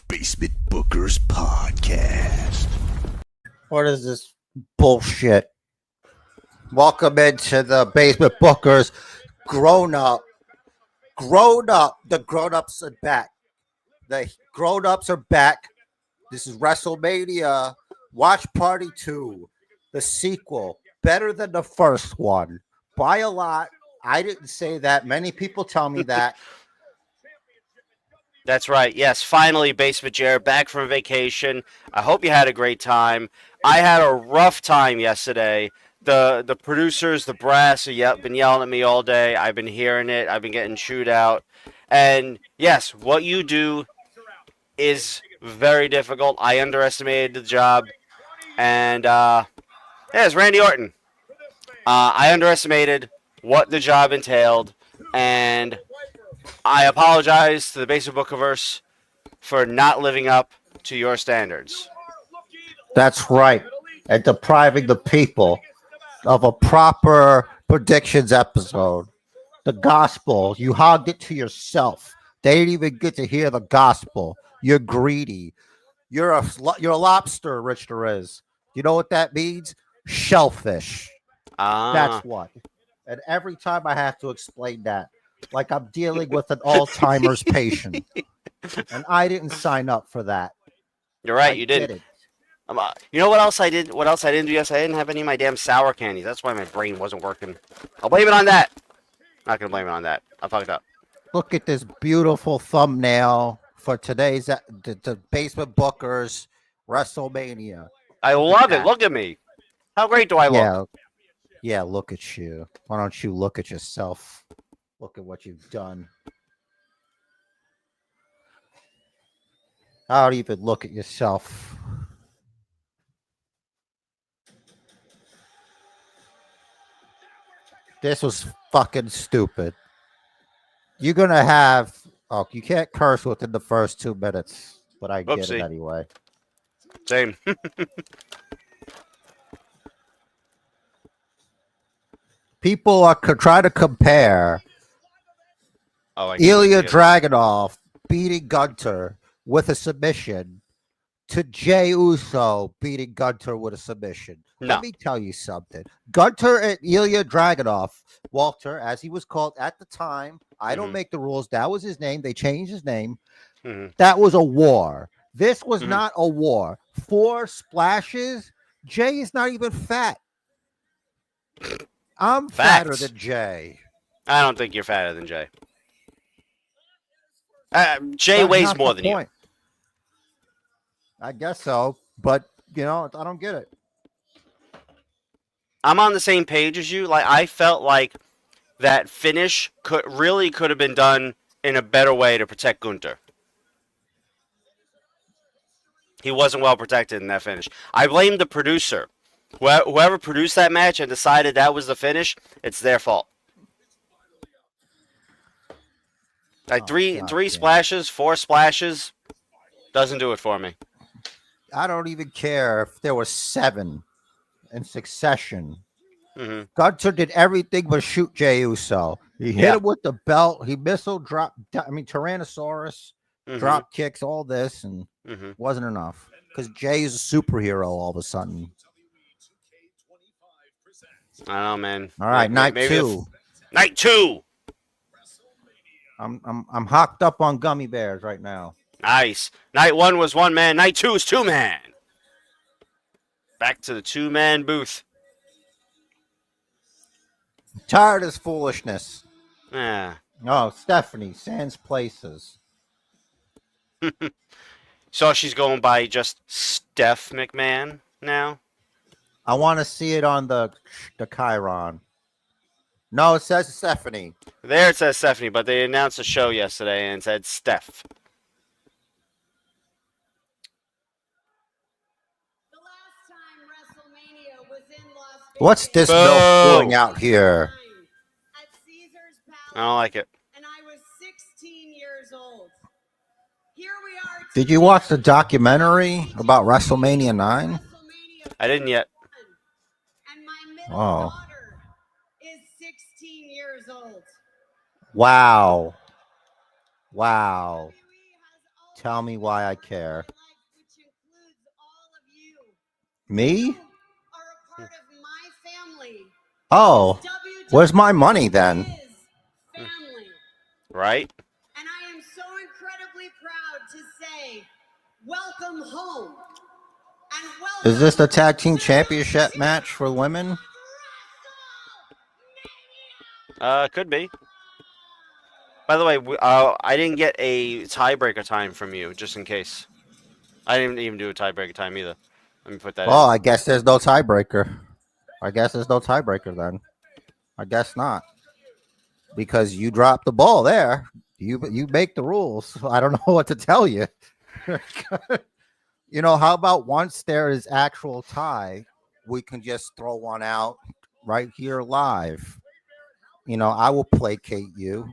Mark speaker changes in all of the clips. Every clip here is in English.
Speaker 1: Basement Bookers Podcast.
Speaker 2: What is this bullshit? Welcome into the Basement Bookers. Grown up. The grown-ups are back. The grown-ups are back. This is WrestleMania Watch Party 2. The sequel. Better than the first one. By a lot. I didn't say that. Many people tell me that.
Speaker 3: That's right. Yes, finally, Riz and Jer back from vacation. I hope you had a great time. I had a rough time yesterday. The producers, the brass, have been yelling at me all day. I've been hearing it. I've been getting chewed out. And yes, what you do is very difficult. I underestimated the job. And it's Randy Orton. I underestimated what the job entailed. And I apologize to the Basement Bookiverse for not living up to your standards.
Speaker 2: That's right. And depriving the people of a proper predictions episode. The gospel. You hogged it to yourself. They didn't even get to hear the gospel. You're greedy. You're a lobster, Rich Riz. You know what that means? Shellfish. That's what. And every time I have to explain that, like I'm dealing with an Alzheimer's patient. And I didn't sign up for that.
Speaker 3: You're right, you didn't. You know what else I did? What else I didn't do? Yes, I didn't have any of my damn sour candies. That's why my brain wasn't working. I'll blame it on that. Not going to blame it on that. I fucked up.
Speaker 2: Look at this beautiful thumbnail for today's the Basement Bookers WrestleMania.
Speaker 3: I love it. Look at me. How great do I look?
Speaker 2: Yeah, look at you. Why don't you look at yourself? Look at what you've done. I don't even look at yourself. This was fucking stupid. You're going to have... Oh, you can't curse within the first 2 minutes. But I get it anyway.
Speaker 3: Same.
Speaker 2: People are trying to compare Ilya Dragunov beating Gunter with a submission to Jey Uso beating Gunter with a submission.
Speaker 3: No.
Speaker 2: Let me tell you something. Gunter and Ilya Dragunov, Walter, as he was called at the time, I don't make the rules. That was his name. They changed his name. That was a war. This was not a war. 4 splashes. Jey is not even fat. I'm fatter than Jey.
Speaker 3: I don't think you're fatter than Jey. Jey weighs more than you.
Speaker 2: I guess so, but I don't get it.
Speaker 3: I'm on the same page as you. Like I felt like that finish could have been done in a better way to protect Gunter. He wasn't well protected in that finish. I blame the producer. Whoever produced that match and decided that was the finish, it's their fault. Like three splashes, 4 splashes, doesn't do it for me.
Speaker 2: I don't even care if there were 7 in succession. Gunter did everything but shoot Jey Uso. He hit him with the belt. He missile drop. Tyrannosaurus drop kicks, all this, and wasn't enough because Jey is a superhero all of a sudden.
Speaker 3: I don't know, man.
Speaker 2: All right, night 2.
Speaker 3: Night 2.
Speaker 2: I'm hocked up on gummy bears right now.
Speaker 3: Nice. Night 1 was 1 man. Night 2 is 2 man. Back to the 2-man booth.
Speaker 2: I'm tired of this foolishness.
Speaker 3: Yeah.
Speaker 2: Oh, Stephanie, Sans Places.
Speaker 3: So she's going by just Steph McMahon now?
Speaker 2: I want to see it on the Chiron. No, it says Stephanie.
Speaker 3: There it says Stephanie, but they announced a show yesterday and it said Steph.
Speaker 4: The last time WrestleMania was in Las Vegas.
Speaker 2: What's this milk doing out here?
Speaker 4: At Caesar's Palace,
Speaker 3: I don't like it.
Speaker 4: and I was 16 years old. Here we are.
Speaker 2: Did you watch the documentary about WrestleMania 9?
Speaker 3: I didn't yet.
Speaker 4: And my middle
Speaker 2: Oh.
Speaker 4: daughter is 16 years old.
Speaker 2: Wow. Tell me why I care.
Speaker 4: Which includes all of you.
Speaker 2: Me?
Speaker 4: You are a part of my family.
Speaker 2: Oh,
Speaker 4: WWE
Speaker 2: where's my money then?
Speaker 4: is family.
Speaker 3: Right?
Speaker 4: And I am so incredibly proud to say, welcome home. And welcome
Speaker 2: Is this the tag team
Speaker 4: to
Speaker 2: championship match for women?
Speaker 3: Could be. By the way, I didn't get a tiebreaker time from you, just in case. I didn't even do a tiebreaker time either. Let me put that
Speaker 2: Oh,
Speaker 3: in.
Speaker 2: I guess there's no tiebreaker. I guess there's no tiebreaker then. I guess not. Because you dropped the ball there. You make the rules. I don't know what to tell you. You know, how about once there is actual tie, we can just throw one out right here live. You know, I will placate you.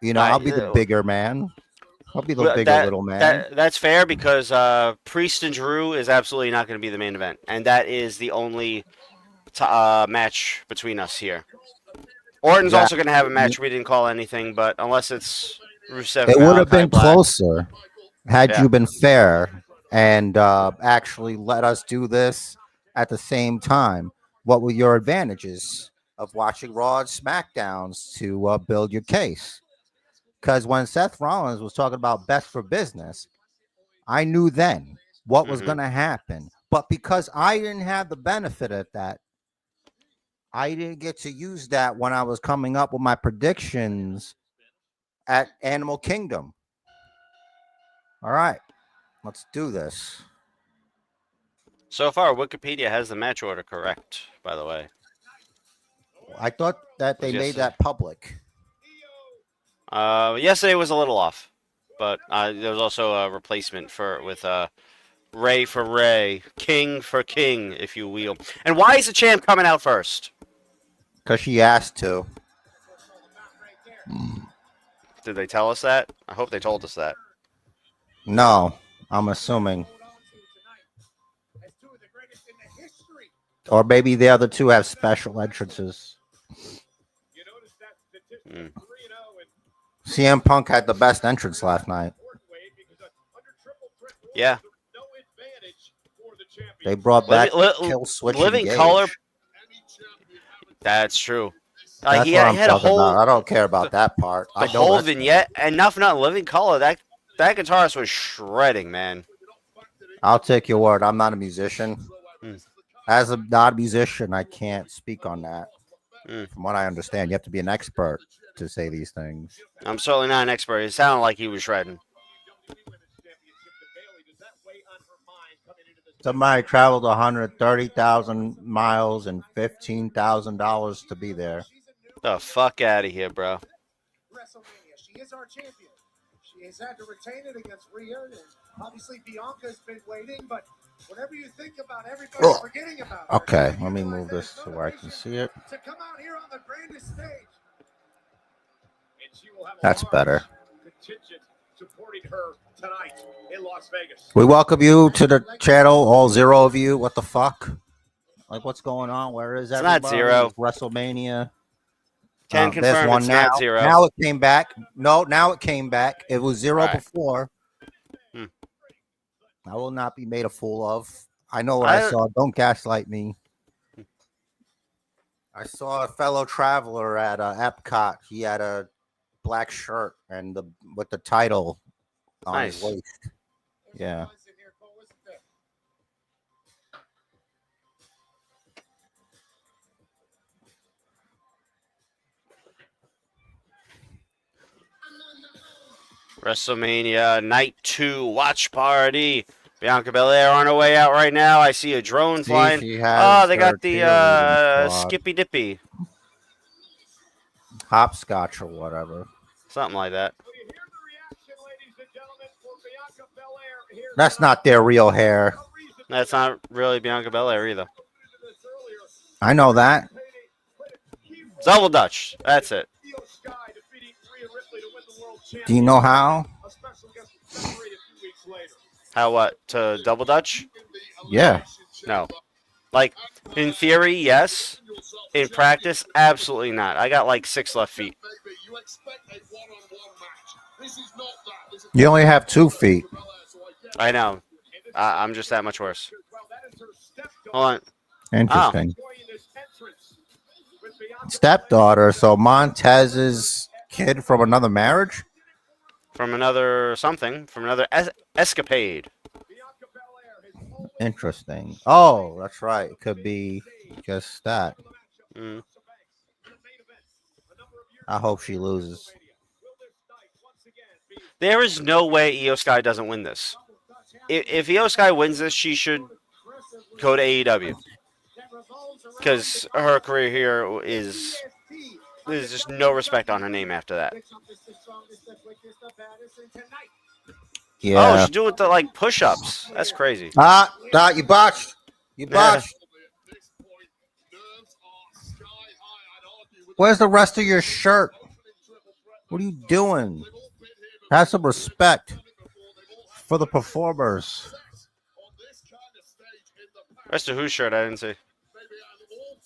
Speaker 2: You know, I'll be the bigger man. I'll be the bigger little man.
Speaker 3: That's fair because Priest and Drew is absolutely not going to be the main event, and that is the only match between us here. Orton's also going to have a match. We didn't call anything, but unless it's Rusev,
Speaker 2: it would have been
Speaker 3: Black.
Speaker 2: closer had you been fair and actually let us do this at the same time. What were your advantages of watching Raw and SmackDowns to build your case? Because when Seth Rollins was talking about best for business, I knew then what was going to happen. But because I didn't have the benefit of that, I didn't get to use that when I was coming up with my predictions at Animal Kingdom. All right, let's do this.
Speaker 3: So far, Wikipedia has the match order correct, by the way.
Speaker 2: I thought that they made that public.
Speaker 3: Yesterday was a little off, but there was also a replacement with Ray for Ray, King for King, if you will. And why is the champ coming out first?
Speaker 2: Because she asked to.
Speaker 3: Did they tell us that? I hope they told us that.
Speaker 2: No, I'm assuming. Or maybe the other two have special entrances. CM Punk had the best entrance last night.
Speaker 3: Yeah.
Speaker 2: They brought back Kill Switch
Speaker 3: Living
Speaker 2: Engage.
Speaker 3: Color. That's true.
Speaker 2: That's what I'm talking about. I don't care about that part.
Speaker 3: The whole vignette, and not for not Living Color. That guitarist was shredding, man.
Speaker 2: I'll take your word. I'm not a musician. As a not a musician, I can't speak on that. From what I understand, you have to be an expert to say these things.
Speaker 3: I'm certainly not an expert. It sounded like he was shredding.
Speaker 2: Somebody traveled 130,000 miles and $15,000 to be there.
Speaker 3: The fuck out of here, bro.
Speaker 5: WrestleMania. She is our champion. She has had to retain it against Rhea, and obviously Bianca's been waiting, but whenever you think about everybody forgetting about her,
Speaker 2: okay, let me move this so where I can see it.
Speaker 5: To come out here on the grandest stage.
Speaker 2: That's better.
Speaker 5: Supporting her tonight in Las Vegas.
Speaker 2: We welcome you to the channel, all 0 of you. What the fuck? Like, what's going on? Where is everybody?
Speaker 3: It's not 0.
Speaker 2: WrestleMania.
Speaker 3: Can confirm
Speaker 2: there's one
Speaker 3: it's
Speaker 2: now.
Speaker 3: not 0.
Speaker 2: Now it came back. No, now it came back. It was 0 before. I will not be made a fool of. I know what I saw. Don't gaslight me. I saw a fellow traveler at Epcot. He had a black shirt and with the title on his waist. Yeah.
Speaker 3: WrestleMania Night 2 watch party. Bianca Belair on her way out right now. I see a drone flying. Oh, they got the Skippy Dippy.
Speaker 2: Hopscotch or whatever.
Speaker 3: Something like that.
Speaker 2: That's not their real hair.
Speaker 3: That's not really Bianca Belair either.
Speaker 2: I know that.
Speaker 3: Double Dutch. That's it.
Speaker 2: Do you know how?
Speaker 3: How what? To Double Dutch?
Speaker 2: Yeah.
Speaker 3: No. Like, in theory, yes. In practice, absolutely not. I got like 6 left feet.
Speaker 2: You only have 2 feet.
Speaker 3: I know. I'm just that much worse. Hold on.
Speaker 2: Interesting. Stepdaughter. So Montez's kid from another marriage?
Speaker 3: From another something. From another escapade.
Speaker 2: Interesting. Oh, that's right. It could be just that.
Speaker 3: Mm.
Speaker 2: I hope she loses.
Speaker 3: There is no way Io Sky doesn't win this. If Io Sky wins this, she should go to AEW. Because her career here is... There's just no respect on her name after that.
Speaker 2: Yeah.
Speaker 3: Oh, she do it with the like push-ups. That's crazy.
Speaker 2: You botched. You botched. Where's the rest of your shirt? What are you doing? Have some respect for the performers.
Speaker 3: Rest of whose shirt? I didn't see.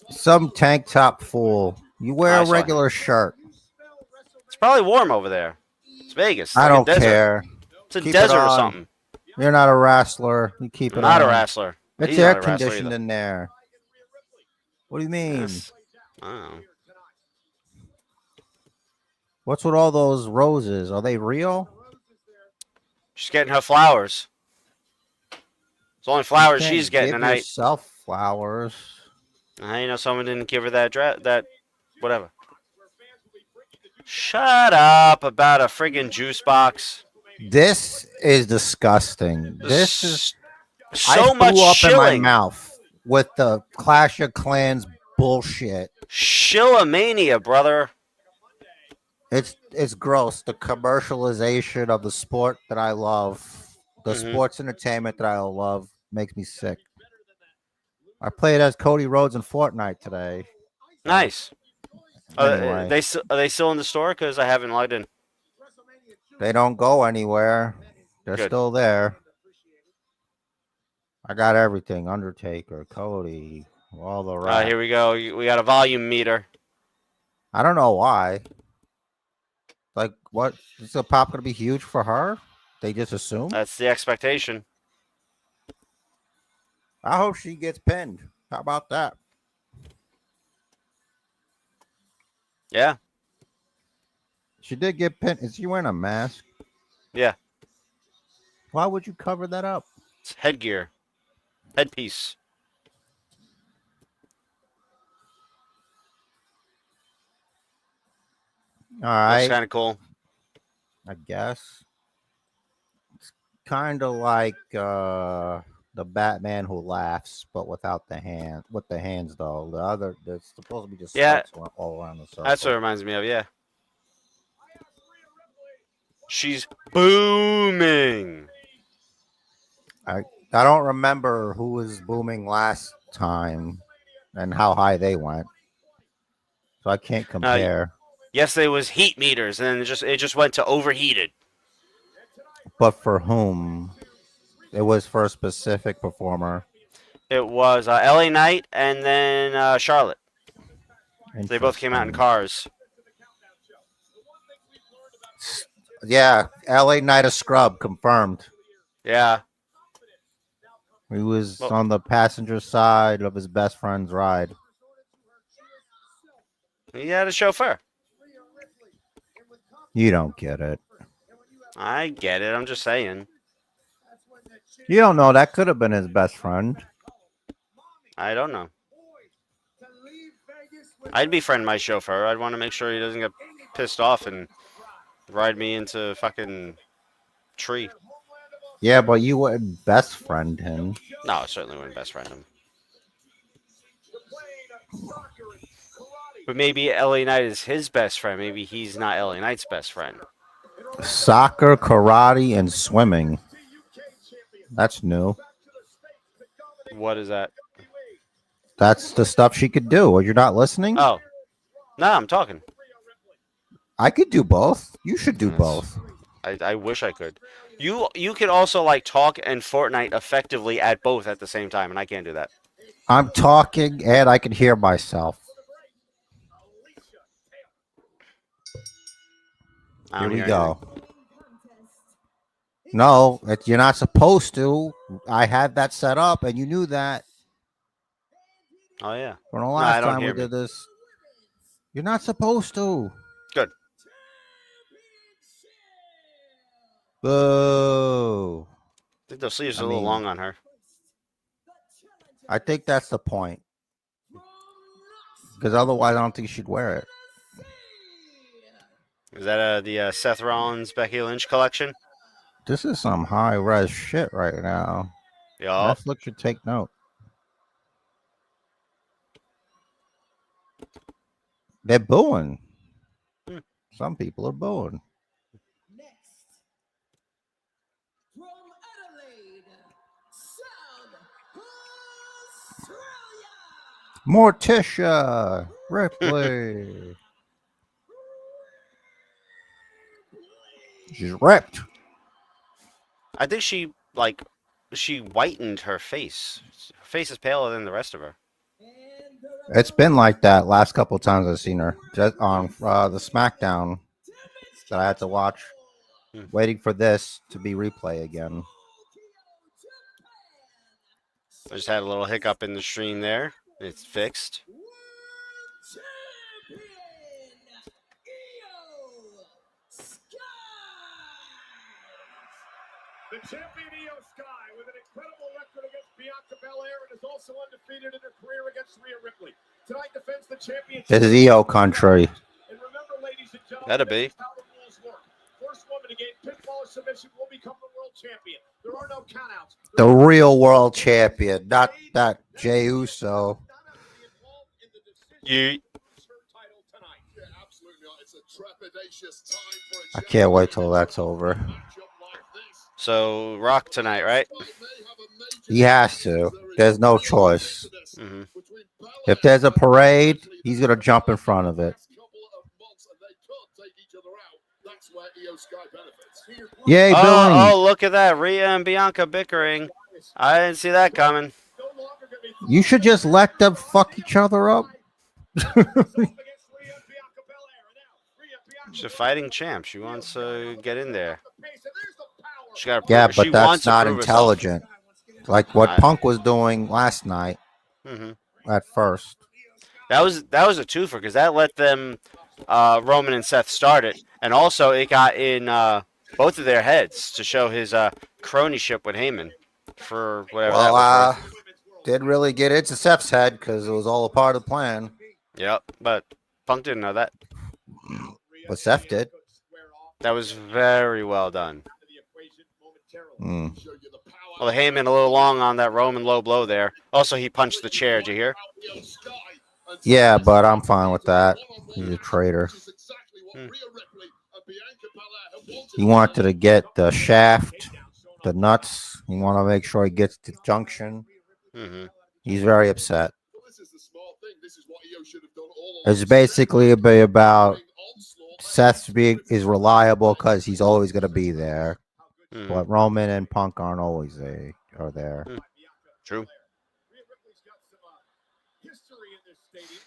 Speaker 2: Some tank top fool. You wear a regular shirt.
Speaker 3: It's probably warm over there. It's Vegas. It's
Speaker 2: I
Speaker 3: like
Speaker 2: don't
Speaker 3: a desert.
Speaker 2: care.
Speaker 3: It's a
Speaker 2: Keep
Speaker 3: desert
Speaker 2: it
Speaker 3: or
Speaker 2: on.
Speaker 3: something.
Speaker 2: You're not a wrestler. You keep it
Speaker 3: I'm not
Speaker 2: on.
Speaker 3: a wrestler.
Speaker 2: It's
Speaker 3: He's
Speaker 2: air
Speaker 3: not a wrestler
Speaker 2: conditioned
Speaker 3: either.
Speaker 2: in there. What do you mean?
Speaker 3: Yes. I don't know.
Speaker 2: What's with all those roses? Are they real?
Speaker 3: She's getting her flowers. It's the only flowers
Speaker 2: Can't
Speaker 3: she's getting
Speaker 2: give
Speaker 3: tonight.
Speaker 2: yourself flowers.
Speaker 3: You know, someone didn't give her that whatever. Shut up about a friggin' juice box.
Speaker 2: This is disgusting. This is
Speaker 3: so
Speaker 2: I
Speaker 3: much
Speaker 2: threw up
Speaker 3: shilling.
Speaker 2: in my mouth with the Clash of Clans bullshit.
Speaker 3: Shillamania, brother.
Speaker 2: It's gross. The commercialization of the sport that I love, the sports entertainment that I love, makes me sick. I played as Cody Rhodes in Fortnite today.
Speaker 3: Nice.
Speaker 2: Anyway.
Speaker 3: Are they still in the store? Because I haven't logged in.
Speaker 2: They don't go anywhere. They're
Speaker 3: Good.
Speaker 2: still there. I got everything. Undertaker, Cody, all the rest.
Speaker 3: Here we go. We got a volume meter.
Speaker 2: I don't know why. Like, what? Is the pop going to be huge for her? They just assume?
Speaker 3: That's the expectation.
Speaker 2: I hope she gets pinned. How about that?
Speaker 3: Yeah.
Speaker 2: She did get pinned. Is she wearing a mask?
Speaker 3: Yeah.
Speaker 2: Why would you cover that up?
Speaker 3: It's headgear. Headpiece.
Speaker 2: All right.
Speaker 3: That's kind of cool.
Speaker 2: I guess. It's kind of like the Batman who laughs, but without the hand. With the hands, though. The other, there's supposed to be just spikes all around the circle.
Speaker 3: That's what it reminds me of, yeah. She's booming.
Speaker 2: I don't remember who was booming last time and how high they went, so I can't compare.
Speaker 3: Yesterday was heat meters, and it just went to overheated.
Speaker 2: But for whom? It was for a specific performer.
Speaker 3: It was LA Knight and then Charlotte. They both came out in cars.
Speaker 2: Yeah, LA Knight of Scrub confirmed.
Speaker 3: Yeah.
Speaker 2: He was on the passenger side of his best friend's ride.
Speaker 3: He had a chauffeur.
Speaker 2: You don't get it.
Speaker 3: I get it. I'm just saying.
Speaker 2: You don't know. That could have been his best friend.
Speaker 3: I don't know. I'd befriend my chauffeur. I'd want to make sure he doesn't get pissed off and ride me into fucking tree.
Speaker 2: Yeah, but you wouldn't best friend him.
Speaker 3: No, I certainly wouldn't best friend him. But maybe LA Knight is his best friend. Maybe he's not LA Knight's best friend.
Speaker 2: Soccer, karate, and swimming. That's new.
Speaker 3: What is that?
Speaker 2: That's the stuff she could do. Are you not listening?
Speaker 3: Oh. No, I'm talking.
Speaker 2: I could do both. You should do both.
Speaker 3: I wish I could. You could also like talk and Fortnite effectively at both at the same time, and I can't do that.
Speaker 2: I'm talking and I can hear myself. Here we go. No, you're not supposed to. I had that set up, and you knew that
Speaker 3: Oh yeah.
Speaker 2: from the
Speaker 3: No,
Speaker 2: last
Speaker 3: I don't
Speaker 2: time we
Speaker 3: hear me.
Speaker 2: did this. You're not supposed to.
Speaker 3: Good.
Speaker 2: Boo.
Speaker 3: I think those sleeves
Speaker 2: I
Speaker 3: are a little
Speaker 2: mean-
Speaker 3: long on her.
Speaker 2: I think that's the point. Because otherwise, I don't think she'd wear it.
Speaker 3: Is that the Seth Rollins Becky Lynch collection?
Speaker 2: This is some high res shit right now.
Speaker 3: Yup.
Speaker 2: Netflix should take note. They're booing.
Speaker 3: Hmm.
Speaker 2: Some people are booing.
Speaker 4: Next, from Adelaide, South Australia.
Speaker 2: Morticia Ripley. She's ripped.
Speaker 3: I think she whitened her face. Her face is paler than the rest of her.
Speaker 2: It's been like that last couple of times I've seen her. Just on the SmackDown that I had to watch. Waiting for this to be replay again.
Speaker 3: I just had a little hiccup in the stream there. It's fixed.
Speaker 5: The champion Io Sky with an incredible record against Bianca Belair and is also undefeated in her career against Rhea Ripley. Tonight defends the championship.
Speaker 2: This is EO country.
Speaker 5: And remember, ladies and gentlemen,
Speaker 3: That'd be.
Speaker 5: this is how the rules work. First woman to gain pinfall or submission will become the world champion. There are no countouts.
Speaker 2: The real world champion, not that Jey Uso.
Speaker 3: You.
Speaker 2: I can't wait till that's over.
Speaker 3: So Rock tonight, right?
Speaker 2: He has to. There's no choice.
Speaker 3: Mm-hmm.
Speaker 2: If there's a parade, he's gonna jump in front of it. Yay, Billing!
Speaker 3: Oh, look at that. Rhea and Bianca bickering. I didn't see that coming.
Speaker 2: You should just let them fuck each other up.
Speaker 3: She's a fighting champ. She wants to get in there. She got
Speaker 2: Yeah, but
Speaker 3: she
Speaker 2: that's
Speaker 3: wants to
Speaker 2: not
Speaker 3: prove
Speaker 2: intelligent. Like what
Speaker 3: Right.
Speaker 2: Punk was doing last night
Speaker 3: herself.
Speaker 2: at first.
Speaker 3: That was a twofer because that let them Roman and Seth start it, and also it got in both of their heads to show his cronyship with Heyman for whatever that was. Worth.
Speaker 2: Didn't really get into Seth's head because it was all a part of the plan.
Speaker 3: Yep, but Punk didn't know that.
Speaker 2: But Seth did.
Speaker 3: That was very well done.
Speaker 2: Mm.
Speaker 3: Well, Heyman a little long on that Roman low blow there. Also, he punched the chair. Did you hear?
Speaker 2: Yeah, but I'm fine with that. He's a traitor. He wanted to get the shaft, the nuts. He wanted to make sure he gets to the junction.
Speaker 3: Mm-hmm.
Speaker 2: He's very upset. It's basically about Seth is reliable because he's always going to be there.
Speaker 3: Mm-hmm.
Speaker 2: But Roman and Punk aren't always there.
Speaker 3: True.
Speaker 5: History in this stadium.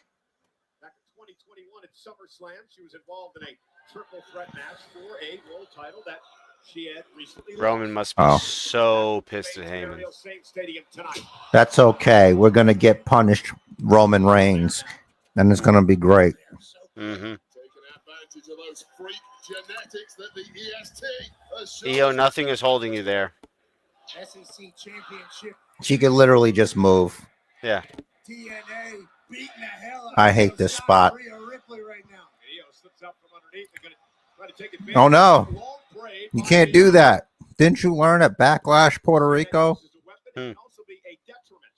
Speaker 5: Back in 2021 at SummerSlam, she was involved in a triple threat match for a world title that she had recently
Speaker 3: Roman must be so pissed at Heyman.
Speaker 2: That's okay. We're going to get punished Roman Reigns. And it's going to be great.
Speaker 3: Mm-hmm. EO, nothing is holding you there.
Speaker 5: SEC championship
Speaker 2: She could literally just move.
Speaker 3: Yeah.
Speaker 5: DNA beating the hell out
Speaker 2: I
Speaker 5: of
Speaker 2: hate
Speaker 5: Io
Speaker 2: this
Speaker 5: Sky
Speaker 2: spot.
Speaker 5: and Rhea Ripley right now. Io slips out from underneath. They're gonna try to take advantage
Speaker 2: Oh, no.
Speaker 5: of the long parade
Speaker 2: You
Speaker 5: by
Speaker 2: can't do that. Didn't you learn at Backlash, Puerto Rico?
Speaker 5: This is a weapon. It can also be a detriment.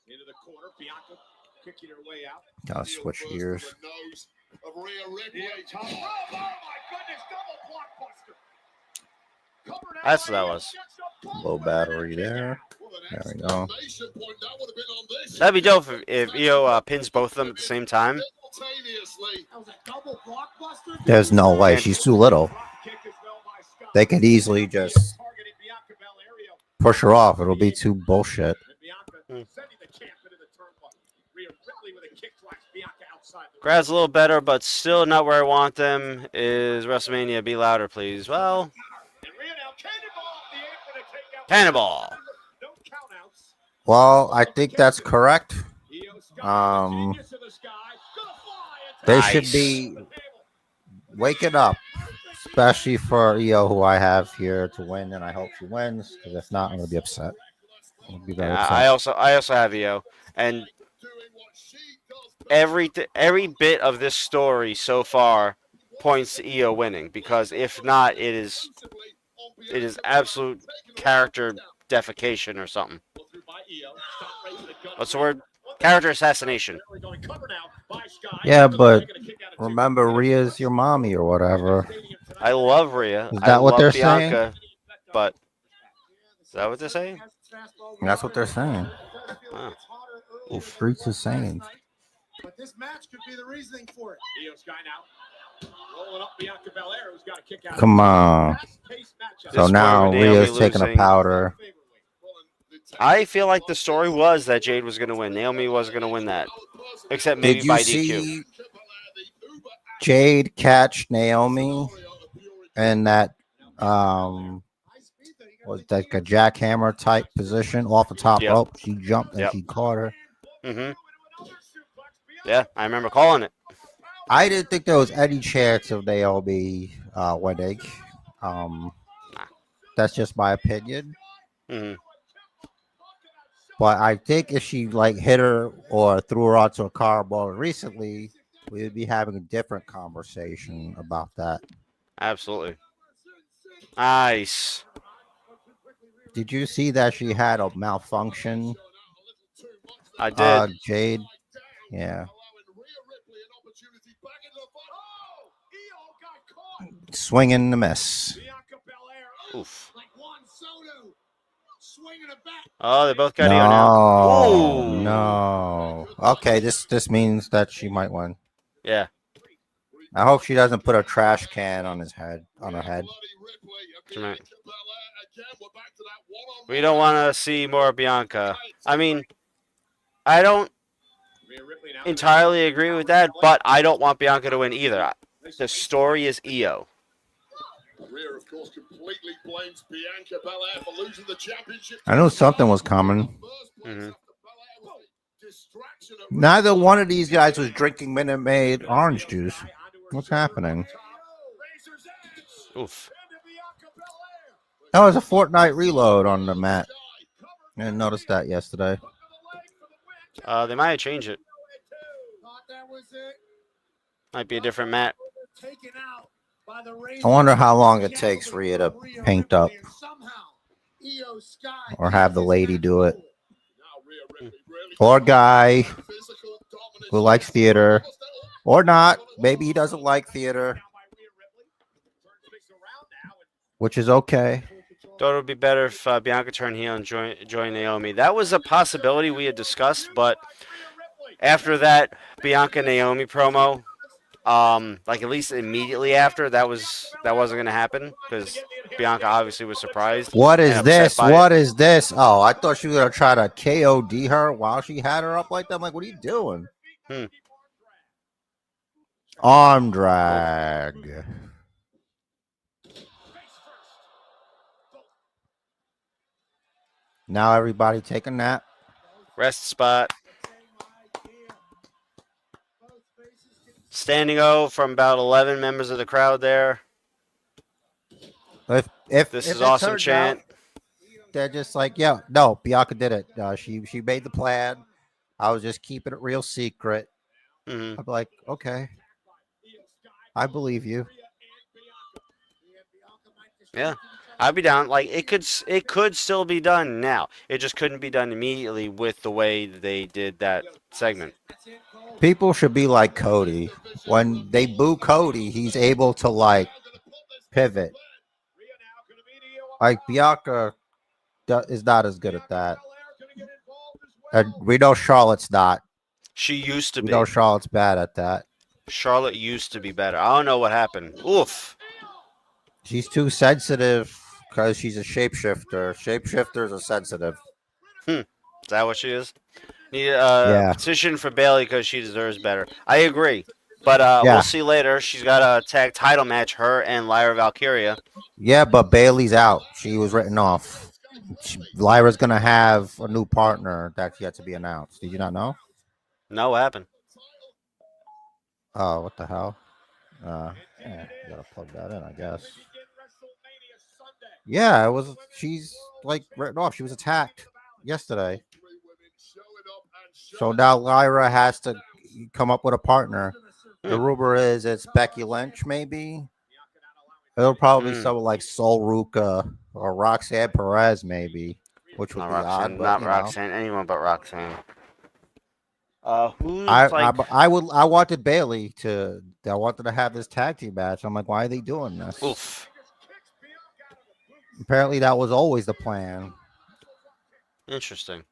Speaker 5: Into the corner, Bianca kicking her way out.
Speaker 2: Gotta switch gears.
Speaker 5: Oh my goodness, double blockbuster. Covered out
Speaker 3: That's
Speaker 5: by
Speaker 3: what that
Speaker 5: Io,
Speaker 3: was.
Speaker 5: gets a bump
Speaker 2: Low
Speaker 5: with
Speaker 2: battery
Speaker 5: her.
Speaker 2: there. There we go.
Speaker 3: That'd be dope if EO pins both of them at the same time.
Speaker 5: That was a double blockbuster.
Speaker 2: There's no way. She's too little.
Speaker 5: Drop kick as well by Scott.
Speaker 2: They could easily just
Speaker 5: Targeting Bianca Belair.
Speaker 2: push her off. It'll be too bullshit.
Speaker 5: And Bianca sending the champ into the turnbuckle. Rhea Ripley with a kick flash. Bianca outside.
Speaker 3: Crowd's a little better, but still not where I want them. Is WrestleMania? Be louder, please. Well, Cannonball.
Speaker 2: Well, I think that's correct. They should
Speaker 3: Nice.
Speaker 2: be waking up, especially for EO, who I have here to win, and I hope she wins. Because if not, I'm gonna be upset. I'm gonna be very
Speaker 3: Yeah,
Speaker 2: upset.
Speaker 3: I also have EO, and every bit of this story so far points to EO winning. Because if not, it is absolute character defecation or something. What's the word? Character assassination.
Speaker 2: Yeah, but remember, Rhea's your mommy or whatever.
Speaker 3: I love Rhea.
Speaker 2: Is
Speaker 3: I
Speaker 2: that what
Speaker 3: love
Speaker 2: they're
Speaker 3: Bianca, but is that what they're saying?
Speaker 2: That's what they're saying.
Speaker 3: Wow.
Speaker 2: The streets is saying.
Speaker 5: But this match could be the reasoning for it.
Speaker 2: Come on. So
Speaker 3: This
Speaker 2: now
Speaker 3: one with Naomi
Speaker 2: Rhea's taking a
Speaker 3: losing.
Speaker 2: powder.
Speaker 3: I feel like the story was that Jade was going to win. Naomi was going to win that, except maybe
Speaker 2: Did you
Speaker 3: by DQ.
Speaker 2: see Jade catch Naomi in that was like a jackhammer type position off the top
Speaker 3: Yep.
Speaker 2: rope? She jumped and
Speaker 3: Yep.
Speaker 2: she caught her.
Speaker 3: Mhm. Yeah, I remember calling it.
Speaker 2: I didn't think there was any chance of Naomi winning. That's just my opinion.
Speaker 3: Mhm.
Speaker 2: But I think if she like hit her or threw her onto a car more recently, we would be having a different conversation about that.
Speaker 3: Absolutely. Nice.
Speaker 2: Did you see that she had a malfunction?
Speaker 3: I did.
Speaker 2: Jade. Yeah. Swinging the miss.
Speaker 3: Oof. Oh, they both got
Speaker 2: No,
Speaker 3: EO now. Ooh.
Speaker 2: no. Okay, this means that she might win.
Speaker 3: Yeah.
Speaker 2: I hope she doesn't put a trash can on her head.
Speaker 3: Right. We don't want to see more Bianca. I mean, I don't entirely agree with that, but I don't want Bianca to win either. The story is EO.
Speaker 6: Rhea, of course, completely blames Bianca Belair for losing the championship.
Speaker 2: I knew something was coming.
Speaker 3: Mm-hmm.
Speaker 2: Neither one of these guys was drinking Minute Maid orange juice. What's happening?
Speaker 3: Oof.
Speaker 2: That was a Fortnite reload on the mat. I didn't notice that yesterday.
Speaker 3: They might have changed it. Might be a different mat.
Speaker 2: I wonder how long it takes Rhea to paint up or have the lady do it. Or guy who likes theater or not. Maybe he doesn't like theater, which is okay.
Speaker 3: Thought it would be better if Bianca turned heel and join Naomi. That was a possibility we had discussed, but after that Bianca Naomi promo, like at least immediately after, that wasn't going to happen because Bianca obviously was surprised.
Speaker 2: What is this? What
Speaker 3: it.
Speaker 2: is this? Oh, I thought she was going to try to KOD her while she had her up like that. I'm like, what are you doing? Arm drag. Now everybody take a nap.
Speaker 3: Rest spot. Standing O from about 11 members of the crowd there.
Speaker 2: If
Speaker 3: This
Speaker 2: if
Speaker 3: is
Speaker 2: it
Speaker 3: awesome
Speaker 2: turns
Speaker 3: chant.
Speaker 2: out, they're just like, yeah, no, Bianca did it. She made the plan. I was just keeping it real secret.
Speaker 3: Mm-hmm.
Speaker 2: I'm like, okay, I believe you.
Speaker 3: Yeah, I'd be down. Like it could still be done now. It just couldn't be done immediately with the way they did that segment.
Speaker 2: People should be like Cody. When they boo Cody, he's able to like pivot. Like Bianca is not as good at that. And we know Charlotte's not.
Speaker 3: She used to
Speaker 2: We
Speaker 3: be.
Speaker 2: know Charlotte's bad at that.
Speaker 3: Charlotte used to be better. I don't know what happened. Oof.
Speaker 2: She's too sensitive because she's a shapeshifter. Shapeshifters are sensitive.
Speaker 3: Is that what she is? Need a petition for Bailey because she deserves better. I agree. But we'll see later. She's got a tag title match, her and Lyra Valkyria.
Speaker 2: Yeah, but Bailey's out. She was written off. Lyra's going to have a new partner that's yet to be announced. Did you not know?
Speaker 3: No, what happened?
Speaker 2: Oh, what the hell? Yeah, you got to plug that in, I guess. Yeah, it was. She's like written off. She was attacked yesterday. So now Lyra has to come up with a partner. The rumor is it's Becky Lynch, maybe. It'll probably be someone like Sol Ruka or Roxanne Perez, maybe, which would be odd. But,
Speaker 3: not Roxanne, anyone but Roxanne.
Speaker 2: I wanted Bailey to. I wanted to have this tag team match. I'm like, why are they doing this?
Speaker 3: Oof.
Speaker 2: Apparently, that was always the plan.
Speaker 3: Interesting.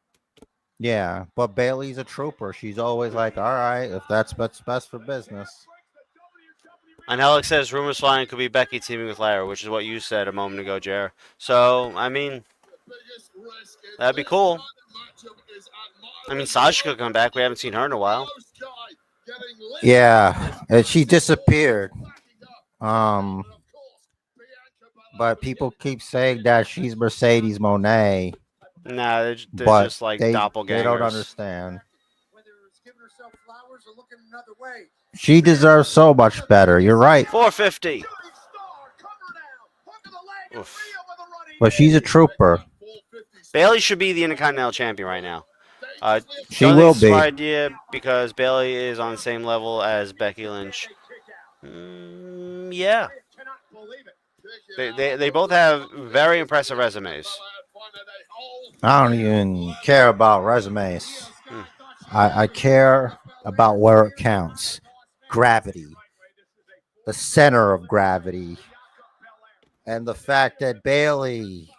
Speaker 2: Yeah, but Bailey's a trooper. She's always like, all right, if that's what's best for business.
Speaker 3: And Alex says rumors flying could be Becky teaming with Lyra, which is what you said a moment ago, Jer. So, I mean, that'd be cool. I mean, Sasha could come back. We haven't seen her in a while.
Speaker 2: Yeah, and she disappeared. But people keep saying that she's Mercedes Moné.
Speaker 3: Nah, they're just like doppelgangers.
Speaker 2: They don't understand. She deserves so much better. You're right.
Speaker 3: 450. Oof.
Speaker 2: But she's a trooper.
Speaker 3: Bailey should be the Intercontinental Champion right now.
Speaker 2: She will be.
Speaker 3: Smart idea because Bailey is on the same level as Becky Lynch. Yeah. They both have very impressive resumes.
Speaker 2: I don't even care about resumes. I care about where it counts. Gravity. The center of gravity. And the fact that Bailey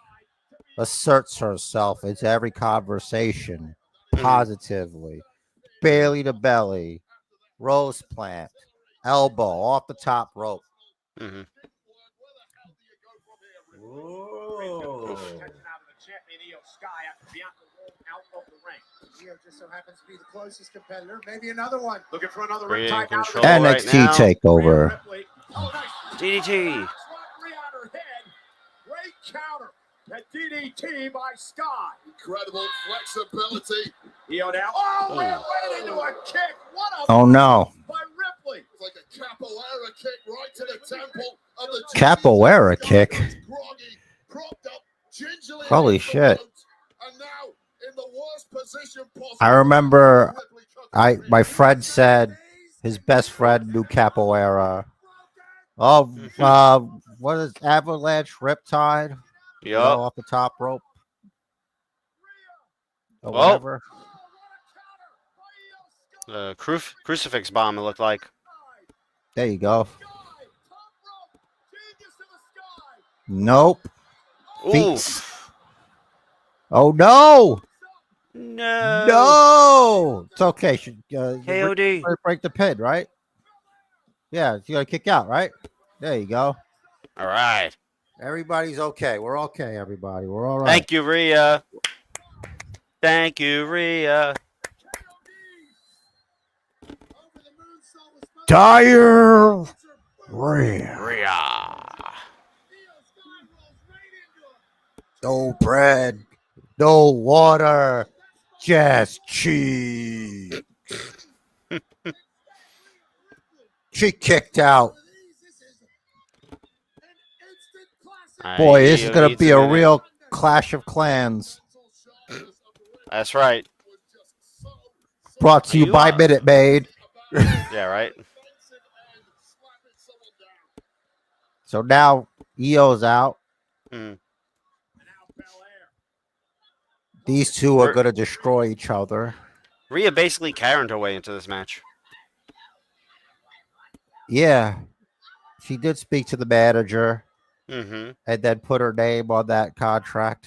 Speaker 2: asserts herself into every conversation positively. Bailey to belly. Rose plant. Elbow off the top rope.
Speaker 3: Mm-hmm.
Speaker 5: Just so happens to be the closest competitor. Maybe another one. Looking for another
Speaker 3: control
Speaker 2: NXT takeover.
Speaker 3: DDT.
Speaker 5: Great counter. That DDT by Sky.
Speaker 6: Incredible flexibility.
Speaker 5: Io now. Oh, right into a kick. What a
Speaker 2: no.
Speaker 5: By Ripley.
Speaker 6: It's like a capoeira kick right to the temple of the
Speaker 2: Capoeira kick.
Speaker 6: Groggy, propped up, gingerly.
Speaker 2: Holy shit.
Speaker 6: And now in the worst position possible.
Speaker 2: I remember my friend said his best friend knew capoeira. Oh, what is avalanche riptide?
Speaker 3: Yep.
Speaker 2: Off the top rope. Or whatever.
Speaker 3: Crucifix bomb, it looked like.
Speaker 2: There you go. Nope. Feet. Oh, no. No. It's okay.
Speaker 3: KOD.
Speaker 2: Break the pin, right? Yeah, you got to kick out, right? There you go.
Speaker 3: All right.
Speaker 2: Everybody's okay. We're okay, everybody. We're all right.
Speaker 3: Thank you, Rhea. Thank you, Rhea.
Speaker 2: Dire Rhea. No bread, no water, just cheese. She kicked out. Boy, this is going to be a real Clash of Clans.
Speaker 3: That's right.
Speaker 2: Brought to you by Minute Maid.
Speaker 3: Yeah, right.
Speaker 2: So now Io's out. These two are going to destroy each other.
Speaker 3: Rhea basically carried her way into this match.
Speaker 2: Yeah. She did speak to the manager.
Speaker 3: And
Speaker 2: then put her name on that contract.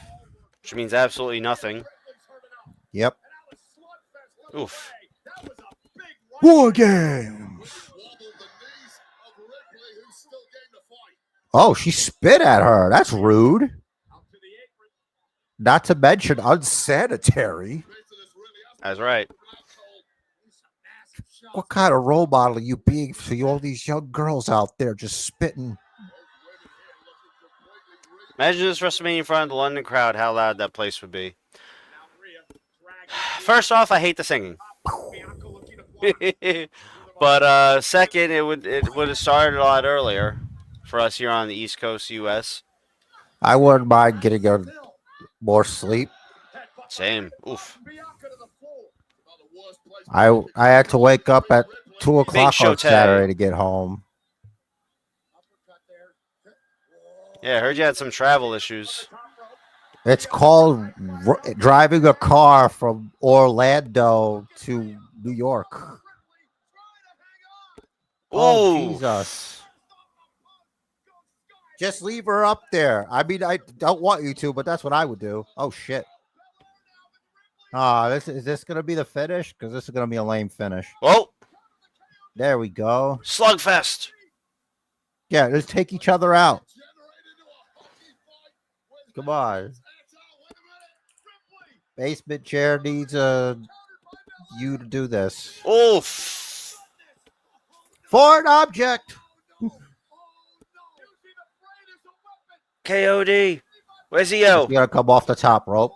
Speaker 3: Which means absolutely nothing.
Speaker 2: Yep.
Speaker 3: Oof.
Speaker 2: War Games. Oh, she spit at her. That's rude. Not to mention unsanitary.
Speaker 3: That's right.
Speaker 2: What kind of role model are you being for all these young girls out there just spitting?
Speaker 3: Imagine this WrestleMania in front of the London crowd, how loud that place would be. First off, I hate the singing. But second, it would have started a lot earlier for us here on the East Coast, U.S.
Speaker 2: I wouldn't mind getting more sleep.
Speaker 3: Same. Oof.
Speaker 2: I had to wake up at 2 o'clock
Speaker 3: show
Speaker 2: on Saturday to get home.
Speaker 3: Yeah, I heard you had some travel issues.
Speaker 2: It's called driving a car from Orlando to New York. Oh,
Speaker 3: Ooh.
Speaker 2: Jesus. Just leave her up there. I mean, I don't want you to, but that's what I would do. Oh, shit. Is this going to be the finish? Because this is going to be a lame finish.
Speaker 3: Oh.
Speaker 2: There we go.
Speaker 3: Slugfest.
Speaker 2: Yeah, let's take each other out. Come on. Basement chair needs you to do this.
Speaker 3: Oof.
Speaker 2: Foreign object.
Speaker 3: KOD. Where's EO?
Speaker 2: She's gonna come off the top rope.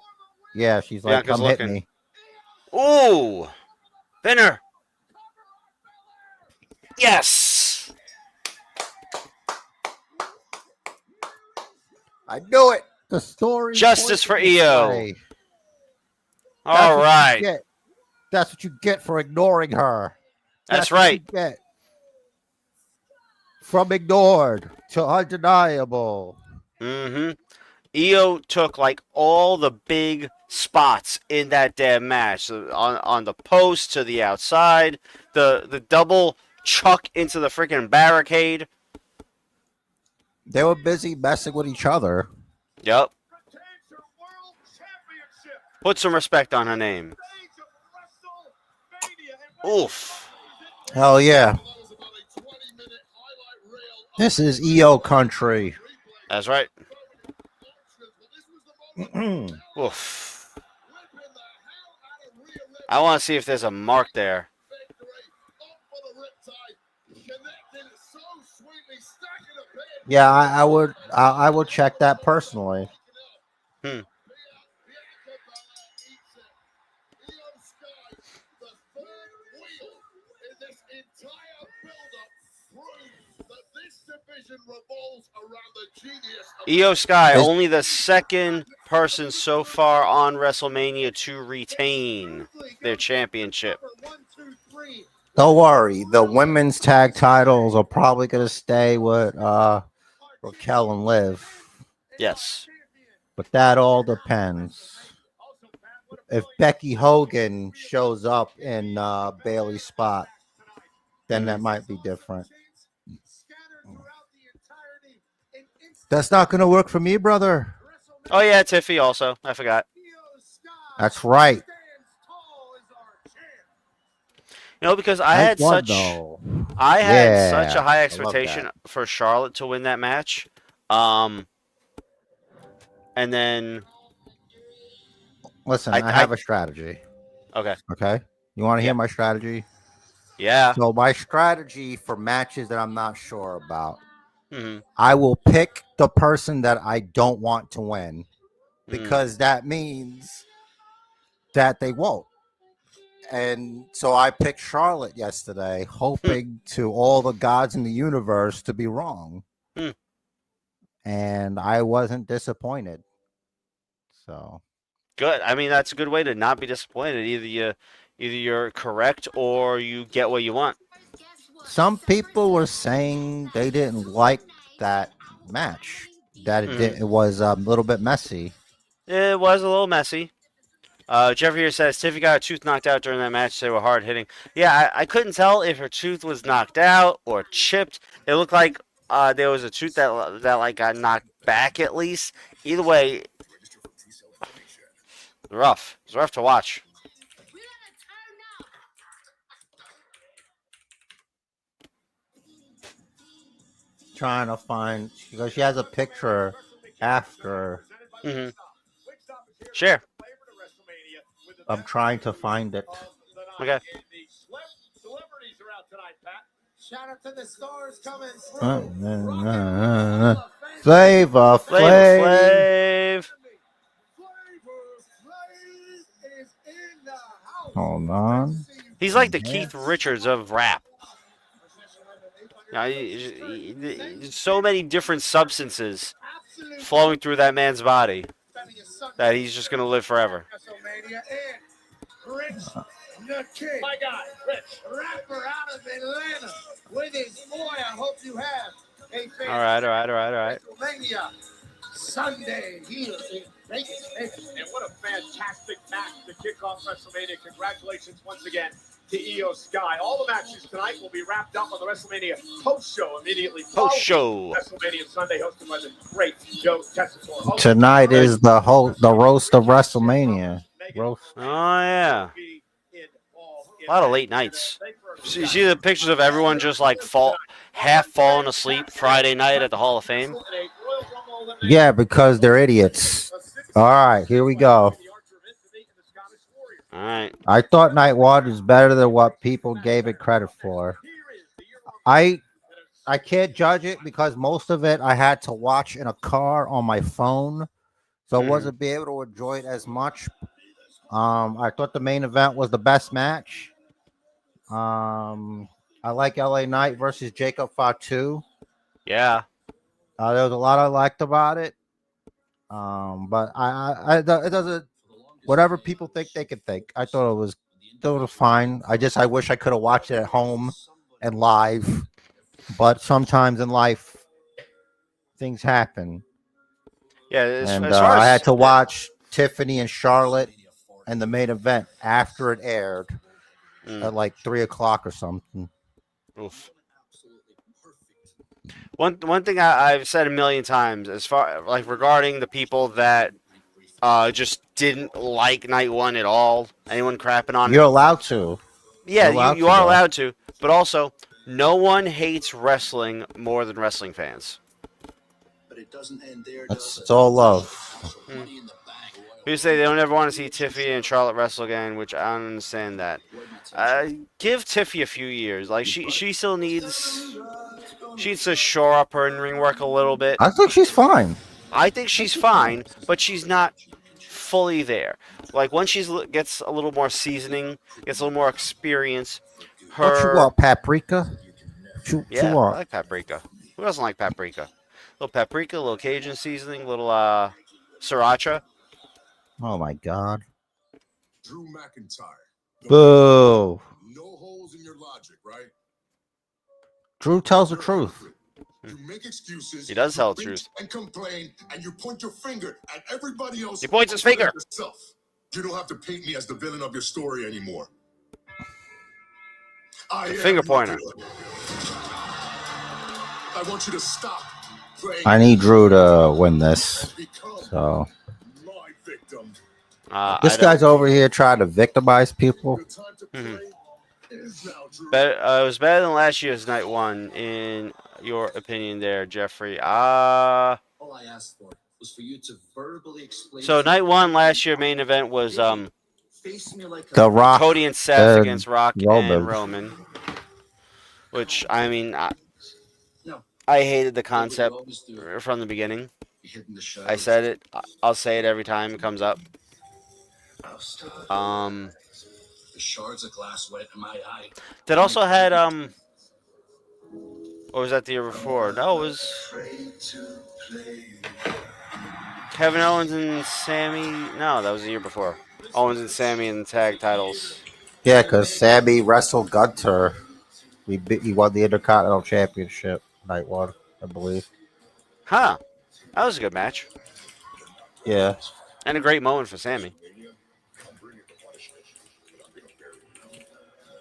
Speaker 2: Yeah, she's like,
Speaker 3: Bianca's
Speaker 2: come
Speaker 3: looking.
Speaker 2: hit me.
Speaker 3: Ooh. Pinner. Yes.
Speaker 2: I knew it. The story.
Speaker 3: Justice for EO.
Speaker 2: Way.
Speaker 3: All right.
Speaker 2: That's what you get for ignoring her.
Speaker 3: That's
Speaker 2: what
Speaker 3: right.
Speaker 2: you get. From ignored to undeniable.
Speaker 3: Mm-hmm. EO took like all the big spots in that damn match. On the post to the outside, the double chuck into the freaking barricade.
Speaker 2: They were busy messing with each other.
Speaker 3: Yep. Put some respect on her name. Oof.
Speaker 2: Hell yeah. This is EO country.
Speaker 3: That's right. Oof. I want to see if there's a mark there.
Speaker 2: Yeah, I would check that personally.
Speaker 3: Io Sky, only the second person so far on WrestleMania to retain their championship.
Speaker 2: Don't worry, the women's tag titles are probably going to stay with Raquel and Liv.
Speaker 3: Yes.
Speaker 2: But that all depends. If Becky Hogan shows up in Bayley's spot, then that might be different. That's not going to work for me, brother.
Speaker 3: Oh, yeah, Tiffy also. I forgot.
Speaker 2: That's right.
Speaker 3: You know, because I had such a high expectation for Charlotte to win that match. And then
Speaker 2: listen, I have a strategy.
Speaker 3: Okay.
Speaker 2: Okay. You want to hear my strategy?
Speaker 3: Yeah.
Speaker 2: So my strategy for matches that I'm not sure about,
Speaker 3: mm-hmm.
Speaker 2: I will pick the person that I don't want to win because that means that they won't. And so I picked Charlotte yesterday, hoping to all the gods in the universe to be wrong. And I wasn't disappointed. So
Speaker 3: good. I mean, that's a good way to not be disappointed. Either you're correct or you get what you want.
Speaker 2: Some people were saying they didn't like that match. That it was a little bit messy.
Speaker 3: It was a little messy. Jeffrey here says Tiffy got her tooth knocked out during that match. They were hard hitting. Yeah, I couldn't tell if her tooth was knocked out or chipped. It looked like there was a tooth that like got knocked back at least. Either way, rough. It's rough to watch.
Speaker 2: Trying to find because she has a picture after.
Speaker 3: Sure.
Speaker 2: I'm trying to find it.
Speaker 3: Okay.
Speaker 5: Celebrities are out tonight, Pat. Shout out to the stars coming through.
Speaker 2: Flavor
Speaker 3: Flavor
Speaker 2: Flav.
Speaker 3: Flav.
Speaker 5: Is in the house.
Speaker 2: Hold on.
Speaker 3: He's like the Keith Richards of rap. So many different substances flowing through that man's body that he's just going to live forever.
Speaker 5: WrestleMania and Rich the King. My guy, Rich. Rapper out of Atlanta with his boy. I hope you have a fantastic
Speaker 3: All right.
Speaker 5: WrestleMania Sunday here in Vegas. And what a fantastic match to kick off WrestleMania. Congratulations once again to Io Sky. All the matches tonight will be wrapped up on the WrestleMania post-show immediately.
Speaker 3: Post-show.
Speaker 5: WrestleMania Sunday hosted by the great Joe Tessitore.
Speaker 2: Tonight is the roast of WrestleMania. Roast.
Speaker 3: Oh, yeah. A lot of late nights. So you see the pictures of everyone just like half falling asleep Friday night at the Hall of Fame?
Speaker 2: Yeah, because they're idiots. All right, here we go.
Speaker 3: All right.
Speaker 2: I thought Night One is better than what people gave it credit for. I can't judge it because most of it I had to watch in a car on my phone, so I wasn't be able to enjoy it as much. I thought the main event was the best match. I like LA Knight versus Jacob Fatu.
Speaker 3: Yeah.
Speaker 2: There was a lot I liked about it. But it doesn't. Whatever people think, they can think. I thought it was fine. I wish I could have watched it at home and live. But sometimes in life, things happen.
Speaker 3: Yeah.
Speaker 2: And
Speaker 3: as far as,
Speaker 2: I had to watch Tiffany and Charlotte and the main event after it aired at like 3:00 or something.
Speaker 3: Oof. One thing I've said a million times, as far like regarding the people that just didn't like Night One at all, anyone crapping on
Speaker 2: You're
Speaker 3: it.
Speaker 2: allowed to.
Speaker 3: Yeah, you are allowed to, but also no one hates wrestling more than wrestling fans.
Speaker 1: But it doesn't end there.
Speaker 2: It's all love.
Speaker 3: People say they don't ever want to see Tiffy and Charlotte wrestle again, which I don't understand that. Give Tiffy a few years. Like she still needs to shore up her in-ring work a little bit.
Speaker 2: I think she's fine.
Speaker 3: I think she's fine, but she's not fully there. Like once she gets a little more seasoning, gets a little more experience.
Speaker 2: What you want, paprika?
Speaker 3: Yeah, I like paprika. Who doesn't like paprika? A little paprika, a little Cajun seasoning, a little sriracha.
Speaker 2: Oh my God!
Speaker 6: Drew McIntyre.
Speaker 2: Boo!
Speaker 6: No holes in your logic, right?
Speaker 2: Drew tells the truth.
Speaker 6: You make excuses.
Speaker 3: He does tell the truth.
Speaker 6: And complain, and you point your finger at everybody else.
Speaker 3: He points his finger.
Speaker 6: Yourself. You don't have to paint me as the villain of your story anymore.
Speaker 3: Finger pointer.
Speaker 6: I want you to stop playing.
Speaker 2: I need Drew to win this. So
Speaker 6: My victim.
Speaker 2: this guy's over here trying to victimize people.
Speaker 3: It was better than last year's Night One, in your opinion, there, Jeffrey.
Speaker 1: All I asked for was for you to verbally explain.
Speaker 3: So Night One last year main event was
Speaker 2: The Rock,
Speaker 3: Cody and Seth against Rock
Speaker 2: Roman.
Speaker 3: and Roman, which I mean I hated the concept from the beginning. I said it. I'll say it every time it comes up.
Speaker 1: The shards of glass wet in my eye.
Speaker 3: That also had or was that the year before? No, it was Kevin Owens and Sammy. No, that was the year before. Owens and Sammy in the tag titles.
Speaker 2: Yeah, because Sammy wrestled Gunter. He won the Intercontinental Championship Night One, I believe.
Speaker 3: Huh. That was a good match.
Speaker 2: Yeah.
Speaker 3: And a great moment for Sammy.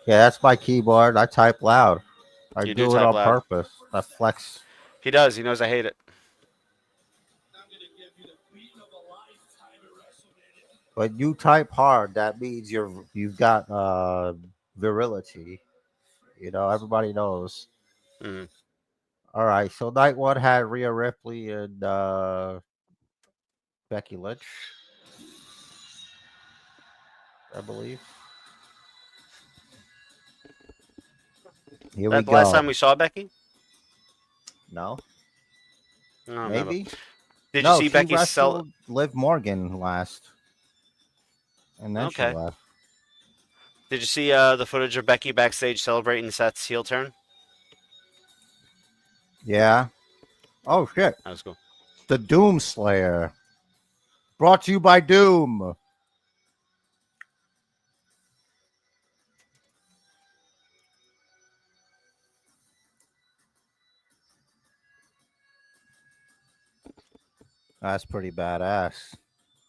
Speaker 2: Yeah, that's my keyboard. I type loud. I
Speaker 3: You
Speaker 2: do
Speaker 3: do
Speaker 2: it
Speaker 3: type
Speaker 2: on
Speaker 3: loud.
Speaker 2: purpose. I flex.
Speaker 3: He does. He knows I hate it.
Speaker 2: When you type hard, that means you've got virility. You know, everybody knows.
Speaker 3: Mm-hmm.
Speaker 2: All right, so Night One had Rhea Ripley and Becky Lynch. I believe. Here we
Speaker 3: That the last
Speaker 2: go.
Speaker 3: time we saw Becky?
Speaker 2: No,
Speaker 3: I don't remember.
Speaker 2: maybe.
Speaker 3: Did
Speaker 2: No,
Speaker 3: you see
Speaker 2: she
Speaker 3: Becky sell?
Speaker 2: wrestled Liv Morgan last, and then she
Speaker 3: Okay.
Speaker 2: left.
Speaker 3: Did you see the footage of Becky backstage celebrating Seth's heel turn?
Speaker 2: Yeah. Oh shit!
Speaker 3: That was cool.
Speaker 2: The Doom Slayer, brought to you by Doom. That's pretty badass.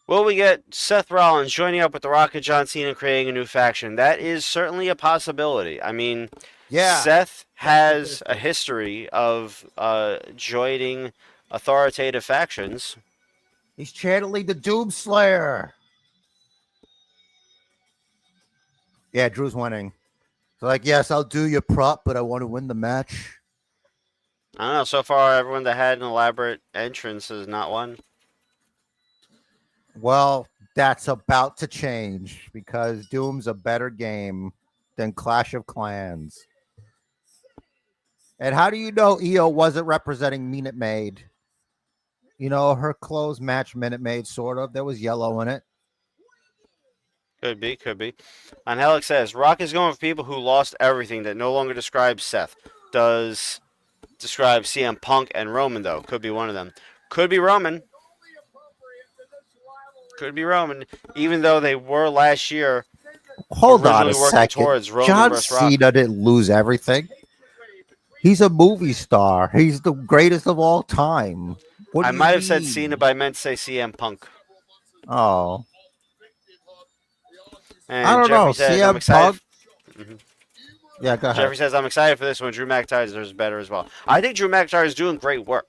Speaker 3: Will we get Seth Rollins joining up with The Rock and John Cena creating a new faction? That is certainly a possibility. I mean,
Speaker 2: Yeah.
Speaker 3: Seth has a history of joining authoritative factions.
Speaker 2: He's channeling the Doom Slayer. Yeah, Drew's winning. So like, yes, I'll do your prop, but I want to win the match.
Speaker 3: I don't know. So far, everyone that had an elaborate entrance has not won.
Speaker 2: Well, that's about to change because Doom's a better game than Clash of Clans. And how do you know Io wasn't representing Minute Maid? You know, her clothes match Minute Maid, sort of. There was yellow in it.
Speaker 3: Could be, could be. Angelic says, Rock is going for people who lost everything that no longer describes Seth. Does describe CM Punk and Roman, though. Could be one of them. Could be Roman. Could be Roman. Even though they were last year
Speaker 2: Hold on a
Speaker 3: originally working
Speaker 2: second.
Speaker 3: towards Roman
Speaker 2: John
Speaker 3: versus Rock.
Speaker 2: Cena didn't lose everything. He's a movie star. He's the greatest of all time. What do
Speaker 3: I
Speaker 2: you
Speaker 3: might have said
Speaker 2: mean?
Speaker 3: Cena, but I meant to say CM Punk.
Speaker 2: Oh.
Speaker 3: And
Speaker 2: I don't
Speaker 3: Jeffrey
Speaker 2: know.
Speaker 3: Says, I'm
Speaker 2: CM
Speaker 3: excited.
Speaker 2: Punk? Yeah, go ahead.
Speaker 3: Jeffrey says, I'm excited for this one. Drew McIntyre is better as well. I think Drew McIntyre is doing great work.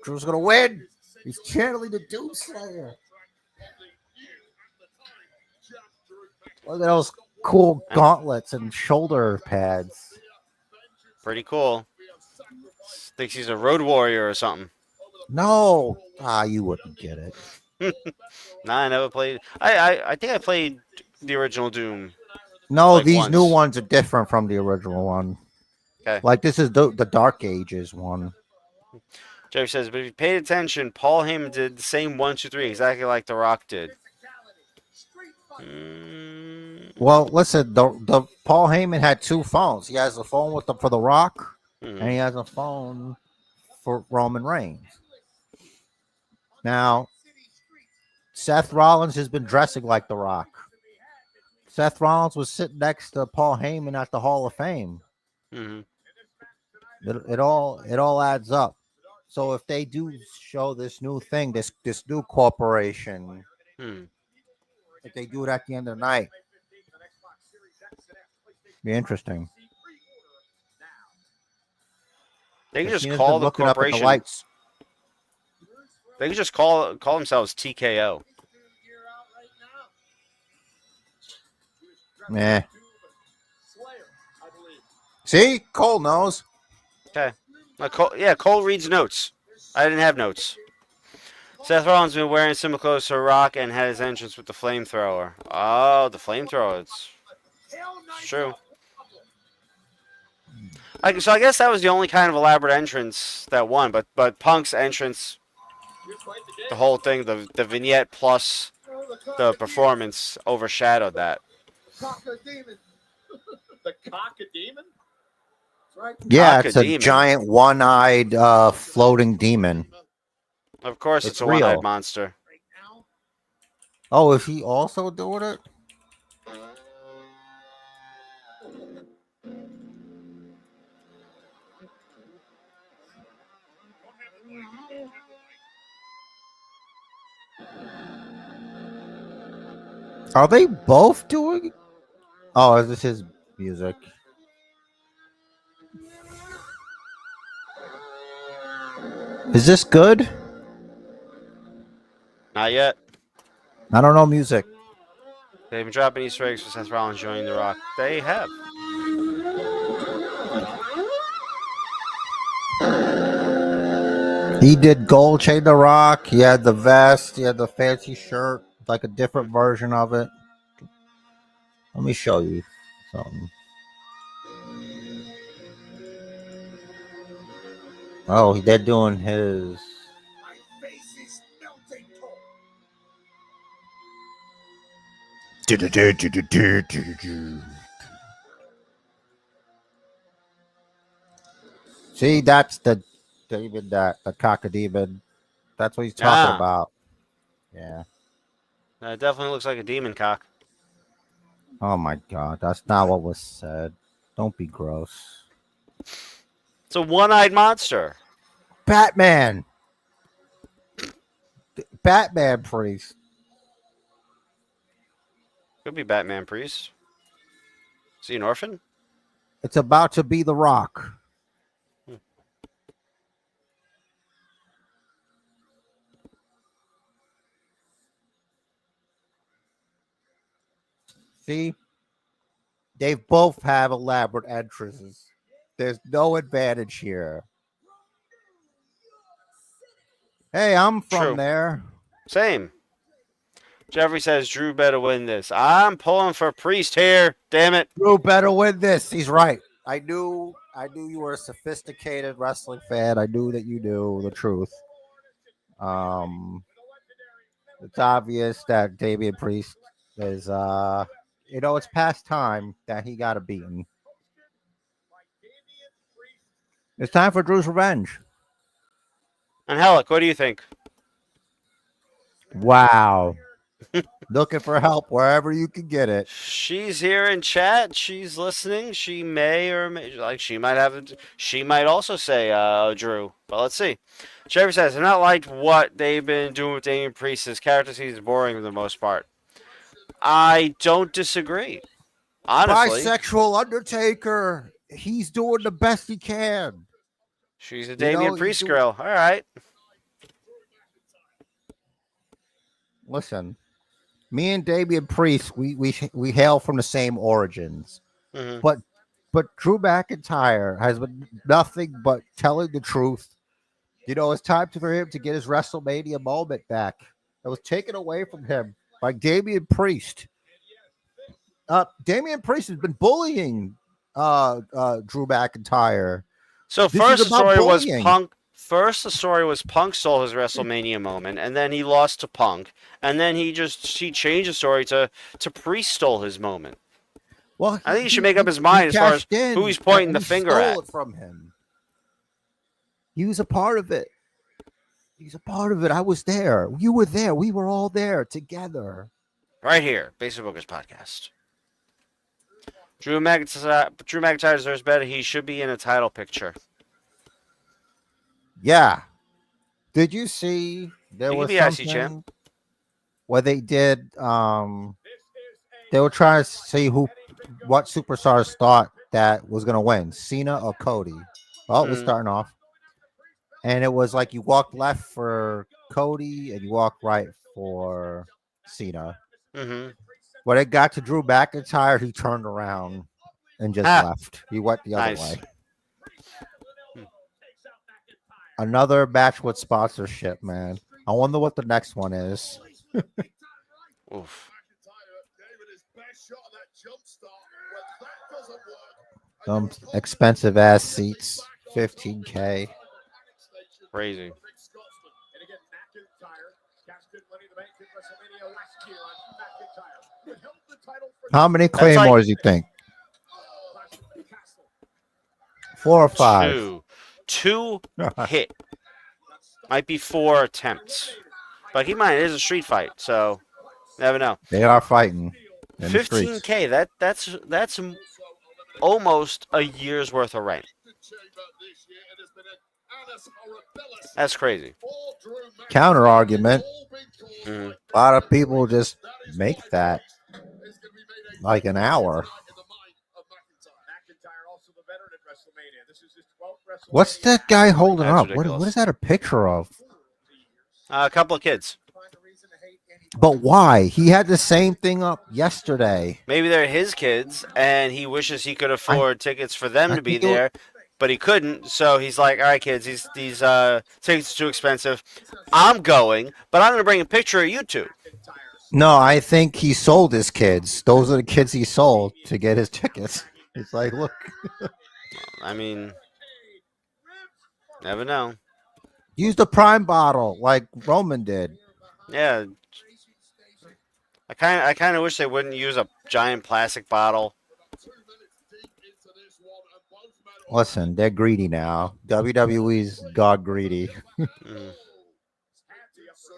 Speaker 2: Drew's going to win. He's channeling the Doom Slayer. Look at those cool gauntlets and shoulder pads.
Speaker 3: Pretty cool. Thinks he's a road warrior or something.
Speaker 2: No. You wouldn't get it.
Speaker 3: Nah, I never played. I think I played the original Doom.
Speaker 2: No,
Speaker 3: Like
Speaker 2: these
Speaker 3: once.
Speaker 2: new ones are different from the original one.
Speaker 3: Okay.
Speaker 2: Like this is the Dark Ages one.
Speaker 3: Jerry says, but if you paid attention, Paul Heyman did the same 1, 2, 3, exactly like The Rock did.
Speaker 2: Well, listen, the Paul Heyman had two phones. He has a phone for The Rock, and he has a phone for Roman Reigns. Now, Seth Rollins has been dressing like The Rock. Seth Rollins was sitting next to Paul Heyman at the Hall of Fame. It all adds up. So if they do show this new thing, this new corporation, if they do it at the end of the night, be interesting.
Speaker 3: They can just
Speaker 2: Cena's
Speaker 3: call
Speaker 2: been
Speaker 3: the
Speaker 2: looking up at the
Speaker 3: corporation.
Speaker 2: lights.
Speaker 3: They can just call themselves TKO.
Speaker 2: Nah. See, Cole knows.
Speaker 3: Okay. Cole reads notes. I didn't have notes. Seth Rollins has been wearing similar clothes to Rock and had his entrance with the flamethrower. Oh, the flamethrower. It's true. So I guess that was the only kind of elaborate entrance that won. But Punk's entrance, the whole thing, the vignette plus the performance overshadowed that.
Speaker 5: The cock-a-demon? Right.
Speaker 2: Yeah, it's a
Speaker 3: Cock-a-demon.
Speaker 2: giant one-eyed floating demon.
Speaker 3: Of course, it's a
Speaker 2: real.
Speaker 3: one-eyed monster.
Speaker 2: Oh, is he also doing it? Are they both doing it? Oh, is this his music? Is this good?
Speaker 3: Not yet.
Speaker 2: I don't know music.
Speaker 3: They've been dropping Easter eggs for Seth Rollins joining The Rock. They have.
Speaker 2: He did Gold Chain the Rock. He had the vest. He had the fancy shirt, like a different version of it. Let me show you something. Oh, they're doing his.
Speaker 6: My face is melting cold.
Speaker 2: See, that's the David, that the cockademon. That's what he's talking
Speaker 3: Ah,
Speaker 2: about. Yeah.
Speaker 3: that definitely looks like a demon cock.
Speaker 2: Oh my God, that's not what was said. Don't be gross.
Speaker 3: It's a one-eyed monster.
Speaker 2: Batman. Batman priest.
Speaker 3: Could be Batman Priest. Is he an orphan?
Speaker 2: It's about to be The Rock. See, they both have elaborate entrances. There's no advantage here. Hey, I'm from
Speaker 3: True.
Speaker 2: there.
Speaker 3: Same. Jeffrey says Drew better win this. I'm pulling for Priest here. Damn it.
Speaker 2: Drew better win this. He's right. I knew you were a sophisticated wrestling fan. I knew that you knew the truth. It's obvious that Damian Priest is it's past time that he got a beating. It's time for Drew's revenge.
Speaker 3: And Hellick, what do you think?
Speaker 2: Wow. Looking for help wherever you can get it.
Speaker 3: She's here in chat. She's listening. She may or may she might also say Drew. But let's see. Jeffrey says, "I've not liked what they've been doing with Damian Priest. His character seems boring for the most part." I don't disagree. Honestly,
Speaker 2: Bisexual Undertaker. He's doing the best he can.
Speaker 3: she's a Damian Priest girl. All right.
Speaker 2: Listen, me and Damian Priest, we hail from the same origins,
Speaker 3: Mhm.
Speaker 2: but Drew McIntyre has been nothing but telling the truth. It's time for him to get his WrestleMania moment back. That was taken away from him by Damian Priest. Damian Priest has been bullying Drew McIntyre.
Speaker 3: So
Speaker 2: This
Speaker 3: first
Speaker 2: is
Speaker 3: the
Speaker 2: about
Speaker 3: story was
Speaker 2: bullying.
Speaker 3: Punk. First the story was Punk stole his WrestleMania moment, and then he lost to Punk, and then he changed the story to Priest stole his moment.
Speaker 2: Well,
Speaker 3: I think he should make up his mind as far as who he's pointing the finger at.
Speaker 2: It from him. He was a part of it. He's a part of it. I was there. You were there. We were all there together.
Speaker 3: Right here, Basic Bookers Podcast. Drew McIntyre deserves better. He should be in a title picture.
Speaker 2: Yeah. Did you see there
Speaker 3: He
Speaker 2: was
Speaker 3: could be IC
Speaker 2: something
Speaker 3: champ.
Speaker 2: where they did they were trying to see what superstars thought that was gonna win, Cena or Cody. Well, we're starting off. And it was like you walked left for Cody and you walked right for Cena.
Speaker 3: Mm-hmm.
Speaker 2: When it got to Drew McIntyre, he turned around and just left. He went the other way. Another match with sponsorship, man. I wonder what the next one is.
Speaker 3: Oof.
Speaker 2: Some expensive ass seats, $15K.
Speaker 3: Crazy.
Speaker 2: How many claymores you think? 4 or 5?
Speaker 3: Two hit. Might be 4 attempts. But keep in mind, it is a street fight, so never know.
Speaker 2: They are fighting. In the streets.
Speaker 3: $15K. That's almost a year's worth of rent. That's crazy.
Speaker 2: Counter argument.
Speaker 3: Mm-hmm.
Speaker 2: A lot of people just make that like an hour. What's that guy holding
Speaker 3: That's
Speaker 2: up? What
Speaker 3: ridiculous.
Speaker 2: is that a picture of?
Speaker 3: A couple of kids.
Speaker 2: But why? He had the same thing up yesterday.
Speaker 3: Maybe they're his kids, and he wishes he could afford tickets for them to be there, but he couldn't. So he's like, "All right, kids, these tickets are too expensive. I'm going, but I'm going to bring a picture of you two."
Speaker 2: No, I think he sold his kids. Those are the kids he sold to get his tickets. It's like, look,
Speaker 3: I mean, never know.
Speaker 2: use the prime bottle like Roman did.
Speaker 3: Yeah, I kind of wish they wouldn't use a giant plastic bottle.
Speaker 2: Listen, they're greedy now. WWE's got greedy.
Speaker 3: Mm,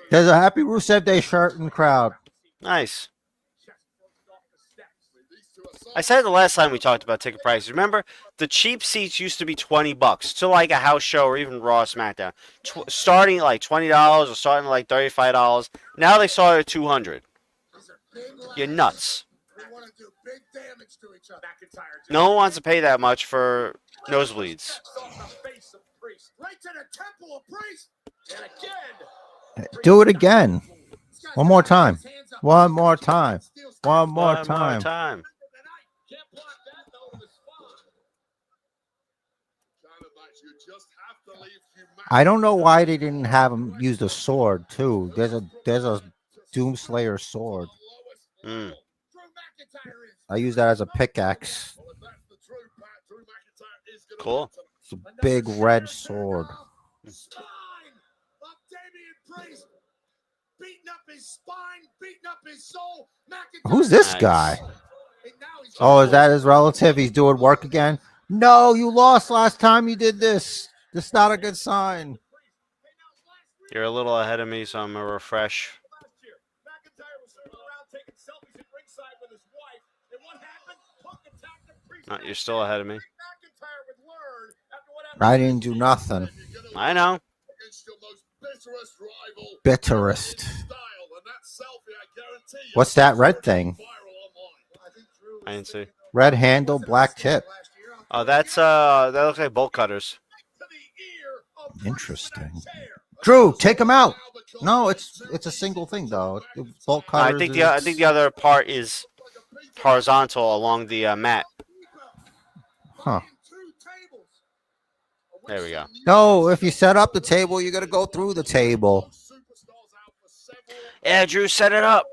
Speaker 2: There's a Happy Rusev Day shirt in the crowd.
Speaker 3: nice. I said the last time we talked about ticket prices. Remember, the cheap seats used to be $20 to like a house show or even Raw SmackDown, starting at like $20 or starting at like $35. Now they start at $200. You're nuts. No one wants to pay that much for nosebleeds.
Speaker 2: Do it again. One more time. One more time. One more
Speaker 3: One
Speaker 2: time.
Speaker 3: more time.
Speaker 2: I don't know why they didn't have him use the sword too. There's a Doomslayer sword.
Speaker 3: Mm.
Speaker 2: I use that as a pickaxe.
Speaker 3: Cool.
Speaker 2: It's a big red sword. Who's this
Speaker 3: Nice.
Speaker 2: guy? Oh, is that his relative? He's doing work again? No, you lost last time you did this. This is not a good sign.
Speaker 3: You're a little ahead of me, so I'm going to refresh. No, you're still ahead of me.
Speaker 2: I didn't do nothing.
Speaker 3: I know.
Speaker 2: Bitterest. What's that red thing?
Speaker 3: I didn't see.
Speaker 2: Red handle, black tip.
Speaker 3: Oh, that looks like bolt cutters.
Speaker 2: Interesting. Drew, take him out. No, it's a single thing though. Bolt cutters.
Speaker 3: I think the other part is horizontal along the mat.
Speaker 2: Huh.
Speaker 3: There we go.
Speaker 2: No, if you set up the table, you're gonna go through the table.
Speaker 3: Yeah, Drew, set it up.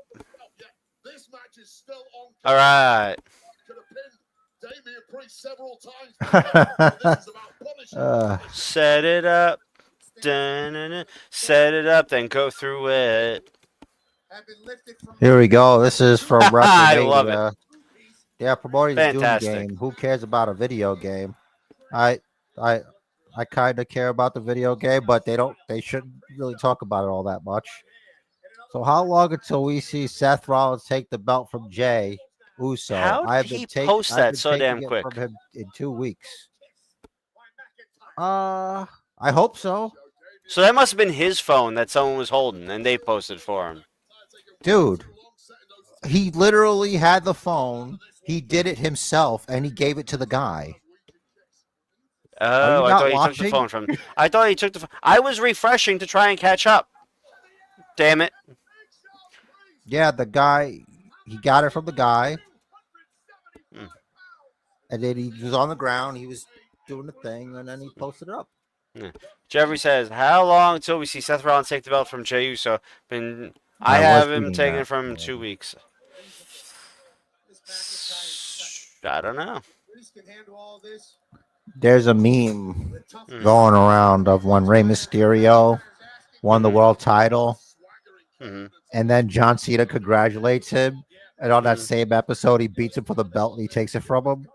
Speaker 3: All right. Set it up. Dun-dun-dun. Set it up, then go through it.
Speaker 2: Here we go. This is from WrestleMania.
Speaker 3: I love it.
Speaker 2: Yeah, promoting the Doom
Speaker 3: Fantastic.
Speaker 2: game. Who cares about a video game? I kind of care about the video game, but they shouldn't really talk about it all that much. So how long until we see Seth Rollins take the belt from Jey Uso?
Speaker 3: How did he post that so damn quick?
Speaker 2: From him in 2 weeks. I hope so.
Speaker 3: So that must have been his phone that someone was holding, and they posted for him.
Speaker 2: Dude, he literally had the phone. He did it himself, and he gave it to the guy.
Speaker 3: Oh, I thought he took the phone from. I thought he took the. I was refreshing to try and catch up. Damn it!
Speaker 2: Yeah, the guy. He got it from the guy, and then he was on the ground. He was doing the thing, and then he posted it up.
Speaker 3: Jeffrey says, "How long until we see Seth Rollins take the belt from Jey Uso?" I have him taken it from him in 2 weeks. I don't know.
Speaker 2: There's a meme going around of when Rey Mysterio won the world title, and then John Cena congratulates him, and on that same episode, he beats him for the belt and he takes it from him.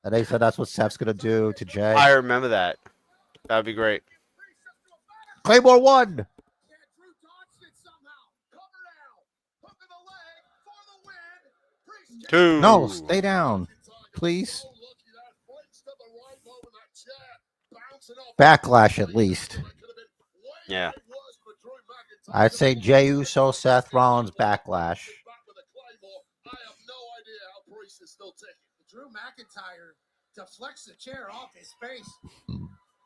Speaker 2: And they said that's what Seth's gonna do to Jey.
Speaker 3: I remember that. That would be great.
Speaker 2: Claymore won.
Speaker 3: Two.
Speaker 2: No, stay down, please. Backlash at least.
Speaker 3: Yeah.
Speaker 2: I'd say Jey Uso, Seth Rollins, Backlash.
Speaker 5: Drew McIntyre deflects the chair off his face.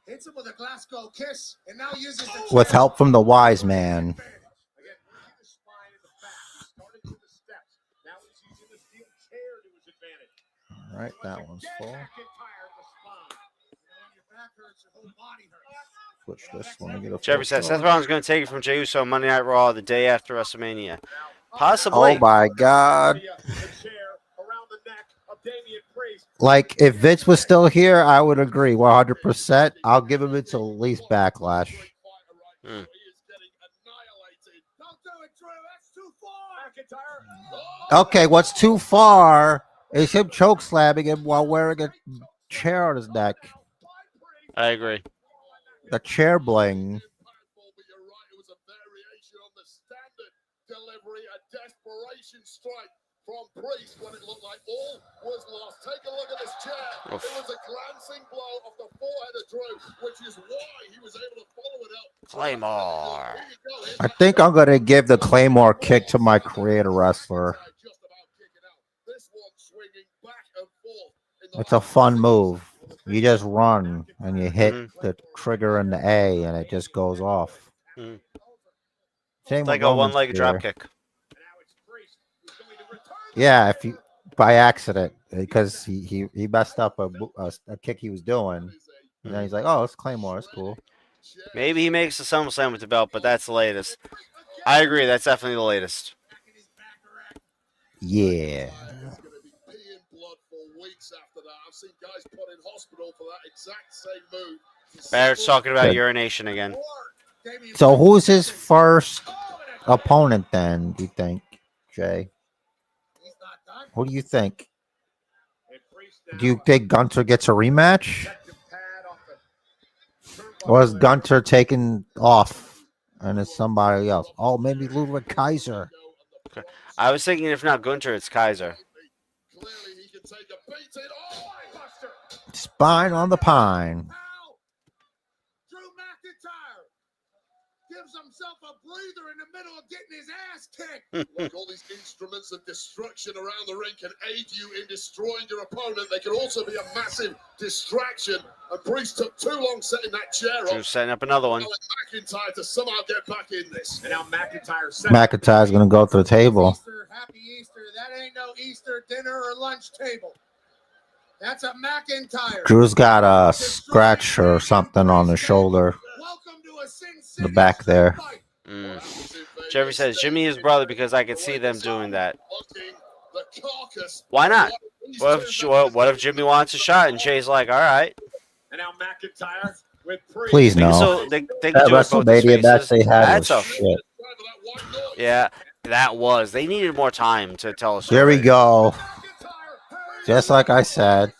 Speaker 5: Hits him with a Glasgow kiss, and now uses the
Speaker 2: With help from the wise man. All right, that one's full. Switch this one to get a
Speaker 3: Jeffrey says Seth Rollins is going to take it from Jey Uso Monday Night Raw the day after WrestleMania. Possibly.
Speaker 2: Oh my God.
Speaker 5: The chair around the neck of Damian Priest.
Speaker 2: Like, if Vince was still here, I would agree 100%. I'll give him until at least Backlash.
Speaker 3: Hmm.
Speaker 5: Don't do it, Drew. That's too far. McIntyre.
Speaker 2: Okay, what's too far is him choke slamming him while wearing a chair on his neck.
Speaker 3: I agree.
Speaker 2: The chair bling.
Speaker 6: It was a variation on the standard delivery, a desperation strike from Priest when it looked like all was lost. Take a look at this chair.
Speaker 3: Oof.
Speaker 6: It was a glancing blow off the forehead of Drew, which is why he was able to follow it up.
Speaker 3: Claymore.
Speaker 6: Here you go. Here's
Speaker 2: I
Speaker 6: that
Speaker 2: think I'm going to give the Claymore kick to my creator wrestler.
Speaker 6: just about kicking out. This one swinging back and forth in the
Speaker 2: It's a fun move. You just run and you hit the trigger and the A and it just goes off.
Speaker 3: Mhm.
Speaker 2: Same
Speaker 3: It's
Speaker 2: with
Speaker 3: like a
Speaker 2: Roman's
Speaker 3: one-legged
Speaker 2: spear.
Speaker 3: drop kick.
Speaker 2: Yeah, if you by accident because he messed up a kick he was doing, and then he's like, "Oh, it's Claymore, it's cool."
Speaker 3: Maybe he makes the SummerSlam with the belt, but that's the latest. I agree. That's definitely the latest.
Speaker 2: Yeah.
Speaker 6: It's going to be peeing blood for weeks after that. I've seen guys put in hospital for that exact same move.
Speaker 3: Barrett's talking about
Speaker 2: Good.
Speaker 3: urination again.
Speaker 2: So who's his first opponent then? Do you think, Jay? Who do you think? Do you think Gunter gets a rematch? Or is Gunter taken off and it's somebody else? Oh, maybe Ludwig Kaiser.
Speaker 3: I was thinking if not Gunter, it's Kaiser.
Speaker 6: Clearly he can take a beating. Oh, Buster!
Speaker 2: Spine on the pine.
Speaker 5: Drew McIntyre gives himself a breather in the middle of getting his ass kicked.
Speaker 6: Look, all these instruments of destruction around the ring can aid you in destroying your opponent. They can also be a massive distraction. And Priest took too long setting that chair up.
Speaker 3: Drew's setting up another one.
Speaker 6: Allowing McIntyre to somehow get back in this.
Speaker 5: And now McIntyre
Speaker 2: McIntyre's going to go to the table.
Speaker 5: Easter, happy Easter. That ain't no Easter dinner or lunch table. That's a McIntyre.
Speaker 2: Drew's got a scratch or something on his shoulder,
Speaker 5: Welcome to a Sin
Speaker 2: the
Speaker 5: City
Speaker 2: back there.
Speaker 5: fight.
Speaker 3: Jeffrey says, Jimmy his brother because I could see them doing that.
Speaker 6: The carcass.
Speaker 3: Why not? What if Jimmy wants a shot and Jay's like, all right.
Speaker 5: And now McIntyre with Priest.
Speaker 2: Please
Speaker 3: They can,
Speaker 2: no.
Speaker 3: so, they can
Speaker 2: That
Speaker 3: do it both his
Speaker 2: WrestleMania match
Speaker 3: faces.
Speaker 2: they had
Speaker 3: That's
Speaker 2: was
Speaker 3: a,
Speaker 2: shit.
Speaker 3: yeah, that was. They needed more time to tell us.
Speaker 2: Here we go. Just like I said,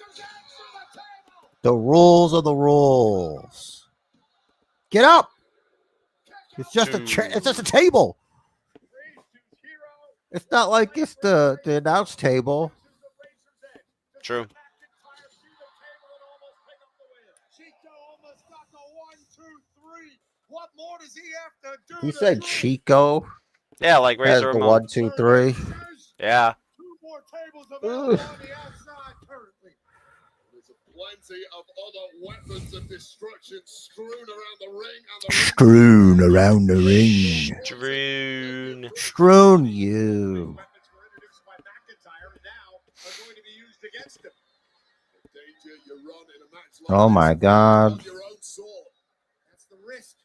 Speaker 2: the rules are the rules. Get up. It's just a it's just a table. It's not like it's the announce table.
Speaker 3: True.
Speaker 5: What more does he have to do?
Speaker 2: He said Chico
Speaker 3: Yeah, like
Speaker 2: has
Speaker 3: Razor
Speaker 2: the
Speaker 3: Ramon.
Speaker 2: 1, 2, 3.
Speaker 3: Yeah.
Speaker 5: Two more tables available on the outside currently.
Speaker 6: There's plenty of other weapons of destruction strewn around the ring.
Speaker 2: Strewn around the ring.
Speaker 3: Strewn.
Speaker 2: Strewn you.
Speaker 5: Weapons were introduced by McIntyre and now are going to be used against him.
Speaker 6: The danger you run in a match like
Speaker 2: Oh my
Speaker 6: this,
Speaker 2: God.
Speaker 6: on your own sword.
Speaker 5: That's the risk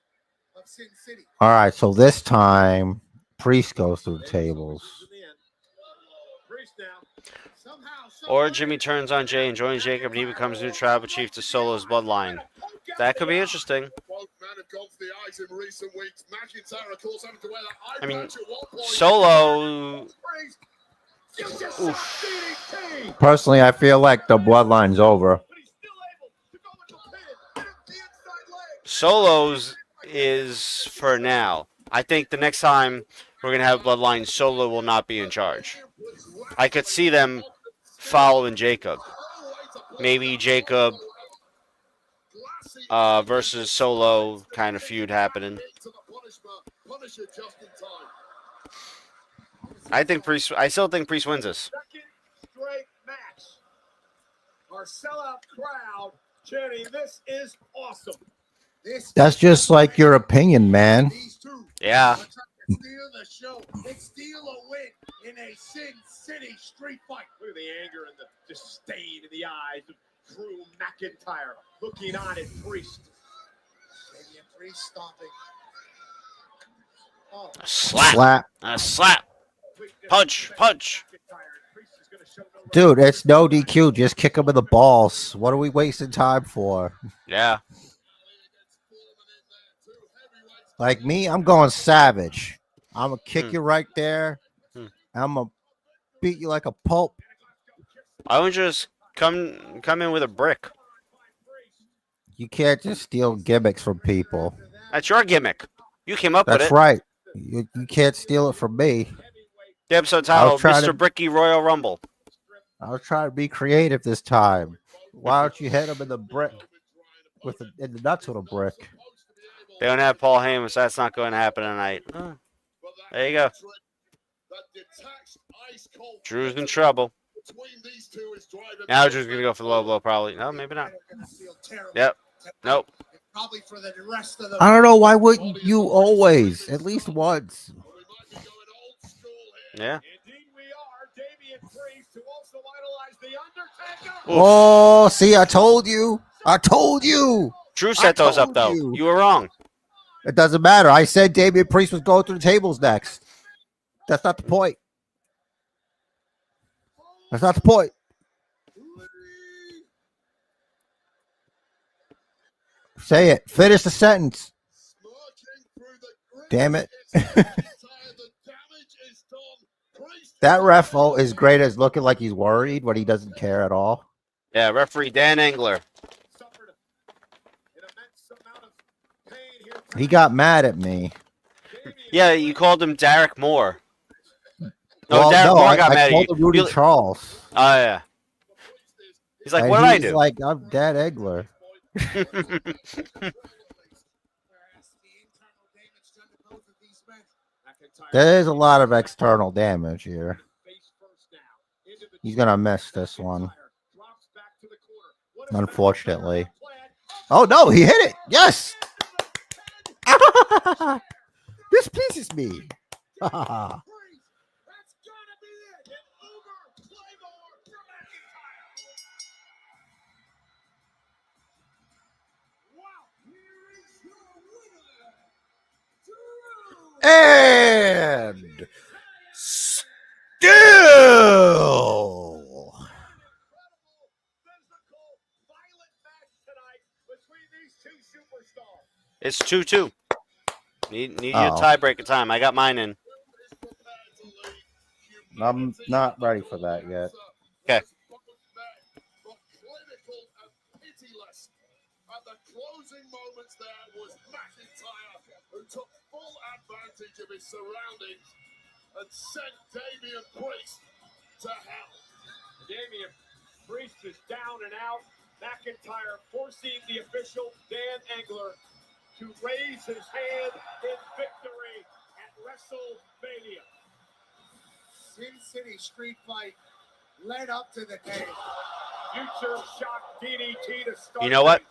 Speaker 5: of Sin City.
Speaker 2: All right, so this time Priest goes through the tables.
Speaker 5: Priest now. Somehow,
Speaker 3: Or Jimmy turns on Jay and joins Jacob and he becomes new tribal chief to Solo's bloodline. That could be interesting.
Speaker 6: Both men have gone for the eyes in recent weeks. McIntyre, of course, having to wear that eye
Speaker 3: I mean,
Speaker 6: patch at one point.
Speaker 3: Solo.
Speaker 5: Priest. You just saw DDT.
Speaker 2: Personally, I feel like the bloodline's over.
Speaker 5: But he's still able to go with the pin. Hit him the inside leg.
Speaker 3: Solo's is for now. I think the next time we're going to have Bloodline, Solo will not be in charge. I could see them following Jacob. Maybe Jacob versus Solo kind of feud happening. I still think Priest wins this.
Speaker 5: Second straight match. Our sellout crowd chanting, "This is awesome."
Speaker 2: That's just like your opinion, man.
Speaker 5: These two
Speaker 3: Yeah.
Speaker 5: are trying to steal the show and steal a win in a Sin City street fight. Look at the anger and the disdain in the eyes of Drew McIntyre looking on at Priest. Damian Priest stomping. Oh,
Speaker 3: A slap.
Speaker 2: Slap.
Speaker 3: A slap.
Speaker 5: quick
Speaker 3: Punch, punch.
Speaker 2: Dude, it's no DQ. Just kick him in the balls. What are we wasting time for?
Speaker 3: Yeah.
Speaker 2: Like me, I'm going savage. I'm gonna kick you right there.
Speaker 3: Hmm.
Speaker 2: I'm gonna beat you like a pulp.
Speaker 3: I would just come in with a brick.
Speaker 2: You can't just steal gimmicks from people.
Speaker 3: That's your gimmick. You came up with
Speaker 2: That's
Speaker 3: it.
Speaker 2: right. You can't steal it from me.
Speaker 3: The episode
Speaker 2: I
Speaker 3: title,
Speaker 2: was trying
Speaker 3: Mr.
Speaker 2: to-
Speaker 3: Bricky Royal Rumble.
Speaker 2: I was trying to be creative this time. Why don't you hit him in the brick in the nuts with a brick?
Speaker 3: They don't have Paul Heyman, so that's not going to happen tonight. Oh, there you go. Drew's in trouble. Now Drew's going to go for the low blow, probably. No, maybe not. Yep. Nope.
Speaker 5: Probably for the rest of the.
Speaker 2: I don't know. Why wouldn't you always? At least once.
Speaker 3: Yeah.
Speaker 5: Indeed, we are. Damian Priest, who also idolized the Undertaker.
Speaker 2: Oh, see, I told you. I told you.
Speaker 3: Drew set those up,
Speaker 2: told
Speaker 3: though.
Speaker 2: you.
Speaker 3: You were wrong.
Speaker 2: It doesn't matter. I said Damian Priest was going through the tables next. That's not the point. That's not the point. Say it. Finish the sentence. Damn it. That ref is great as looking like he's worried, but he doesn't care at all.
Speaker 3: Yeah, referee Dan Engler.
Speaker 2: He got mad at me.
Speaker 3: Yeah, you called him Derek Moore. No,
Speaker 2: Well,
Speaker 3: Derek
Speaker 2: no,
Speaker 3: Moore got
Speaker 2: I
Speaker 3: mad at
Speaker 2: called
Speaker 3: you.
Speaker 2: him Rudy
Speaker 3: You-
Speaker 2: Charles.
Speaker 3: Oh, yeah. He's like,
Speaker 2: And
Speaker 3: what did I
Speaker 2: he's
Speaker 3: do?
Speaker 2: like, I'm Dad Egler. There is a lot of external damage here. He's going to miss this one. Unfortunately. Oh, no, he hit it. Yes. This pleases me. And still.
Speaker 3: It's 2-2. Need you
Speaker 2: Oh.
Speaker 3: a tiebreaker time. I got mine in.
Speaker 2: I'm not ready for that yet.
Speaker 3: Okay.
Speaker 6: At the closing moments there was McIntyre, who took full advantage of his surroundings and sent Damian Priest to hell.
Speaker 5: Damian Priest is down and out. McIntyre forcing the official Dan Engler to raise his hand in victory at WrestleMania. Sin City Street Fight led up to the day. Future shock DDT to start.
Speaker 3: You know what?
Speaker 5: things.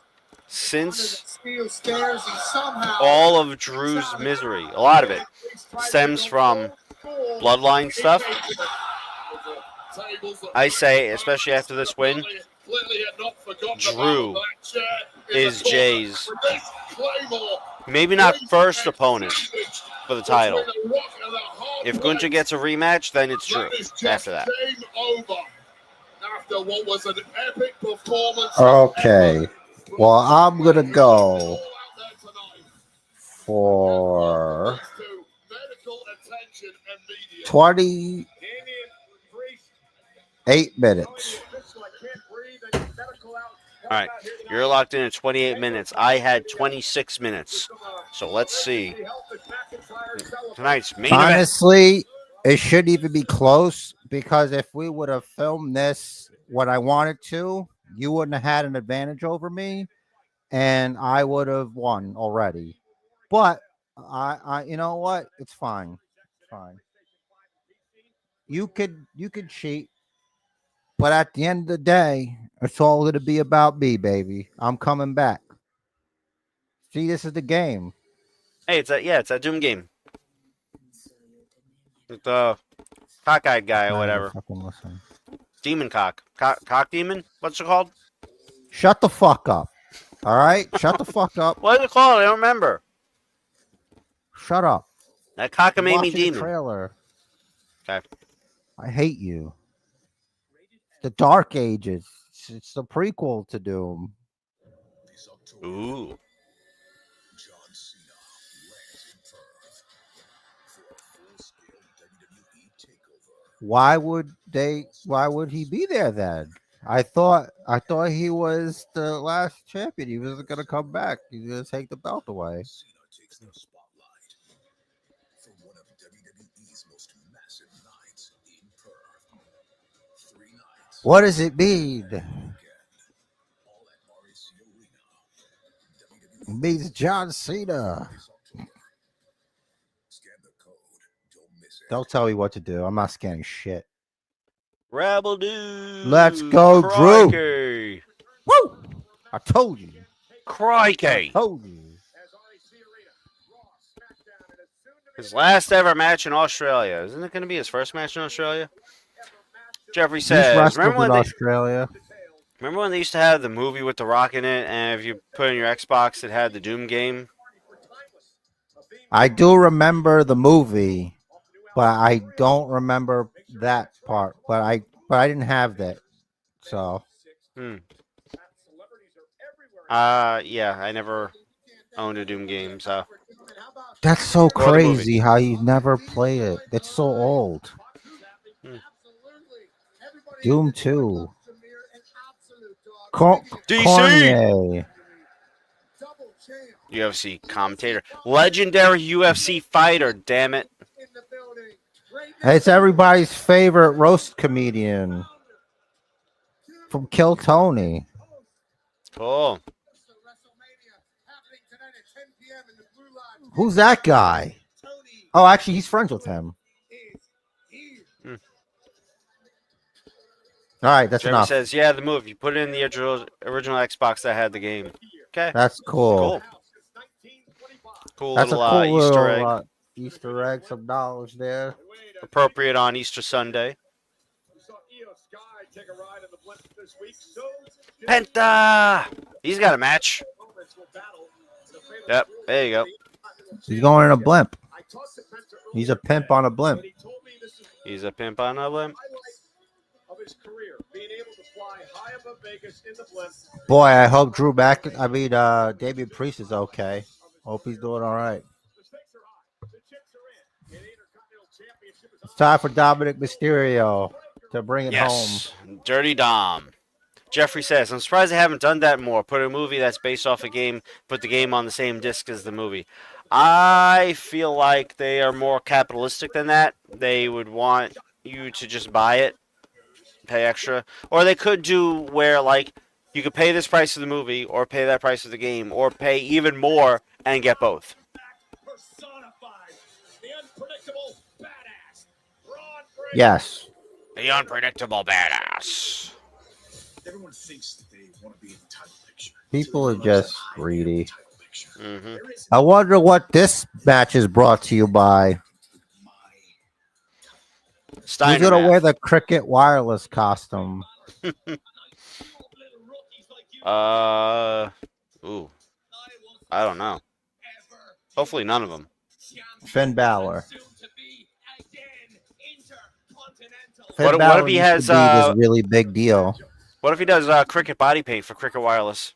Speaker 3: Since
Speaker 5: Steel stairs, he somehow
Speaker 3: all of Drew's misery, a lot of it, stems from bloodline stuff, I say, especially after this win, Drew is Jay's, maybe not first opponent for the title. If Gunther gets a rematch, then it's Drew after that.
Speaker 6: After what was an epic performance.
Speaker 2: Okay. Well, I'm going to go for 28 minutes.
Speaker 3: All right, you're locked in at 28 minutes. I had 26 minutes. So let's see. Tonight's main event.
Speaker 2: Honestly, it shouldn't even be close because if we would have filmed this when I wanted to, you wouldn't have had an advantage over me and I would have won already. But I you know what? It's fine. It's fine. You could cheat, but at the end of the day, it's all going to be about me, baby. I'm coming back. See, this is the game.
Speaker 3: Hey, it's a Doom game. With the cockeyed guy or whatever.
Speaker 2: Fucking listen.
Speaker 3: Demon cock. Cock demon? What's it called?
Speaker 2: Shut the fuck up. All right? Shut the fuck up.
Speaker 3: What is it called? I don't remember.
Speaker 2: Shut up.
Speaker 3: That cockamamie
Speaker 2: Watching the
Speaker 3: demon.
Speaker 2: trailer.
Speaker 3: Okay.
Speaker 2: I hate you. The Dark Ages. It's the prequel to Doom.
Speaker 6: This October,
Speaker 3: Ooh.
Speaker 6: John Cena lands in Perth for a full-scale WWE takeover.
Speaker 2: Why would he be there then? I thought he was the last champion. He wasn't gonna come back. He's gonna take the belt away.
Speaker 6: Cena takes the spotlight for one of WWE's most massive nights in Perth. 3 nights.
Speaker 2: What does it mean?
Speaker 6: Weekend. All at RAC Arena.
Speaker 2: It means John Cena.
Speaker 6: This October. Scan the code. Don't miss it.
Speaker 2: Don't tell me what to do. I'm not scanning shit.
Speaker 3: Rebel dude.
Speaker 2: Let's go, Drew.
Speaker 3: Crikey.
Speaker 2: Woo! I told you.
Speaker 3: Crikey.
Speaker 2: Told you.
Speaker 3: His last ever match in Australia. Isn't it going to be his first match in Australia? Jeffrey
Speaker 2: He's
Speaker 3: says,
Speaker 2: wrestled
Speaker 3: remember
Speaker 2: in
Speaker 3: when,
Speaker 2: Australia.
Speaker 3: they used to have the movie with The Rock in it, and if you put in your Xbox, it had the Doom game?
Speaker 2: I do remember the movie, but I don't remember that part. But I didn't have that. So
Speaker 3: Yeah, I never owned a Doom game, so.
Speaker 2: that's so
Speaker 3: the movie.
Speaker 2: crazy how you never play it. It's so old. Doom 2.
Speaker 3: DC.
Speaker 2: Cormier.
Speaker 3: UFC commentator. Legendary UFC fighter, damn it.
Speaker 2: It's everybody's favorite roast comedian from Kill Tony.
Speaker 3: Cool.
Speaker 2: Who's that guy? Oh, actually, he's friends with him. All right, that's
Speaker 3: Trevor
Speaker 2: enough.
Speaker 3: says, yeah, the movie. You put it in the original Xbox that had the game. Okay.
Speaker 2: That's cool.
Speaker 3: Cool
Speaker 2: That's a
Speaker 3: little
Speaker 2: cool
Speaker 3: Easter
Speaker 2: little
Speaker 3: egg.
Speaker 2: Easter egg, some knowledge there.
Speaker 3: Appropriate on Easter Sunday. Penta! He's got a match. Yep, there you go.
Speaker 2: He's going in a blimp. He's a pimp on a blimp.
Speaker 3: He's a pimp on a limb.
Speaker 2: Boy, I hope Damian Priest is okay. Hope he's doing all right. It's time for Dominic Mysterio to bring it home.
Speaker 3: Yes, Dirty Dom. Jeffrey says, I'm surprised they haven't done that more. Put a movie that's based off a game, put the game on the same disc as the movie. I feel like they are more capitalistic than that. They would want you to just buy it, pay extra. Or they could do where, like, you could pay this price of the movie or pay that price of the game or pay even more and get both.
Speaker 2: Yes.
Speaker 3: The unpredictable badass.
Speaker 1: Everyone thinks that they want to be in the title picture.
Speaker 2: People are just greedy.
Speaker 3: Mm-hmm.
Speaker 2: I wonder what this match is brought to you by. Who's
Speaker 3: Steiner
Speaker 2: going to wear
Speaker 3: math.
Speaker 2: the Cricket Wireless costume?
Speaker 3: Ooh. I don't know. Hopefully none of them.
Speaker 2: Finn Balor.
Speaker 3: What if he
Speaker 2: used
Speaker 3: has,
Speaker 2: to be this really big deal?
Speaker 3: What if he does Cricket body paint for Cricket Wireless?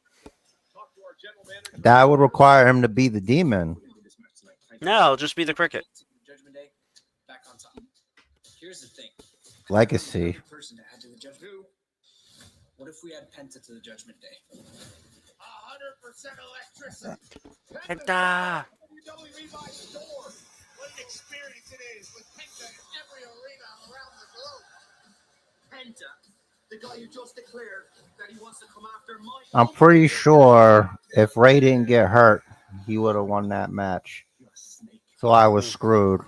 Speaker 2: That would require him to be the demon.
Speaker 3: No, it'll just be the Cricket.
Speaker 1: Judgment Day, back on top. Here's the thing.
Speaker 2: Legacy.
Speaker 1: Person to add to the judgment. What if we add Penta to the Judgment Day?
Speaker 6: 100% electricity.
Speaker 3: Penta.
Speaker 6: WWE by storm. What an experience it is with Penta in every arena around the globe.
Speaker 1: Penta, the guy who just declared that he wants to come after my.
Speaker 2: I'm pretty sure if Ray didn't get hurt, he would have won that match. So I was screwed.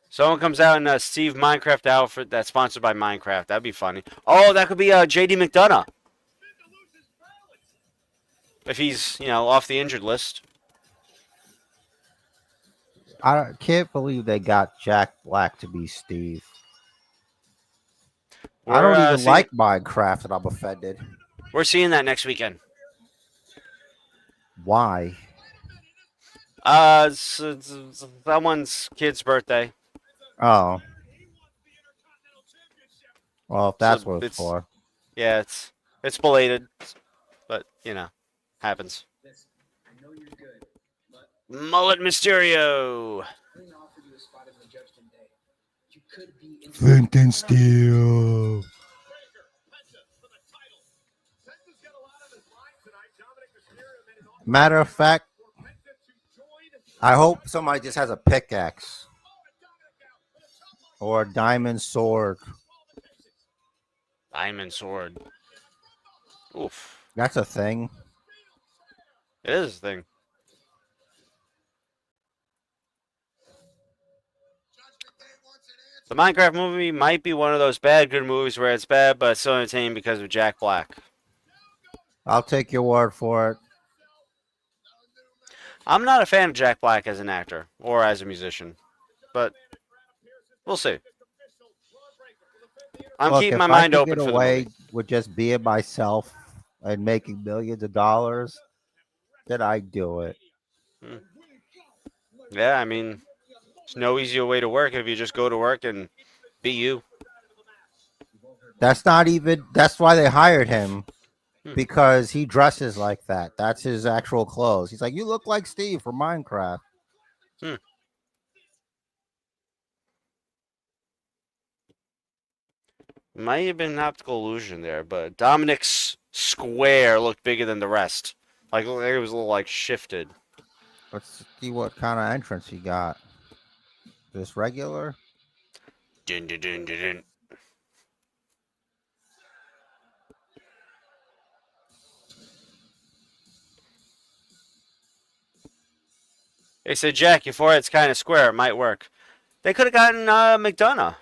Speaker 3: Someone comes out in a Steve Minecraft outfit that's sponsored by Minecraft. That'd be funny. Oh, that could be JD McDonough. If he's, off the injured list.
Speaker 2: I can't believe they got Jack Black to be Steve. I don't even like Minecraft, and I'm offended.
Speaker 3: We're seeing that next weekend.
Speaker 2: Why?
Speaker 3: It's someone's kid's birthday.
Speaker 2: Oh, well, if that's
Speaker 3: So
Speaker 2: what it's for.
Speaker 3: yeah, it's belated, but happens.
Speaker 1: Listen, I know you're good, but
Speaker 3: Mullet Mysterio.
Speaker 1: I didn't offer you a spot in the Judgment Day. You could be in
Speaker 2: Flint and Steel. Matter of fact, I hope somebody just has a pickaxe or a diamond sword.
Speaker 3: Diamond Sword. Oof.
Speaker 2: That's a thing.
Speaker 3: It is a thing. The Minecraft movie might be one of those bad good movies where it's bad but it's still entertaining because of Jack Black.
Speaker 2: I'll take your word for it.
Speaker 3: I'm not a fan of Jack Black as an actor or as a musician, but we'll see. I'm
Speaker 2: Look,
Speaker 3: keeping
Speaker 2: if
Speaker 3: my
Speaker 2: I
Speaker 3: mind
Speaker 2: could
Speaker 3: open
Speaker 2: get
Speaker 3: for the
Speaker 2: away
Speaker 3: movie.
Speaker 2: with just being myself and making millions of dollars, then I'd do it.
Speaker 3: Yeah, I mean, there's no easier way to work if you just go to work and be you.
Speaker 2: That's why they hired him,
Speaker 3: Hmm.
Speaker 2: because he dresses like that. That's his actual clothes. He's like, you look like Steve from Minecraft.
Speaker 3: Might have been an optical illusion there, but Dominic's square looked bigger than the rest. Like it was a little like shifted.
Speaker 2: Let's see what kind of entrance he got. Just regular?
Speaker 3: Dun, dun, dun, dun, dun. They said, Jack, your forehead's kind of square. It might work. They could have gotten McDonough.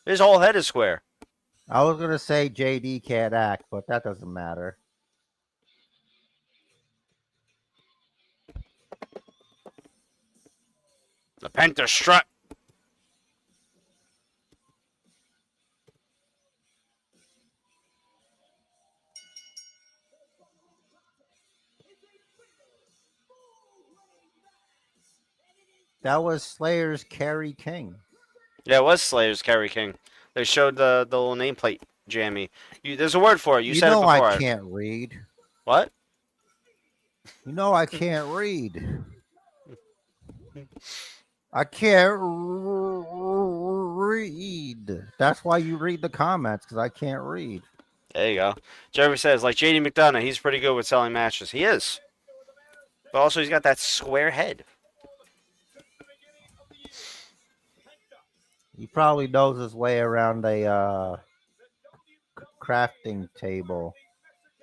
Speaker 3: His whole head is square.
Speaker 2: I was gonna say JD can't act, but that doesn't matter.
Speaker 3: The Penta Strut.
Speaker 2: That was Slayer's Kerry King.
Speaker 3: Yeah, it was Slayer's Kerry King. They showed the little nameplate, Jammy. There's a word for it. You said it
Speaker 2: know
Speaker 3: before.
Speaker 2: I can't read.
Speaker 3: What?
Speaker 2: You know I can't read. I can't read. That's why you read the comments, because I can't read.
Speaker 3: There you go. Jeremy says, like JD McDonough, he's pretty good with selling matches. He is. But also, he's got that square head.
Speaker 2: He probably knows his way around a crafting table.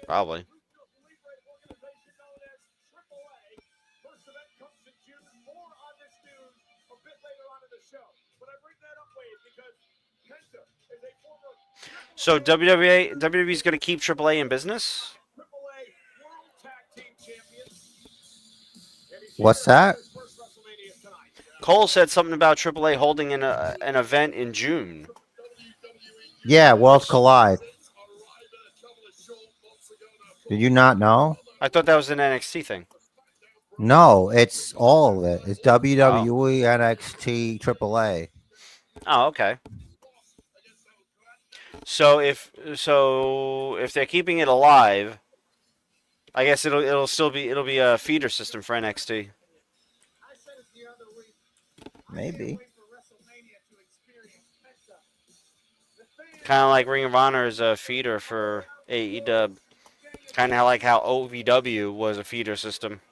Speaker 3: Probably. So WWE's going to keep AAA in business?
Speaker 2: What's that?
Speaker 3: Cole said something about AAA holding an event in June.
Speaker 2: Yeah, Worlds Collide. Did you not know?
Speaker 3: I thought that was an NXT thing.
Speaker 2: No, it's all of it. It's WWE, NXT, AAA.
Speaker 3: Oh, okay. So if they're keeping it alive, I guess it'll be a feeder system for NXT.
Speaker 2: Maybe.
Speaker 3: Kind of like Ring of Honor is a feeder for AEW. Kind of like how OVW was a feeder system.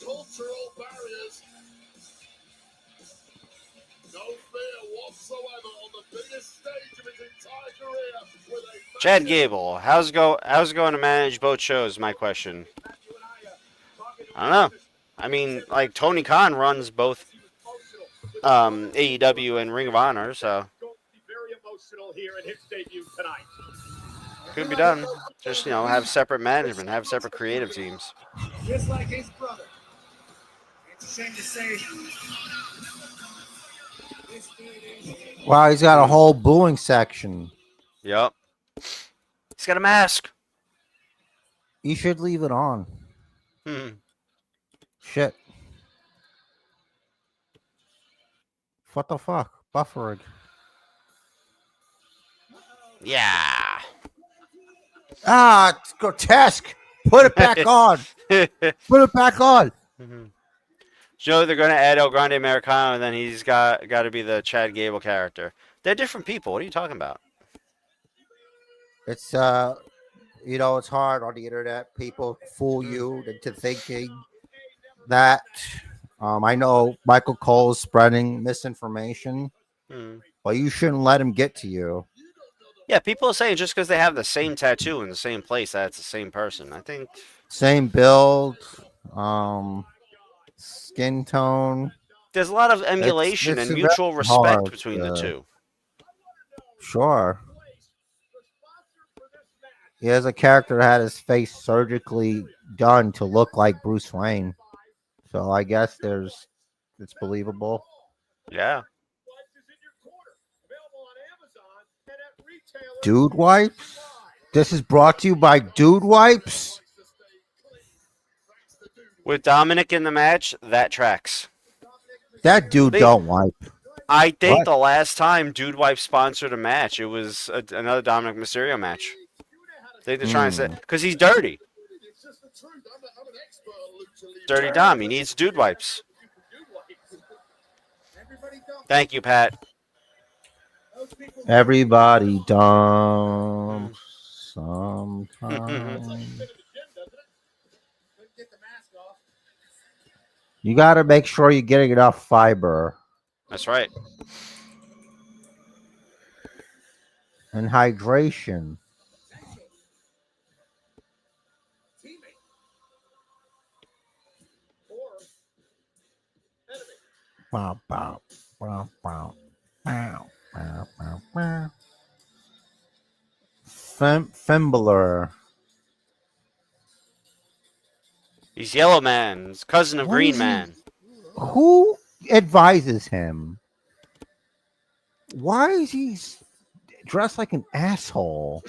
Speaker 6: Cultural barriers. No fear whatsoever on the biggest stage of his entire career.
Speaker 3: Chad Gable, how's it going to manage both shows? My question. I don't know. I mean, like Tony Khan runs both AEW and Ring of Honor, so could be done. Just have separate management, have separate creative teams.
Speaker 5: Just like his brother. It's a shame to say
Speaker 2: Wow, he's got a whole booing section.
Speaker 3: Yep. He's got a mask.
Speaker 2: You should leave it on.
Speaker 3: Hmm.
Speaker 2: Shit. What the fuck? Buffering.
Speaker 3: Yeah.
Speaker 2: Ah, it's grotesque. Put it back on. Put it back on.
Speaker 3: Joe, they're going to add El Grande Americano, and then he's got to be the Chad Gable character. They're different people. What are you talking about?
Speaker 2: It's it's hard on the internet. People fool you into thinking that. I know Michael Cole's spreading misinformation, but you shouldn't let him get to you.
Speaker 3: Yeah, people are saying just because they have the same tattoo in the same place, that's the same person. I think
Speaker 2: Same build, skin tone.
Speaker 3: there's a lot of emulation
Speaker 2: It's
Speaker 3: and
Speaker 2: very
Speaker 3: mutual respect
Speaker 2: hard,
Speaker 3: between the two.
Speaker 2: Sure. He has a character that had his face surgically done to look like Bruce Wayne. So I guess it's believable.
Speaker 3: Yeah.
Speaker 2: Dude Wipes? This is brought to you by Dude Wipes?
Speaker 3: With Dominic in the match, that tracks.
Speaker 2: That dude don't wipe.
Speaker 3: I think
Speaker 2: What?
Speaker 3: the last time Dude Wipe sponsored a match, it was another Dominic Mysterio match. I think they're trying to say, because he's dirty. Dirty Dom. He needs Dude Wipes. Thank you, Pat.
Speaker 2: Everybody dumb sometimes. You got to make sure you're getting enough fiber
Speaker 3: That's right.
Speaker 2: and hydration. Bow, bow, bow, bow, bow, bow, bow, bow. Fimbler.
Speaker 3: He's Yellow Man. He's cousin of
Speaker 2: What
Speaker 3: Green
Speaker 2: is he-
Speaker 3: Man.
Speaker 2: Who advises him? Why is he dressed like an asshole?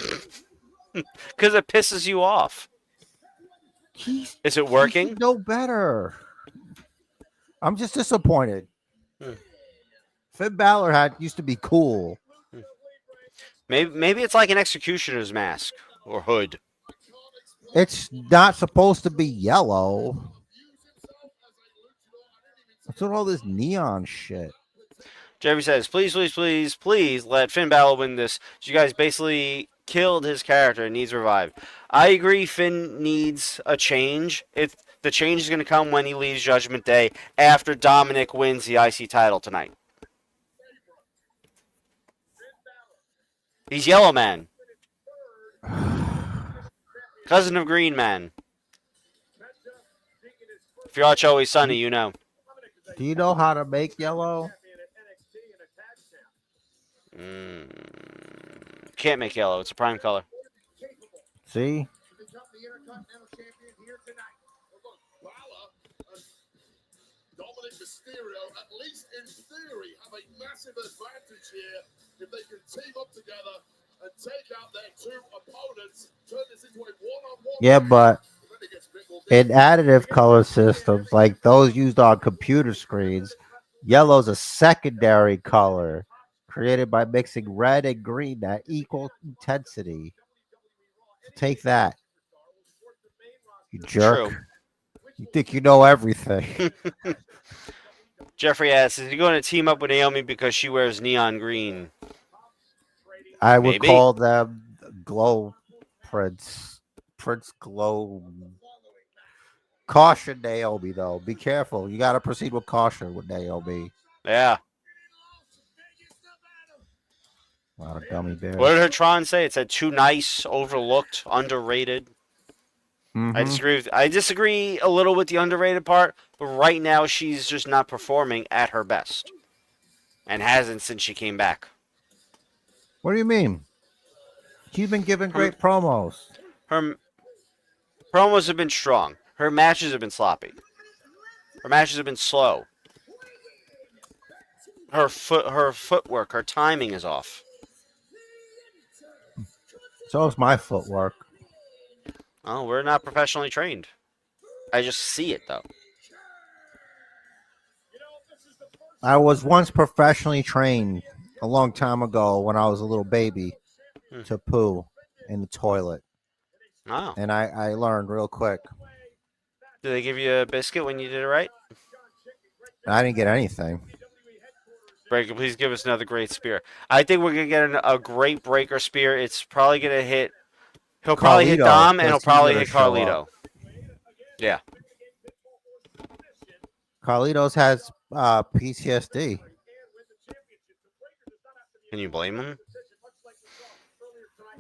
Speaker 3: Because it pisses you off. Is it working?
Speaker 2: No better. I'm just disappointed. Finn Balor used to be cool.
Speaker 3: Maybe it's like an executioner's mask or hood.
Speaker 2: It's not supposed to be yellow. What's with all this neon shit?
Speaker 3: Jerry says, please, please, please, please let Finn Balor win this. You guys basically killed his character and needs revived. I agree Finn needs a change. The change is going to come when he leaves Judgment Day after Dominic wins the IC title tonight. He's Yellow Man. Cousin of Green Man. If you're watching Always Sunny, you know.
Speaker 2: Do you know how to make yellow?
Speaker 3: Can't make yellow. It's a prime color.
Speaker 2: See?
Speaker 6: Dominic Mysterio, at least in theory, have a massive advantage here if they can team up together and take out their two opponents, turn this into a one-on-one.
Speaker 2: Yeah, but in additive color systems like those used on computer screens, yellow's a secondary color created by mixing red and green at equal intensity. Take that, you jerk.
Speaker 3: True.
Speaker 2: You think you know everything.
Speaker 3: Jeffrey asks, is he going to team up with Naomi because she wears neon green?
Speaker 2: I would
Speaker 3: Maybe.
Speaker 2: call them Glow Prince. Prince Glow. Caution Naomi, though. Be careful. You got to proceed with caution with Naomi.
Speaker 3: Yeah.
Speaker 2: A lot of gummy bears.
Speaker 3: What did her Tron say? It said too nice, overlooked, underrated.
Speaker 2: Mhm.
Speaker 3: I disagree a little with the underrated part, but right now she's just not performing at her best. And hasn't since she came back.
Speaker 2: What do you mean? She's been giving great promos.
Speaker 3: Her promos have been strong. Her matches have been sloppy. Her matches have been slow. her footwork, her timing is off.
Speaker 2: So is my footwork.
Speaker 3: Oh, we're not professionally trained. I just see it though.
Speaker 2: I was once professionally trained a long time ago when I was a little baby to poo in the toilet.
Speaker 3: Oh.
Speaker 2: And I learned real quick.
Speaker 3: Did they give you a biscuit when you did it right?
Speaker 2: I didn't get anything.
Speaker 3: Breaker, please give us another great spear. I think we're going to get a great Breaker spear. It's probably going to hit. He'll probably hit
Speaker 2: Carlito,
Speaker 3: Dom, and he'll
Speaker 2: because he's
Speaker 3: probably
Speaker 2: gonna
Speaker 3: hit
Speaker 2: show
Speaker 3: Carlito. Yeah.
Speaker 2: Carlitos has PTSD.
Speaker 3: Can you blame him?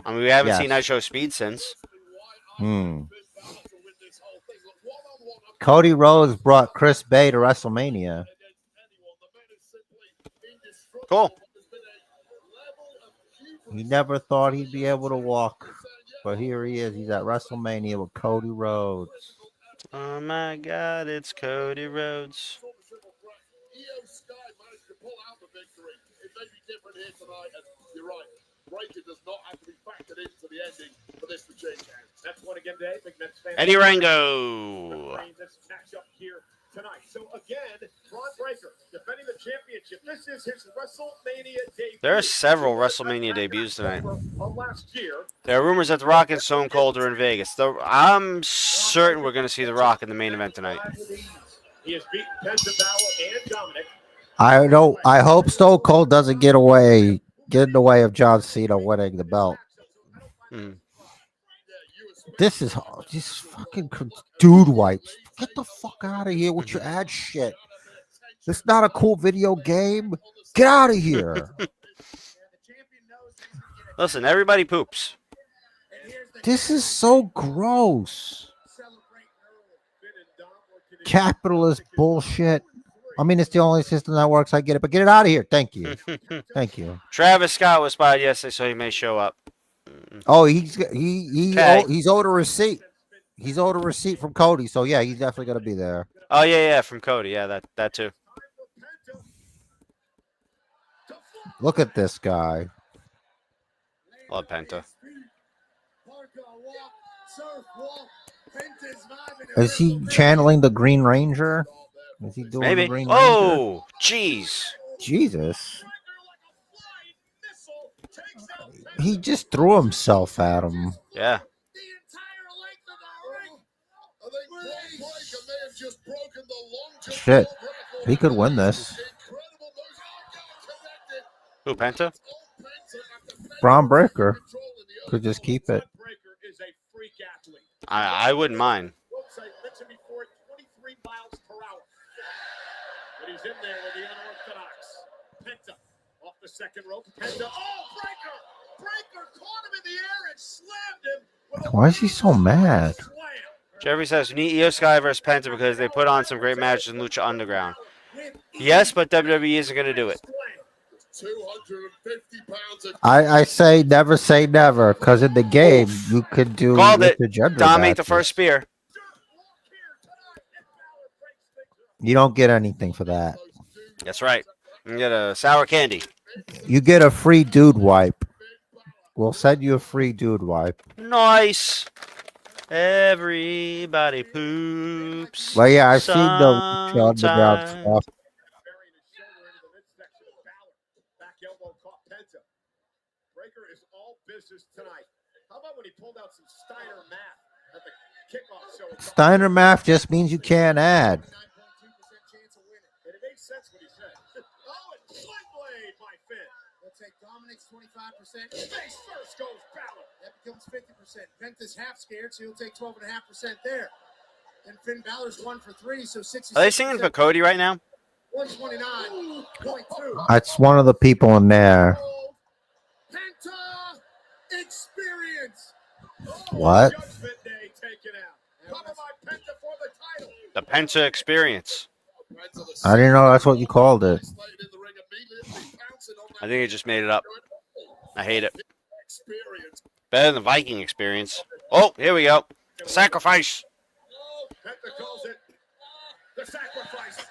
Speaker 3: I mean, we haven't
Speaker 2: Yes.
Speaker 3: seen Nitro Speed since.
Speaker 2: Cody Rhodes brought Chris Bay to WrestleMania.
Speaker 3: Cool.
Speaker 2: He never thought he'd be able to walk, but here he is. He's at WrestleMania with Cody Rhodes.
Speaker 3: Oh my God, it's Cody Rhodes.
Speaker 6: Io Sky managed to pull out the victory. It may be different here tonight, and you're right. Breaker does not have to be factored into the ending for this to change hands.
Speaker 5: That's one again today. Big Mets fan.
Speaker 3: Eddie Rango.
Speaker 5: This matchup here tonight. So again, Braun Breaker defending the championship. This is his WrestleMania debut.
Speaker 3: There are several WrestleMania debuts tonight.
Speaker 5: Of last year.
Speaker 3: There are rumors that The Rock and Stone Cold are in Vegas. I'm certain we're going to see The Rock in the main event tonight.
Speaker 5: He has beaten Penta Balor and Dominic.
Speaker 2: I hope Stone Cold doesn't get in the way of John Cena winning the belt. This is just fucking dude wipes. Get the fuck out of here with your ad shit. This is not a cool video game. Get out of here.
Speaker 3: Listen, everybody poops.
Speaker 2: This is so gross. Capitalist bullshit. I mean, it's the only system that works. I get it, but get it out of here. Thank you. Thank you.
Speaker 3: Travis Scott was spotted yesterday, so he may show up.
Speaker 2: Oh, he's owed a receipt. He's owed a receipt from Cody, so yeah, he's definitely gonna be there.
Speaker 3: Oh yeah, from Cody. Yeah, that too.
Speaker 2: Look at this guy.
Speaker 3: Love Penta.
Speaker 2: Is he channeling the Green Ranger? Is he doing
Speaker 3: Maybe.
Speaker 2: the Green Ranger?
Speaker 3: Oh, jeez.
Speaker 2: Jesus. He just threw himself at him.
Speaker 3: Yeah.
Speaker 2: Shit. He could win this.
Speaker 3: Who, Penta?
Speaker 2: Braun Breaker could just keep it.
Speaker 3: I wouldn't mind.
Speaker 5: But he's in there with the unorthodox. Penta off the second rope. Penta. Oh, Breaker! Breaker caught him in the air and slammed him.
Speaker 2: Why is he so mad?
Speaker 3: Jeffrey says, we need Io Sky versus Penta because they put on some great matches in Lucha Underground. Yes, but WWE isn't going to do it.
Speaker 6: 250 pounds of
Speaker 2: I say never, because in the game, you could do
Speaker 3: Called it.
Speaker 2: intergender
Speaker 3: Dominate the
Speaker 2: matches.
Speaker 3: first spear.
Speaker 2: You don't get anything for that.
Speaker 3: That's right. You can get a sour candy.
Speaker 2: You get a free dude wipe. We'll send you a free dude wipe.
Speaker 3: Nice. Everybody poops.
Speaker 2: Well, yeah, I've seen the underground
Speaker 3: sometime.
Speaker 2: stuff.
Speaker 5: Back elbow caught Penta. Breaker is all business tonight. How about when he pulled out some Steiner math at the kickoff show?
Speaker 2: Steiner math just means you can't add.
Speaker 5: And it made sense what he said. Oh, and sling blade by Finn.
Speaker 7: We'll take Dominic's 25%.
Speaker 5: Face first goes Balor.
Speaker 7: That becomes 50%. Penta's half scared, so he'll take 12.5% there. And Finn Balor's 1 for 3, so 60.
Speaker 3: Are they singing for Cody right now?
Speaker 7: 129.2.
Speaker 2: That's one of the people in there.
Speaker 5: Penta experience.
Speaker 2: What?
Speaker 5: Judgment Day taken out. Cover by Penta for the title.
Speaker 3: The Penta experience.
Speaker 2: I didn't know that's what you called it.
Speaker 3: I think it just made it up. I hate it. Better than the Viking experience. Oh, here we go. Sacrifice.
Speaker 5: Penta calls it the sacrifice.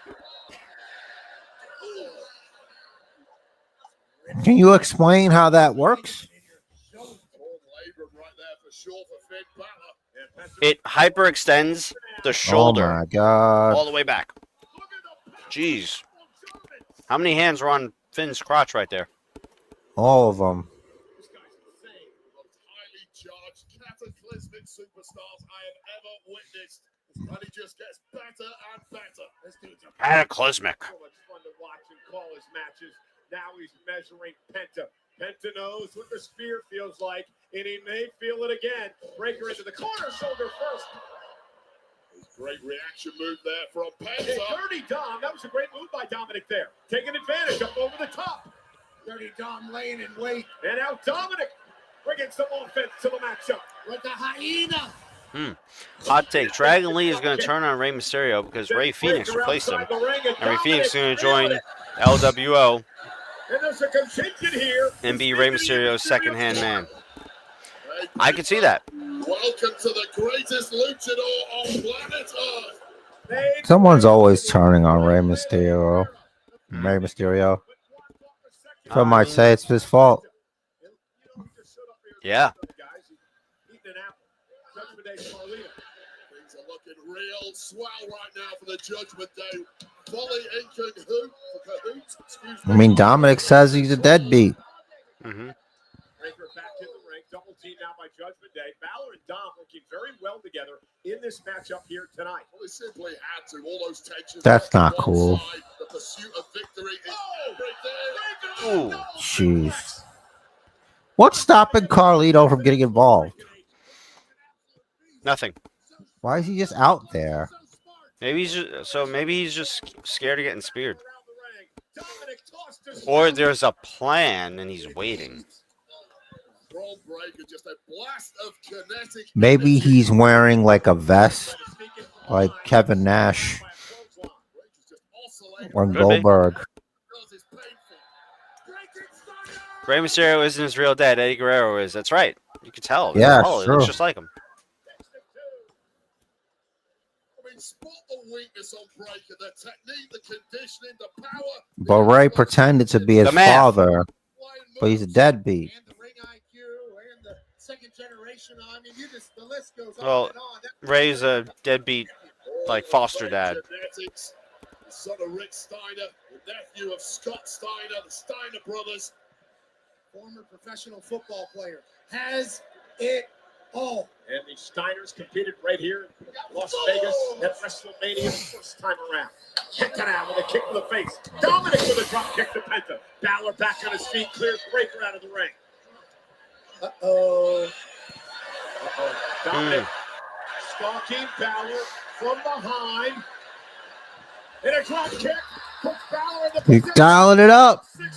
Speaker 2: Can you explain how that works?
Speaker 3: It hyperextends the
Speaker 2: Oh
Speaker 3: shoulder
Speaker 2: my God.
Speaker 3: all the way back. Jeez. How many hands are on Finn's crotch right there?
Speaker 2: All of them.
Speaker 6: This guy's insane. The most highly charged, cataclysmic superstars I have ever witnessed. And he just gets better and better. This dude's a
Speaker 3: Cataclysmic.
Speaker 5: So much fun to watch and call his matches. Now he's measuring Penta. Penta knows what the spear feels like, and he may feel it again. Breaker into the corner, shoulder first.
Speaker 6: great reaction move there from
Speaker 5: Hey,
Speaker 6: Penta.
Speaker 5: Dirty Dom, that was a great move by Dominic there. Taking advantage up over the top.
Speaker 7: Dirty Dom laying in wait
Speaker 5: And now Dominic bringing some offense to the matchup.
Speaker 7: with the hyena.
Speaker 3: Hot take. Dragon Lee is going to turn on Rey Mysterio because Rey Phoenix replaced him. And Rey Phoenix is going to join LWO
Speaker 5: And there's a contingent here.
Speaker 3: and be Rey Mysterio's second-hand man. I could see that.
Speaker 6: Welcome to the greatest luchador on planet Earth.
Speaker 2: Someone's always turning on Rey Mysterio. Rey Mysterio. Some might say it's his fault.
Speaker 3: Yeah.
Speaker 6: Things are looking real swell right now for the Judgment Day. Fully in cahoots. Excuse me.
Speaker 2: I mean, Dominic says he's a deadbeat.
Speaker 3: Mm-hmm.
Speaker 5: Breaker back in the ring, double team now by Judgment Day. Balor and Dom working very well together in this matchup here tonight.
Speaker 6: Well, they simply had to. All those tensions.
Speaker 2: That's
Speaker 6: on
Speaker 2: not
Speaker 6: one
Speaker 2: cool.
Speaker 6: side. The pursuit of victory is everything.
Speaker 3: Ooh.
Speaker 2: Jeez. What's stopping Carlito from getting involved?
Speaker 3: Nothing.
Speaker 2: Why is he just out there?
Speaker 3: Maybe he's just scared of getting speared. Or there's a plan and he's waiting.
Speaker 6: Braun Breaker, just a blast of kinetic
Speaker 2: Maybe
Speaker 6: energy.
Speaker 2: he's wearing like a vest, like Kevin Nash or
Speaker 3: Could be.
Speaker 2: Goldberg.
Speaker 6: It's painful.
Speaker 3: Rey Mysterio isn't his real dad. Eddie Guerrero is. That's right. You can tell.
Speaker 2: Yeah,
Speaker 3: Oh,
Speaker 2: it's
Speaker 3: it looks
Speaker 2: true.
Speaker 3: just like him.
Speaker 6: I mean, spot the weakness on Breaker, the technique, the conditioning, the power.
Speaker 2: But Ray pretended to be his
Speaker 3: The math.
Speaker 2: father, but he's a deadbeat.
Speaker 7: And the ring IQ and the second generation. I mean, the list goes on
Speaker 3: Well,
Speaker 7: and on.
Speaker 3: Ray's a deadbeat, like foster dad.
Speaker 6: Genetics. The son of Rick Steiner, the nephew of Scott Steiner, the Steiner brothers.
Speaker 7: Former professional football player has it all.
Speaker 5: And the Steiners competed right here in Las Vegas at WrestleMania the first time around. Kicked it out with a kick to the face. Dominic with a drop kick to Penta. Balor back on his feet, clears Breaker out of the ring.
Speaker 7: Uh-oh.
Speaker 5: Dominic stalking Balor from behind. And a drop kick. Puts Balor in the
Speaker 2: He's
Speaker 5: position.
Speaker 2: dialing it up.
Speaker 5: 619.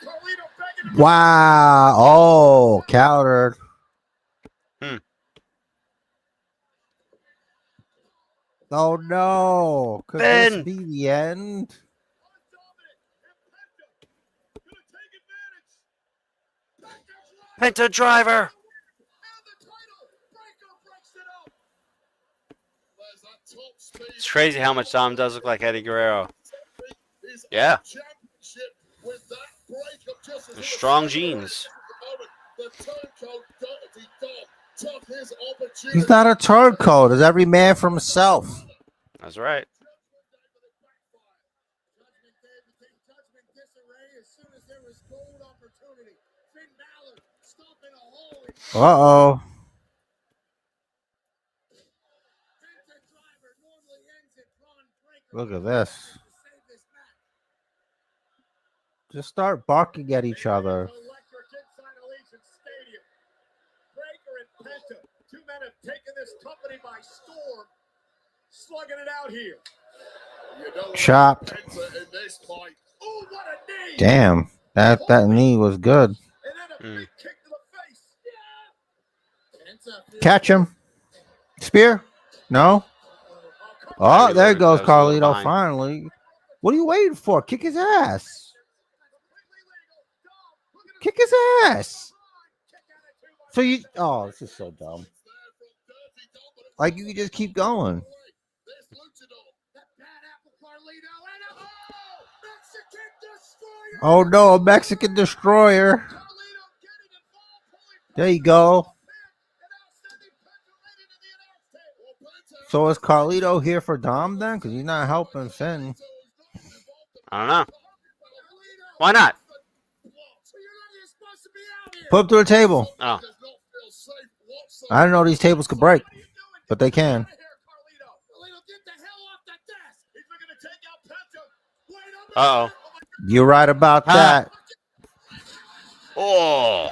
Speaker 5: Carlito begging him.
Speaker 2: Wow. Oh, countered. Oh no. Could this
Speaker 3: Ben.
Speaker 2: be the end?
Speaker 3: Penta driver.
Speaker 6: There's that top speed.
Speaker 3: It's crazy how much Dom does look like Eddie Guerrero.
Speaker 6: He's
Speaker 3: Yeah.
Speaker 6: championship with that breakup just as
Speaker 3: And
Speaker 6: he was
Speaker 3: strong
Speaker 6: celebrating
Speaker 3: genes.
Speaker 6: at the moment. The turncoat Dirty Dom took his opportunity.
Speaker 2: He's not a turncoat. It's every man for himself.
Speaker 3: That's right.
Speaker 7: Judgment Day became judgment disarray as soon as there was gold opportunity. Finn Balor stomping a hole in
Speaker 2: Uh-oh.
Speaker 7: Penta driver normally ends it. Braun Breaker
Speaker 2: Look at this.
Speaker 7: to save this match.
Speaker 2: Just start barking at each other.
Speaker 5: Electric inside Allegiant Stadium. Breaker and Penta, two men have taken this company by storm, slugging it out here.
Speaker 6: You don't want
Speaker 2: Chopped.
Speaker 6: Penta in this fight.
Speaker 5: Oh, what a knee!
Speaker 2: Damn. That knee was good.
Speaker 5: And then a big kick to the face.
Speaker 7: Penta feels
Speaker 2: Catch him. Spear? No? Oh, there goes
Speaker 3: That was a little
Speaker 2: Carlito
Speaker 3: behind.
Speaker 2: finally. What are you waiting for? Kick his ass. Kick his ass. So you, oh, this is so dumb. Like you can just keep going.
Speaker 6: This luchador.
Speaker 7: that bad apple Carlito and a Mexican destroyer.
Speaker 2: Oh no, a Mexican destroyer. There you go. So is Carlito here for Dom then? Because he's not helping Finn.
Speaker 3: I don't know. Why not?
Speaker 2: Put him through the table.
Speaker 3: Oh.
Speaker 2: I didn't know these tables could break, but they can.
Speaker 3: Uh-oh.
Speaker 2: You're right about that.
Speaker 3: Oh.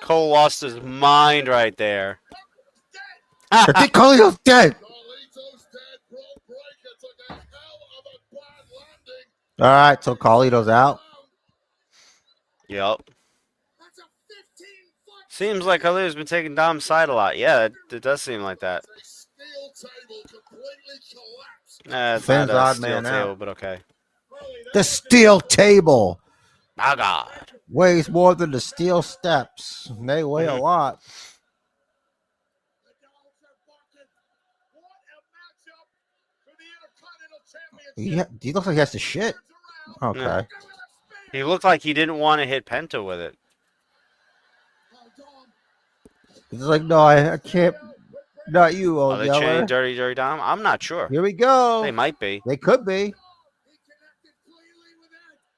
Speaker 3: Cole lost his mind right there.
Speaker 2: I think Carlito's dead. All right, so Carlito's out.
Speaker 3: Yep. Seems like Carlito's been taking Dom's side a lot. Yeah, it does seem like that. It's
Speaker 2: Finn's
Speaker 3: not a
Speaker 2: odd
Speaker 3: steel
Speaker 2: man
Speaker 3: table,
Speaker 2: out.
Speaker 3: but okay.
Speaker 2: The steel table
Speaker 3: My God.
Speaker 2: weighs more than the steel steps. They weigh a lot. He looks like he has to shit. Okay.
Speaker 3: Yeah. He looked like he didn't want to hit Penta with it.
Speaker 2: He's like, no, I can't. Not you,
Speaker 3: Are
Speaker 2: old
Speaker 3: they
Speaker 2: yeller.
Speaker 3: chanting Dirty Dirty Dom? I'm not sure.
Speaker 2: Here we go.
Speaker 3: They might be.
Speaker 2: They could be.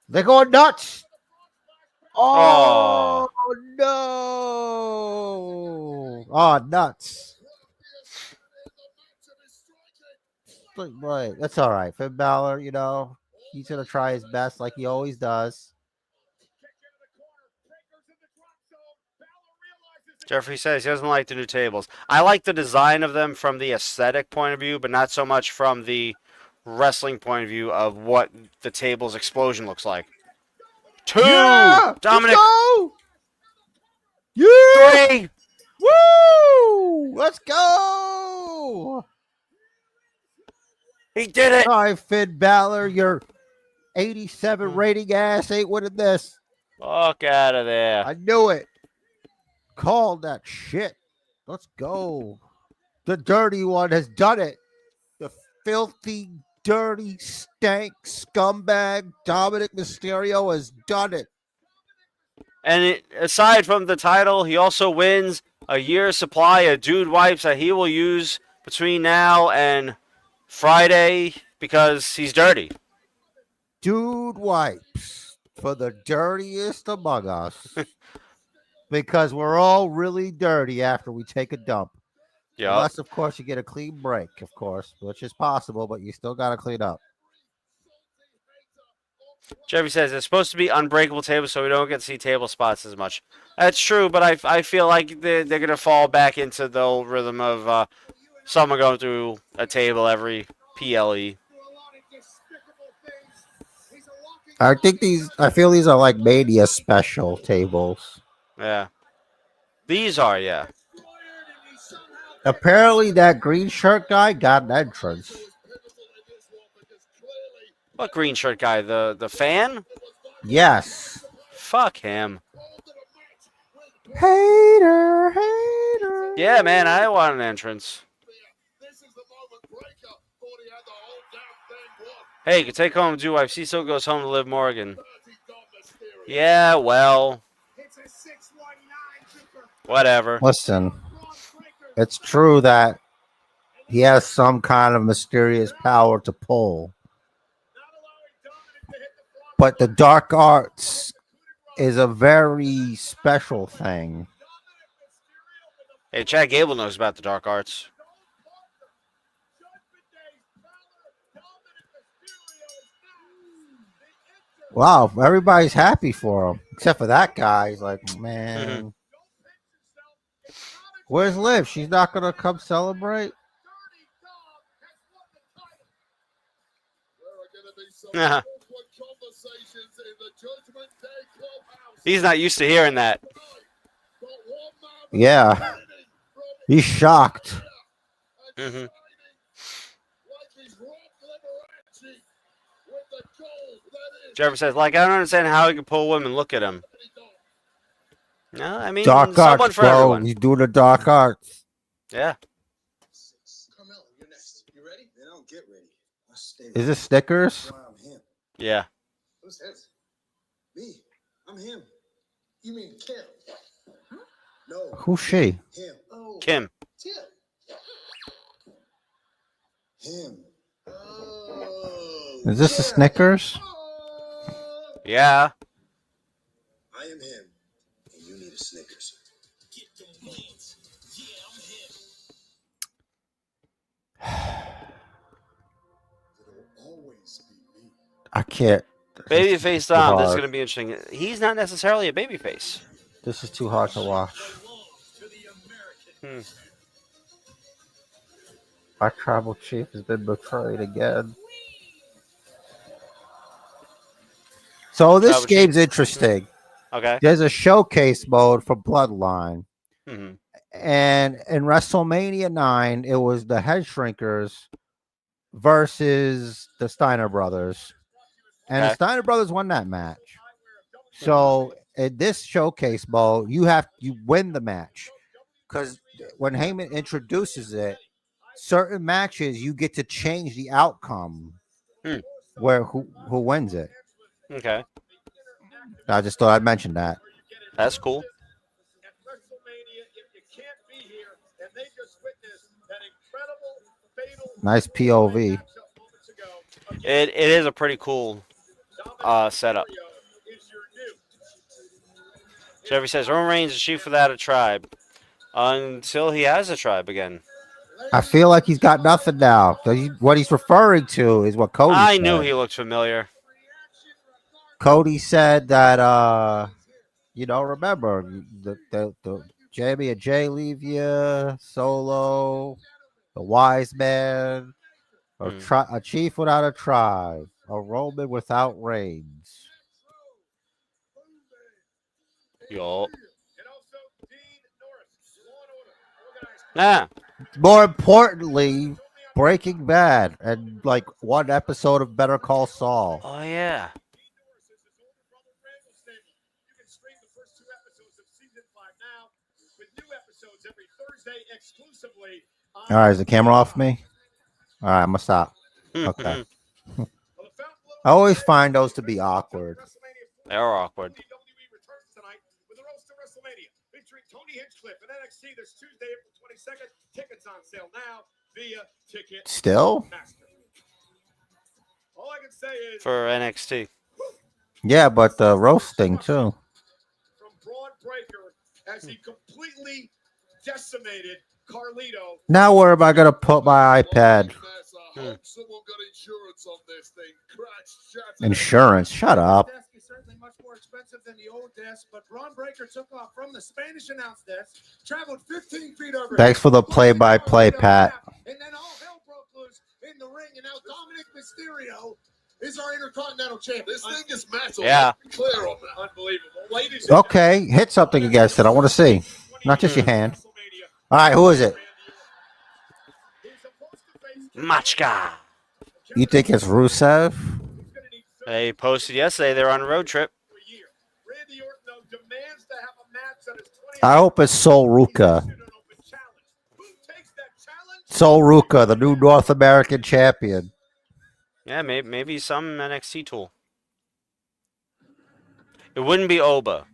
Speaker 2: They're going nuts. Oh, no. Oh, nuts. Right. That's all right. Finn Balor, you know, he's going to try his best like he always does.
Speaker 3: Jeffrey says he doesn't like the new tables. I like the design of them from the aesthetic point of view, but not so much from the wrestling point of view of what the table's explosion looks like. 2!
Speaker 2: Yeah!
Speaker 3: Dominic!
Speaker 2: Let's go! Yeah!
Speaker 3: 3!
Speaker 2: Woo! Let's go!
Speaker 3: He did it!
Speaker 2: All right, Finn Balor, your 87 rating ass ain't winning this.
Speaker 3: Fuck out of there.
Speaker 2: I knew it. Called that shit. Let's go. The dirty one has done it. The filthy, dirty, stank scumbag Dominic Mysterio has done it.
Speaker 3: And aside from the title, he also wins a year's supply of dude wipes that he will use between now and Friday because he's dirty.
Speaker 2: Dude wipes for the dirtiest among us. Because we're all really dirty after we take a dump.
Speaker 3: Yeah.
Speaker 2: Unless, of course, you get a clean break, of course, which is possible, but you still got to clean up.
Speaker 3: Jeffrey says it's supposed to be unbreakable tables, so we don't get to see table spots as much. That's true, but I feel like they're going to fall back into the old rhythm of someone going through a table every PLE.
Speaker 2: I feel these are like Mania special tables.
Speaker 3: Yeah. These are, yeah.
Speaker 2: Apparently, that green shirt guy got an entrance.
Speaker 3: What green shirt guy? The fan?
Speaker 2: Yes.
Speaker 3: Fuck him.
Speaker 2: Hater.
Speaker 3: Yeah, man, I want an entrance. Hey, you can take home and do wife. Cecil goes home to Liv Morgan. Yeah, well. Whatever.
Speaker 2: Listen, it's true that he has some kind of mysterious power to pull. But the dark arts is a very special thing.
Speaker 3: Hey, Chad Gable knows about the dark arts.
Speaker 2: Wow, everybody's happy for him. Except for that guy. He's like, man. Where's Liv? She's not going to come celebrate?
Speaker 3: He's not used to hearing that.
Speaker 2: Yeah. He's shocked.
Speaker 3: Mm-hmm. Trevor says, like, I don't understand how he can pull women. Look at him. No, I mean,
Speaker 2: Dark
Speaker 3: someone
Speaker 2: arts,
Speaker 3: for
Speaker 2: bro.
Speaker 3: everyone.
Speaker 2: He's doing the dark arts.
Speaker 3: Yeah.
Speaker 6: Carmelo, you're next. You ready?
Speaker 8: They don't get ready. I stay
Speaker 2: Is this Snickers?
Speaker 8: why I'm him.
Speaker 3: Yeah.
Speaker 6: Who's his?
Speaker 8: Me. I'm him.
Speaker 6: You mean Kim?
Speaker 8: No.
Speaker 2: Who's she?
Speaker 8: Him.
Speaker 6: Oh,
Speaker 3: Kim.
Speaker 6: Tim.
Speaker 8: Him.
Speaker 6: Oh.
Speaker 2: Is this a Snickers?
Speaker 3: Yeah.
Speaker 8: I am him. And you need a Snickers.
Speaker 6: It'll always be me.
Speaker 2: I can't.
Speaker 3: Babyface
Speaker 2: Too
Speaker 3: Dom. This is
Speaker 2: hard.
Speaker 3: going to be interesting. He's not necessarily a babyface.
Speaker 2: This is too hard to watch.
Speaker 3: Hmm.
Speaker 2: Our tribal chief has been betrayed again. So this
Speaker 3: Tribal
Speaker 2: game's
Speaker 3: chief.
Speaker 2: interesting.
Speaker 3: Okay.
Speaker 2: There's a showcase mode for Bloodline.
Speaker 3: Hmm.
Speaker 2: And in WrestleMania 9, it was the Head Shrinkers versus the Steiner Brothers. And the
Speaker 3: Okay.
Speaker 2: Steiner Brothers won that match. So in this showcase mode, you win the match. Because when Heyman introduces it, certain matches you get to change the outcome where who wins it.
Speaker 3: Okay.
Speaker 2: I just thought I'd mention that.
Speaker 3: That's cool.
Speaker 5: At WrestleMania, if you can't be here, and they just witnessed that incredible fatal
Speaker 2: Nice POV.
Speaker 5: matchup moments ago.
Speaker 3: It is a pretty cool setup.
Speaker 5: Is your new
Speaker 3: Jeffrey says Roman Reigns is chief without a tribe until he has a tribe again.
Speaker 2: I feel like he's got nothing now. What he's referring to is what Cody
Speaker 3: I
Speaker 2: said.
Speaker 3: knew he looked familiar.
Speaker 2: Cody said that remember the Jamie and Jay leave you, Solo, the wise man, a chief without a tribe, a Roman without reigns.
Speaker 3: Yo.
Speaker 5: and also Dean Norris, Law and Order, organized.
Speaker 2: More importantly, Breaking Bad and like one episode of Better Call Saul.
Speaker 3: Oh yeah.
Speaker 5: Dean Norris is his older brother Randall stable. You can stream the first 2 episodes of season 5 now, with new episodes every Thursday exclusively.
Speaker 2: All right, is the camera off me? All right, I'm gonna stop. Okay. I always find those to be awkward.
Speaker 3: They are awkward.
Speaker 5: WWE returns tonight with the roast of WrestleMania, featuring Tony Hinchcliffe and NXT this Tuesday, April 22nd. Tickets on sale now via Ticket
Speaker 2: Still?
Speaker 5: Master. All I can say is
Speaker 3: For NXT.
Speaker 2: Yeah, but the roasting too.
Speaker 5: from Braun Breaker as he completely decimated Carlito.
Speaker 2: Now where am I gonna put my iPad?
Speaker 6: I hope someone got insurance on this thing. Crash, shattered.
Speaker 2: Insurance. Shut up.
Speaker 7: Desk is certainly much more expensive than the old desk, but Braun Breaker took off from the Spanish announce desk, traveled 15 feet over.
Speaker 2: Thanks for the play-by-play, Pat.
Speaker 7: And then all hell broke loose in the ring, and now Dominic Mysterio is our Intercontinental Champion.
Speaker 6: This thing is metal.
Speaker 3: Yeah.
Speaker 6: Let's be clear on that.
Speaker 5: Unbelievable. Ladies and
Speaker 2: Okay, hit something against it. I want to see. Not just your hand. All right, who is it?
Speaker 3: Machka.
Speaker 2: You think it's Rusev?
Speaker 3: They posted yesterday they're on a road trip.
Speaker 5: Randy Orton, though, demands to have a match that is 20
Speaker 2: I hope it's Sol Ruka.
Speaker 5: Who takes that challenge?
Speaker 2: Sol Ruka, the new North American champion.
Speaker 3: Yeah, maybe some NXT tool. It wouldn't be Oba.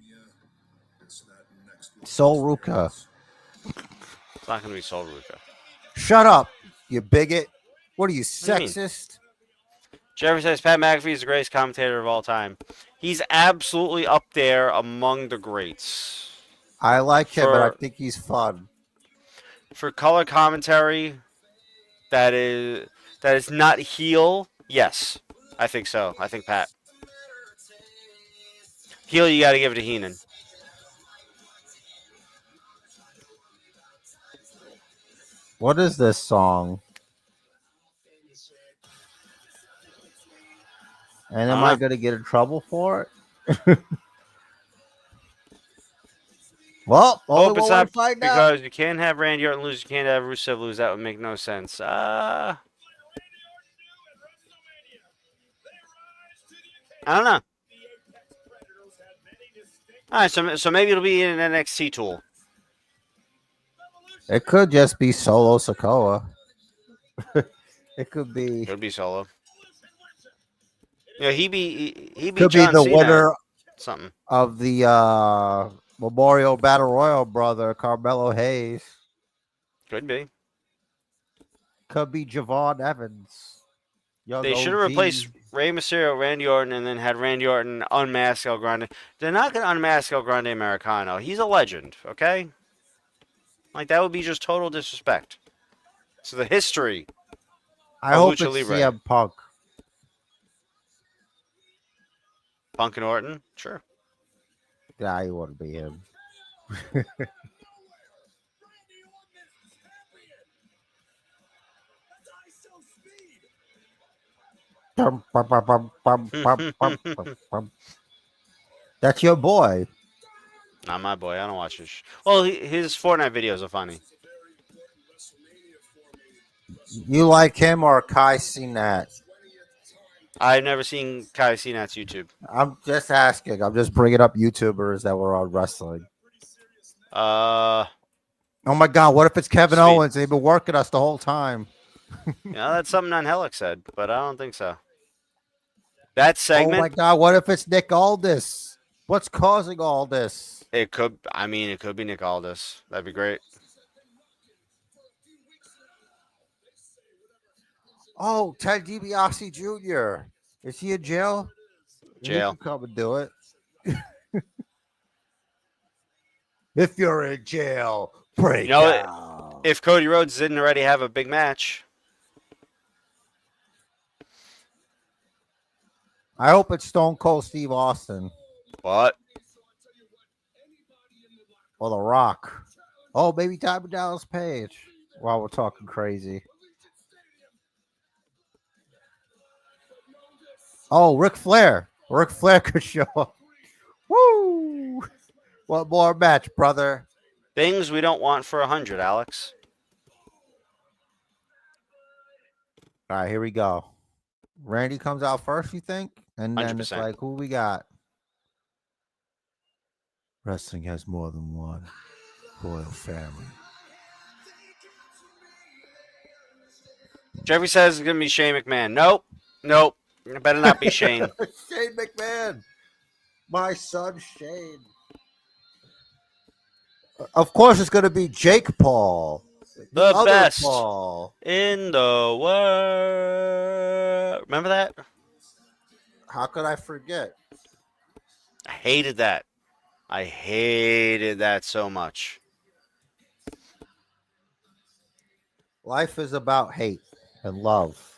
Speaker 2: Sol Ruka.
Speaker 3: It's not going to be Sol Ruka.
Speaker 2: Shut up, you bigot. What are you,
Speaker 3: What do you mean?
Speaker 2: sexist?
Speaker 3: Jeffrey says Pat McAfee is the greatest commentator of all time. He's absolutely up there among the greats.
Speaker 2: I like him, but I
Speaker 3: For-
Speaker 2: think he's fun.
Speaker 3: For color commentary, that is not heel. Yes, I think so. I think Pat. Heel, you got to give it to Heenan.
Speaker 2: What is this song? And am I going to get in trouble for it? Well, only
Speaker 3: Hope it's
Speaker 2: one way
Speaker 3: not
Speaker 2: to find out.
Speaker 3: because you can't have Randy Orton lose. You can't have Rusev lose. That would make no sense. I don't know. All right, so maybe it'll be an NXT tool.
Speaker 2: It could just be Solo Sokoa. It could be.
Speaker 3: Could be Solo. Yeah, he be
Speaker 2: Could be
Speaker 3: John
Speaker 2: the
Speaker 3: Cena.
Speaker 2: winner
Speaker 3: Something.
Speaker 2: of the Memorial Battle Royal, brother Carmelo Hayes.
Speaker 3: Could be.
Speaker 2: Could be Javon Evans. Young
Speaker 3: They should have
Speaker 2: OG.
Speaker 3: replaced Rey Mysterio, Randy Orton, and then had Randy Orton unmask El Grande. They're not going to unmask El Grande Americano. He's a legend, okay? Like, that would be just total disrespect. So the history
Speaker 2: I
Speaker 3: of
Speaker 2: hope
Speaker 3: Lucha
Speaker 2: it's
Speaker 3: Libre.
Speaker 2: CM Punk.
Speaker 3: Punk and Orton? Sure.
Speaker 2: Yeah, he wouldn't be him. Bum, bum, bum, bum, bum, bum, bum, bum, bum. That's your boy.
Speaker 3: Not my boy. I don't watch his. Well, his Fortnite videos are funny.
Speaker 2: You like him or Kai Cenat?
Speaker 3: I've never seen Kai Cenat's YouTube.
Speaker 2: I'm just asking. I'm just bringing up YouTubers that were on wrestling.
Speaker 3: Uh,
Speaker 2: Oh my God! What if it's Kevin
Speaker 3: Sweet.
Speaker 2: Owens? They've been working us the whole time.
Speaker 3: that's something Angelic said, but I don't think so. That
Speaker 2: Oh my
Speaker 3: segment,
Speaker 2: God! What if it's Nick Aldis? What's causing all this?
Speaker 3: it could. I mean, it could be Nick Aldis. That'd be great.
Speaker 2: Oh, Ted DiBiase Jr. Is he in jail?
Speaker 3: Jail.
Speaker 2: He can come and do it. If you're in jail, break
Speaker 3: You know,
Speaker 2: out.
Speaker 3: If Cody Rhodes didn't already have a big match,
Speaker 2: I hope it's Stone Cold Steve Austin
Speaker 3: what?
Speaker 2: or The Rock. Oh, maybe Diamond Dallas Page. While we're talking crazy. Oh, Ric Flair. Ric Flair could show up. Woo! One more match, brother.
Speaker 3: Things we don't want for 100, Alex.
Speaker 2: All right, here we go. Randy comes out first, you think? And then it's
Speaker 3: 100%.
Speaker 2: like, who we got? Wrestling has more than one royal family.
Speaker 3: Jeffrey says it's gonna be Shane McMahon. Nope. It better not be Shane.
Speaker 2: Shane McMahon. My son, Shane. Of course, it's going to be Jake Paul.
Speaker 3: The
Speaker 2: other
Speaker 3: best
Speaker 2: Paul.
Speaker 3: in the world. Remember that?
Speaker 2: How could I forget?
Speaker 3: I hated that. I hated that so much.
Speaker 2: Life is about hate and love.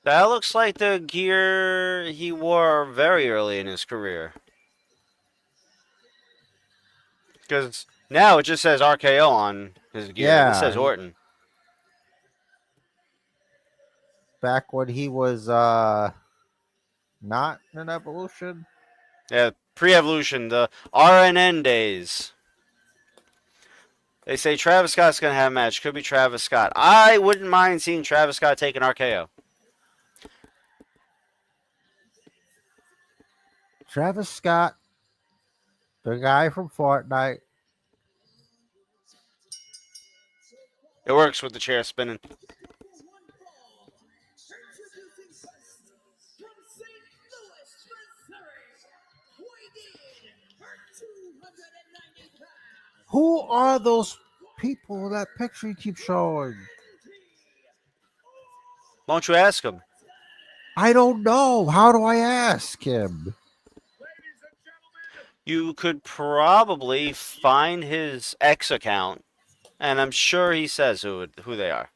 Speaker 3: That looks like the gear he wore very early in his career. Because now it just says RKO on his gear.
Speaker 2: Yeah.
Speaker 3: It says Orton.
Speaker 2: Back when he was not in Evolution.
Speaker 3: Yeah, pre-evolution, the RNN days. They say Travis Scott's going to have a match. Could be Travis Scott. I wouldn't mind seeing Travis Scott take an RKO.
Speaker 2: Travis Scott, the guy from Fortnite.
Speaker 3: It works with the chair spinning.
Speaker 2: Who are those people? That picture you keep showing.
Speaker 3: Won't you ask him?
Speaker 2: I don't know. How do I ask him?
Speaker 3: You could probably find his X account, and I'm sure he says who they are.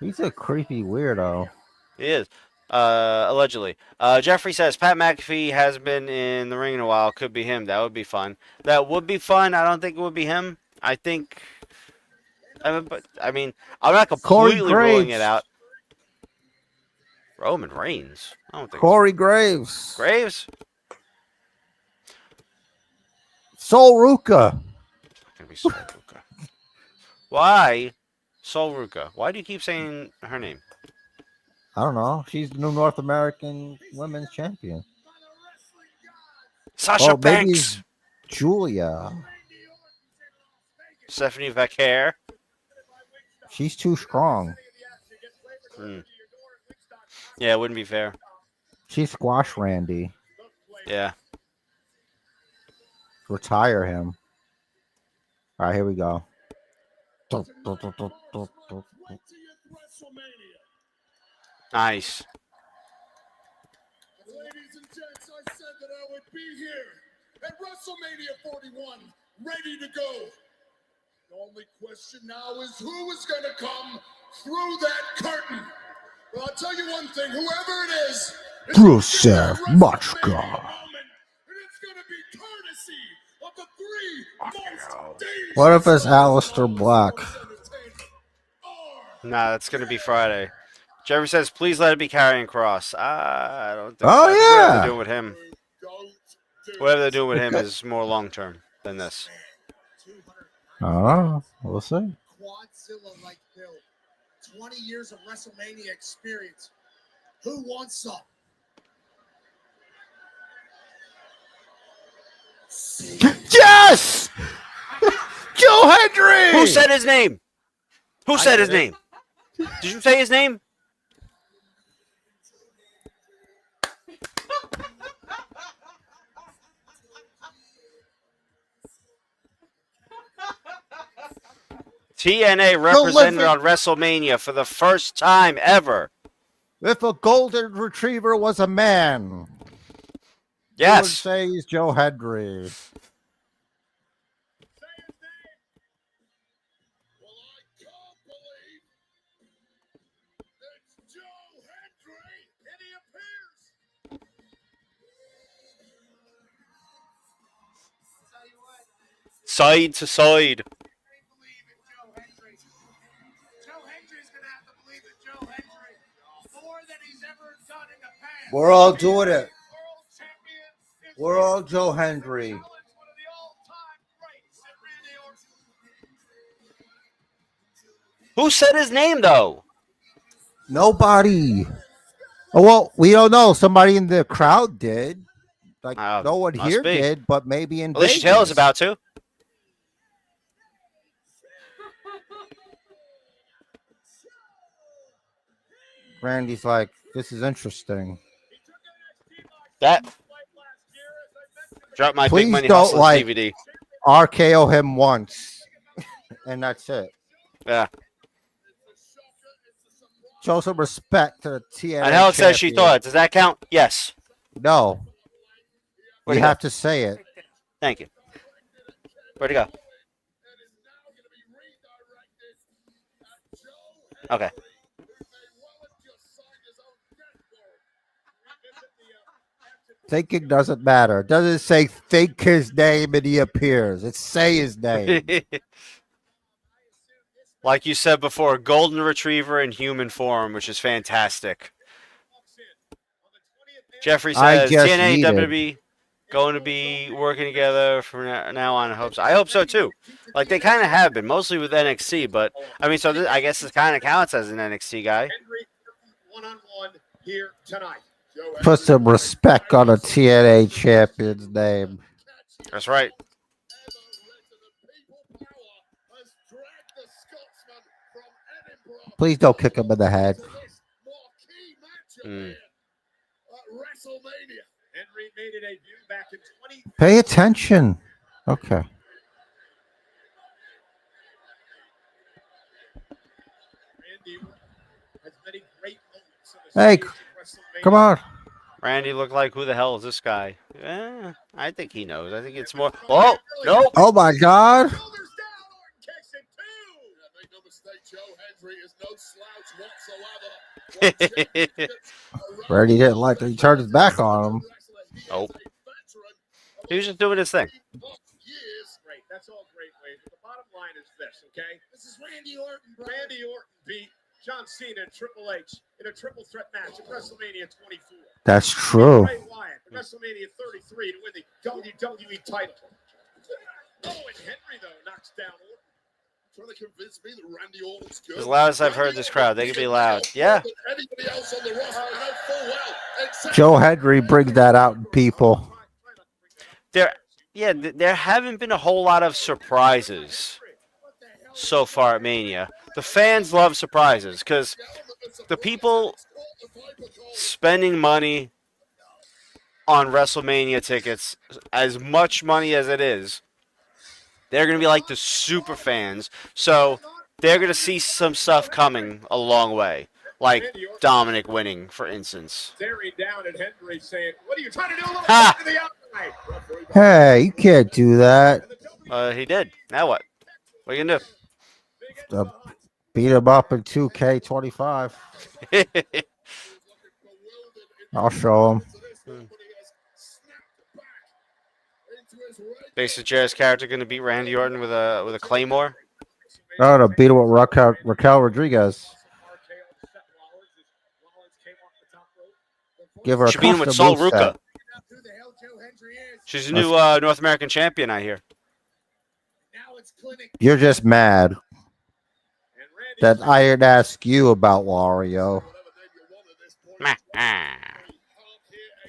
Speaker 2: He's a creepy weirdo.
Speaker 3: He is. Allegedly. Jeffrey says Pat McAfee has been in the ring in a while. Could be him. That would be fun. That would be fun. I don't think it would be him. I think. I'm not completely ruling it out. Roman Reigns. I don't think.
Speaker 2: Corey Graves.
Speaker 3: Graves.
Speaker 2: Sol Ruka.
Speaker 3: Gonna be Sol Ruka. Why, Sol Ruka? Why do you keep saying her name?
Speaker 2: I don't know. She's the new North American Women's Champion.
Speaker 3: Sasha
Speaker 2: Oh, maybe
Speaker 3: Banks.
Speaker 2: Julia.
Speaker 3: Stephanie Vaquer.
Speaker 2: She's too strong.
Speaker 3: Yeah, it wouldn't be fair.
Speaker 2: She squashed Randy.
Speaker 3: Yeah.
Speaker 2: Retire him. All right, here we go.
Speaker 3: Nice.
Speaker 6: Ladies and gents, I said that I would be here at WrestleMania 41, ready to go. The only question now is who is going to come through that curtain. Well, I'll tell you one thing, whoever it is
Speaker 2: Rusev Machka.
Speaker 6: And it's going to be courtesy of the three most dangerous
Speaker 2: What if it's Aleister Black?
Speaker 3: Nah, that's going to be Friday. Jeffrey says, please let it be Karrion Kross. I don't think
Speaker 2: Oh,
Speaker 3: so. I think whatever
Speaker 2: yeah.
Speaker 3: they're doing with him, whatever they're doing with him is more long-term than this.
Speaker 2: Oh, we'll see.
Speaker 7: Quadzilla like build. 20 years of WrestleMania experience. Who wants some?
Speaker 2: Yes! Joe Hendry!
Speaker 3: Who said his name? Who said his name? Did you say his name? TNA represented on WrestleMania for the first time ever.
Speaker 2: If a golden retriever was a man, you would
Speaker 3: Yes.
Speaker 2: say he's Joe Hendry.
Speaker 3: Side to side.
Speaker 2: We're all doing it. We're all Joe Hendry.
Speaker 3: Who said his name, though?
Speaker 2: Nobody. Oh, well, we don't know. Somebody in the crowd did. Like, no one
Speaker 3: must
Speaker 2: here
Speaker 3: be.
Speaker 2: did, but maybe in
Speaker 3: Alicia
Speaker 2: Vegas.
Speaker 3: Taylor's about to.
Speaker 2: Randy's like, this is interesting.
Speaker 3: That. Drop my
Speaker 2: Please
Speaker 3: Big Money
Speaker 2: don't,
Speaker 3: Hustlers
Speaker 2: like,
Speaker 3: DVD.
Speaker 2: RKO him once, and that's it.
Speaker 3: Yeah.
Speaker 2: Show some respect to the TNA
Speaker 3: And Helen says she
Speaker 2: champion.
Speaker 3: thought. Does that count? Yes.
Speaker 2: No.
Speaker 3: Where'd
Speaker 2: We
Speaker 3: he
Speaker 2: have
Speaker 3: go?
Speaker 2: to say it.
Speaker 3: Thank you. Where'd he go? Okay.
Speaker 2: Thinking doesn't matter. It doesn't say think his name and he appears. It's say his name.
Speaker 3: Like you said before, golden retriever in human form, which is fantastic. Jeffrey
Speaker 2: I
Speaker 3: says
Speaker 2: just
Speaker 3: TNA
Speaker 2: yeeted.
Speaker 3: WWE going to be working together from now on. I hope so too. Like they kind of have been, mostly with NXT. But I mean, so I guess this kind of counts as an NXT guy.
Speaker 5: One-on-one here tonight.
Speaker 2: Put some respect on a TNA champion's name.
Speaker 3: That's right.
Speaker 2: Please don't kick him in the head.
Speaker 3: Mm.
Speaker 5: Henry made a debut back in 20.
Speaker 2: Pay attention. Okay.
Speaker 5: Randy has many great moments in the
Speaker 2: Hey,
Speaker 5: stage of WrestleMania.
Speaker 2: come on.
Speaker 3: Randy looked like, who the hell is this guy? I think he knows. I think it's more. Oh, nope.
Speaker 2: Oh, my God.
Speaker 5: Shoulders down, Orton kicks it too.
Speaker 6: Make no mistake, Joe Hendry is no slouch whatsoever.
Speaker 2: Randy didn't like that he turned his back on him.
Speaker 3: Nope. He was just doing his thing.
Speaker 5: Great. That's all great, Wade. But the bottom line is this, okay? This is Randy Orton. Randy Orton beat John Cena and Triple H in a triple threat match at WrestleMania 24.
Speaker 2: That's true.
Speaker 5: Bray Wyatt at WrestleMania 33 to win the WWE title. Oh, and Henry, though, knocks down Orton.
Speaker 6: Trying to convince me that Randy Orton's good.
Speaker 3: As loud as I've heard this crowd, they can be loud. Yeah.
Speaker 6: Anybody else on the roster, I know full well, except
Speaker 2: Joe Henry brings that out in people.
Speaker 3: there haven't been a whole lot of surprises so far at Mania. The fans love surprises because the people spending money on WrestleMania tickets, as much money as it is, they're going to be like the super fans. So they're going to see some stuff coming a long way. Like Dominic winning, for instance.
Speaker 5: Staring down at Henry saying, "What are you trying to do? A little
Speaker 3: Ha!
Speaker 5: to the outside."
Speaker 2: Hey, you can't do that.
Speaker 3: He did. Now what? What are you going to
Speaker 2: Beat him up in 2K25.
Speaker 3: do?
Speaker 2: I'll show him.
Speaker 3: Basic Jer's character going to beat Randy Orton with a claymore.
Speaker 2: No, to beat him with Raquel Rodriguez. Give her a
Speaker 3: Should beat him with
Speaker 2: custom
Speaker 3: Sol
Speaker 2: moveset.
Speaker 3: Ruca. She's the new North American champion, I hear.
Speaker 2: You're just mad that I didn't ask you about Wario.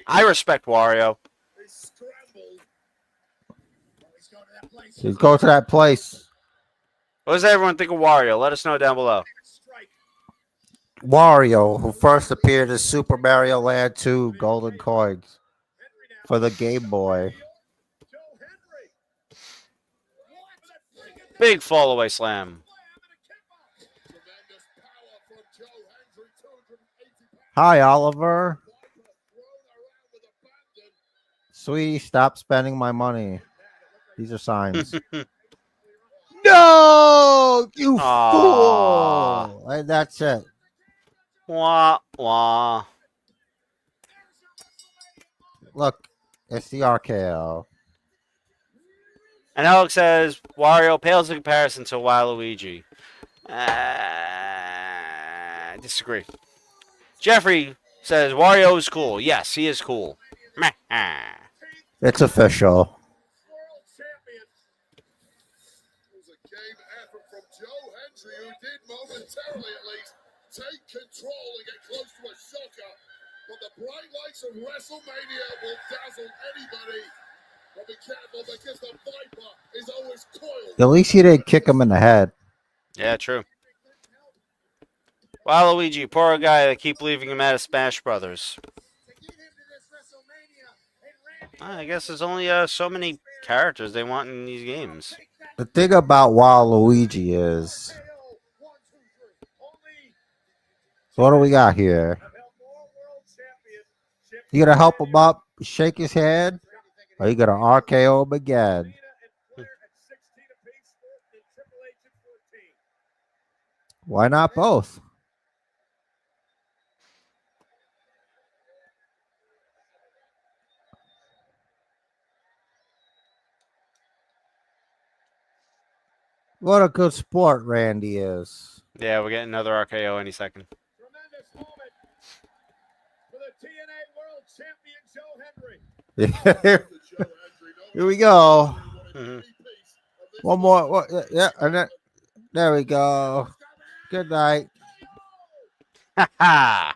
Speaker 3: I respect Wario.
Speaker 2: He's going to that place.
Speaker 3: What does everyone think of Wario? Let us know down below.
Speaker 2: Wario, who first appeared in Super Mario Land 2 Golden Coins for the Game Boy.
Speaker 3: Big fall away slam.
Speaker 2: Hi, Oliver. Sweetie, stop spending my money. These are signs. No, you
Speaker 3: Aw.
Speaker 2: fool. And that's it.
Speaker 3: Wah, wah.
Speaker 2: Look, it's the RKO.
Speaker 3: And Alex says, Wario pales in comparison to Waluigi. I disagree. Jeffrey says, Wario is cool. Yes, he is cool. Meh.
Speaker 2: It's official.
Speaker 6: Who did momentarily at least take control and get close to a shocker. But the bright lights of WrestleMania will dazzle anybody. But be careful because the Viper is always coiled.
Speaker 2: At least he didn't kick him in the head.
Speaker 3: Yeah, true. Waluigi, poor guy. They keep leaving him out of Smash Brothers. I guess there's only so many characters they want in these games.
Speaker 2: The thing about Waluigi is, so what do we got here? You gonna help him up, shake his hand, or you gonna RKO him again? Why not both? What a good sport Randy is.
Speaker 3: Yeah, we're getting another RKO any second.
Speaker 5: Tremendous moment for the TNA World Champion Joe Henry.
Speaker 2: Here we go.
Speaker 3: Mhm.
Speaker 2: One more. Yeah, and then, there we go. Good night.
Speaker 3: Ha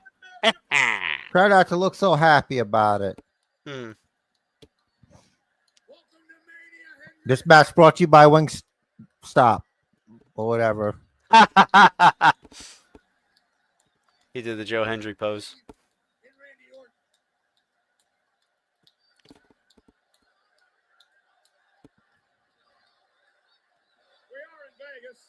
Speaker 2: Try not to look so happy about it.
Speaker 3: Hmm.
Speaker 2: This match brought to you by Wingstop or whatever.
Speaker 3: He did the Joe Hendry pose.
Speaker 5: We are in Vegas.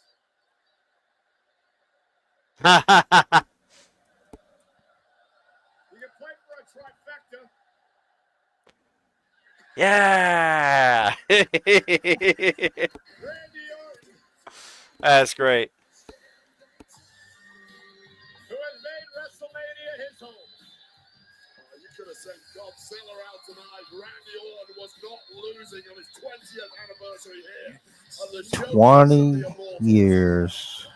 Speaker 5: You can play for a trifecta.
Speaker 3: Yeah.
Speaker 5: Randy Orton,
Speaker 3: That's great.
Speaker 5: who has made WrestleMania his home.
Speaker 6: You could have sent Godzilla out tonight. Randy Orton was not losing on his 20th anniversary here. And the show
Speaker 2: 20 years.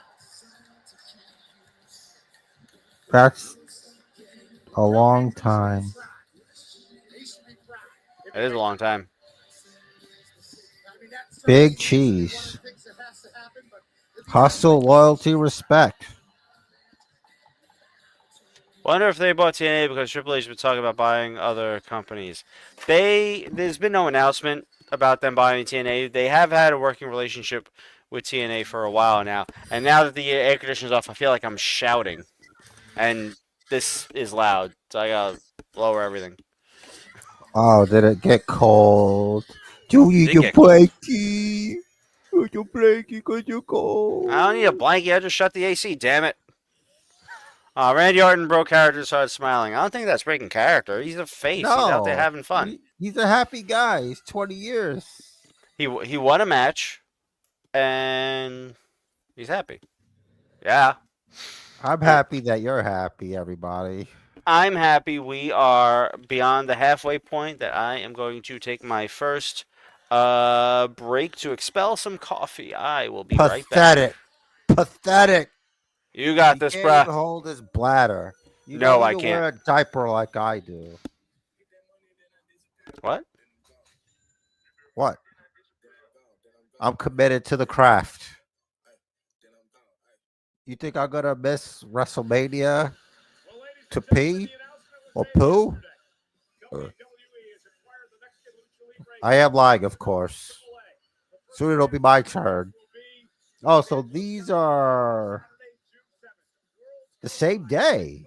Speaker 2: That's a long time.
Speaker 3: It is a long time.
Speaker 2: Big cheese. Hustle, loyalty, respect.
Speaker 3: Wonder if they bought TNA because Triple H has been talking about buying other companies. There's been no announcement about them buying TNA. They have had a working relationship with TNA for a while now. And now that the air conditioner's off, I feel like I'm shouting. And this is loud, so I gotta lower everything.
Speaker 2: Oh, did it get cold? Do you
Speaker 3: Did
Speaker 2: need a
Speaker 3: get cold.
Speaker 2: blankie? Would you blankie because you're cold?
Speaker 3: I don't need a blanket. I just shut the AC. Damn it. Randy Orton broke character and started smiling. I don't think that's breaking character. He's a face. He's out there
Speaker 2: No.
Speaker 3: having fun.
Speaker 2: He's a happy guy. He's 20 years.
Speaker 3: He won a match, and he's happy. Yeah.
Speaker 2: I'm happy that you're happy, everybody.
Speaker 3: I'm happy we are beyond the halfway point that I am going to take my first break to expel some coffee. I will be right back.
Speaker 2: Pathetic.
Speaker 3: You got
Speaker 2: He
Speaker 3: this,
Speaker 2: can't
Speaker 3: bruh.
Speaker 2: even hold his bladder. You
Speaker 3: No,
Speaker 2: don't
Speaker 3: I
Speaker 2: even
Speaker 3: can't.
Speaker 2: wear a diaper like I do.
Speaker 3: What?
Speaker 2: What? I'm committed to the craft. You think I'm gonna miss WrestleMania to pee or poo? I am lying, of course. Soon it'll be my turn. Oh, so these are the same day.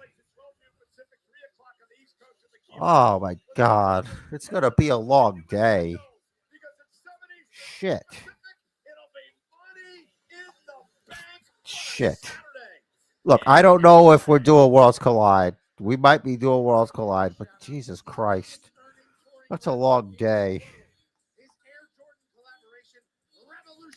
Speaker 2: Oh my God. It's gonna be a long day. Shit. Shit. Look, I don't know if we're doing Worlds Collide. We might be doing Worlds Collide, but Jesus Christ. That's a long day.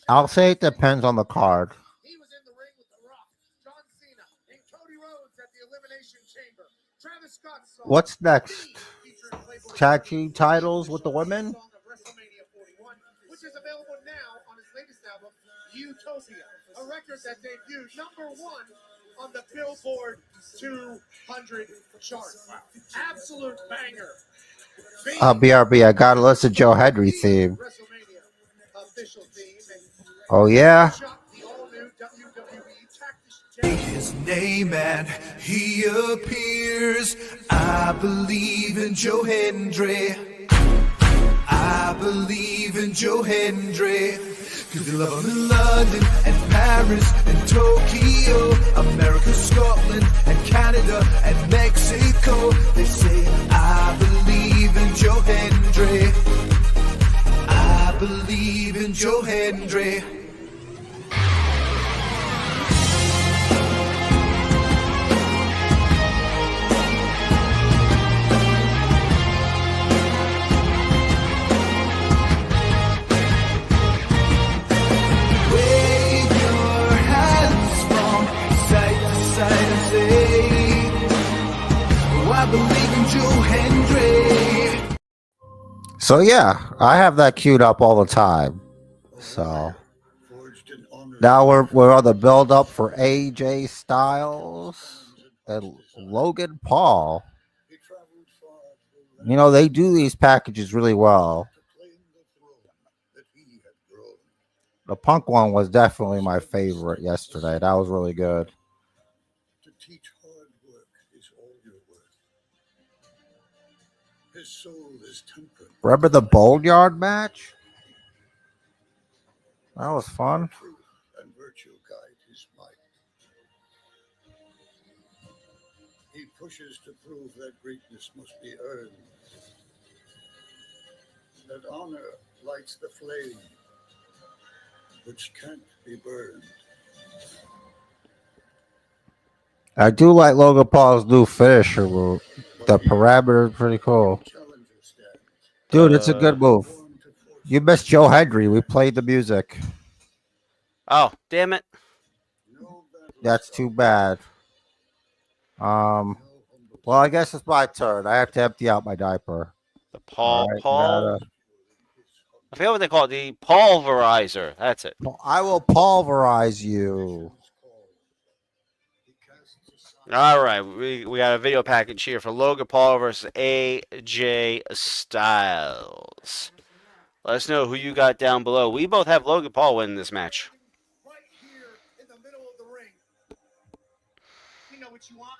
Speaker 2: I'll say it depends on the card.
Speaker 7: He was in the ring with The Rock, John Cena, and Cody Rhodes at the Elimination Chamber. Travis Scott song,
Speaker 2: What's next?
Speaker 7: featuring Playboy
Speaker 2: Tag team titles with the women?
Speaker 7: song of WrestleMania 41, which is available now on his latest album, Utopia, a record that debuted #1 on the Billboard 200 chart. Absolute banger.
Speaker 2: BRB, I gotta listen to Joe Henry theme.
Speaker 7: WrestleMania official theme.
Speaker 2: Oh yeah?
Speaker 9: His name and he appears. I believe in Joe Hendry. I believe in Joe Hendry. Cause they love him in London and Paris and Tokyo, America, Scotland and Canada and Mexico. They say I believe in Joe Hendry. I believe in Joe Hendry.
Speaker 2: So yeah, I have that queued up all the time. So now we're on the build up for AJ Styles and Logan Paul. You know, they do these packages really well. The Punk one was definitely my favorite yesterday. That was really good.
Speaker 6: To teach hard work is all your worth. His soul is temperate.
Speaker 2: Remember the Boneyard match? That was fun.
Speaker 6: Truth and virtue guide his might. He pushes to prove that greatness must be earned. That honor lights the flame, which can't be burned.
Speaker 2: I do like Logan Paul's new finisher move. The parameter is pretty cool. Dude, it's a good move. You missed Joe Hendry. We played the music.
Speaker 3: Oh, damn it.
Speaker 2: That's too bad. Well, I guess it's my turn. I have to empty out my diaper.
Speaker 3: The Paul.
Speaker 2: Right,
Speaker 3: I forget what they call it. The pulverizer. That's it.
Speaker 2: I will pulverize you.
Speaker 3: All right. We got a video package here for Logan Paul versus AJ Styles. Let us know who you got down below. We both have Logan Paul winning this match.
Speaker 7: Right here in the middle of the ring. You know what you want?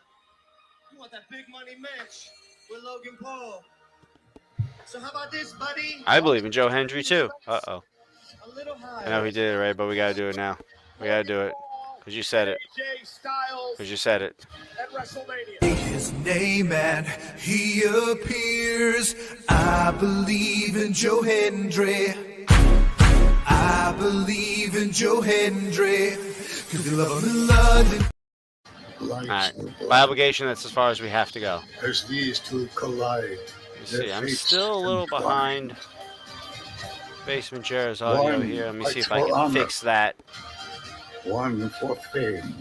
Speaker 7: You want that big money match with Logan Paul. So how about this, buddy?
Speaker 3: I believe in Joe Hendry too.
Speaker 7: A little
Speaker 3: I
Speaker 7: higher.
Speaker 3: know he did it right, but we gotta do it now. We gotta do it because you said it.
Speaker 5: AJ Styles
Speaker 3: Because you said it.
Speaker 5: at WrestleMania.
Speaker 9: His name and he appears. I believe in Joe Hendry. I believe in Joe Hendry. Cause you love him in London.
Speaker 3: All right. By obligation, that's as far as we have to go.
Speaker 10: As these two collide,
Speaker 3: You see, I'm still a little behind Basement Jer's audio here. Let me see if I can fix that.
Speaker 10: One for fame.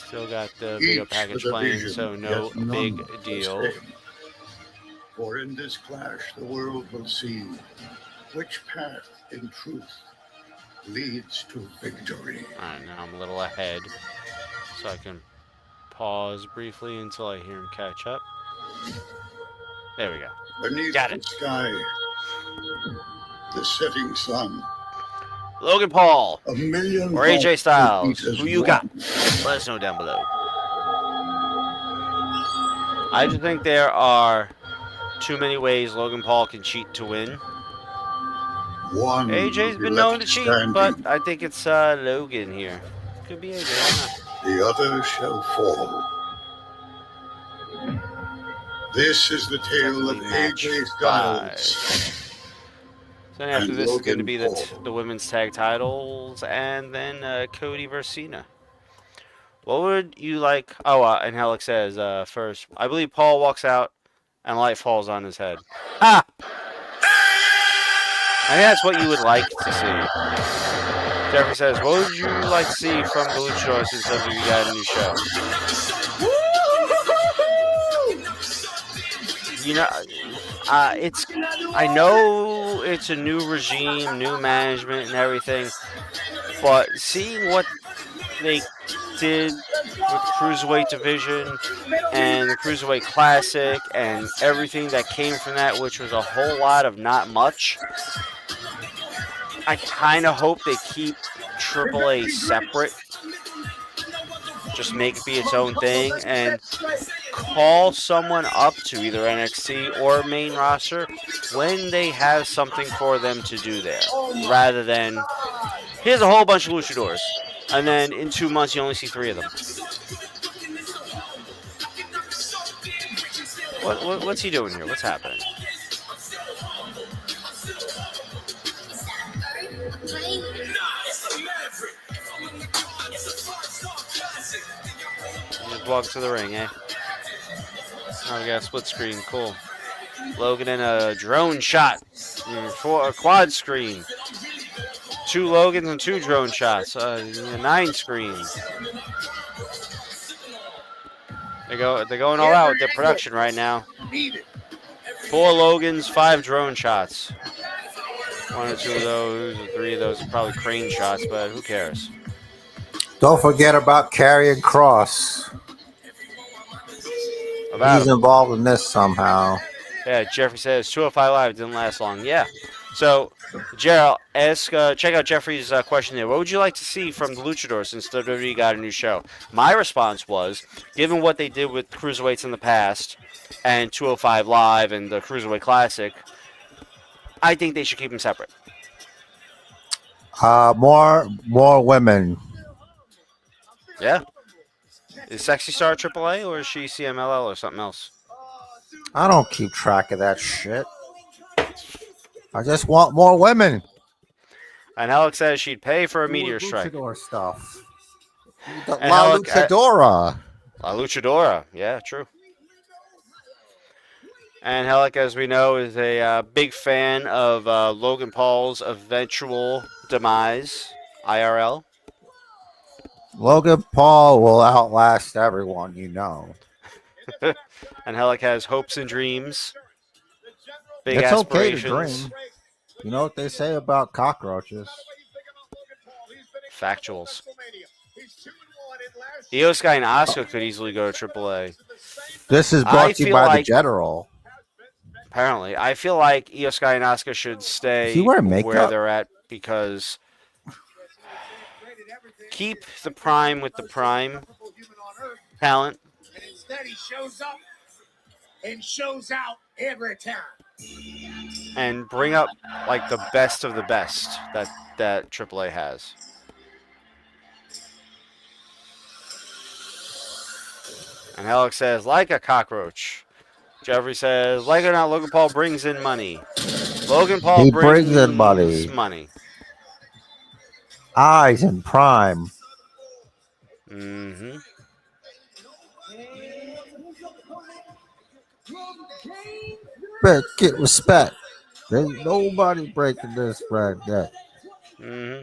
Speaker 3: Still got the video package playing, so no big deal.
Speaker 10: For in this clash, the world will see which path in truth leads to victory.
Speaker 3: All right, now I'm a little ahead, so I can pause briefly until I hear him catch up. There we go.
Speaker 10: Beneath
Speaker 3: Got
Speaker 10: the
Speaker 3: it.
Speaker 10: sky, the setting sun.
Speaker 3: Logan Paul
Speaker 10: A million
Speaker 3: or AJ
Speaker 10: hearts
Speaker 3: Styles,
Speaker 10: beat as
Speaker 3: who you
Speaker 10: one.
Speaker 3: got? Let us know down below. I just think there are too many ways Logan Paul can cheat to win.
Speaker 10: One
Speaker 3: AJ's been known to cheat, but I think it's Logan here. Could be AJ. Why not?
Speaker 10: The other shall fall. This is the tale of
Speaker 3: Match
Speaker 10: AJ
Speaker 3: 5.
Speaker 10: Styles.
Speaker 3: So then after
Speaker 10: And
Speaker 3: this is going to
Speaker 10: Logan
Speaker 3: be
Speaker 10: Paul.
Speaker 3: the women's tag titles, and then Cody versus Cena. What would you like? Oh, and Alex says first, I believe Paul walks out and light falls on his head. Ah! I think that's what you would like to see. Jeffrey says, what would you like to see from the Luchadors since WWE got a new show? You know, I know it's a new regime, new management and everything, but seeing what they did with the Cruiserweight division and the Cruiserweight Classic and everything that came from that, which was a whole lot of not much, I kind of hope they keep AAA separate. Just make it be its own thing and call someone up to either NXT or main roster when they have something for them to do there, rather than here's a whole bunch of luchadors and then in 2 months you only see 3 of them. What's he doing here? What's happening? Just walk to the ring, eh? Oh, we got a split screen. Cool. Logan in a drone shot for a quad screen. 2 Logans and 2 drone shots. A 9 screen. They're going all out with their production right now. 4 Logans, 5 drone shots. 1 or 2 of those, or 3 of those are probably crane shots, but who cares?
Speaker 2: Don't forget about Karrion Kross. He's involved in this somehow.
Speaker 3: Yeah, Jeffrey says 205 Live didn't last long. Yeah. So, Gerald, check out Jeffrey's question there. What would you like to see from the Luchadors since WWE got a new show? My response was, given what they did with Cruiserweights in the past and 205 Live and the Cruiserweight Classic, I think they should keep them separate.
Speaker 2: More women.
Speaker 3: Yeah. Is Sexy Star AAA or is she CMLL or something else?
Speaker 2: I don't keep track of that shit. I just want more women.
Speaker 3: And Alex says she'd pay for a meteor strike.
Speaker 2: Luchador stuff.
Speaker 3: And
Speaker 2: La
Speaker 3: Alec-
Speaker 2: Luchadora.
Speaker 3: La Luchadora. Yeah, true. And Helic, as we know, is a big fan of Logan Paul's eventual demise, IRL.
Speaker 2: Logan Paul will outlast everyone, you know.
Speaker 3: And Helic has hopes and dreams. Big
Speaker 2: It's okay to
Speaker 3: aspirations.
Speaker 2: dream. You know what they say about cockroaches?
Speaker 3: Factuals. Io Sky and Asuka could easily go to AAA.
Speaker 2: This is brought to you by the General.
Speaker 3: Apparently. I feel like Io Sky and Asuka should stay
Speaker 2: Is he wearing makeup?
Speaker 3: where they're at because keep the prime with the prime talent
Speaker 7: Instead, he shows up and shows out every time.
Speaker 3: And bring up like the best of the best that AAA has. And Alex says, like a cockroach. Jeffrey says, like it or not, Logan Paul brings in money. Logan Paul
Speaker 2: He
Speaker 3: brings
Speaker 2: brings in money.
Speaker 3: money.
Speaker 2: Eyes in prime.
Speaker 3: Mm-hmm.
Speaker 2: Get respect. There's nobody breaking this right there.
Speaker 3: Mm-hmm.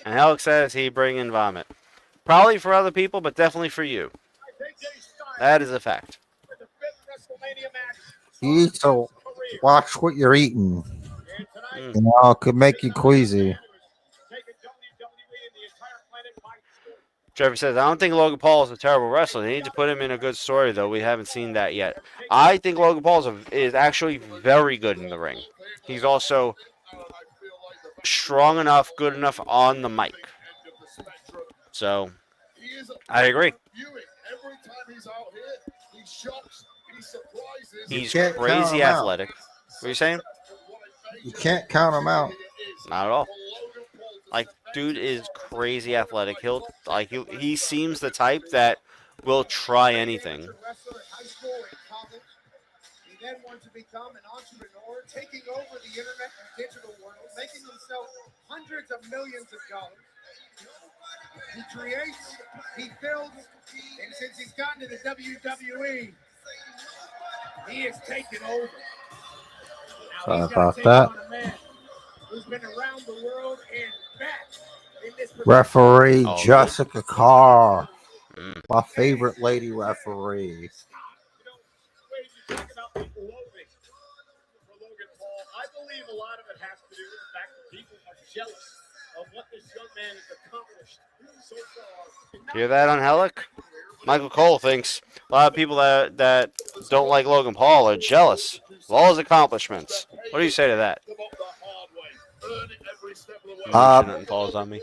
Speaker 3: And Alex says he bring in vomit. Probably for other people, but definitely for you. That is a fact.
Speaker 2: Eat, so watch what you're eating. You know, it could make you queasy.
Speaker 3: Trevor says, I don't think Logan Paul is a terrible wrestler. They need to put him in a good story, though. We haven't seen that yet. I think Logan Paul is actually very good in the ring. He's also strong enough, good enough on the mic. So, I agree. He's crazy athletic. What are you saying?
Speaker 2: You can't count him out.
Speaker 3: Not at all. Like, dude is crazy athletic. He seems the type that will try anything.
Speaker 7: He then wanted to become an entrepreneur, taking over the internet and digital world, making himself hundreds of millions of dollars. He creates, he builds, and since he's gotten to the WWE, he has taken over.
Speaker 2: Sorry about that.
Speaker 7: Who's been around the world and back in this
Speaker 2: Referee Jessica Carr. My favorite lady referee.
Speaker 5: I believe a lot of it has to do with the fact that people are jealous of what this young man has accomplished so far.
Speaker 3: Hear that, Angelic? Michael Cole thinks a lot of people that don't like Logan Paul are jealous of all his accomplishments. What do you say to that? Paul's on me.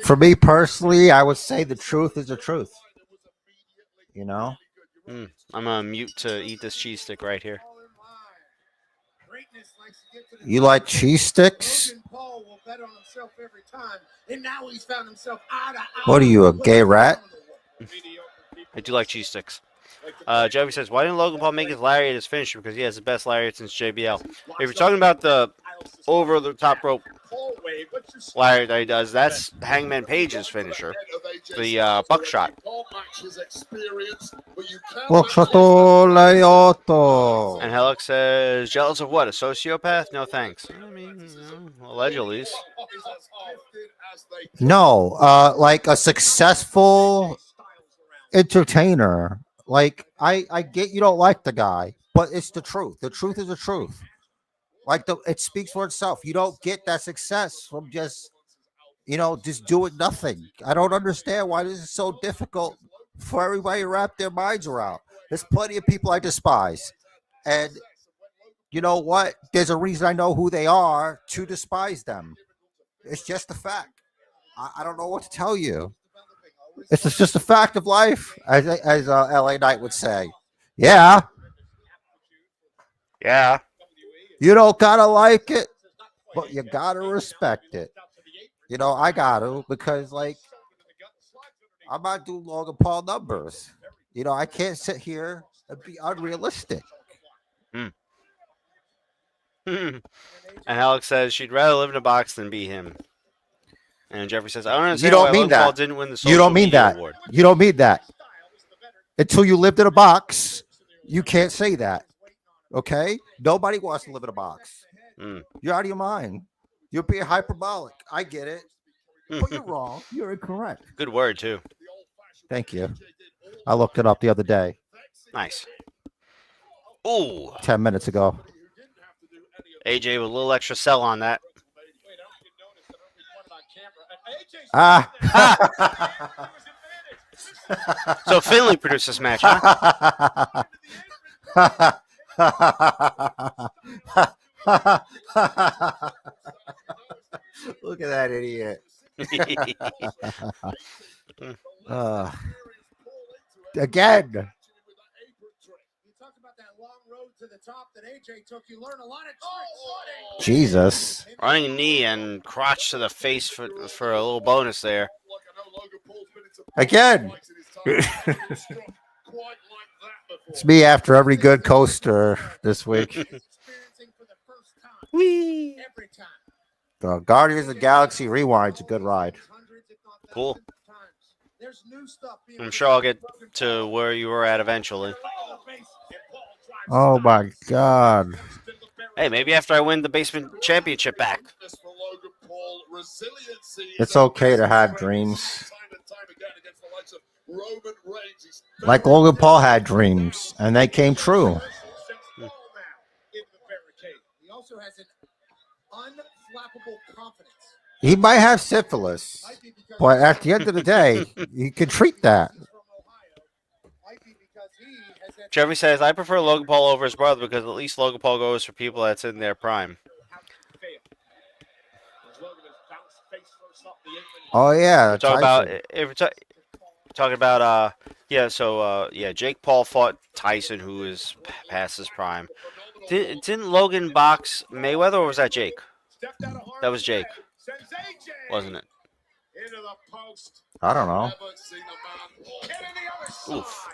Speaker 2: For me personally, I would say the truth is the truth. You know?
Speaker 3: I'm going to mute to eat this cheese stick right here.
Speaker 2: You like cheese sticks? What are you, a gay rat?
Speaker 3: I do like cheese sticks. Joey says, why didn't Logan Paul make his lariat his finisher? Because he has the best lariat since JBL. If you're talking about the over-the-top rope lariat that he does, that's Hangman Page's finisher. The buckshot. And Helix says, jealous of what? A sociopath? No thanks. I mean, allegedly.
Speaker 2: No, like a successful entertainer. Like, I get you don't like the guy, but it's the truth. The truth is the truth. Like, it speaks for itself. You don't get that success from just doing nothing. I don't understand why this is so difficult for everybody to wrap their minds around. There's plenty of people I despise. And you know what? There's a reason I know who they are to despise them. It's just a fact. I don't know what to tell you. It's just a fact of life, as LA Knight would say. Yeah.
Speaker 3: Yeah.
Speaker 2: You don't gotta like it, but you gotta respect it. I gotta, because I'm not doing Logan Paul numbers. I can't sit here and be unrealistic.
Speaker 3: And Alex says she'd rather live in a box than be him. And Jeffrey says, I don't understand why Logan Paul didn't win the social media award.
Speaker 2: You don't mean that. Until you lived in a box, you can't say that. Okay? Nobody wants to live in a box. You're out of your mind. You're being hyperbolic. I get it. But you're wrong. You're incorrect.
Speaker 3: Good word, too.
Speaker 2: Thank you. I looked it up the other day.
Speaker 3: Nice. Ooh.
Speaker 2: 10 minutes ago.
Speaker 3: AJ with a little extra sell on that. So Finley produced this match, huh?
Speaker 2: Look at that idiot. Again.
Speaker 7: You talk about that long road to the top that AJ took. You learn a lot of tricks.
Speaker 2: Jesus.
Speaker 3: Running knee and crotch to the face for a little bonus there.
Speaker 2: Again. It's me after every good coaster this week.
Speaker 3: Whee!
Speaker 2: The Guardians of the Galaxy Rewind's a good ride.
Speaker 3: Cool. I'm sure I'll get to where you were at eventually.
Speaker 2: Oh my God.
Speaker 3: Hey, maybe after I win the basement championship back.
Speaker 2: It's okay to have dreams. Like Logan Paul had dreams, and they came true.
Speaker 7: He also has an unflappable confidence.
Speaker 2: He might have syphilis, but at the end of the day, you can treat that.
Speaker 3: Jeffrey says, I prefer Logan Paul over his brother because at least Logan Paul goes for people that's in their prime.
Speaker 2: Oh yeah,
Speaker 3: Talking about Jake Paul fought Tyson, who is past his prime. Didn't Logan box Mayweather, or was that Jake? That was Jake, wasn't it?
Speaker 2: I don't know.
Speaker 3: Oof.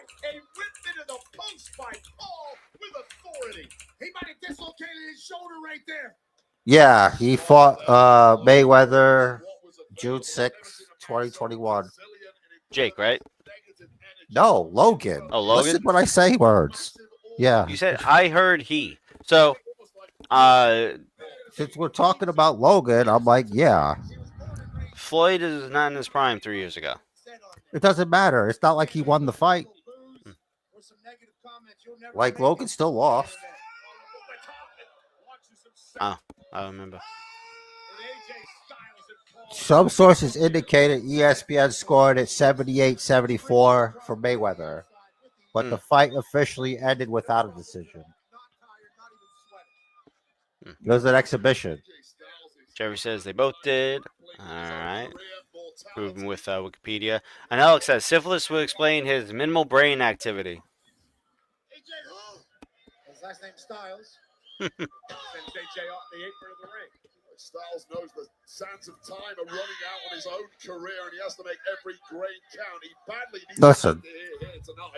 Speaker 7: He might have dislocated his shoulder right there.
Speaker 2: Yeah, he fought Mayweather June 6, 2021.
Speaker 3: Jake, right?
Speaker 2: No, Logan.
Speaker 3: Oh, Logan?
Speaker 2: Listen when I say words. Yeah.
Speaker 3: You said I heard he. So,
Speaker 2: since we're talking about Logan, I'm like, yeah.
Speaker 3: Floyd is not in his prime 3 years ago.
Speaker 2: It doesn't matter. It's not like he won the fight. Like, Logan still lost.
Speaker 3: Oh, I remember.
Speaker 2: Some sources indicated ESPN scored at 78-74 for Mayweather, but the fight officially ended without a decision. It was an exhibition.
Speaker 3: Jerry says they both did. All right. Proven with Wikipedia. And Alex says syphilis will explain his minimal brain activity.
Speaker 7: His last name Styles.
Speaker 5: Sends AJ off the apron of the ring. Styles knows the sands of time are running out on his own career, and he has to make every grain count. He badly needs
Speaker 2: Listen,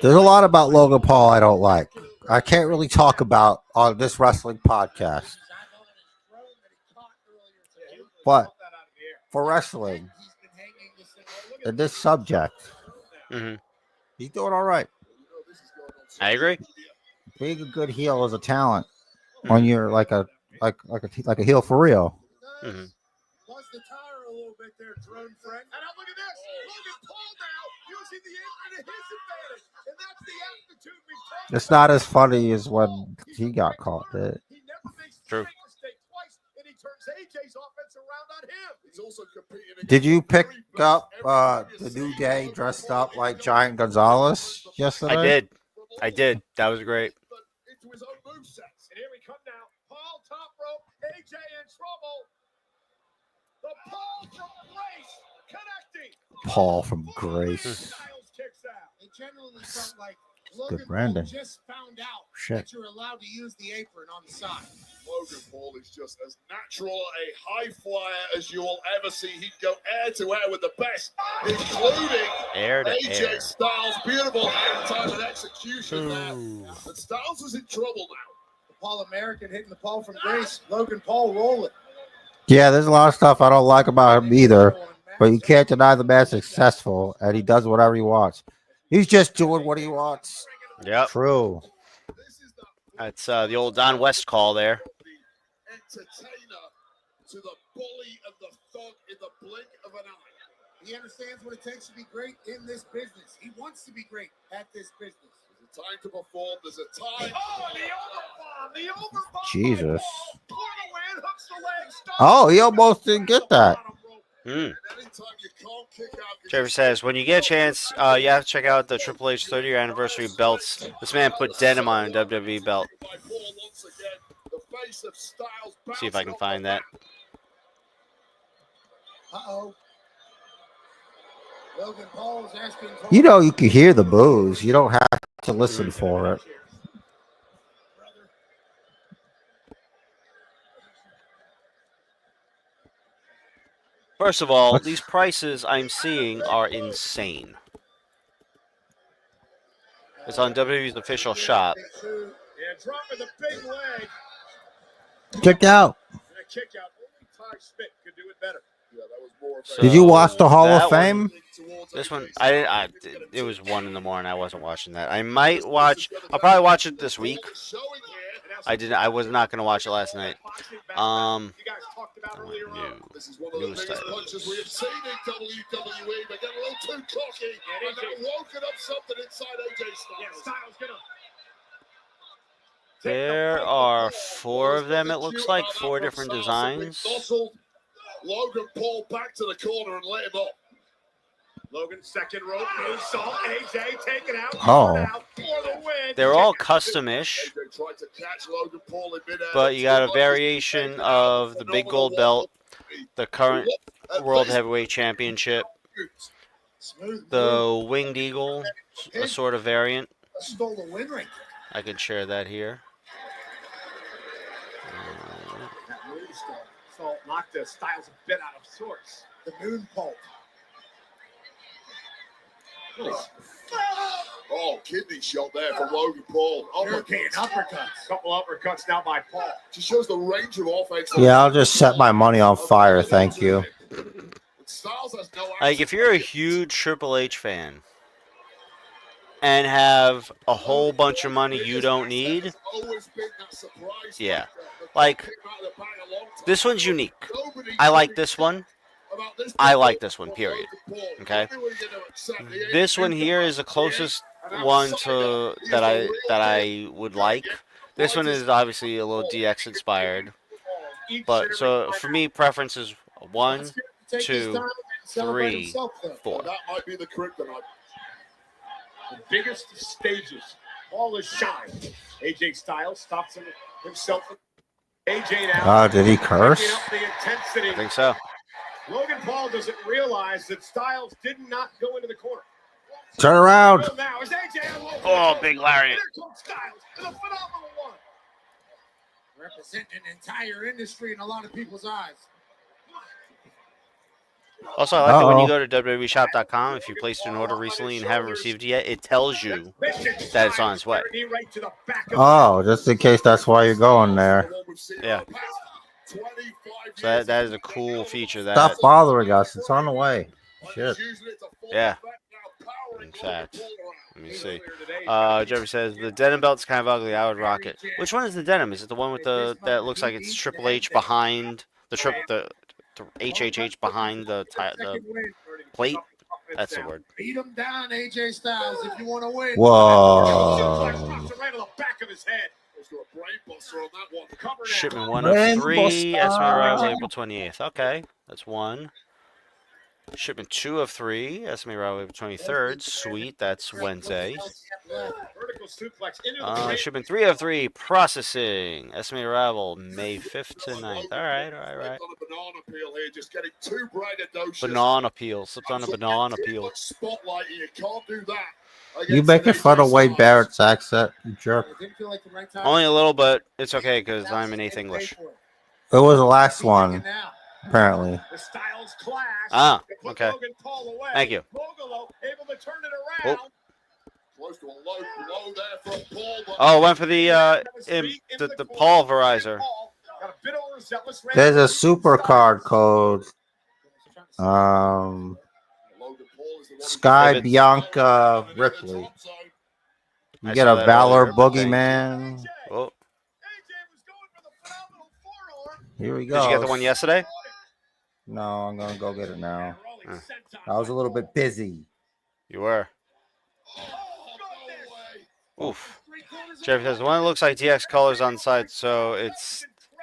Speaker 2: there's a lot about Logan Paul I don't like. I can't really talk about on this wrestling podcast. But for wrestling, in this subject, he's doing all right.
Speaker 3: I agree.
Speaker 2: Being a good heel is a talent when you're like a heel for real.
Speaker 7: Buzz the tire a little bit there, drone friend. And now look at this. Logan Paul now using the apron to his advantage. And that's the aptitude we've talked
Speaker 2: It's not as funny as when he got caught.
Speaker 5: He never makes the
Speaker 3: True.
Speaker 5: same mistake twice, and he turns AJ's offense around on him. He's also competing.
Speaker 2: Did you pick up the New Day dressed up like Giant Gonzalez yesterday?
Speaker 3: I did. That was great.
Speaker 5: Into his own movesets. And here we come now. Paul top rope. AJ in trouble. The Paul from Grace connecting.
Speaker 2: Paul from Grace.
Speaker 5: Styles kicks out.
Speaker 7: It generally felt like
Speaker 2: Good
Speaker 7: Logan
Speaker 2: branding.
Speaker 7: Paul just found out
Speaker 2: Shit.
Speaker 7: that you're allowed to use the apron on the side.
Speaker 5: Logan Paul is just as natural a high flyer as you will ever see. He'd go air to air with the best, including
Speaker 3: Air to
Speaker 5: AJ
Speaker 3: air.
Speaker 5: Styles. Beautiful hand time and execution there. But Styles is in trouble now.
Speaker 7: The Paul American hitting the Paul from Grace. Logan Paul rolling.
Speaker 2: Yeah, there's a lot of stuff I don't like about him either, but you can't deny the man's successful, and he does whatever he wants. He's just doing what he wants.
Speaker 3: Yep.
Speaker 2: True.
Speaker 3: That's the old Don West call there.
Speaker 5: Entertainer to the bully and the thug in the blink of an eye.
Speaker 7: He understands what it takes to be great in this business. He wants to be great at this business.
Speaker 5: There's a time to perform. There's a time. Oh, the overbomb! The overbomb!
Speaker 2: Jesus.
Speaker 5: For the win, hooks the leg. Styles.
Speaker 2: Oh, he almost didn't get that.
Speaker 3: Trevor says, when you get a chance, you have to check out the Triple H 30-year anniversary belts. This man put denim on a WWE belt. See if I can find that.
Speaker 7: Uh-oh.
Speaker 6: Logan Paul is asking for
Speaker 2: You know, you can hear the boos. You don't have to listen for it.
Speaker 3: First of all,
Speaker 2: What's-
Speaker 3: these prices I'm seeing are insane. It's on WWE's official shop.
Speaker 5: Yeah, dropping the big leg.
Speaker 2: Check out.
Speaker 5: And a kick out. Only Ty Smith could do it better. Yeah, that was more.
Speaker 3: So
Speaker 2: Did you watch the Hall of
Speaker 3: that one-
Speaker 2: Fame?
Speaker 3: This one, it was 1 in the morning. I wasn't watching that. I might watch. I'll probably watch it this week. I was not going to watch it last night.
Speaker 5: You guys talked about earlier on.
Speaker 6: This is one of the
Speaker 3: Newest
Speaker 6: biggest
Speaker 3: items.
Speaker 6: punches we have seen in WWE. They get a little too cocky and they're woken up something inside AJ Styles.
Speaker 5: Yeah, Styles gonna.
Speaker 3: There are 4 of them. It looks like 4 different designs.
Speaker 6: Logan Paul back to the corner and let him up.
Speaker 5: Logan second rope. Moonsault. AJ taken out.
Speaker 2: Oh.
Speaker 5: Out for the win.
Speaker 3: They're all custom-ish,
Speaker 6: AJ tried to catch Logan Paul in midair.
Speaker 3: but you got a variation of the big gold belt, the current World Heavyweight Championship, the Winged Eagle, a sort of variant.
Speaker 7: Stole the win right
Speaker 3: I can share that here.
Speaker 5: That moonsault knocked the Styles a bit out of sorts.
Speaker 7: The moon pulp.
Speaker 6: Oh, kidney shot there from Logan Paul.
Speaker 7: European uppercuts.
Speaker 5: Couple uppercuts now by Paul.
Speaker 6: Just shows the range of offense.
Speaker 2: Yeah, I'll just set my money on fire. Thank you.
Speaker 6: Styles has no
Speaker 3: Like, if you're a huge Triple H fan and have a whole bunch of money you don't need, yeah. Like, this one's unique. I like this one. I like this one, period. Okay? This one here is the closest one to that I would like. This one is obviously a little DX inspired. But so for me, preference is 1, 2, 3, 4.
Speaker 6: That might be the kryptonite.
Speaker 5: The biggest stages. Paul is shy. AJ Styles stops himself. AJ now.
Speaker 2: Did he curse?
Speaker 5: picking up the intensity.
Speaker 3: I think so.
Speaker 5: Logan Paul doesn't realize that Styles did not go into the corner.
Speaker 2: Turn around.
Speaker 5: Now is AJ on
Speaker 3: Oh, big lariat.
Speaker 5: Here comes Styles with a phenomenal one.
Speaker 7: Representing an entire industry in a lot of people's eyes.
Speaker 3: Also, I like that when you go to WWEshop.com, if you placed an order recently and haven't received it yet, it tells you that it's on its way.
Speaker 5: Right to the back of
Speaker 2: Oh, just in case that's why you're going there.
Speaker 3: Yeah. So that is a cool feature.
Speaker 2: Stop bothering us. It's on the way. Shit.
Speaker 3: Yeah. In fact, let me see. Jeffrey says the denim belt's kind of ugly. I would rock it. Which one is the denim? Is it the one with the that looks like it's Triple H behind the HHH behind the plate? That's the word.
Speaker 7: Beat him down, AJ Styles, if you want to win.
Speaker 2: Whoa.
Speaker 5: right to the back of his head.
Speaker 3: Shipment 1 of 3. Estimate arrival April 28th. Okay, that's 1. Shipment 2 of 3. Estimate arrival April 23rd. Sweet, that's Wednesday.
Speaker 5: Vertical suplex into the ring.
Speaker 3: Shipment 3 of 3. Processing. Estimate arrival May 5th to 9th. All right.
Speaker 6: Banana peel here, just getting too bright a dose.
Speaker 3: Banana peel. Slipped on a banana peel.
Speaker 6: Spotlight, you can't do that.
Speaker 2: You making fun of Wade Barrett's accent, you jerk.
Speaker 3: Only a little, but it's okay because I'm in 8th English.
Speaker 2: It was the last one, apparently.
Speaker 5: The Styles clash.
Speaker 3: Ah,
Speaker 5: They put
Speaker 3: okay.
Speaker 5: Logan Paul away.
Speaker 3: Thank you.
Speaker 5: Mogolo able to turn it around.
Speaker 6: Close to a low blow there from Paul. But
Speaker 3: Oh, went for the pulverizer.
Speaker 5: Got a bit overzealous.
Speaker 2: There's a super card code. Sky Bianca Ripley. You
Speaker 3: I
Speaker 2: get
Speaker 3: saw
Speaker 2: a
Speaker 3: that
Speaker 2: Valor
Speaker 3: earlier, but thank
Speaker 2: Boogeyman.
Speaker 3: Oh,
Speaker 2: Here we go.
Speaker 3: did you get the one yesterday?
Speaker 2: No, I'm gonna go get it now. I was a little bit busy.
Speaker 3: You were. Oof. Jeff says the one that looks like DX colors on the side, so it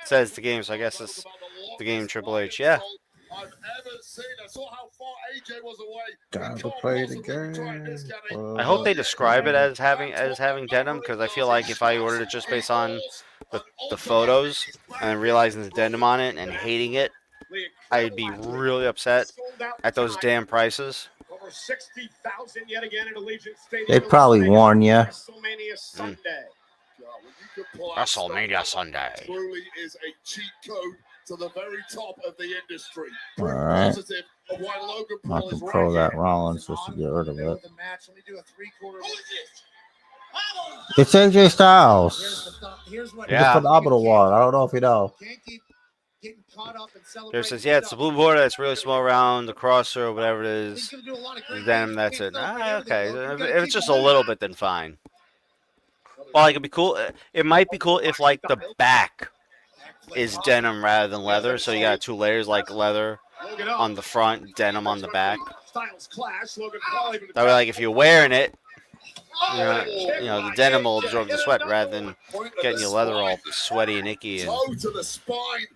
Speaker 3: says the game. So I guess it's the game Triple H. Yeah.
Speaker 6: I've ever seen. I saw how far AJ was away.
Speaker 2: Time to play the game.
Speaker 3: I hope they describe it as having denim because I feel like if I ordered it just based on the photos and realizing there's denim on it and hating it, I'd be really upset at those damn prices.
Speaker 5: over 60,000 yet again at Allegiant Stadium.
Speaker 2: They'd probably warn you.
Speaker 5: WrestleMania Sunday.
Speaker 3: WrestleMania Sunday.
Speaker 6: Truly is a cheat code to the very top of the industry.
Speaker 2: All right.
Speaker 6: Positive of why Logan
Speaker 2: I
Speaker 6: Paul
Speaker 2: can
Speaker 6: is
Speaker 2: pro
Speaker 6: right
Speaker 2: that
Speaker 6: here.
Speaker 2: Rollins just to get rid of it.
Speaker 7: The match. Let me do a three-quarter.
Speaker 2: It's AJ
Speaker 7: Here's
Speaker 2: Styles.
Speaker 7: the thought. Here's what
Speaker 2: He's
Speaker 3: Yeah.
Speaker 2: a phenomenal one. I don't know if you know.
Speaker 7: Can't keep getting caught up and
Speaker 3: There
Speaker 7: celebrating
Speaker 3: says, yeah, it's the blue border that's really small around the crosser or whatever it
Speaker 7: He's
Speaker 3: is.
Speaker 7: gonna do a lot of great
Speaker 3: Then
Speaker 7: things.
Speaker 3: that's
Speaker 7: Can't
Speaker 3: it.
Speaker 7: celebrate
Speaker 3: Ah,
Speaker 7: everything,
Speaker 3: okay.
Speaker 7: Logan. You
Speaker 3: If
Speaker 7: gotta
Speaker 3: it's
Speaker 7: keep
Speaker 3: just
Speaker 7: on
Speaker 3: a little
Speaker 7: doing
Speaker 3: bit, then fine. Well, like, it'd be cool. It might be cool if, like, the back is denim rather than leather. So you got 2 layers, like leather on the front, denim on the back.
Speaker 5: Styles clash. Logan Paul even
Speaker 3: That way, like, if you're wearing it, the denim will absorb the sweat rather than getting your leather all sweaty and icky. And
Speaker 6: Toe to the spine.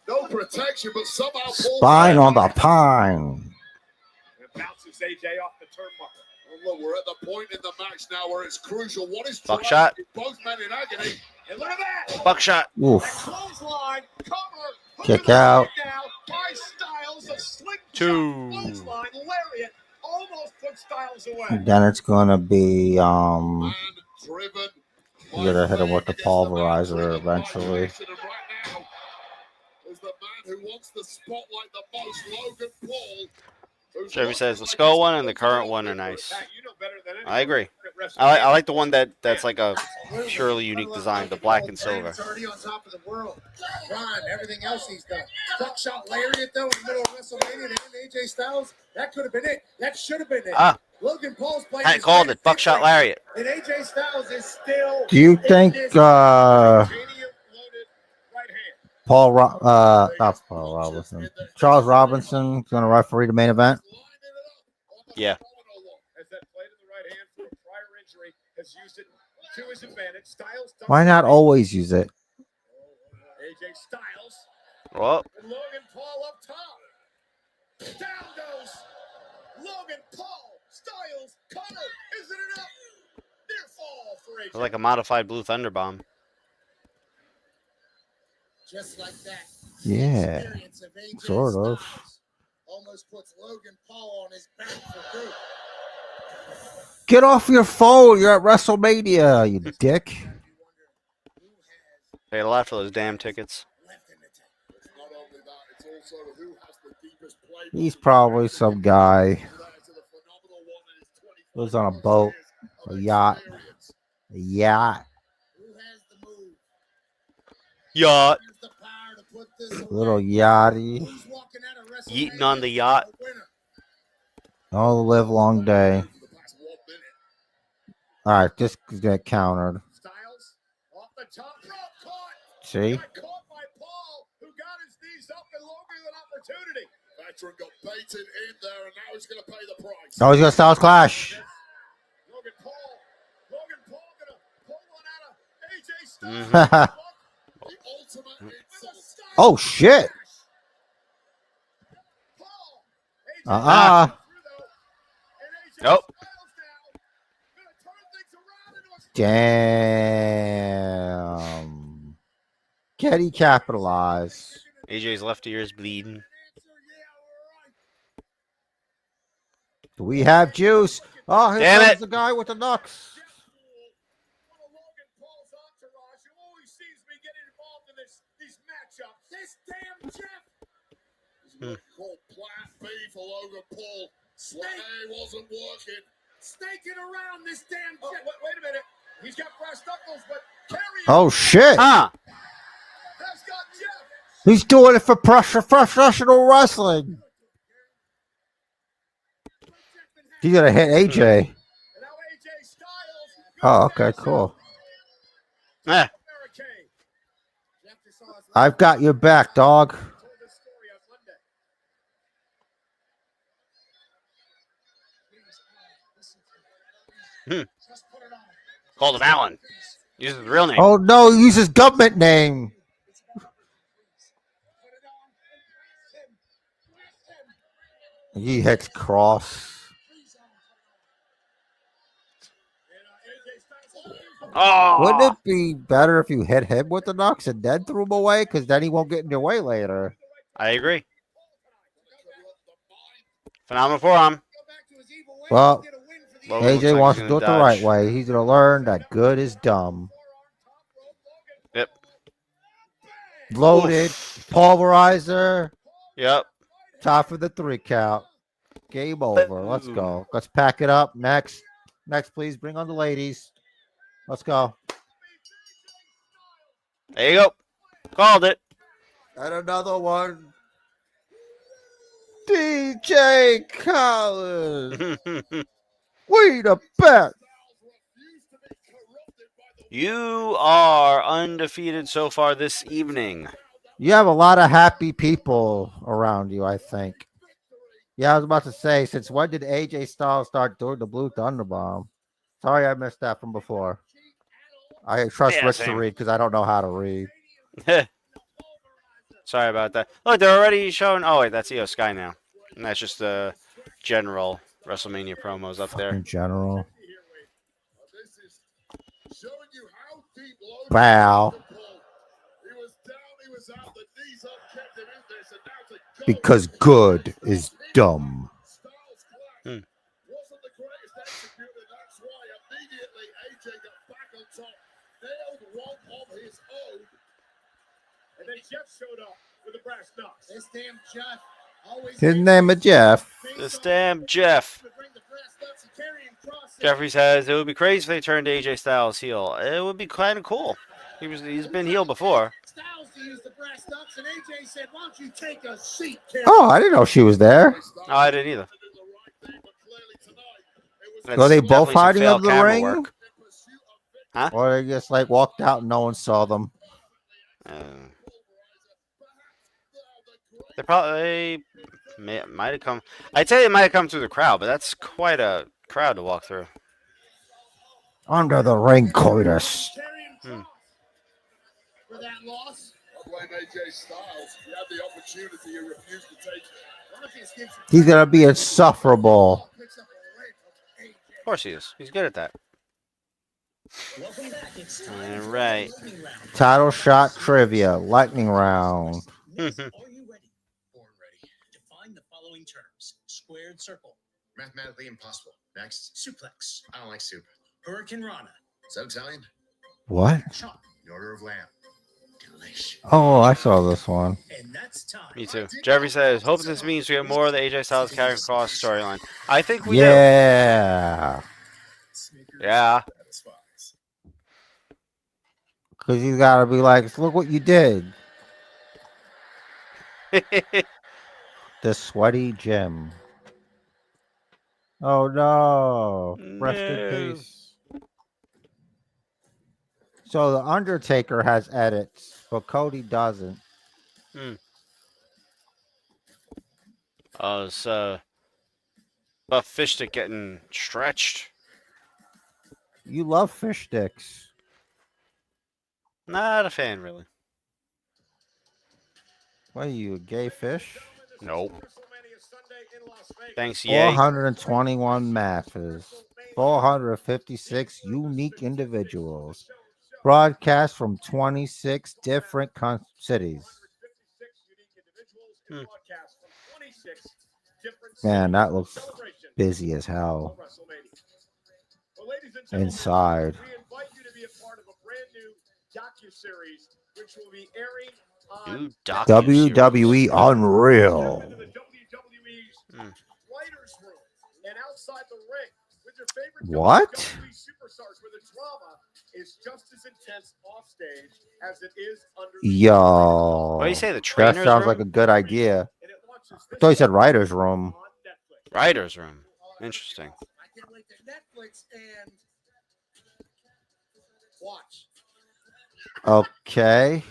Speaker 6: No protection, but somehow Paul
Speaker 2: Spine on the pine.
Speaker 5: It bounces AJ off the turnbuckle.
Speaker 6: Look, we're at the point in the match now where it's crucial. What is
Speaker 3: Buckshot.
Speaker 6: both men in agony?
Speaker 5: And look at that.
Speaker 3: buckshot.
Speaker 2: Oof.
Speaker 5: Clothesline, cover,
Speaker 2: Kick out.
Speaker 5: now by Styles, a slick
Speaker 3: 2.
Speaker 5: clothesline, lariat, almost put Styles away.
Speaker 2: Then it's gonna be
Speaker 6: Man driven.
Speaker 2: you gotta hit him with the pulverizer eventually.
Speaker 6: Is the man who wants the spotlight the most, Logan Paul.
Speaker 3: Chevy says the skull one and the current one are nice.
Speaker 5: Pat, you know better than anyone
Speaker 3: I agree.
Speaker 5: at
Speaker 3: I like the one that's like a purely unique design, the black and silver.
Speaker 7: It's already on top of the world. Ron, everything else he's done. Buckshot lariat though in the middle of WrestleMania to end AJ Styles. That could have been it. That should have been it.
Speaker 3: Ah,
Speaker 7: Logan Paul's playing.
Speaker 3: I called it buckshot lariat.
Speaker 7: And AJ Styles is still.
Speaker 2: Do you think not Paul Robinson, Charles Robinson is gonna referee the main event?
Speaker 3: Yeah.
Speaker 5: As that blade in the right hand for a prior injury has used it to his advantage. Styles does
Speaker 2: Why not always use it?
Speaker 5: AJ Styles
Speaker 3: Well,
Speaker 5: and Logan Paul up top. Down goes Logan Paul. Styles cover. Isn't it up? Near fall for AJ.
Speaker 3: it's like a modified Blue Thunder Bomb.
Speaker 7: Just like that.
Speaker 2: Yeah,
Speaker 7: Experience of AJ
Speaker 2: sort of.
Speaker 7: Styles almost puts Logan Paul on his back for good.
Speaker 2: Get off your phone. You're at WrestleMania, you dick.
Speaker 3: Paid a lot for those damn tickets.
Speaker 6: It's not only that, it's also who has the deepest play.
Speaker 2: He's probably some guy who's on a boat, a yacht, a yacht,
Speaker 7: Who has the move?
Speaker 3: Yacht.
Speaker 7: Who has the power to put this away?
Speaker 2: little yachty.
Speaker 7: Who's walking out of WrestleMania
Speaker 3: Yeeting on the yacht.
Speaker 7: a winner?
Speaker 2: All the live long day. All right, this is get countered.
Speaker 5: Styles off the top rope, caught.
Speaker 2: See?
Speaker 5: Got caught by Paul, who got his knees up and Logan an opportunity.
Speaker 6: Veteran got baited in there, and now he's going to pay the price.
Speaker 2: Oh, he's gonna Styles Clash.
Speaker 5: Logan Paul gonna pull one out of AJ Styles.
Speaker 2: Mhm.
Speaker 6: The ultimate insult.
Speaker 2: Oh shit! Nope. Damn. Getty capitalized.
Speaker 3: AJ's left ear is bleeding.
Speaker 2: Do we have juice? Oh, here
Speaker 3: Damn
Speaker 2: comes
Speaker 3: it.
Speaker 2: the guy with the knucks.
Speaker 6: Called Plan B for Logan Paul. Plan A wasn't working.
Speaker 7: Snaking around this damn
Speaker 5: Oh,
Speaker 7: jet.
Speaker 5: wait a minute. He's got brass knuckles, but carry
Speaker 2: Oh shit!
Speaker 3: Huh.
Speaker 5: has got Jeff.
Speaker 2: He's doing it for professional wrestling. He's gonna hit AJ.
Speaker 5: And now AJ Styles.
Speaker 2: Oh, okay, cool.
Speaker 3: Eh.
Speaker 2: I've got your back, dog.
Speaker 3: Called him Alan. Use his real name.
Speaker 2: Oh no, use his government name. He hits cross.
Speaker 3: Oh.
Speaker 2: Wouldn't it be better if you hit him with the knocks and then threw him away? Because then he won't get in your way later.
Speaker 3: I agree. Phenomenal forearm.
Speaker 2: Well,
Speaker 3: Logan looks
Speaker 2: AJ
Speaker 3: like
Speaker 2: wants
Speaker 3: he's
Speaker 2: to do
Speaker 3: gonna
Speaker 2: it the right
Speaker 3: dodge.
Speaker 2: way. He's going to learn that good is dumb.
Speaker 3: Yep.
Speaker 2: Loaded.
Speaker 3: Oof.
Speaker 2: Pulverizer.
Speaker 3: Yep.
Speaker 2: Top of the 3 count. Game over. Let's
Speaker 3: Boom.
Speaker 2: go. Let's pack it up. Next, please. Bring on the ladies. Let's go.
Speaker 3: There you go. Called it.
Speaker 2: And another one. DJ Khaled. We the best.
Speaker 3: You are undefeated so far this evening.
Speaker 2: You have a lot of happy people around you, I think. Yeah, I was about to say, since when did AJ Styles start doing the Blue Thunder Bomb? Sorry, I missed that from before. I trust
Speaker 3: Yeah,
Speaker 2: Rich to
Speaker 3: same.
Speaker 2: read because I don't know how to read.
Speaker 3: Sorry about that. Look, they're already showing. Oh, wait, that's Io Sky now. And that's just the general WrestleMania promos up there.
Speaker 2: In general.
Speaker 6: Showing you how deep Logan
Speaker 2: Wow.
Speaker 6: could pull. He was down, he was out, the knees up kept him in this, and now to go.
Speaker 2: Because good is dumb.
Speaker 6: Styles collapsed. Wasn't the greatest executor, that's why immediately AJ got back on top, nailed one of his own.
Speaker 5: And then Jeff showed up with the brass knucks.
Speaker 7: This damn Jeff always
Speaker 2: His name is Jeff.
Speaker 3: This damn Jeff. Jeffrey says it would be crazy if they turned AJ Styles heel. It would be kind of cool. He's been heel before.
Speaker 7: Styles to use the brass knucks, and AJ said, "Why don't you take a seat, kid?"
Speaker 2: Oh, I didn't know she was there.
Speaker 3: No, I didn't either.
Speaker 2: Were they both
Speaker 3: Definitely some
Speaker 2: hiding
Speaker 3: failed
Speaker 2: under the
Speaker 3: camera
Speaker 2: ring?
Speaker 3: work. Huh?
Speaker 2: Or they just like walked out and no one saw them?
Speaker 3: They probably might have come. I'd say they might have come through the crowd, but that's quite a crowd to walk through.
Speaker 2: Under the ring coitus.
Speaker 7: For that loss,
Speaker 6: I blame AJ Styles. He had the opportunity, he refused to take it.
Speaker 7: Morpheus gives him
Speaker 2: He's gonna be insufferable.
Speaker 7: picks up a leg from AJ.
Speaker 3: Of course he is. He's good at that.
Speaker 1: Welcome back. It's time
Speaker 3: All
Speaker 1: for
Speaker 3: right.
Speaker 1: the lightning round.
Speaker 2: Title shot trivia, lightning round.
Speaker 1: Liz, are you ready? Born ready. Define the following terms: squared circle,
Speaker 8: Mathematically impossible. Next.
Speaker 1: suplex,
Speaker 8: I don't like soup.
Speaker 1: hurricane rana,
Speaker 8: So Italian?
Speaker 2: What?
Speaker 1: chop,
Speaker 8: The order of lamb. Delish.
Speaker 2: Oh, I saw this one.
Speaker 1: and that's time.
Speaker 3: Me too. Jeffrey says, hope this means we get more of the AJ Styles carrying cross storyline. I think we
Speaker 2: Yeah.
Speaker 3: do. Yeah.
Speaker 2: Because you gotta be like, look what you did. The sweaty Jim. Oh no. Rest in
Speaker 3: No.
Speaker 2: peace. So the Undertaker has edits, but Cody doesn't.
Speaker 3: Oh, so Buff Fish Stick getting stretched.
Speaker 2: You love fish sticks.
Speaker 3: Not a fan, really.
Speaker 2: What are you, a gay fish?
Speaker 3: Nope. Thanks, yay.
Speaker 2: 421 matches. 456 unique individuals. Broadcast from 26 different cities. Man, that looks busy as hell. Inside.
Speaker 5: We invite you to be a part of a brand new docuseries, which will be airing on
Speaker 3: New docuseries.
Speaker 2: WWE Unreal.
Speaker 5: Step into the WWE's writers' room and outside the ring with your favorite
Speaker 2: What?
Speaker 5: WWE superstars, where the drama is just as intense off stage as it is under the
Speaker 2: Yo.
Speaker 3: What do you say, the
Speaker 2: That
Speaker 3: trainer's
Speaker 2: sounds
Speaker 3: room?
Speaker 2: like a good idea.
Speaker 5: and it launches
Speaker 2: I thought you said writer's room.
Speaker 5: on Netflix.
Speaker 3: Writer's room. Interesting.
Speaker 7: I can't wait to Netflix and watch.
Speaker 2: Okay.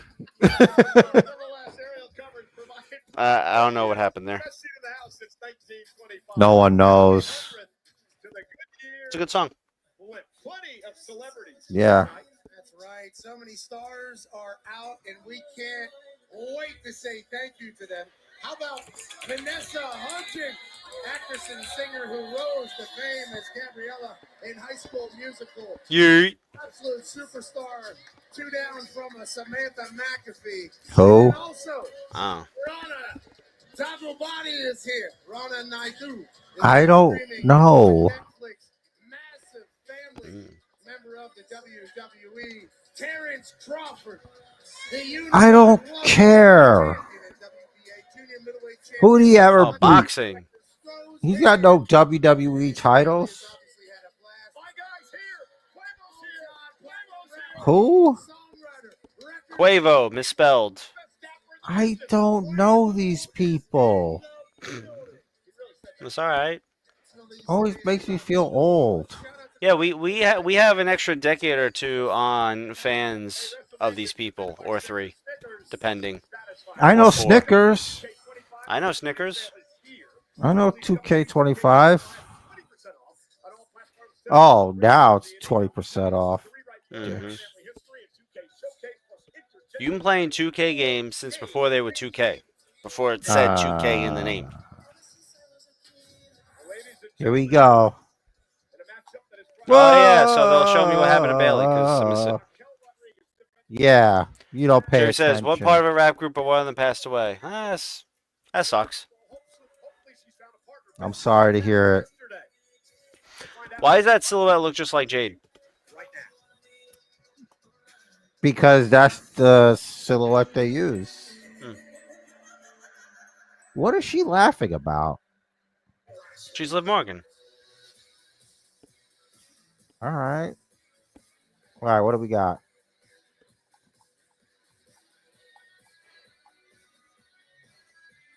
Speaker 5: Nevertheless, aerial coverage provided
Speaker 3: I don't know what happened there.
Speaker 5: best seat in the house since 1925.
Speaker 2: No one knows.
Speaker 5: To the good year
Speaker 3: It's a good song.
Speaker 5: with plenty of celebrities.
Speaker 2: Yeah.
Speaker 7: That's right. So many stars are out, and we can't wait to say thank you to them. How about Vanessa Hudgens, actress and singer who rose to fame as Gabriella in High School Musical.
Speaker 3: Yeet.
Speaker 7: Absolute superstar. 2 down from a Samantha McAfee.
Speaker 2: Who?
Speaker 7: And also,
Speaker 3: Oh.
Speaker 7: Rana Taco Body is here. Rana Naidu.
Speaker 2: I don't know.
Speaker 7: Netflix, massive family member of the WWE, Terrence Crawford.
Speaker 2: I don't care. Who do you ever
Speaker 3: Oh,
Speaker 2: beat?
Speaker 3: boxing.
Speaker 2: He's got no WWE titles. Who?
Speaker 3: Quavo, misspelled.
Speaker 2: I don't know these people.
Speaker 3: It's all right.
Speaker 2: Always makes me feel old.
Speaker 3: Yeah, we have an extra decade or two on fans of these people, or 3, depending.
Speaker 2: I know
Speaker 3: Or 4.
Speaker 2: Snickers.
Speaker 3: I know Snickers.
Speaker 2: I know 2K25. Oh, now it's 20% off.
Speaker 3: Mhm. You've been playing 2K games since before they were 2K, before it said 2K in the name.
Speaker 2: Here we go.
Speaker 3: Oh yeah, so they'll show me what happened to Bailey because I miss it.
Speaker 2: Yeah, you don't pay
Speaker 3: Jerry
Speaker 2: attention.
Speaker 3: says, "What part of a rap group but one of them passed away?" That sucks.
Speaker 2: I'm sorry to hear it.
Speaker 3: Why does that silhouette look just like Jade?
Speaker 2: Because that's the silhouette they use. What is she laughing about?
Speaker 3: She's Liv Morgan.
Speaker 2: All right. All right, what do we got?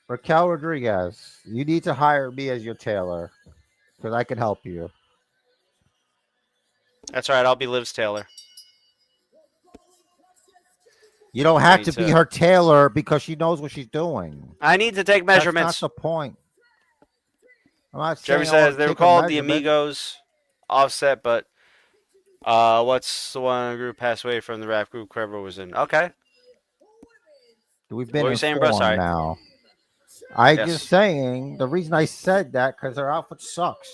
Speaker 2: Raquel Rodriguez, you need to hire me as your tailor because I can help you.
Speaker 3: That's right. I'll be Liv's tailor.
Speaker 2: You don't have to be her tailor because she knows what she's doing.
Speaker 3: I need to take measurements.
Speaker 2: That's not the point. I'm not
Speaker 3: Jerry
Speaker 2: saying I
Speaker 3: says
Speaker 2: wanna
Speaker 3: they were
Speaker 2: take a
Speaker 3: called the
Speaker 2: measurement.
Speaker 3: Amigos, Offset, but what's the one group passed away from the rap group Quavo was in? Okay.
Speaker 2: We've
Speaker 3: What
Speaker 2: been
Speaker 3: were you saying, bro?
Speaker 2: informed
Speaker 3: Sorry.
Speaker 2: now. I
Speaker 3: Yes.
Speaker 2: just saying the reason I said that because her outfit sucks.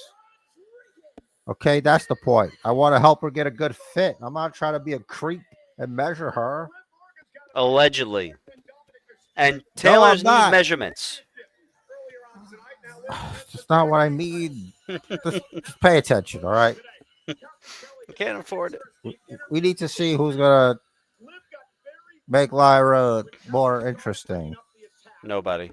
Speaker 2: Okay, that's the point. I want to help her get a good fit. I'm not trying to be a creep and measure her.
Speaker 3: Allegedly. And tailors
Speaker 2: I'm
Speaker 3: need
Speaker 2: not.
Speaker 3: measurements.
Speaker 2: That's not what I mean. just pay attention, all right?
Speaker 3: I can't afford it.
Speaker 2: We need to see who's gonna make Lyra more interesting.
Speaker 3: Nobody.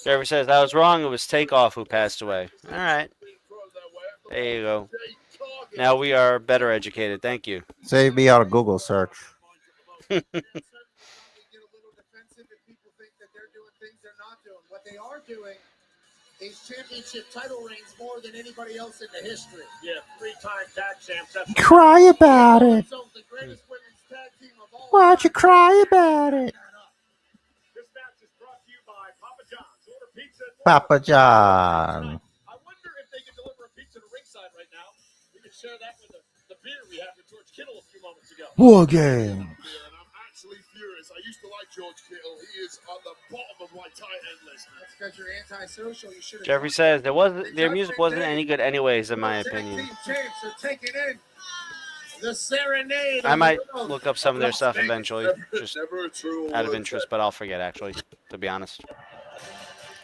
Speaker 3: Jerry says I was wrong. It was Takeoff who passed away. All right. There you go. Now we are better educated. Thank you.
Speaker 2: Save me on a Google search.
Speaker 7: What they are doing is championship title reigns more than anybody else in the history.
Speaker 5: Yeah, 3-time tag champs. That's
Speaker 2: Cry about it. Why'd you cry about it?
Speaker 5: This match is brought to you by Papa John's. Order pizza and more.
Speaker 2: Papa John.
Speaker 5: I wonder if they can deliver a pizza to ringside right now. We can share that with the beer we had with George Kittle a few moments ago.
Speaker 2: War game.
Speaker 6: And I'm actually furious. I used to like George Kittle. He is on the bottom of my tight end list.
Speaker 7: That's because you're antisocial. You should have.
Speaker 3: Jeffrey says their music wasn't any good anyways, in my opinion.
Speaker 7: Champs are taking in the serenade.
Speaker 3: I might look up some of their stuff eventually, just
Speaker 6: Never a true
Speaker 3: out of interest, but I'll forget actually, to be honest.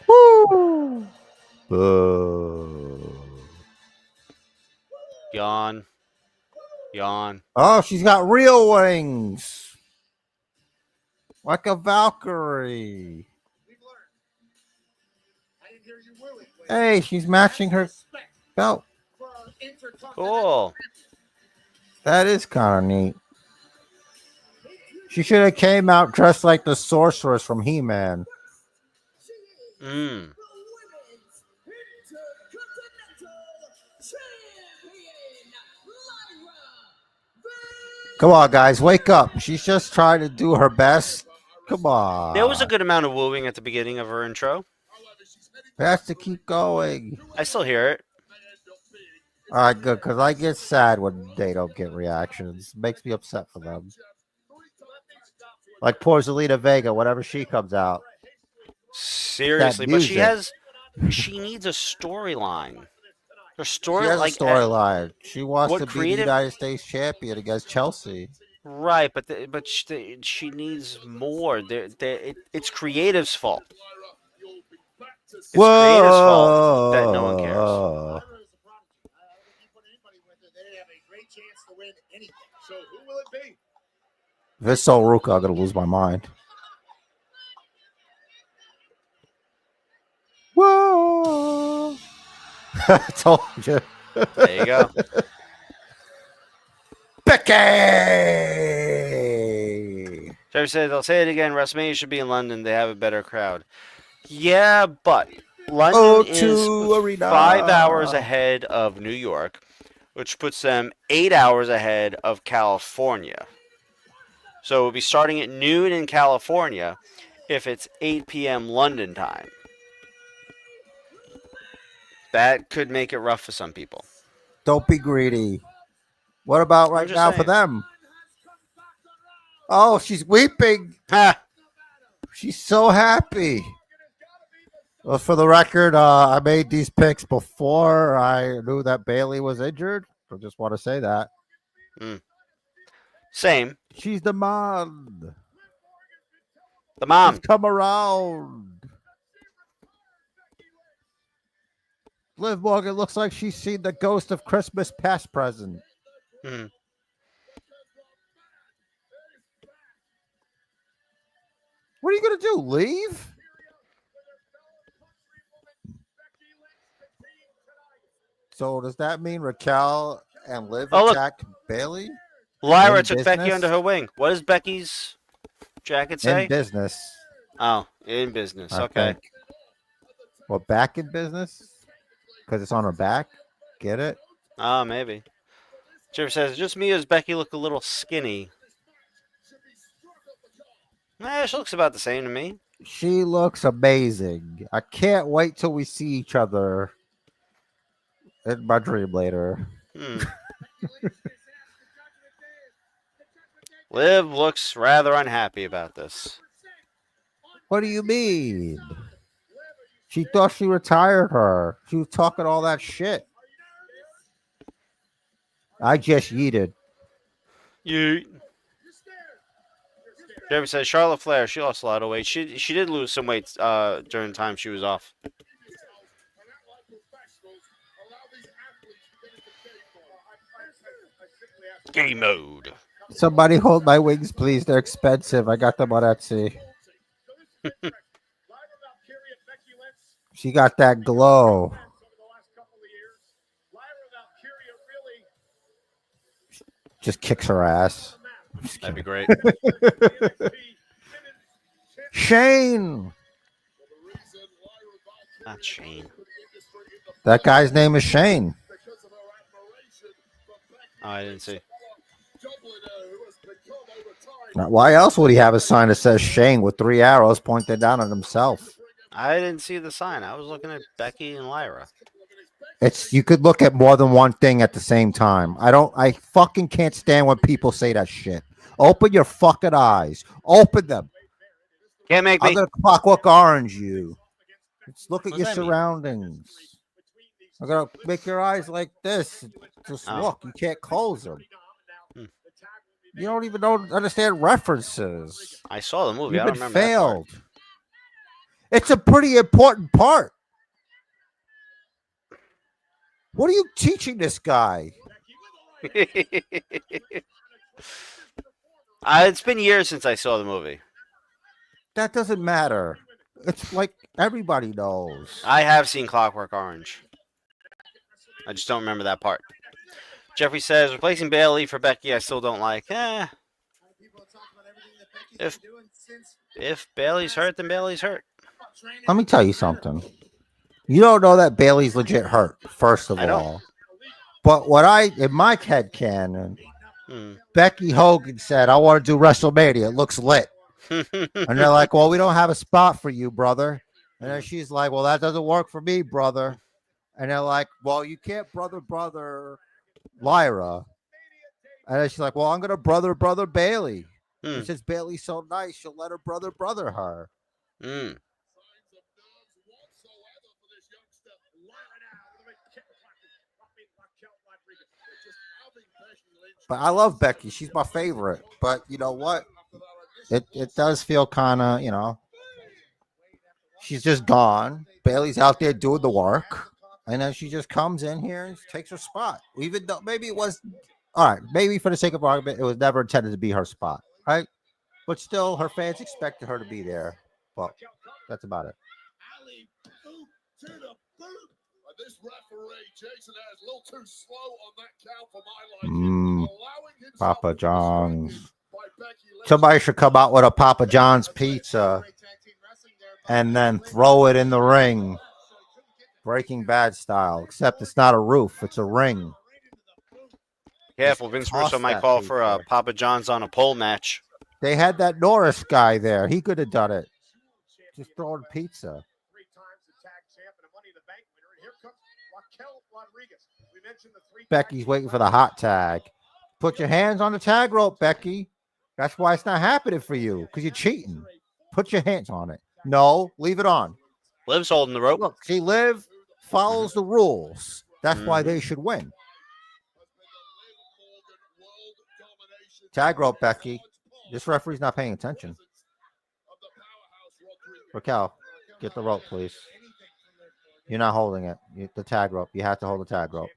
Speaker 2: Woo! Boo.
Speaker 3: Yawn. Yawn.
Speaker 2: Oh, she's got real wings. Like a Valkyrie. Hey, she's matching her belt.
Speaker 3: Cool.
Speaker 2: That is kind of neat. She should have came out dressed like the sorceress from He-Man. Come on, guys, wake up. She's just trying to do her best. Come on.
Speaker 3: There was a good amount of wooing at the beginning of her intro.
Speaker 2: It has to keep going.
Speaker 3: I still hear it.
Speaker 2: All right, good, because I get sad when they don't get reactions. It makes me upset for them. Like poor Zelina Vega, whenever she comes out.
Speaker 3: Seriously, but she needs a storyline. Her
Speaker 2: She
Speaker 3: story,
Speaker 2: has a
Speaker 3: like,
Speaker 2: storyline. She wants
Speaker 3: what
Speaker 2: to be the
Speaker 3: creative?
Speaker 2: United States champion against Chelsea.
Speaker 3: Right, but she needs more. It's creative's fault. It's creative's fault that no one cares.
Speaker 2: Whoa.
Speaker 7: Lyra is a prodigy. I don't think you put anybody with her, they'd have a great chance to win anything. So who will it be?
Speaker 2: If it's so Ruka, I'm gonna lose my mind. Whoa. I told you.
Speaker 3: There you go.
Speaker 2: Becky.
Speaker 3: Trevor says, I'll say it again. WrestleMania should be in London. They have a better crowd. Yeah, but London is
Speaker 2: O2 Arena.
Speaker 3: 5 hours ahead of New York, which puts them 8 hours ahead of California. So we'll be starting at noon in California if it's 8 p.m. London time. That could make it rough for some people.
Speaker 2: Don't be greedy. What about right
Speaker 3: just
Speaker 2: now for
Speaker 3: saying.
Speaker 2: them? Oh, she's weeping.
Speaker 3: Ha!
Speaker 2: She's so happy. Well, for the record, I made these picks before I knew that Bailey was injured. I just want to say that.
Speaker 3: Same.
Speaker 2: She's the mom.
Speaker 3: The mom.
Speaker 2: She's come around. Liv Morgan looks like she's seen the ghost of Christmas past present.
Speaker 3: Hmm.
Speaker 2: What are you going to do? Leave? So does that mean Raquel and Liv
Speaker 3: Oh, look.
Speaker 2: attacked Bailey?
Speaker 3: Lyra
Speaker 2: In
Speaker 3: took Becky
Speaker 2: business?
Speaker 3: under her wing. What does Becky's jacket say?
Speaker 2: In business.
Speaker 3: Oh, in business.
Speaker 2: I
Speaker 3: Okay.
Speaker 2: think. Well, back in business? Because it's on her back? Get it?
Speaker 3: Oh, maybe. Trevor says, just me or does Becky look a little skinny? She looks about the same to me.
Speaker 2: She looks amazing. I can't wait till we see each other in my dream later.
Speaker 3: Liv looks rather unhappy about this.
Speaker 2: What do you mean? She thought she retired her. She was talking all that shit. I just yeeted.
Speaker 3: Trevor says, Charlotte Flair, she lost a lot of weight. She did lose some weight during the time she was off. Game mode.
Speaker 2: Somebody hold my wings, please. They're expensive. I got them on Etsy. She got that glow. Just kicks her ass.
Speaker 3: That'd be great.
Speaker 2: Shane.
Speaker 3: Not Shane.
Speaker 2: That guy's name is Shane.
Speaker 3: Oh, I didn't see.
Speaker 2: Now, why else would he have a sign that says Shane with 3 arrows pointed down at himself?
Speaker 3: I didn't see the sign. I was looking at Becky and Lyra.
Speaker 2: You could look at more than one thing at the same time. I fucking can't stand when people say that shit. Open your fucking eyes. Open them.
Speaker 3: Can't make
Speaker 2: I'm
Speaker 3: me.
Speaker 2: gonna clockwork orange you. Just look at
Speaker 3: What
Speaker 2: your
Speaker 3: does that mean?
Speaker 2: surroundings. I'm gonna make your eyes like this. Just
Speaker 3: Oh.
Speaker 2: look. You can't close them. You don't even understand references.
Speaker 3: I saw the movie.
Speaker 2: You've
Speaker 3: I don't
Speaker 2: been
Speaker 3: remember
Speaker 2: failed. It's a pretty important part. What are you teaching this guy?
Speaker 3: that part. It's been years since I saw the movie.
Speaker 2: That doesn't matter. It's like everybody knows.
Speaker 3: I have seen Clockwork Orange. I just don't remember that part. Jeffrey says, replacing Bailey for Becky, I still don't like. If Bailey's hurt, then Bailey's hurt.
Speaker 2: Let me tell you something. You don't know that Bailey's legit hurt, first of
Speaker 3: I don't.
Speaker 2: all. But in my head canon, Becky Hogan said, I want to do WrestleMania. It looks lit. And they're like, well, we don't have a spot for you, brother. And then she's like, well, that doesn't work for me, brother. And they're like, well, you can't brother Lyra. And then she's like, well, I'm going to brother Bailey. And since Bailey's so nice, she'll let her brother her. But I love Becky. She's my favorite. But you know what? It does feel kind of, she's just gone. Bailey's out there doing the work. And then she just comes in here and takes her spot. Even though maybe it was, all right, maybe for the sake of argument, it was never intended to be her spot, right? But still, her fans expected her to be there. Well, that's about it.
Speaker 6: This referee, Jason, is a little too slow on that count for my liking.
Speaker 2: Papa John's. Somebody should come out with a Papa John's pizza and then throw it in the ring. Breaking Bad style, except it's not a roof, it's a ring.
Speaker 3: Careful, Vince Russo might call for a Papa John's on a pole match.
Speaker 2: They had that Norris guy there. He could have done it. Just throwing pizza. Becky's waiting for the hot tag. Put your hands on the tag rope, Becky. That's why it's not happening for you, because you're cheating. Put your hands on it. No, leave it on.
Speaker 3: Liv's holding the rope.
Speaker 2: Look, see, Liv follows the rules. That's why they should win. Tag rope, Becky. This referee's not paying attention. Raquel, get the rope, please. You're not holding it. The tag rope. You have to hold the tag rope.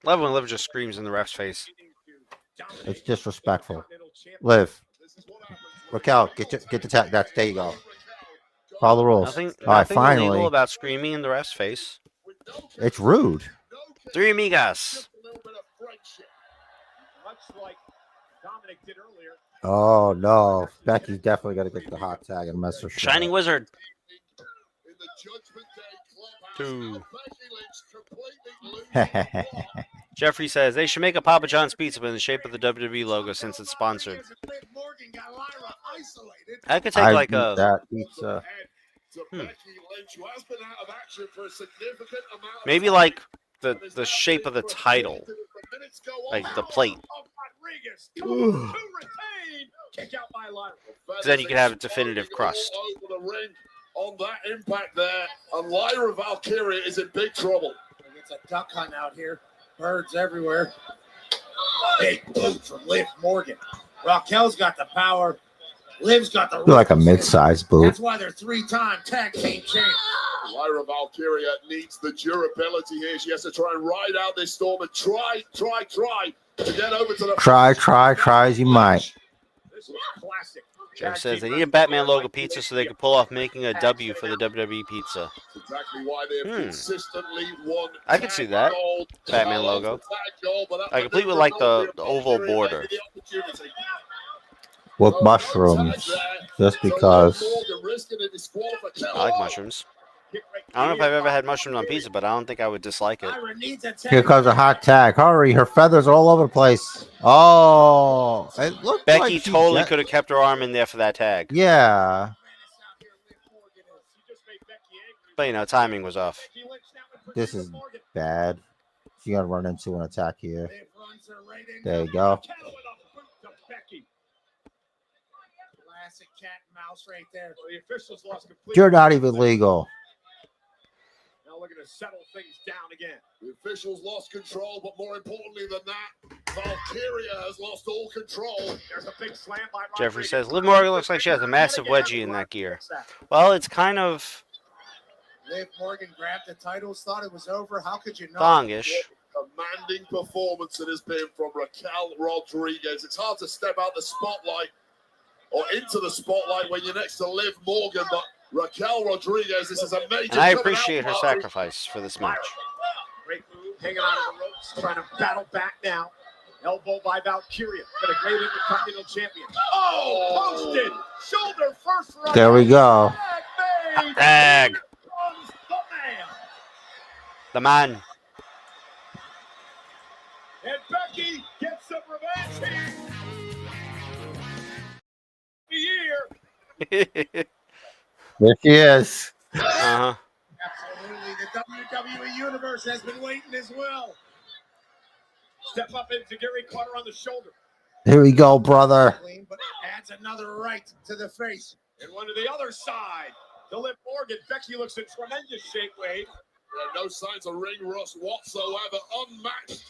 Speaker 3: Love when Liv just screams in the ref's face.
Speaker 2: It's disrespectful. Liv. Raquel, get the tag. There you go. Follow the rules.
Speaker 3: Nothing
Speaker 2: All right, finally.
Speaker 3: illegal about screaming in the ref's face.
Speaker 2: It's rude.
Speaker 3: Three amigas.
Speaker 2: Oh, no. Becky's definitely going to get the hot tag and mess her shit
Speaker 3: Shining
Speaker 2: up.
Speaker 3: Wizard. 2. Jeffrey says they should make a Papa John's pizza in the shape of the WWE logo since it's sponsored. I could take like a
Speaker 2: that pizza.
Speaker 3: Maybe like the shape of the title, like the plate. Then you can have a definitive crust.
Speaker 6: On that impact there, and Lyra Valkyria is in big trouble.
Speaker 7: It's a duck hunt out here. Birds everywhere. Big boot from Liv Morgan. Raquel's got the power. Liv's got the.
Speaker 2: Like a mid-sized boot.
Speaker 7: That's why they're 3-time tag team champions.
Speaker 6: Lyra Valkyria needs the durability here. She has to try and ride out this storm and try to get over to the.
Speaker 2: Try as you might.
Speaker 6: This is classic.
Speaker 3: Jeff says they need a Batman logo pizza so they can pull off making a W for the WWE pizza.
Speaker 6: That's exactly why they've consistently won.
Speaker 3: I can see that. Batman logo. I completely like the oval border.
Speaker 2: With mushrooms, just because.
Speaker 3: I like mushrooms. I don't know if I've ever had mushrooms on pizza, but I don't think I would dislike it.
Speaker 2: Here comes a hot tag. Hurry, her feathers are all over the place. Oh, it looked
Speaker 3: Becky
Speaker 2: like
Speaker 3: totally could have kept her arm in there for that tag.
Speaker 2: Yeah.
Speaker 3: But, timing was off.
Speaker 2: This is bad. She's going to run into an attack here. There you go.
Speaker 7: Classic cat and mouse right there. Well, the officials lost completely.
Speaker 2: You're not even legal.
Speaker 5: Now looking to settle things down again.
Speaker 6: The officials lost control, but more importantly than that, Valkyria has lost all control.
Speaker 5: There's a big slam by
Speaker 3: Jeffrey says, Liv Morgan looks like she has a massive wedgie in that gear. Well, it's kind of
Speaker 7: Liv Morgan grabbed the titles, thought it was over. How could you not?
Speaker 3: thongish.
Speaker 6: Commanding performance it has been from Raquel Rodriguez. It's hard to step out the spotlight or into the spotlight when you're next to Liv Morgan, but Raquel Rodriguez, this is a major.
Speaker 3: And I appreciate her sacrifice for this match.
Speaker 5: Great move, hanging on to the ropes, trying to battle back now. Elbow by Valkyria, but a great Intercontinental champion. Oh, posted, shoulder first right.
Speaker 2: There we go.
Speaker 3: Tag. The man.
Speaker 5: And Becky gets some revenge here.
Speaker 2: There she is.
Speaker 3: Uh-huh.
Speaker 7: Absolutely. The WWE Universe has been waiting as well.
Speaker 5: Step up into Gary Carter on the shoulder.
Speaker 2: Here we go, brother.
Speaker 7: But adds another right to the face.
Speaker 5: And one to the other side. To Liv Morgan. Becky looks in tremendous shape, Wade.
Speaker 6: No signs of ring rust whatsoever. Unmatched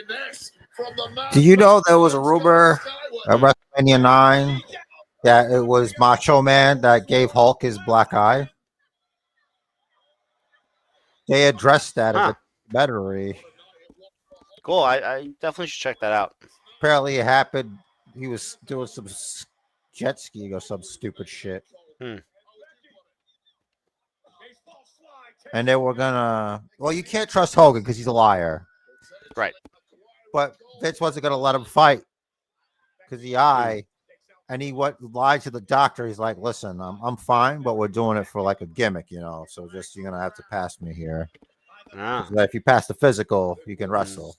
Speaker 6: finesse from the man.
Speaker 2: Do you know there was a rumor at WrestleMania 9 that it was Macho Man that gave Hulk his black eye? They addressed that in
Speaker 3: Huh.
Speaker 2: the documentary.
Speaker 3: Cool. I definitely should check that out.
Speaker 2: Apparently, it happened. He was doing some jet skiing or some stupid shit. And they were gonna. Well, you can't trust Hogan because he's a liar.
Speaker 3: Right.
Speaker 2: But Vince wasn't gonna let him fight because the eye. And he lied to the doctor. He's like, "Listen, I'm fine, but we're doing it for like a gimmick, you know. So just you're gonna have to pass me here.
Speaker 3: Ah.
Speaker 2: If you pass the physical, you can wrestle."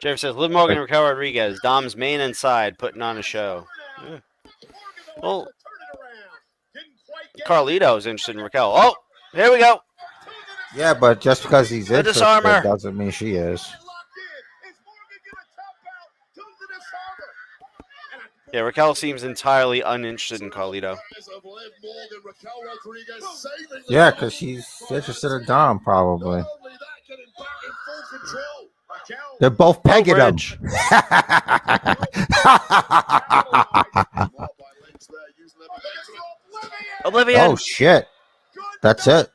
Speaker 3: Jeff says, Liv Morgan and Raquel Rodriguez, Dom's main inside, putting on a show. Yeah. Well, Carlito's interested in Raquel. Oh, here we go.
Speaker 2: Yeah, but just because he's
Speaker 3: The
Speaker 2: interested
Speaker 3: disarmer.
Speaker 2: doesn't mean she is.
Speaker 3: Yeah, Raquel seems entirely uninterested in Carlito.
Speaker 2: Yeah, because she's interested in Dom, probably. They're both pegging him.
Speaker 3: Oblivion.
Speaker 2: Oh, shit. That's it.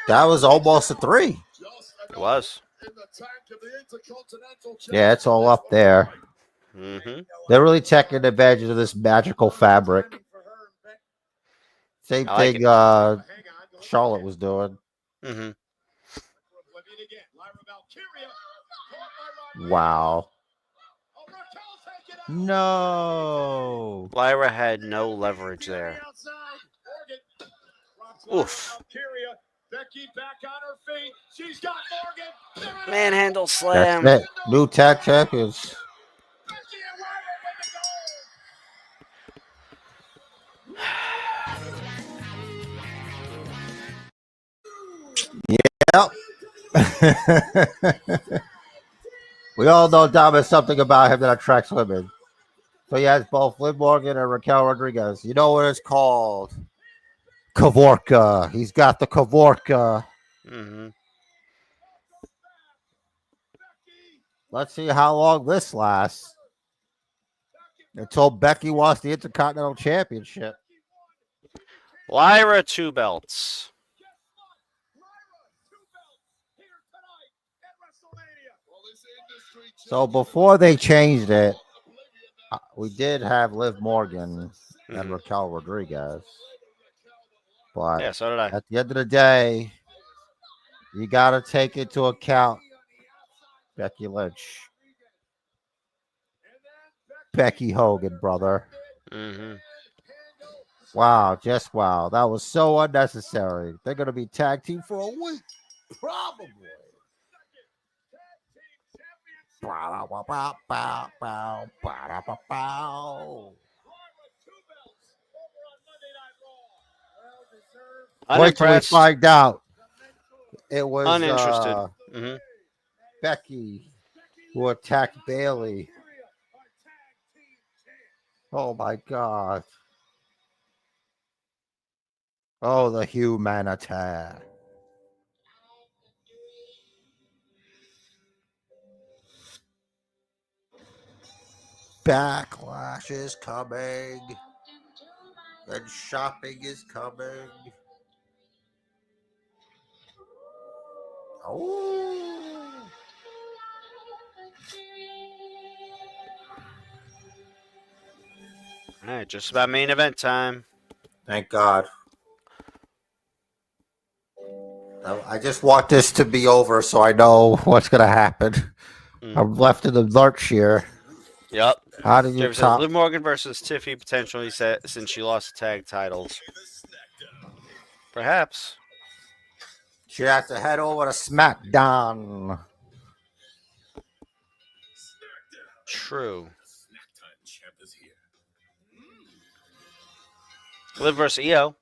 Speaker 2: That was almost a 3.
Speaker 3: It was.
Speaker 2: Yeah, it's all up there.
Speaker 3: Mm-hmm.
Speaker 2: They're really taking advantage of this magical fabric. Same
Speaker 3: I like
Speaker 2: thing Charlotte was doing.
Speaker 3: Mm-hmm.
Speaker 2: Wow. No.
Speaker 3: Lyra had no leverage there. Oof. Manhandle slam.
Speaker 2: That's it. New tag champions. Yep. We all know Dom has something about him that attracts women. So he has both Liv Morgan and Raquel Rodriguez. You know what it's called? Kavorka. He's got the Kavorka.
Speaker 3: Mm-hmm.
Speaker 2: Let's see how long this lasts. Until Becky wants the Intercontinental Championship.
Speaker 3: Lyra 2 belts.
Speaker 2: So before they changed it, we did have Liv Morgan and Raquel Rodriguez. But
Speaker 3: Yeah, so did I.
Speaker 2: at the end of the day, you got to take into account Becky Lynch. Becky Hogan, brother.
Speaker 3: Mm-hmm.
Speaker 2: Wow, just wow. That was so unnecessary. They're going to be tag team for a week. Probably. Wait till we
Speaker 3: Unimpressed.
Speaker 2: find out. It was
Speaker 3: Uninterested.
Speaker 2: Becky who attacked Bailey. Oh my God. Oh, the humanity. Backlash is coming. And shopping is coming. Oh.
Speaker 3: All right, just about main event time.
Speaker 2: Thank God. I just want this to be over so I know what's going to happen. I'm left in the lurch here.
Speaker 3: Yep.
Speaker 2: How do you
Speaker 3: Jeff says
Speaker 2: top?
Speaker 3: Liv Morgan versus Tiffy potentially since she lost the tag titles. Perhaps.
Speaker 2: She has to head over to SmackDown.
Speaker 3: True. Liv versus EO.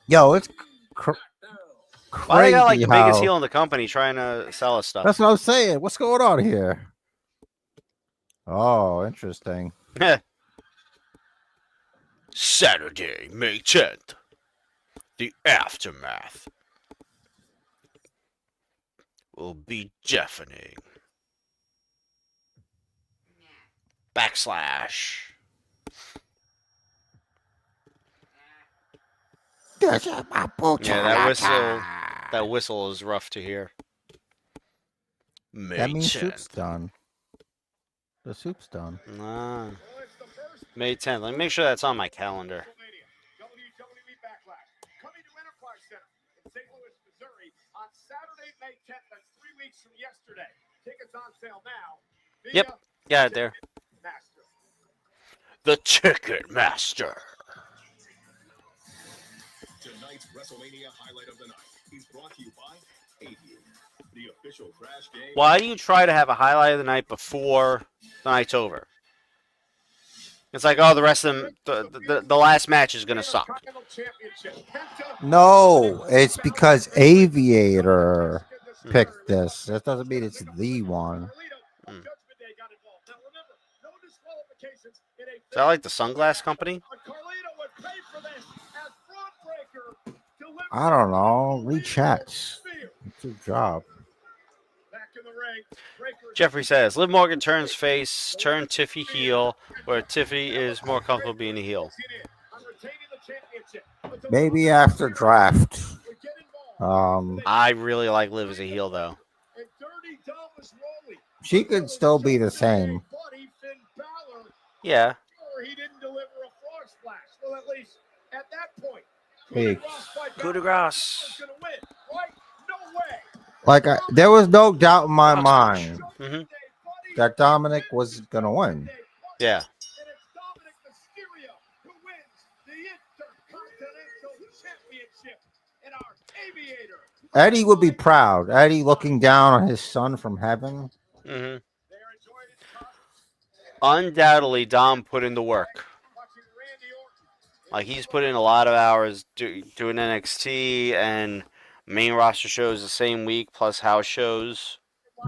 Speaker 2: Yo, it's
Speaker 3: Why they got like
Speaker 2: crazy
Speaker 3: the biggest
Speaker 2: how-
Speaker 3: heel in the company trying to sell us stuff?
Speaker 2: That's what I'm saying. What's going on here? Oh, interesting.
Speaker 3: Saturday, May 10th. The Aftermath. will be deafening. Backslash. Yeah, that whistle is rough to hear. May
Speaker 2: That means
Speaker 3: 10th.
Speaker 2: soup's done. The soup's done.
Speaker 3: Nah. May 10th. Let me make sure that's on my calendar.
Speaker 5: WWE Backlash coming to Enterprise Center in St. Louis, Missouri on Saturday, May 10th. That's 3 weeks from yesterday. Tickets on sale now.
Speaker 3: Yep. Got it there.
Speaker 5: Master.
Speaker 3: The Ticket Master.
Speaker 11: Tonight's WrestleMania highlight of the night is brought to you by Avian, the official crash game.
Speaker 3: Why do you try to have a highlight of the night before the night's over? It's like, oh, the rest of them, the last match is going to suck.
Speaker 2: No, it's because Aviator picked this. That doesn't mean it's the one.
Speaker 3: Is that like the sunglass company?
Speaker 2: I don't know. Read chats. It's your job.
Speaker 3: Jeffrey says, Liv Morgan turns face, turn Tiffy heel, where Tiffy is more comfortable being a heel.
Speaker 2: Maybe after draft.
Speaker 3: I really like Liv as a heel, though.
Speaker 2: She could still be the same.
Speaker 3: Yeah.
Speaker 2: Hey.
Speaker 3: Coup de grace.
Speaker 2: Like, there was no doubt in my mind
Speaker 3: Mm-hmm.
Speaker 2: that Dominic was going to win.
Speaker 3: Yeah.
Speaker 2: Eddie would be proud. Eddie looking down on his son from heaven.
Speaker 3: Mm-hmm. Undoubtedly, Dom put in the work. Like, he's put in a lot of hours doing NXT and main roster shows the same week, plus house shows.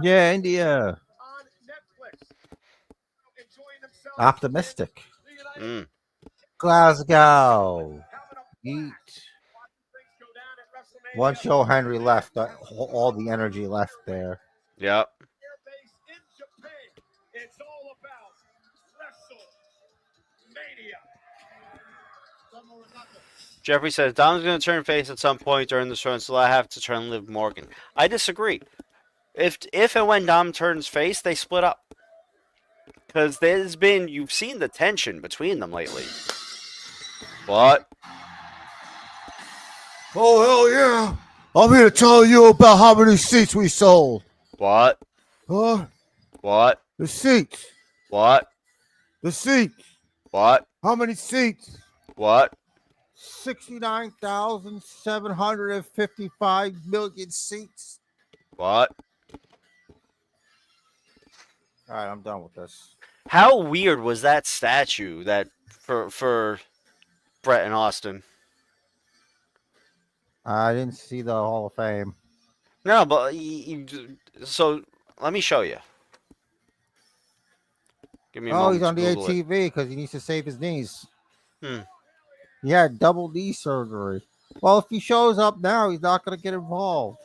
Speaker 2: Yeah, India. Optimistic. Glasgow. Eat. Once Joe Henry left, all the energy left there.
Speaker 3: Yep.
Speaker 5: It's all about WrestleMania.
Speaker 3: Jeffrey says, Dom's going to turn face at some point during this run, so I have to turn Liv Morgan. I disagree. If and when Dom turns face, they split up. Because you've seen the tension between them lately. What?
Speaker 2: Oh, hell yeah. I'm here to tell you about how many seats we sold.
Speaker 3: What?
Speaker 2: Huh?
Speaker 3: What?
Speaker 2: The seats.
Speaker 3: What?
Speaker 2: The seats.
Speaker 3: What?
Speaker 2: How many seats?
Speaker 3: What?
Speaker 2: 69,755 million seats.
Speaker 3: What?
Speaker 2: All right, I'm done with this.
Speaker 3: How weird was that statue that for Brett and Austin?
Speaker 2: I didn't see the Hall of Fame.
Speaker 3: No, but so let me show you. Give me a moment
Speaker 2: He's on
Speaker 3: to
Speaker 2: the
Speaker 3: Google it.
Speaker 2: ATV because he needs to save his knees.
Speaker 3: Hmm.
Speaker 2: He had double knee surgery. Well, if he shows up now, he's not going to get involved.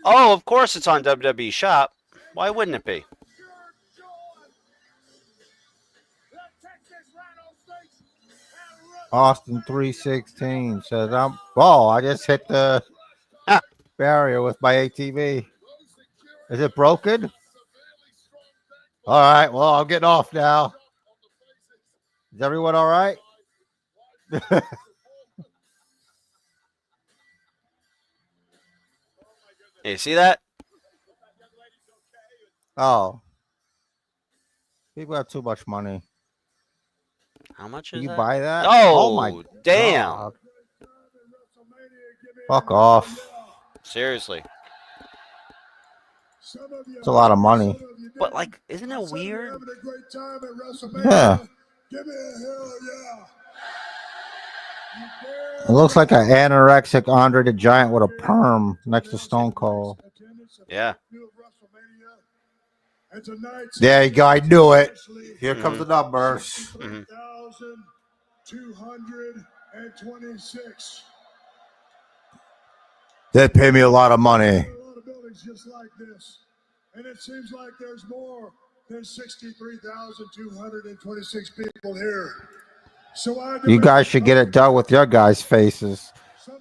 Speaker 3: Oh, of course it's on WWE Shop. Why wouldn't it be?
Speaker 2: Austin 316 says, I just hit the barrier with my ATV. Is it broken? All right, well, I'm getting off now. Is everyone all right?
Speaker 3: You see that?
Speaker 2: Oh. People have too much money.
Speaker 3: How much
Speaker 2: Can
Speaker 3: is
Speaker 2: you
Speaker 3: that?
Speaker 2: buy that?
Speaker 3: Oh,
Speaker 2: my
Speaker 3: damn.
Speaker 2: God. Fuck off.
Speaker 3: Seriously.
Speaker 2: It's a lot of money.
Speaker 3: But, like, isn't it weird?
Speaker 2: Yeah. It looks like an anorexic Andre the Giant with a perm next to Stone Cold.
Speaker 3: Yeah.
Speaker 2: There you go. I knew it. Here comes the numbers.
Speaker 6: 226.
Speaker 2: They pay me a lot of money.
Speaker 6: There are a lot of buildings just like this, and it seems like there's more than 63,226 people here. So
Speaker 2: You guys should get it done with your guys' faces.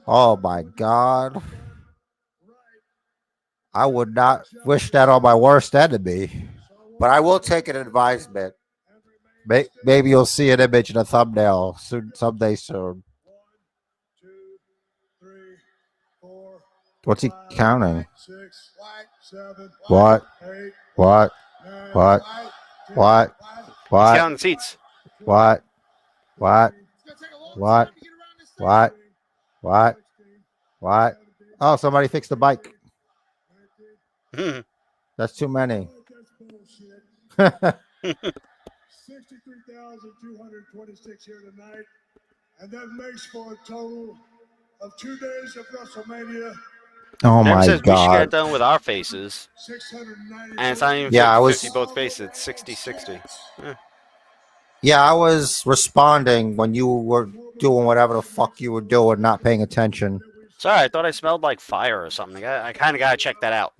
Speaker 2: Oh my God. I would not wish that on my worst enemy, but I will take an advisement. Maybe you'll see an image in a thumbnail soon, someday soon. What's he counting? What? What? What? What?
Speaker 3: He's counting seats.
Speaker 2: What? What? What? What? What? What? Oh, somebody fixed the bike. That's too many.
Speaker 6: 63,226 here tonight, and that makes for a total of 2 days of WrestleMania.
Speaker 2: Oh
Speaker 3: Never
Speaker 2: my
Speaker 3: says we should get it
Speaker 2: God.
Speaker 3: done with our faces. And it's not even 50 both faces. It's 60-60.
Speaker 2: Yeah, I was responding when you were doing whatever the fuck you were doing, not paying attention.
Speaker 3: Sorry, I thought I smelled like fire or something. I kind of got to check that out.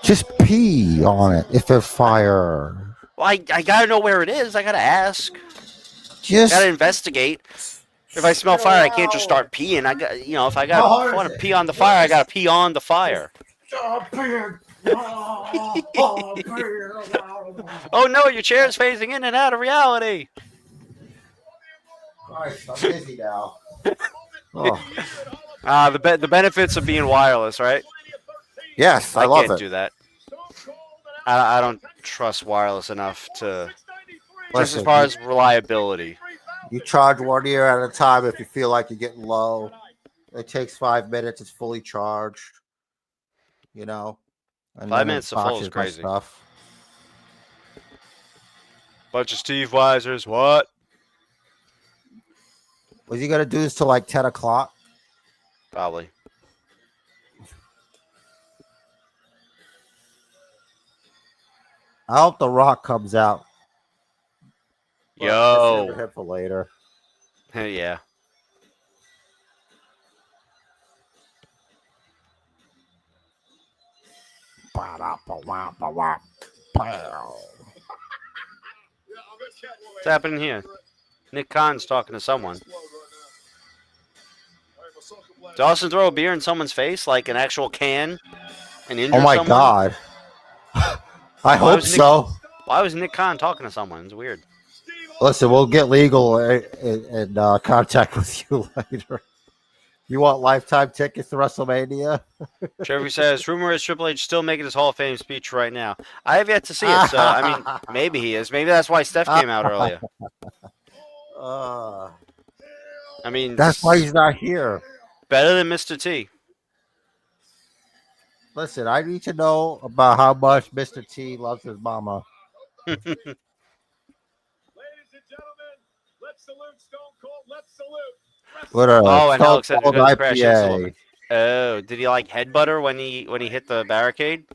Speaker 2: Just pee on it if there's fire.
Speaker 3: Well, I got to know where it is. I got to ask.
Speaker 2: Just
Speaker 3: got to investigate. If I smell fire, I can't just start peeing. I got, if I want to pee on the fire, I got to pee on the fire. Oh no, your chair's phasing in and out of reality.
Speaker 2: Christ, I'm busy now.
Speaker 3: The benefits of being wireless, right?
Speaker 2: Yes, I love
Speaker 3: can't
Speaker 2: it.
Speaker 3: do that. I don't trust wireless enough to. Just as far as reliability.
Speaker 2: You charge 1 year at a time if you feel like you're getting low. It takes 5 minutes. It's fully charged. And
Speaker 3: 5 minutes to full is
Speaker 2: boxes my
Speaker 3: crazy.
Speaker 2: Stuff.
Speaker 3: Bunch of Steve Weisers. What?
Speaker 2: Was he gonna do this till like 10 o'clock?
Speaker 3: Probably.
Speaker 2: I hope The Rock comes out.
Speaker 3: Yo.
Speaker 2: Save him for later.
Speaker 3: Yeah. What's happening here? Nick Khan's talking to someone. Did Austin throw a beer in someone's face, like an actual can, and injure
Speaker 2: Oh my
Speaker 3: someone?
Speaker 2: God. I hope so.
Speaker 3: Why was Nick Khan talking to someone? It's weird.
Speaker 2: Listen, we'll get legal and contact with you later. You want lifetime tickets to WrestleMania?
Speaker 3: Trevor says, rumor is Triple H still making his Hall of Fame speech right now. I have yet to see it, so, I mean, maybe he is. Maybe that's why Steph came out earlier. I mean...
Speaker 2: That's why he's not here.
Speaker 3: Better than Mr. T.
Speaker 2: Listen, I need to know about how much Mr. T loves his mama.
Speaker 5: Ladies and gentlemen, let's salute Stone Cold. Let's salute.
Speaker 3: And Alex said
Speaker 2: Cold
Speaker 3: to crash into
Speaker 2: IPA.
Speaker 3: Sullivan. Oh, did he like headbutt her when he hit the barricade?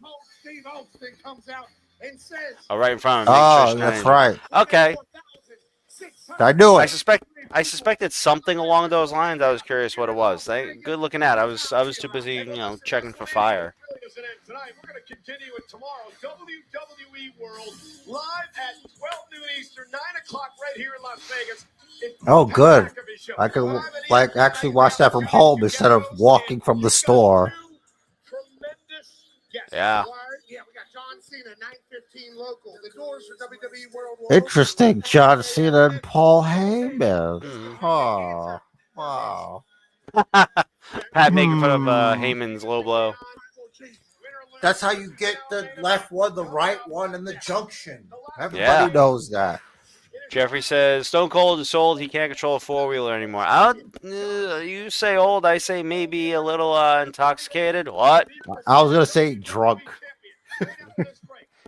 Speaker 7: Steve Austin comes out and says,
Speaker 3: Oh, right in front of him.
Speaker 2: Oh, that's right.
Speaker 3: Okay.
Speaker 2: I knew it.
Speaker 3: I suspected something along those lines. I was curious what it was. Good looking at. I was too busy, checking for fire.
Speaker 5: Tonight, we're going to continue with tomorrow's WWE World live at 12 noon Eastern, 9 o'clock right here in Las Vegas.
Speaker 2: Oh, good. I could actually watch that from home instead of walking from the store.
Speaker 3: Yeah.
Speaker 7: Yeah, we got John Cena, 9:15 local. The doors for WWE World.
Speaker 2: Interesting. John Cena and Paul Heyman. Oh, wow.
Speaker 3: Pat making fun of Heyman's low blow.
Speaker 2: That's how you get the left one, the right one, and the junction. Everybody knows that.
Speaker 3: Jeffrey says, Stone Cold is old. He can't control a four-wheeler anymore. You say old. I say maybe a little intoxicated. What?
Speaker 2: I was going to say drunk.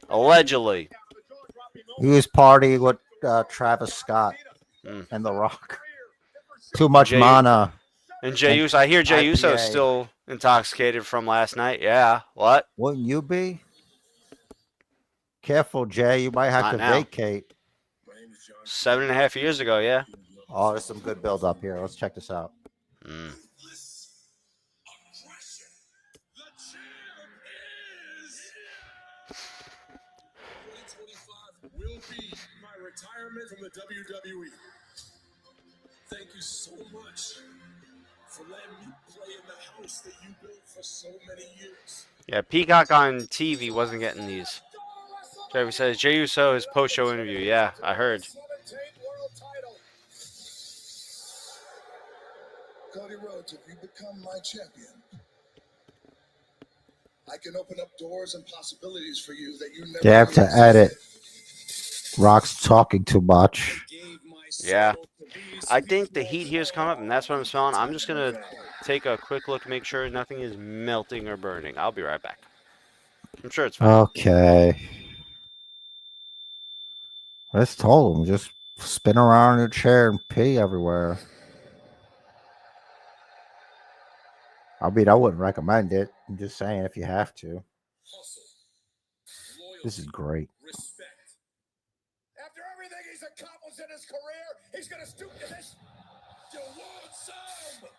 Speaker 3: Allegedly.
Speaker 2: He was partying with Travis Scott and The Rock. Too much mana.
Speaker 3: And Jey Uso. I hear Jey Uso is still intoxicated from last night. Yeah. What?
Speaker 2: Wouldn't you be? Careful, Jay. You might have to vacate.
Speaker 3: 7.5 years ago, yeah.
Speaker 2: Oh, there's some good build up here. Let's check this out.
Speaker 3: Mm.
Speaker 6: Will be my retirement from the WWE. Thank you so much for letting me play in the house that you built for so many years.
Speaker 3: Yeah, Peacock on TV wasn't getting these. Trevor says, Jey Uso, his post-show interview. Yeah, I heard.
Speaker 6: Cody Rhodes, if you become my champion, I can open up doors and possibilities for you that you never
Speaker 2: They have to
Speaker 6: knew
Speaker 2: edit. Rock's talking too much.
Speaker 3: Yeah. I think the heat here's come up, and that's what I'm smelling. I'm just going to take a quick look, make sure nothing is melting or burning. I'll be right back. I'm sure it's fine.
Speaker 2: Okay. I just told him, just spin around in your chair and pee everywhere. I mean, I wouldn't recommend it. I'm just saying if you have to. This is great.
Speaker 5: Respect. After everything he's accomplished in his career, he's going to stoop to this. You want some?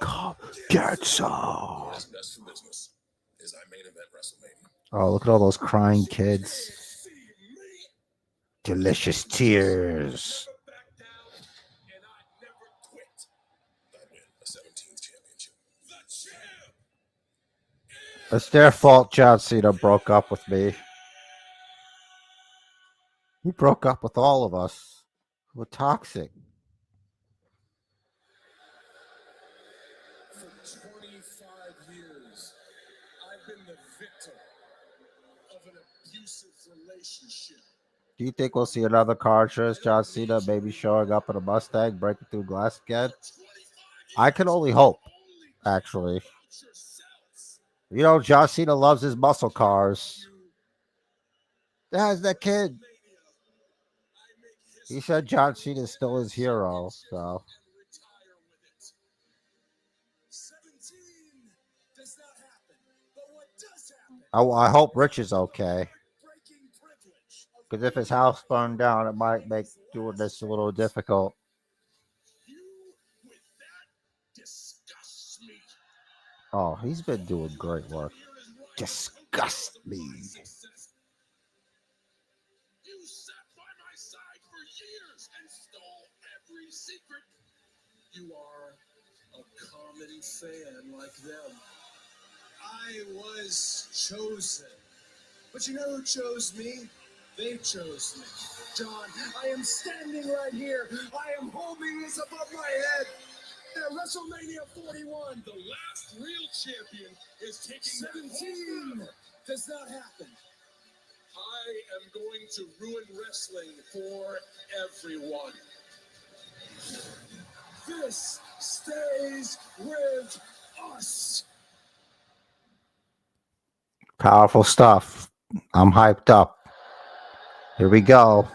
Speaker 2: Come get some.
Speaker 6: What's best for business is I main event WrestleMania.
Speaker 2: Oh, look at all those crying kids. Delicious tears.
Speaker 6: And I never quit. I win a 17th championship. The champ.
Speaker 2: It's their fault John Cena broke up with me. He broke up with all of us. We're toxic.
Speaker 6: For 25 years, I've been the victim of an abusive relationship.
Speaker 2: Do you think we'll see another car chase? John Cena maybe showing up in a Mustang, breaking through glass again? I can only hope, actually. You know, John Cena loves his muscle cars. That's that kid. He said John Cena is still his hero, so. I hope Rich is okay. Because if his house burned down, it might make doing this a little difficult. Oh, he's been doing great work. Disgust me.
Speaker 6: You sat by my side for years and stole every secret. You are a common fan like them. I was chosen. But you know who chose me? They chose me. John, I am standing right here. I am holding this above my head. At WrestleMania 41, the last real champion is taking 17. Does not happen. I am going to ruin wrestling for everyone. This stays with us.
Speaker 2: Powerful stuff. I'm hyped up. Here we go.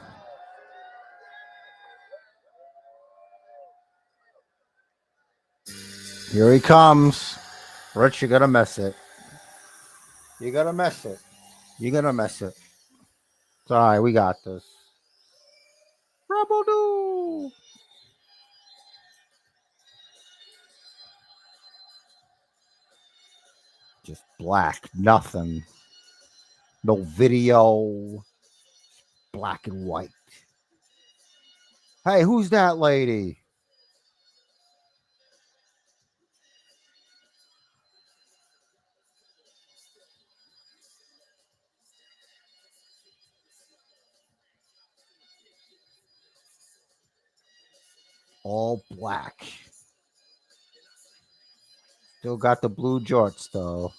Speaker 2: Here he comes. Rich, you're going to miss it. You're going to miss it. You're going to miss it. It's all right. We got this. Rebel do. Just black. Nothing. No video. Black and white. Hey, who's that lady? All black. Still got the blue jorts, though.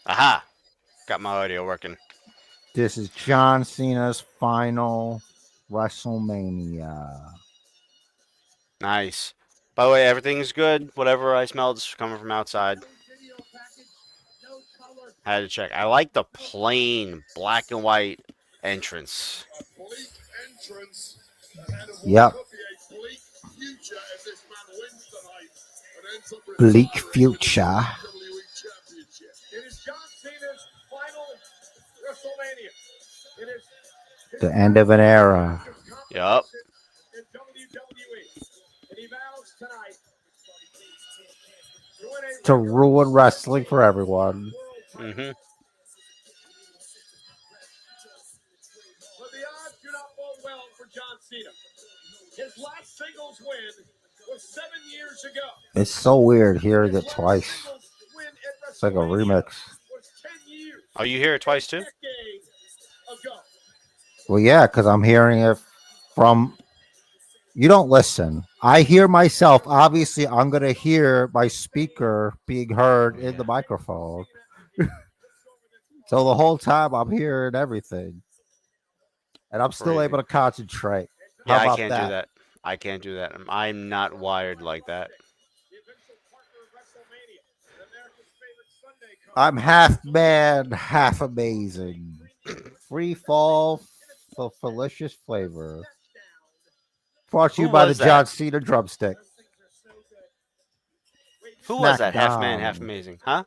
Speaker 3: Aha. Got my audio working.
Speaker 2: This is John Cena's final WrestleMania.
Speaker 3: Nice. By the way, everything's good. Whatever I smelled is coming from outside. Had to check. I like the plain black and white entrance.
Speaker 2: Yep. Bleak future.
Speaker 5: It is John Cena's final WrestleMania. It is
Speaker 2: The end of an era.
Speaker 3: Yup.
Speaker 5: In WWE. And he vows tonight to win a
Speaker 2: To ruin wrestling for everyone.
Speaker 3: Mm-hmm.
Speaker 5: But the odds do not bode well for John Cena. His last singles win was 7 years ago.
Speaker 2: It's so weird hearing
Speaker 5: His
Speaker 2: it
Speaker 5: last
Speaker 2: twice.
Speaker 5: singles win at
Speaker 2: It's like a
Speaker 5: WrestleMania
Speaker 2: remix.
Speaker 5: was 10 years.
Speaker 3: Oh, you hear it twice too?
Speaker 5: Decade ago.
Speaker 2: Well, yeah, because I'm hearing it from. You don't listen. I hear myself. Obviously, I'm going to hear my speaker being heard in the microphone. So the whole time I'm hearing everything. And I'm still
Speaker 3: Crazy.
Speaker 2: able to concentrate.
Speaker 3: Yeah,
Speaker 2: How
Speaker 3: I
Speaker 2: about
Speaker 3: can't
Speaker 2: that?
Speaker 3: do that. I can't do that. I'm not wired like that.
Speaker 5: The eventual partner of WrestleMania, and America's favorite Sunday card.
Speaker 2: I'm half man, half amazing. Free fall for delicious flavor. Brought to you
Speaker 3: Who
Speaker 2: by the
Speaker 3: was
Speaker 2: John
Speaker 3: that?
Speaker 2: Cena drumstick.
Speaker 3: Who was
Speaker 2: Snack
Speaker 3: that? Half man, half
Speaker 2: down.
Speaker 3: amazing. Huh?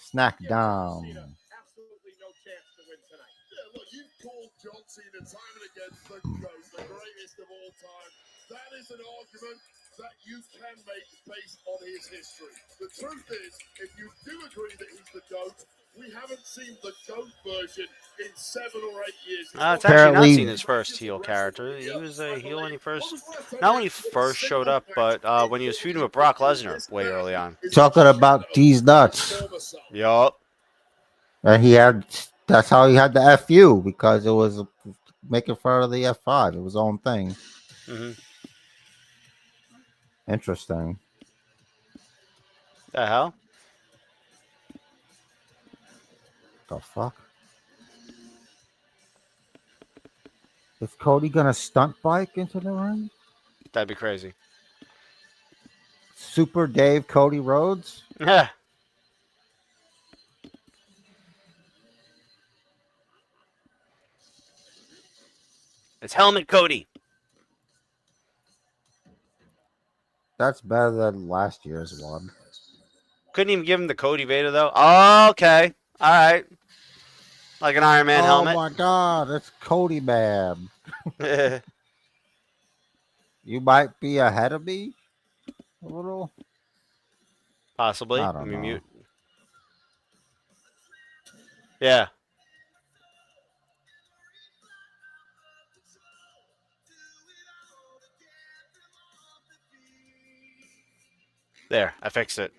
Speaker 2: Snack down.
Speaker 5: Absolutely no chance to win tonight.
Speaker 6: Yeah, look, you've called John Cena time and again the GOAT, the greatest of all time. That is an argument that you can make based on his history. The truth is, if you do agree that he's the GOAT, we haven't seen the GOAT version in 7 or 8 years.
Speaker 3: It's actually not
Speaker 2: Apparently-
Speaker 3: seen his first heel character. He was a heel when he first, not when he first showed up, but when he was feuding with Brock Lesnar way early on.
Speaker 2: Talking about these nuts.
Speaker 3: Yup.
Speaker 2: And he had, that's how he had the FU, because it was making fun of the F5. It was his own thing.
Speaker 3: Mm-hmm.
Speaker 2: Interesting.
Speaker 3: The hell?
Speaker 2: The fuck? Is Cody gonna stunt bike into the ring?
Speaker 3: That'd be crazy.
Speaker 2: Super Dave Cody Rhodes?
Speaker 3: Yeah. It's Helmet Cody.
Speaker 2: That's better than last year's one.
Speaker 3: Couldn't even give him the Cody Vader though. Oh, okay. All right. Like an Iron Man
Speaker 2: Oh
Speaker 3: helmet.
Speaker 2: my god, it's Cody Man. You might be ahead of me a little.
Speaker 3: Possibly.
Speaker 2: I
Speaker 3: Let
Speaker 2: don't
Speaker 3: me
Speaker 2: know.
Speaker 3: mute. Yeah. There, I fixed it.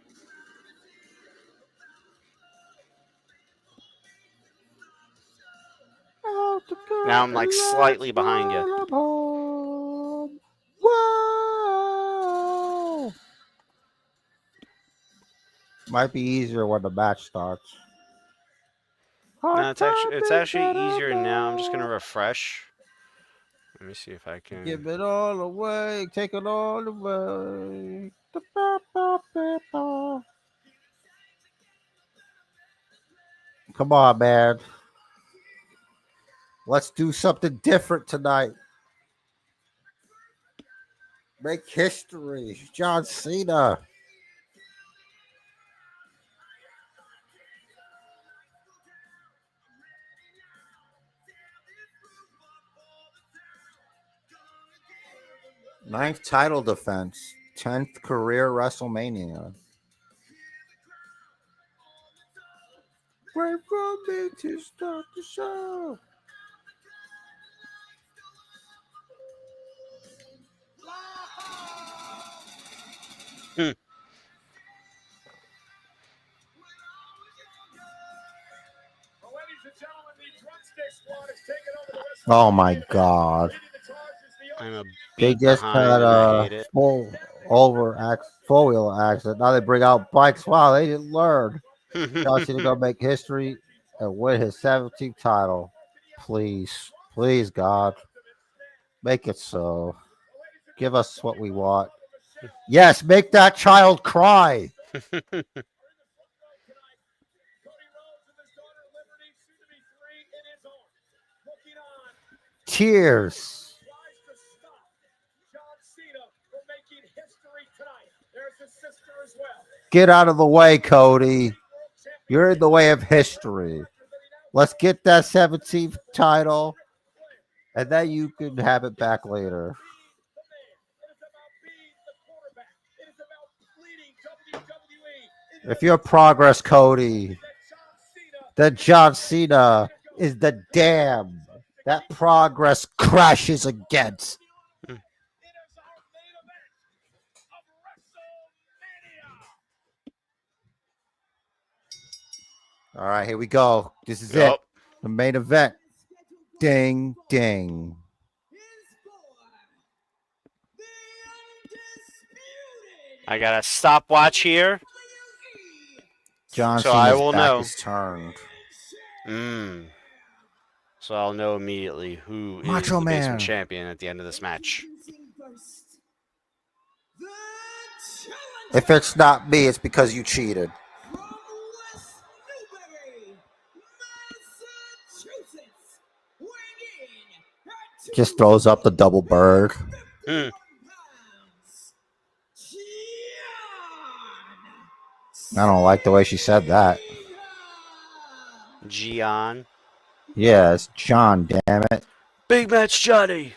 Speaker 3: Now I'm like slightly behind you.
Speaker 2: Whoa! Might be easier when the match starts.
Speaker 3: No, it's actually easier now. I'm just gonna refresh. Let me see if I can.
Speaker 2: Give it all away, take it all away. Come on, man. Let's do something different tonight. Make history. John Cena. Ninth title defense. 10th career WrestleMania. Wait for me to start the show. Oh my god.
Speaker 3: I'm a
Speaker 2: They
Speaker 3: beat
Speaker 2: just
Speaker 3: behind
Speaker 2: had
Speaker 3: and I
Speaker 2: a
Speaker 3: hate it.
Speaker 2: four-wheel accident. Now they bring out bikes. Wow, they didn't learn. John Cena gonna make history and win his 17th title. Please, please, God, make it so. Give us what we want. Yes, make that child cry. Tears. Get out of the way, Cody. You're in the way of history. Let's get that 17th title. And then you can have it back later. If you're Progress Cody, then John Cena is the dam that Progress crashes against. All right, here we go. This is it. The main event. Ding, ding.
Speaker 3: I got a stopwatch here.
Speaker 2: John
Speaker 3: So I
Speaker 2: Cena's
Speaker 3: will
Speaker 2: back
Speaker 3: know.
Speaker 2: is turned.
Speaker 3: So I'll know immediately who is
Speaker 2: Macho
Speaker 3: the
Speaker 2: Man.
Speaker 3: basement champion at the end of this match.
Speaker 2: If it's not me, it's because you cheated. Just throws up the double bird. I don't like the way she said that.
Speaker 3: Gian.
Speaker 2: Yeah, it's John, damn it.
Speaker 3: Big match, Johnny.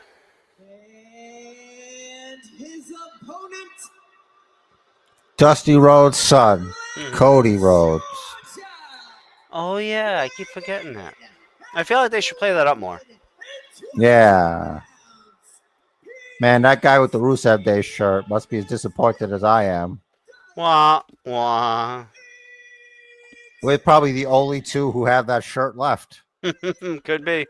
Speaker 4: And his opponent,
Speaker 2: Dusty Rhodes' son, Cody Rhodes.
Speaker 3: Oh, yeah. I keep forgetting that. I feel like they should play that up more.
Speaker 2: Yeah. Man, that guy with the Rusev Day shirt must be as disappointed as I am.
Speaker 3: Wah, wah.
Speaker 2: We're probably the only two who have that shirt left.
Speaker 3: Could be.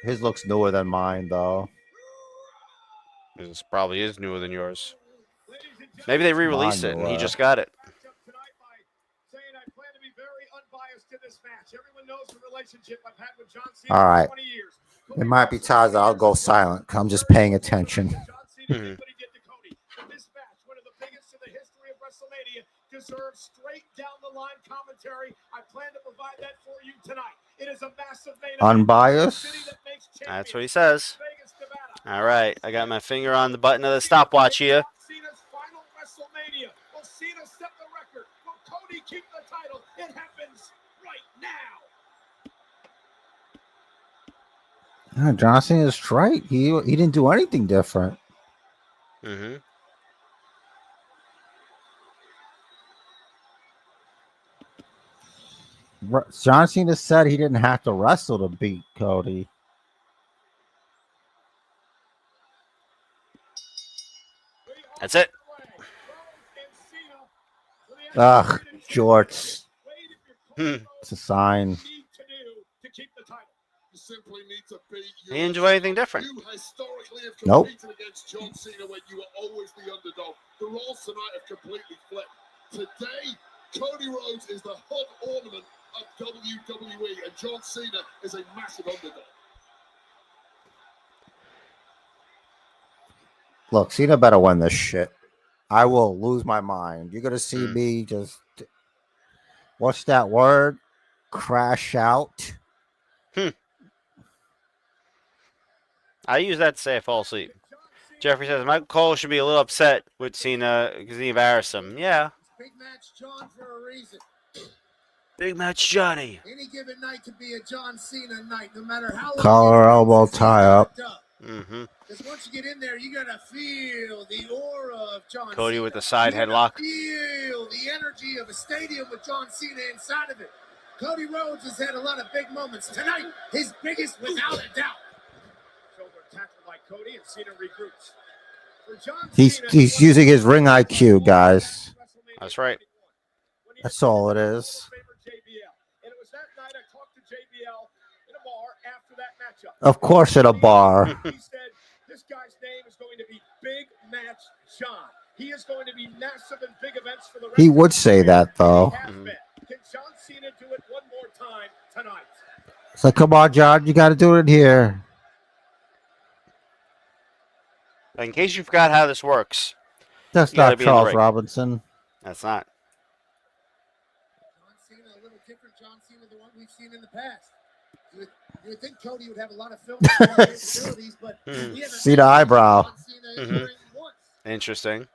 Speaker 2: His looks newer than mine, though.
Speaker 3: This probably is newer than yours. Maybe they re-released it and he just got it.
Speaker 2: All right. It might be times I'll go silent. I'm just paying attention.
Speaker 5: Deserves straight down the line commentary. I plan to provide that for you tonight. It is a massive main event.
Speaker 2: Unbiased?
Speaker 3: That's what he says. All right. I got my finger on the button of the stopwatch here.
Speaker 5: Cena's final WrestleMania. Will Cena set the record? Will Cody keep the title? It happens right now.
Speaker 2: Yeah, John Cena is right. He didn't do anything different. John Cena said he didn't have to wrestle to beat Cody.
Speaker 3: That's it.
Speaker 2: Ugh, jorts. It's a sign.
Speaker 3: He didn't do anything different.
Speaker 6: You historically have
Speaker 2: Nope.
Speaker 6: competed against John Cena when you were always the underdog. The roles tonight have completely flipped. Today, Cody Rhodes is the hot ornament of WWE, and John Cena is a massive underdog.
Speaker 2: Look, Cena better win this shit. I will lose my mind. You're gonna see me just what's that word? Crash out.
Speaker 3: I use that to say I fall asleep. Jeffrey says Michael Cole should be a little upset with Cena because he embarrassed him. Yeah.
Speaker 7: Big match John for a reason.
Speaker 3: Big match Johnny.
Speaker 7: Any given night could be a John Cena night, no matter how long.
Speaker 2: Collar elbow tie up.
Speaker 7: Because once you get in there, you gotta feel the aura of John
Speaker 3: Cody
Speaker 7: Cena.
Speaker 3: with the side
Speaker 7: You gotta
Speaker 3: headlock.
Speaker 7: Feel the energy of a stadium with John Cena inside of it. Cody Rhodes has had a lot of big moments. Tonight, his biggest without a doubt.
Speaker 5: Shoulder tackled by Cody, and Cena regroups. For John
Speaker 2: He's using his ring IQ, guys.
Speaker 3: That's right.
Speaker 2: That's all it is.
Speaker 5: And it was that night I talked to JBL in a bar after that matchup.
Speaker 2: Of course, in a bar.
Speaker 5: He said, this guy's name is going to be Big Match John. He is going to be massive and big events for the rest
Speaker 2: He
Speaker 5: of
Speaker 2: would
Speaker 5: his
Speaker 2: say
Speaker 5: career.
Speaker 2: that, though.
Speaker 5: He has been. Can John Cena do it one more time tonight?
Speaker 2: It's like, come on, John, you got to do it here.
Speaker 3: In case you forgot how this works.
Speaker 2: That's
Speaker 3: you gotta
Speaker 2: not
Speaker 3: be in the
Speaker 2: Charles
Speaker 3: ring.
Speaker 2: Robinson.
Speaker 3: That's not.
Speaker 7: John Cena, a little different John Cena than what we've seen in the past. You would think Cody would have a lot of film capabilities, but we haven't
Speaker 2: See the eyebrow.
Speaker 7: John Cena in the ring once.
Speaker 3: Interesting.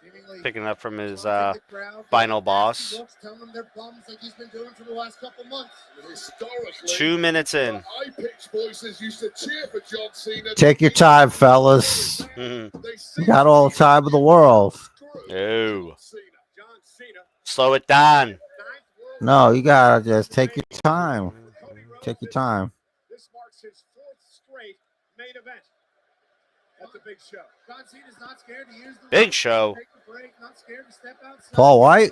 Speaker 7: Cena
Speaker 3: picking up from his
Speaker 7: The crowd,
Speaker 3: final
Speaker 7: nasty
Speaker 3: boss.
Speaker 7: looks, telling them they're bums like he's been doing for the last couple months.
Speaker 6: Historically,
Speaker 3: 2 minutes in.
Speaker 6: high-pitched voices used to cheer for John Cena.
Speaker 2: Take your time, fellas.
Speaker 3: Mhm.
Speaker 2: You got all the time in the world.
Speaker 3: No.
Speaker 5: John Cena.
Speaker 3: Slow it down.
Speaker 2: No, you gotta just take your time. Take your time.
Speaker 5: This marks his 4th straight main event at the big show.
Speaker 7: John Cena's not scared to use the
Speaker 3: Big show.
Speaker 7: take a break, not scared to step outside.
Speaker 2: Paul White?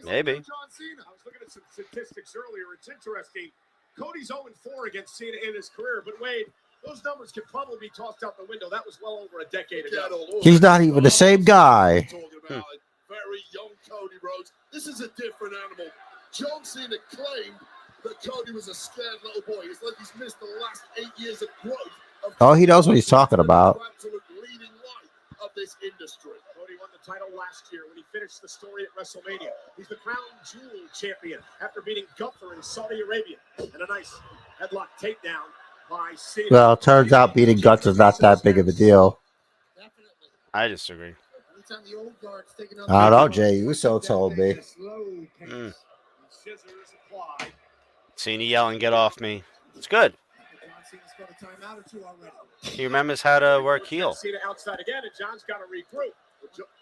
Speaker 3: Maybe.
Speaker 5: John Cena. I was looking at some statistics earlier. It's interesting. Cody's 0-4 against Cena in his career, but Wade, those numbers could probably be tossed out the window. That was well over a decade ago.
Speaker 2: He's not even the same guy.
Speaker 6: Talking about a very young Cody Rhodes. This is a different animal. John Cena claimed that Cody was a scared little boy. It's like he's missed the last 8 years of growth.
Speaker 2: Oh, he knows what he's talking about.
Speaker 6: Absolute leading light of this industry.
Speaker 5: Cody won the title last year when he finished the story at WrestleMania. He's the crown jewel champion after beating Gunther in Saudi Arabia. And a nice headlock takedown by Cena.
Speaker 2: Well, it turns out beating Guts is not that big of a deal.
Speaker 3: I disagree.
Speaker 7: Anytime the old guard's taking up
Speaker 2: I don't know, Jay Uso told me.
Speaker 3: Mm.
Speaker 5: Scissors applied.
Speaker 3: Cena yelling, "Get off me!" It's good.
Speaker 7: John Cena's got a timeout or two already.
Speaker 3: He remembers how to work heel.
Speaker 5: Cena outside again, and John's got to regroup.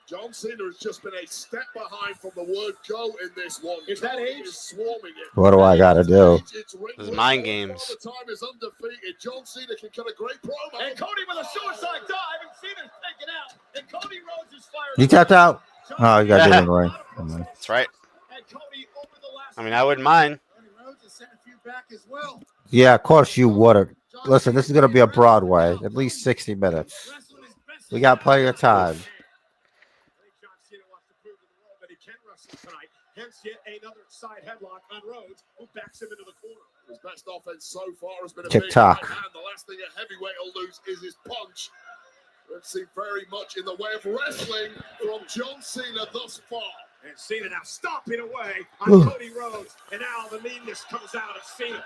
Speaker 6: John Cena has just been a step behind from the word go in this one.
Speaker 5: Is that
Speaker 6: Cody
Speaker 5: age?
Speaker 6: is swarming it.
Speaker 2: What do I gotta do?
Speaker 3: This is mind games.
Speaker 6: The time is undefeated. John Cena can cut a great promo.
Speaker 5: And Cody with a suicide dive, and Cena's taken out. And Cody Rhodes is fired.
Speaker 2: You tapped out? Oh, you got to do it in the ring.
Speaker 3: That's right.
Speaker 5: And Cody over the last
Speaker 3: I mean, I wouldn't mind.
Speaker 7: Cody Rhodes has sent a few back as well.
Speaker 2: Yeah, of course you would. Listen, this is going to be a Broadway. At least 60 minutes. We got plenty of time.
Speaker 5: John Cena wants to prove to the world that he can wrestle tonight. Hence yet another side headlock on Rhodes, who backs him into the corner.
Speaker 6: His best offense so far has been a
Speaker 2: TikTok.
Speaker 6: big right hand. The last thing a heavyweight will lose is his punch. We've seen very much in the way of wrestling from John Cena thus far.
Speaker 5: And Cena now stomping away on Cody Rhodes. And now the meanness comes out of Cena.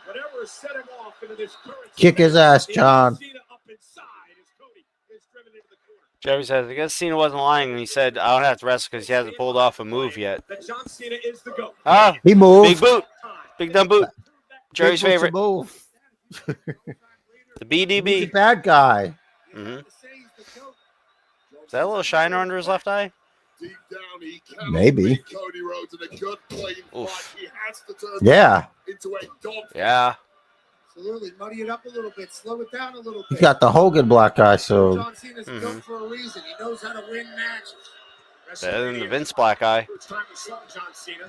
Speaker 5: Whatever has set him off into this current
Speaker 2: Kick his ass, John.
Speaker 5: Cena up inside as Cody is driven into the corner.
Speaker 3: Jerry says, I guess Cena wasn't lying when he said, I don't have to wrestle because he hasn't pulled off a move yet.
Speaker 5: That John Cena is the GOAT.
Speaker 3: Ah,
Speaker 2: He moved.
Speaker 3: big boot. Big dumb boot. Jerry's
Speaker 2: Big boot's a
Speaker 3: favorite.
Speaker 2: move.
Speaker 3: The
Speaker 2: He's a
Speaker 3: BDB.
Speaker 2: bad guy.
Speaker 3: Mm-hmm. Is that a little shiner under his left eye?
Speaker 6: Deep down, he cannot
Speaker 2: Maybe.
Speaker 6: beat Cody Rhodes in a good, clean
Speaker 3: Oof.
Speaker 6: fight. He has to turn
Speaker 2: Yeah.
Speaker 6: into a dog.
Speaker 3: Yeah.
Speaker 7: Absolutely. Muddy it up a little bit. Slow it down a little
Speaker 2: He
Speaker 7: bit.
Speaker 2: got the Hogan black eye suit.
Speaker 7: John Cena's built for a reason. He knows how to win matches.
Speaker 3: Better than the Vince black eye.
Speaker 5: First time we saw John Cena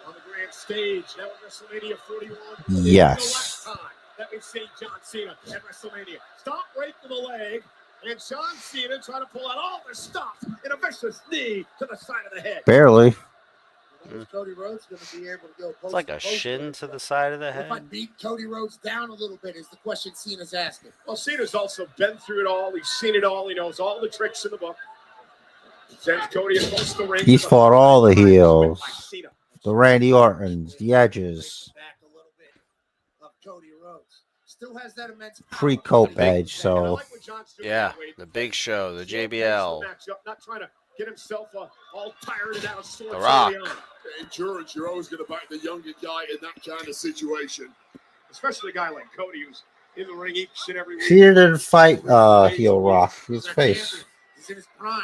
Speaker 5: on the grand stage. That was WrestleMania 41.
Speaker 2: Yes.
Speaker 5: The last time that we've seen John Cena at WrestleMania. Stomp right to the leg. And John Cena trying to pull out all the stuff in a vicious knee to the side of the head.
Speaker 2: Barely.
Speaker 7: Cody Rhodes going to be able to go post
Speaker 3: It's like a
Speaker 7: to post.
Speaker 3: shin to the side of the
Speaker 7: If I
Speaker 3: head.
Speaker 7: beat Cody Rhodes down a little bit is the question Cena's asking.
Speaker 5: Well, Cena's also been through it all. He's seen it all. He knows all the tricks in the book. Sends Cody across the ring.
Speaker 2: He's fought all the heels.
Speaker 5: By Cena.
Speaker 2: The Randy Ortons, the Edges,
Speaker 7: Back a little bit of Cody Rhodes. Still has that immense power.
Speaker 2: pre-cope edge.
Speaker 5: And I
Speaker 2: So
Speaker 5: like what John's doing
Speaker 3: Yeah,
Speaker 5: that way.
Speaker 3: the big show, the
Speaker 5: Slow pace
Speaker 3: JBL.
Speaker 5: the matchup, not trying to get himself all tired and out of sorts.
Speaker 3: The Rock.
Speaker 5: early on.
Speaker 6: Endurance, you're always going to back the younger guy in that kind of situation.
Speaker 5: Especially a guy like Cody who's in the ring each and every week.
Speaker 2: Cena didn't fight heel Rock. His face.
Speaker 7: He's in his prime.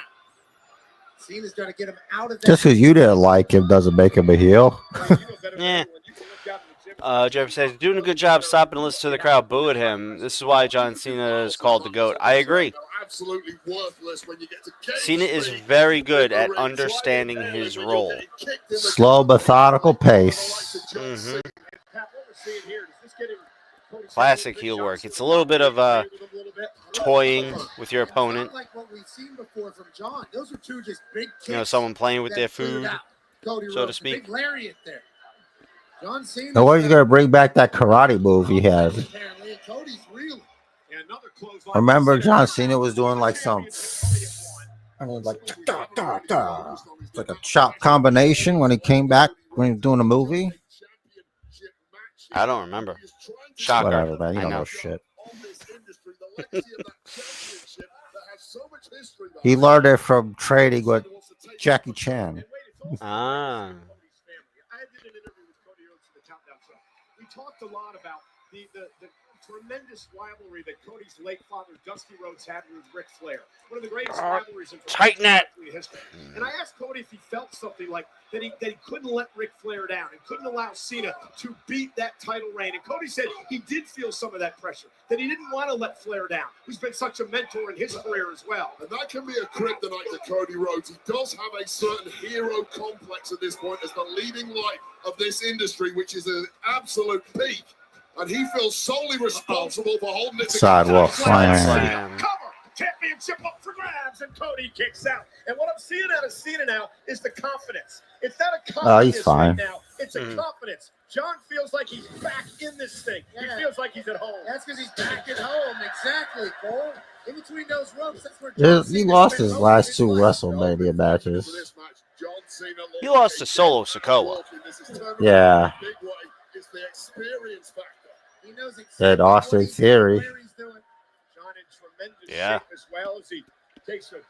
Speaker 7: Cena's got to get him out of that.
Speaker 2: Just because you didn't like him doesn't make him a heel.
Speaker 3: Yeah. Jeff says, doing a good job stopping to listen to the crowd boo at him. This is why John Cena is called the GOAT. I agree.
Speaker 6: They're absolutely worthless when you get to cage
Speaker 3: Cena is
Speaker 6: speed.
Speaker 3: very good at understanding his role.
Speaker 2: Slow, methodical pace.
Speaker 3: Mm-hmm.
Speaker 5: Pat, what we're seeing here, does this get him Cody
Speaker 3: Classic
Speaker 5: Cena's
Speaker 3: heel
Speaker 5: big
Speaker 3: work.
Speaker 5: shots
Speaker 3: It's
Speaker 5: to
Speaker 3: a little bit of
Speaker 5: play with him a little bit?
Speaker 3: toying with your opponent.
Speaker 7: Not like what we've seen before from John. Those are two just big kicks.
Speaker 3: You know, someone playing with
Speaker 7: that
Speaker 3: their
Speaker 7: cleared
Speaker 3: food.
Speaker 7: out. Cody
Speaker 3: so to
Speaker 7: Rhodes,
Speaker 3: speak.
Speaker 7: Big lariat there. John Cena.
Speaker 2: Nobody's going to bring back that karate move he had.
Speaker 7: Apparently, Cody's real.
Speaker 5: And another clothesline.
Speaker 2: Remember, John Cena was doing like some, I mean, like, it's like a chop combination when he came back when he was doing a movie.
Speaker 3: I don't remember. Shocker.
Speaker 2: Whatever, man. You
Speaker 3: I
Speaker 2: don't
Speaker 3: know.
Speaker 2: know shit.
Speaker 6: On this industry, the legacy of that championship that has so much history.
Speaker 2: He learned it from training with Jackie Chan.
Speaker 3: Ah.
Speaker 5: I did an interview with Cody Rhodes for the Countdown Show. We talked a lot about the tremendous rivalry that Cody's late father, Dusty Rhodes, had with Ric Flair. One of the greatest rivalries in
Speaker 3: tighten it.
Speaker 5: history. And I asked Cody if he felt something like that he couldn't let Ric Flair down and couldn't allow Cena to beat that title reign. And Cody said he did feel some of that pressure, that he didn't want to let Flair down, who's been such a mentor in his career as well.
Speaker 6: And that can be a kryptonite to Cody Rhodes. He does have a certain hero complex at this point as the leading light of this industry, which is an absolute peak. And he feels solely responsible for holding it together.
Speaker 2: Sidewalk slam.
Speaker 5: Cover. Championship up for grabs, and Cody kicks out. And what I'm seeing out of Cena now is the confidence. It's not a confidence
Speaker 2: he's fine.
Speaker 5: right now. It's a confidence. John feels like he's back in this thing.
Speaker 7: Yeah.
Speaker 5: He feels like he's at home.
Speaker 7: That's because he's back at home. Exactly, Cole. In between those ropes, that's where
Speaker 2: He lost his last 2 WrestleMania matches.
Speaker 3: He lost to Solo Sikoa.
Speaker 2: Yeah.
Speaker 6: It's the experience factor.
Speaker 7: He knows
Speaker 2: That Austin Theory.
Speaker 5: John in tremendous
Speaker 3: Yeah.
Speaker 5: shape as well as he takes a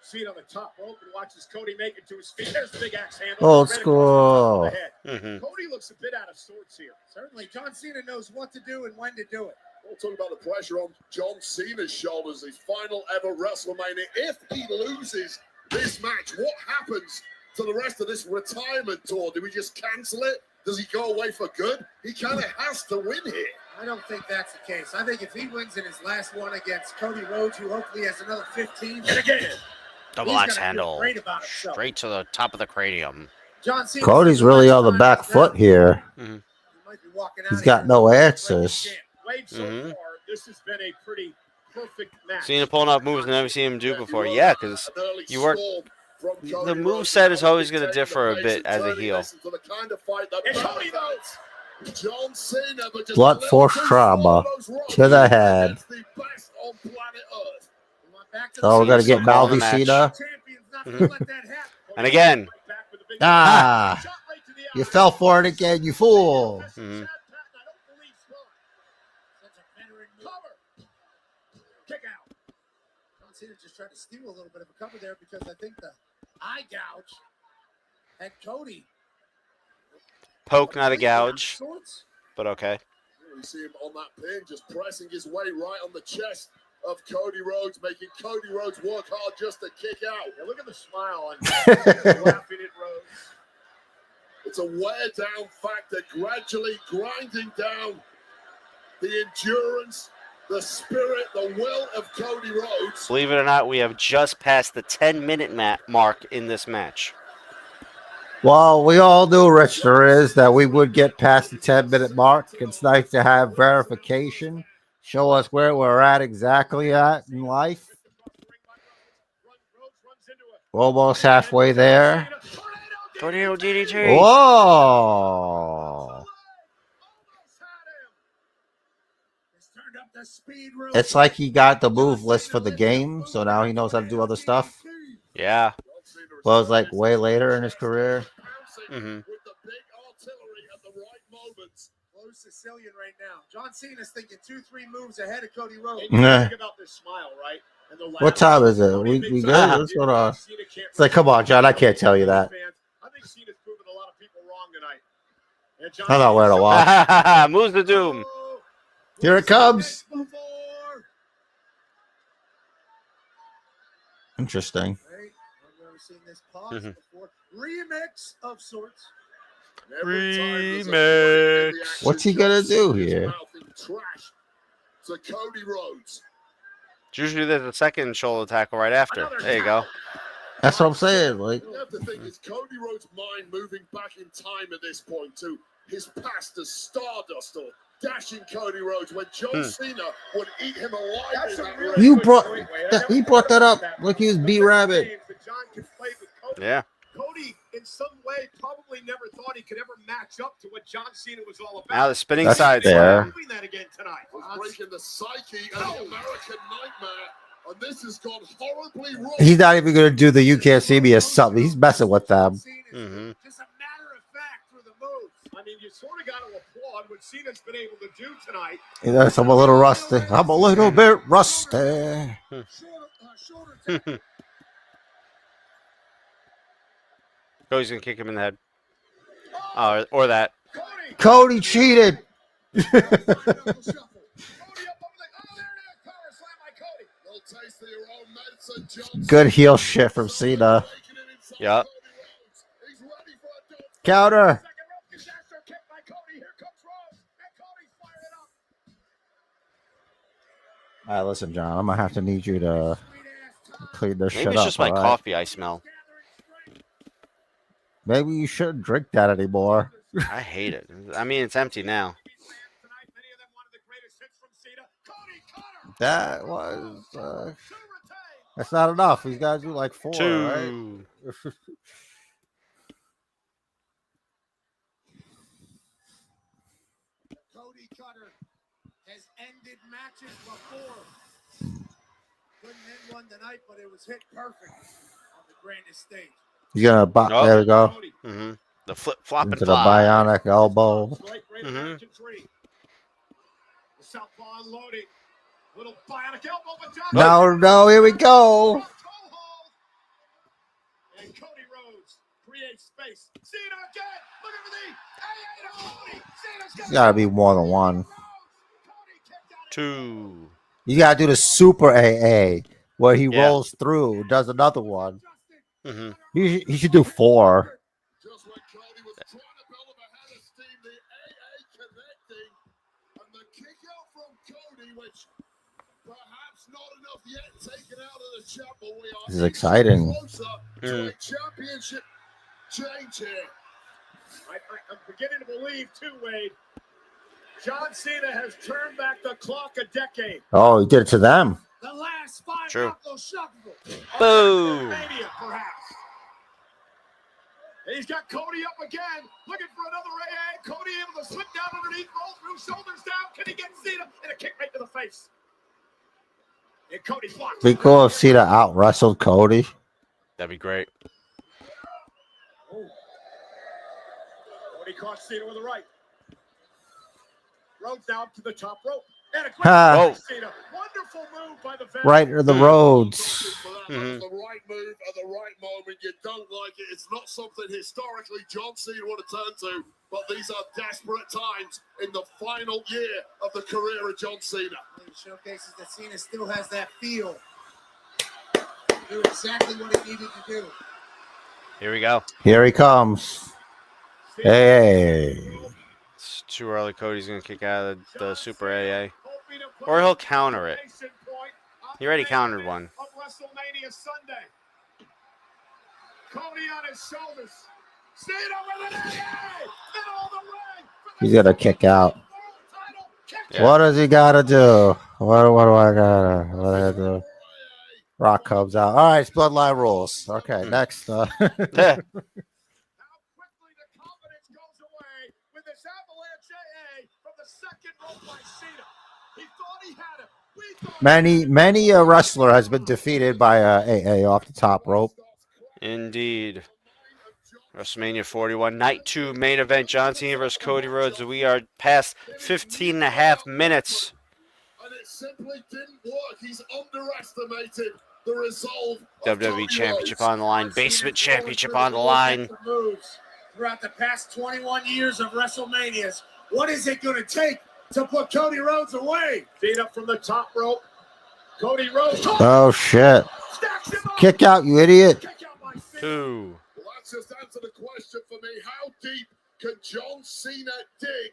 Speaker 5: seat on the top rope and watches Cody make it to his feet. There's the big axe handle.
Speaker 2: Old
Speaker 5: Right across the top of
Speaker 2: school.
Speaker 5: the head.
Speaker 3: Mhm.
Speaker 5: Cody looks a bit out of sorts here.
Speaker 7: Certainly, John Cena knows what to do and when to do it.
Speaker 6: We'll talk about the pressure on John Cena's shoulders, his final ever WrestleMania. If he loses this match, what happens to the rest of this retirement tour? Do we just cancel it? Does he go away for good? He kind of has to win here.
Speaker 7: I don't think that's the case. I think if he wins in his last one against Cody Rhodes, who hopefully has another 15, and again,
Speaker 3: Double
Speaker 7: he's
Speaker 3: axe
Speaker 7: gonna feel
Speaker 3: handle.
Speaker 7: great about himself.
Speaker 3: Straight to the top of the cranium.
Speaker 7: John Cena
Speaker 2: Cody's really on the back foot here.
Speaker 7: He might be walking out
Speaker 2: He's
Speaker 7: of
Speaker 2: got
Speaker 7: here.
Speaker 2: no answers.
Speaker 5: Wade, so
Speaker 3: Mhm.
Speaker 5: far, this has been a pretty perfect match.
Speaker 3: Cena pulling off moves I've never seen him do before. Yeah, because you weren't. The move set is always going to differ a bit as a heel.
Speaker 5: It's Cody, though.
Speaker 6: John Cena, but just
Speaker 2: Blunt force trauma to the head.
Speaker 6: The best on planet Earth.
Speaker 2: Oh, we're gonna get
Speaker 3: Call the
Speaker 2: Malvi
Speaker 3: match.
Speaker 2: Cena.
Speaker 7: Champion's not gonna let that happen.
Speaker 3: And again,
Speaker 2: Ah, you fell for it again, you fool.
Speaker 3: Mhm.
Speaker 7: Kick out. John Cena just tried to steal a little bit of a cover there because I think the eye gouge had Cody.
Speaker 3: poke, not a gouge, but okay.
Speaker 6: We see him on that pin, just pressing his way right on the chest of Cody Rhodes, making Cody Rhodes work hard just to kick out.
Speaker 5: Yeah, look at the smile on laughing at Rhodes.
Speaker 6: It's a wear down factor, gradually grinding down the endurance, the spirit, the will of Cody Rhodes.
Speaker 3: Believe it or not, we have just passed the 10-minute mark in this match.
Speaker 2: Well, we all knew, Rich, there is that we would get past the 10-minute mark. It's nice to have verification. Show us where we're at exactly at in life. We're almost halfway there.
Speaker 3: Tornado DDT.
Speaker 2: Whoa. It's like he got the move list for the game, so now he knows how to do other stuff.
Speaker 3: Yeah.
Speaker 2: Well, it's like way later in his career.
Speaker 3: Mm-hmm.
Speaker 6: With the big artillery at the right moments.
Speaker 7: Low Sicilian right now. John Cena's thinking 2-3 moves ahead of Cody Rhodes.
Speaker 2: Yeah.
Speaker 5: Think about this smile, right? And the
Speaker 2: What time is it? We good? What's going on? It's like, come on, John. I can't tell you that.
Speaker 5: I think Cena's proven a lot of people wrong tonight. And John
Speaker 2: I'm not wearing a watch.
Speaker 3: Moves the doom.
Speaker 2: Here it comes. Interesting.
Speaker 7: Right? I've never seen this pause before. Remix of sorts.
Speaker 3: Remix.
Speaker 2: What's he gonna do here?
Speaker 6: To Cody Rhodes.
Speaker 3: Usually there's a second shoulder tackle right after. There you go.
Speaker 2: That's what I'm saying. Like,
Speaker 6: You have to think, is Cody Rhodes' mind moving back in time at this point to his past as Stardust or dashing Cody Rhodes when John Cena would eat him alive in that ring?
Speaker 2: you brought that, he brought that up like he was B Rabbit.
Speaker 3: Yeah.
Speaker 5: Cody, in some way, probably never thought he could ever match up to what John Cena was all about.
Speaker 3: Now the spinning
Speaker 2: That's
Speaker 3: side
Speaker 2: fair.
Speaker 3: slam.
Speaker 5: Doing that again tonight.
Speaker 6: Was breaking the psyche of the American Nightmare, and this has gone horribly wrong.
Speaker 2: He's not even gonna do the "You Can't See Me" or something. He's messing with them.
Speaker 3: Mm-hmm.
Speaker 7: Just a matter of fact for the moves.
Speaker 5: I mean, you sort of got to applaud what Cena's been able to do tonight.
Speaker 2: Yes, I'm a little rusty. I'm a little bit rusty.
Speaker 3: Cody's gonna kick him in the head. Or that.
Speaker 2: Cody cheated. Good heel shit from Cena.
Speaker 3: Yeah.
Speaker 2: Counter. All right, listen, John. I'm gonna have to need you to clean this
Speaker 3: Maybe
Speaker 2: shit
Speaker 3: it's
Speaker 2: up.
Speaker 3: just my
Speaker 2: all right?
Speaker 3: coffee I smell.
Speaker 2: Maybe you shouldn't drink that anymore.
Speaker 3: I hate it. I mean, it's empty now.
Speaker 2: That was. That's not enough. He's got to do like 4,
Speaker 3: 2.
Speaker 2: right?
Speaker 7: Cody Cutter has ended matches before. Couldn't end one tonight, but it was hit perfect on the grandest stage.
Speaker 2: He's gonna. There we go.
Speaker 3: Mm-hmm. The flop
Speaker 2: Into
Speaker 3: and
Speaker 2: the
Speaker 3: fly.
Speaker 2: bionic elbow.
Speaker 3: Mm-hmm.
Speaker 5: Southpaw unloading. Little bionic elbow, but
Speaker 2: No, here we go.
Speaker 5: And Cody Rhodes creates space. Cena again. Looking for the AA.
Speaker 2: It's gotta be more than one.
Speaker 3: 2.
Speaker 2: You gotta do the super AA where he
Speaker 3: Yeah.
Speaker 2: rolls through, does another one.
Speaker 3: Mm-hmm.
Speaker 2: He should do 4.
Speaker 6: Just when Cody was trying to build up ahead of steam, the AA connecting. And the kick out from Cody, which perhaps not enough yet taken out of the chapel. We are
Speaker 2: This is exciting.
Speaker 6: closer to a championship change here.
Speaker 5: I'm beginning to believe, too, Wade. John Cena has turned back the clock a decade.
Speaker 2: Oh, he did it to them.
Speaker 7: The last 5
Speaker 3: True.
Speaker 7: knuckle shuffle.
Speaker 3: Boom.
Speaker 5: Mania, perhaps. And he's got Cody up again, looking for another AA. Cody able to slip down underneath, roll through, shoulders down. Can he get Cena? And a kick right to the face. And Cody blocks.
Speaker 2: Be cool if Cena out wrestled Cody.
Speaker 3: That'd be great.
Speaker 5: Cody caught Cena with a right. Rhodes now up to the top rope. And a quick
Speaker 2: Ha.
Speaker 5: Cena. Wonderful move by the veteran.
Speaker 2: Right into the roads.
Speaker 6: That was the right move at the right moment. You don't like it. It's not something historically John Cena would have turned to, but these are desperate times in the final year of the career of John Cena.
Speaker 7: It showcases that Cena still has that feel. Do exactly what he needed to do.
Speaker 3: Here we go.
Speaker 2: Here he comes. Hey.
Speaker 3: It's too early. Cody's gonna kick out of the super AA. Or he'll counter it. He already countered one.
Speaker 5: Of WrestleMania Sunday. Cody on his shoulders. Cena with an AA. Middle of the ring.
Speaker 2: He's gonna kick out.
Speaker 3: Yeah.
Speaker 2: What does he gotta do? What do I gotta do? Rock comes out. All right, it's Bloodline rules. Okay, next.
Speaker 3: Yeah.
Speaker 5: How quickly the confidence goes away with this avalanche AA from the second rope by Cena. He thought he had him. We thought
Speaker 2: Many a wrestler has been defeated by AA off the top rope.
Speaker 3: Indeed. WrestleMania 41, Night 2 main event, John Cena versus Cody Rhodes. We are past 15 and a half minutes.
Speaker 6: And it simply didn't work. He's underestimated the resolve.
Speaker 3: WWE Championship on the line, Basement Championship on the line.
Speaker 7: Moves throughout the past 21 years of WrestleManias. What is it going to take to put Cody Rhodes away?
Speaker 5: Cena from the top rope. Cody Rhodes.
Speaker 2: Oh shit!
Speaker 5: Stacks him up.
Speaker 2: Kick out, you idiot!
Speaker 5: Kick out by Cena.
Speaker 3: 2.
Speaker 6: Well, that's just answered the question for me. How deep can John Cena dig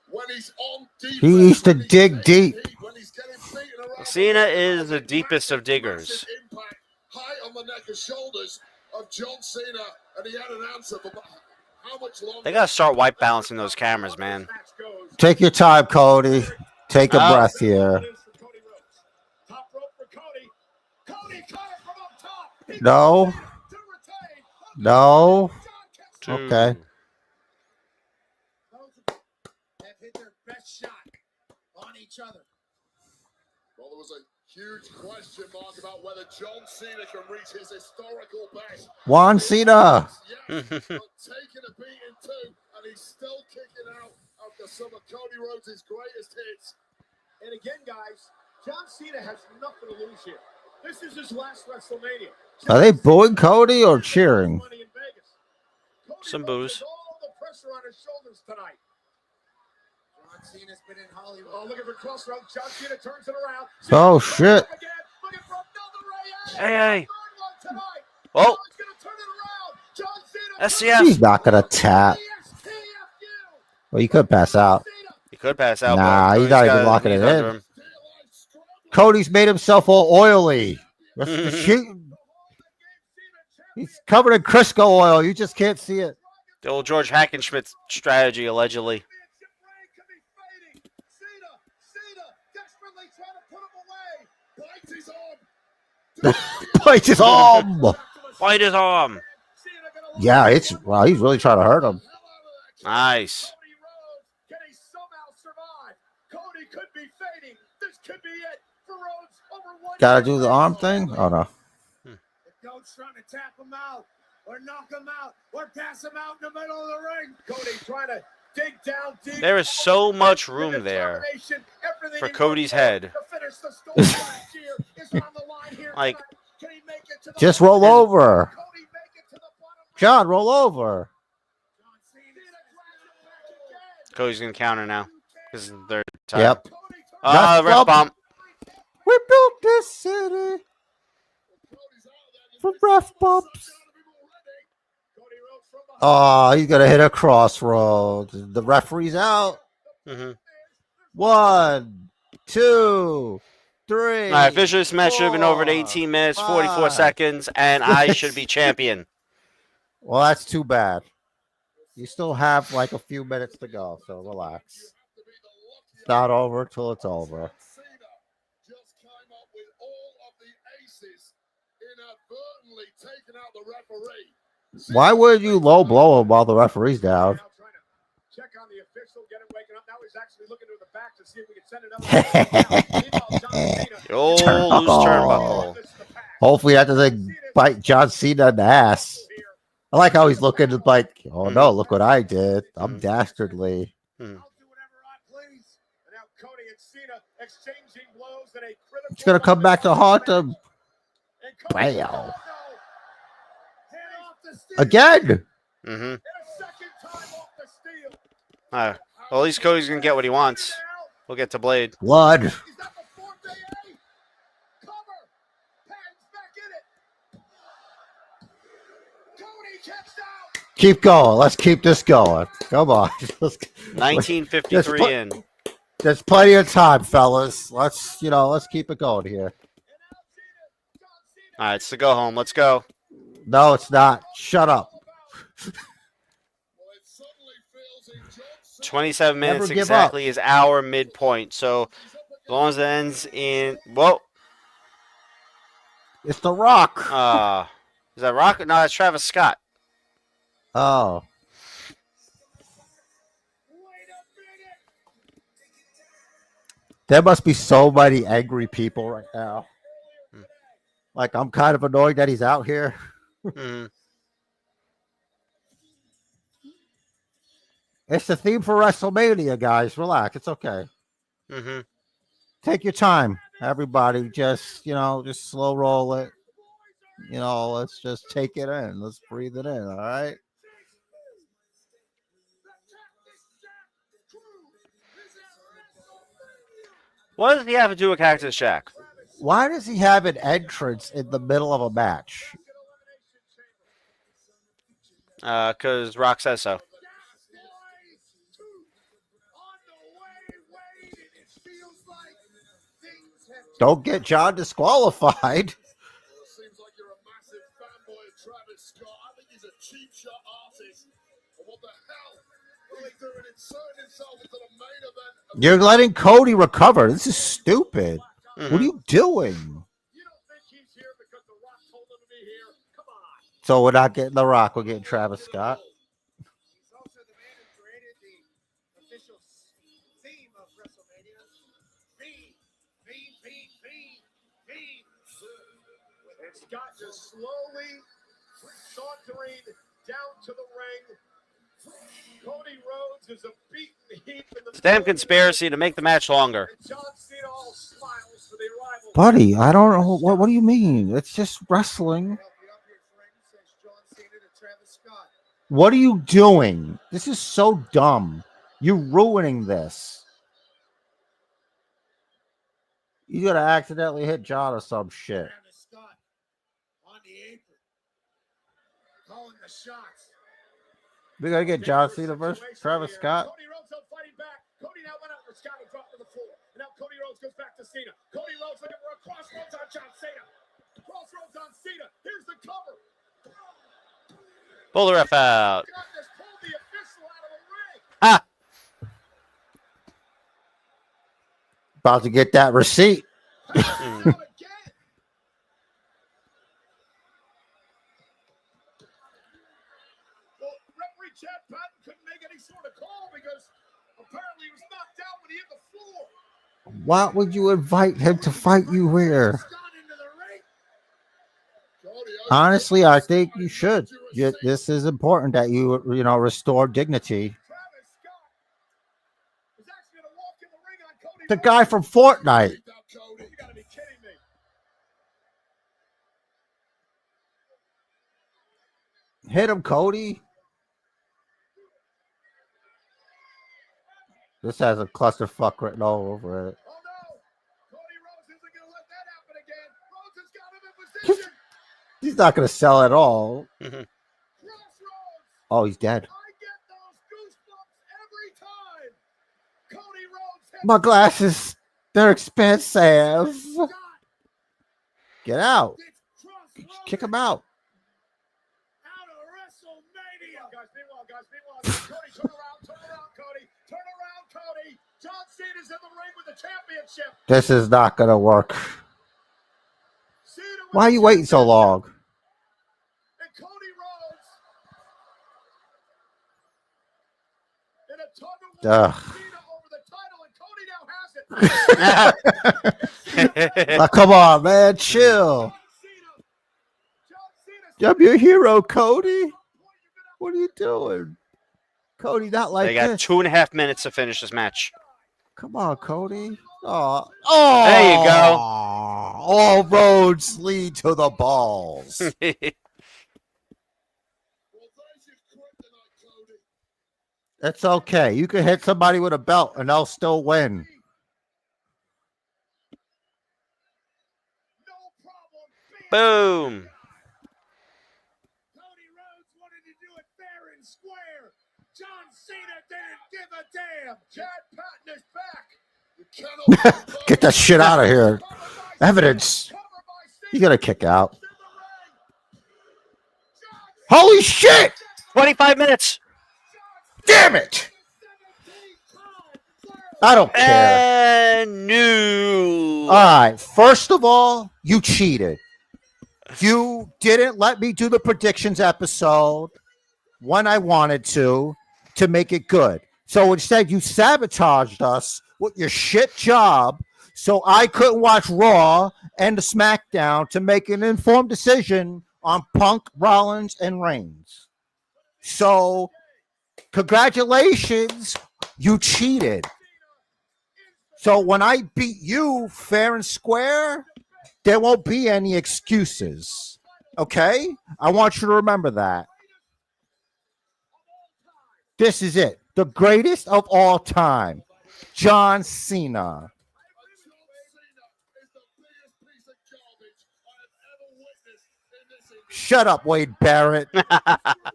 Speaker 6: when he's on deep?
Speaker 2: He used to dig deep.
Speaker 6: When he's getting beaten around.
Speaker 3: Cena is the deepest of diggers.
Speaker 6: Impact high on the neck and shoulders of John Cena, and he had an answer for how much longer.
Speaker 3: They gotta start white balancing those cameras, man.
Speaker 2: Take your time, Cody. Take a breath here.
Speaker 5: Top rope for Cody. Cody caught it from up top. He
Speaker 2: No.
Speaker 5: to retain.
Speaker 2: No.
Speaker 3: 2.
Speaker 2: Okay.
Speaker 7: Those have hit their best shot on each other.
Speaker 6: Well, there was a huge question mark about whether John Cena can reach his historical best.
Speaker 2: Juan Cena.
Speaker 6: Yes, but taking a beating too, and he's still kicking out after some of Cody Rhodes' greatest hits.
Speaker 5: And again, guys, John Cena has nothing to lose here. This is his last WrestleMania.
Speaker 2: Are they booing Cody or cheering?
Speaker 5: Money in Vegas. Cody
Speaker 3: Some
Speaker 5: Rhodes
Speaker 3: boos.
Speaker 5: has all the pressure on his shoulders tonight.
Speaker 7: John Cena's been in Hollywood.
Speaker 5: Oh, looking for crossroads. John Cena turns it around.
Speaker 2: Oh, shit.
Speaker 5: Again, looking for another Ray.
Speaker 3: Hey.
Speaker 5: Third one tonight.
Speaker 3: Oh,
Speaker 5: He's gonna turn it around. John Cena.
Speaker 3: SCF.
Speaker 2: He's not gonna tap. Well, you could pass out.
Speaker 3: He could pass out.
Speaker 2: Nah,
Speaker 3: but
Speaker 2: he's not even
Speaker 3: got
Speaker 2: locking
Speaker 3: his
Speaker 2: it
Speaker 3: knees
Speaker 2: in.
Speaker 3: under him.
Speaker 2: Cody's made himself all oily. He's covered in Crisco oil. You just can't see it.
Speaker 3: The old George Hackenschmidt strategy, allegedly.
Speaker 2: Bite his arm.
Speaker 3: Bite his arm.
Speaker 2: Yeah, wow. He's really trying to hurt him.
Speaker 3: Nice.
Speaker 5: Can he somehow survive? Cody could be fading. This could be it for Rhodes over one.
Speaker 2: Gotta do the arm thing. Oh no.
Speaker 7: The coach trying to tap him out or knock him out or pass him out in the middle of the ring.
Speaker 5: Cody trying to dig down deep.
Speaker 3: There is so much room there for Cody's head. Like,
Speaker 2: Just roll over. John, roll over.
Speaker 3: Cody's gonna counter now. This is the third time.
Speaker 2: Yep.
Speaker 3: Ref bump.
Speaker 2: We built this city for ref bumps. Oh, he's gonna hit a crossroads. The referee's out.
Speaker 3: Mm-hmm.
Speaker 2: 1, 2, 3.
Speaker 3: All right, officially this match should have been over in 18 minutes, 44 seconds, and I should be champion.
Speaker 2: Well, that's too bad. You still have like a few minutes to go, so relax. It's not over till it's over.
Speaker 6: Just came up with all of the aces, inadvertently taking out the referee.
Speaker 2: Why would you low blow him while the referee's down?
Speaker 5: Check on the official, get him waking up. Now he's actually looking to the back to see if we can send another.
Speaker 3: Oh, loose turnbuckle.
Speaker 2: Hopefully that doesn't bite John Cena in the ass. I like how he's looking like, oh no, look what I did. I'm dastardly. It's gonna come back to haunt him. Wow. Again.
Speaker 3: Mm-hmm. Well, at least Cody's gonna get what he wants. We'll get to Blade.
Speaker 2: Blood. Keep going. Let's keep this going. Come on.
Speaker 3: 1953 in.
Speaker 2: There's plenty of time, fellas. Let's keep it going here.
Speaker 3: All right, it's the go home. Let's go.
Speaker 2: No, it's not. Shut up.
Speaker 3: 27 minutes
Speaker 2: Never give
Speaker 3: exactly is our midpoint. So as long as it ends in
Speaker 2: It's The Rock.
Speaker 3: Is that Rock? No, that's Travis Scott.
Speaker 2: Oh. There must be so many angry people right now. Like, I'm kind of annoyed that he's out here.
Speaker 3: Mm-hmm.
Speaker 2: It's the theme for WrestleMania, guys. Relax. It's okay.
Speaker 3: Mm-hmm.
Speaker 2: Take your time, everybody. Just slow roll it. Let's just take it in. Let's breathe it in. All right.
Speaker 3: What does he have to do with Cactus Jack?
Speaker 2: Why does he have an entrance in the middle of a match?
Speaker 3: Because Rock says so.
Speaker 2: Don't get John disqualified.
Speaker 6: Seems like you're a massive fanboy of Travis Scott. I think he's a cheap shot artist. And what the hell are they doing? Inserting himself into the main event.
Speaker 2: You're letting Cody recover. This is stupid.
Speaker 3: Mm-hmm.
Speaker 2: What are you doing? So we're not getting The Rock. We're getting Travis Scott.
Speaker 7: He's also the man who created the official theme of WrestleMania. Feed.
Speaker 5: And Scott just slowly sauntering down to the ring. Cody Rhodes is a beaten heap in the
Speaker 3: Damn conspiracy to make the match longer.
Speaker 5: John Cena all smiles for the arrival.
Speaker 2: Buddy, I don't know. What do you mean? It's just wrestling. What are you doing? This is so dumb. You're ruining this. You gotta accidentally hit John or some shit.
Speaker 7: Travis Scott on the apron, calling the shots.
Speaker 2: We gotta get John Cena versus Travis Scott.
Speaker 5: Cody Rhodes out fighting back. Cody now went up for Scott and dropped to the floor. And now Cody Rhodes goes back to Cena. Cody Rhodes looking for a crossroads on John Cena. Crossroads on Cena. Here's the cover.
Speaker 3: Pull the ref out.
Speaker 5: God, just pulled the official out of the ring.
Speaker 3: Ah.
Speaker 2: About to get that receipt.
Speaker 5: Again. Well, referee Chad Patton couldn't make any sort of call because apparently he was knocked out when he hit the floor.
Speaker 2: Why would you invite him to fight you here? Honestly, I think you should. This is important that you restore dignity.
Speaker 5: Travis Scott is actually going to walk in the ring on Cody
Speaker 2: The
Speaker 5: Rhodes.
Speaker 2: guy from Fortnite.
Speaker 5: You got to be kidding me.
Speaker 2: Hit him, Cody. This has a clusterfuck written all over it.
Speaker 5: Oh no! Cody Rhodes isn't going to let that happen again. Rhodes has got him in position.
Speaker 2: He's not going to sell at all.
Speaker 5: Crossroads.
Speaker 2: Oh, he's dead.
Speaker 5: I get those goosebumps every time. Cody Rhodes hits
Speaker 2: My glasses, they're expensive.
Speaker 5: Scott.
Speaker 2: Get out.
Speaker 5: It's Crossroads
Speaker 2: Kick him out.
Speaker 5: out of WrestleMania. Meanwhile, Cody, turn around, Cody. Turn around, Cody. John Cena's in the ring with the championship.
Speaker 2: This is not going to work.
Speaker 5: Cena with
Speaker 2: Why are
Speaker 5: the
Speaker 2: you waiting so
Speaker 5: championship.
Speaker 2: long?
Speaker 5: And Cody Rhodes in a tug of war
Speaker 2: Ugh.
Speaker 5: with Cena over the title, and Cody now has it.
Speaker 2: Oh, come on, man. Chill.
Speaker 5: John Cena.
Speaker 2: I'm your hero, Cody. What are you doing? Cody, not like
Speaker 3: They got
Speaker 2: this.
Speaker 3: 2.5 minutes to finish this match.
Speaker 2: Come on, Cody. Oh,
Speaker 3: There you go.
Speaker 2: All roads lead to the balls. It's okay. You can hit somebody with a belt and they'll still win.
Speaker 5: No problem.
Speaker 3: Boom.
Speaker 5: Cody Rhodes wanted to do it fair and square. John Cena didn't give a damn. Chad Patton is back. You cannot
Speaker 2: Get that shit out of here. Evidence.
Speaker 5: cover by Cena.
Speaker 2: You gotta kick out.
Speaker 5: In the ring.
Speaker 2: Holy shit!
Speaker 3: 25 minutes.
Speaker 2: Damn it! I don't care.
Speaker 3: And new.
Speaker 2: All right. First of all, you cheated. You didn't let me do the predictions episode when I wanted to make it good. So instead, you sabotaged us with your shit job so I couldn't watch Raw and the SmackDown to make an informed decision on Punk, Rollins, and Reigns. So, congratulations, you cheated. So when I beat you fair and square, there won't be any excuses. Okay? I want you to remember that. This is it. The greatest of all time. John Cena. Shut up, Wade Barrett.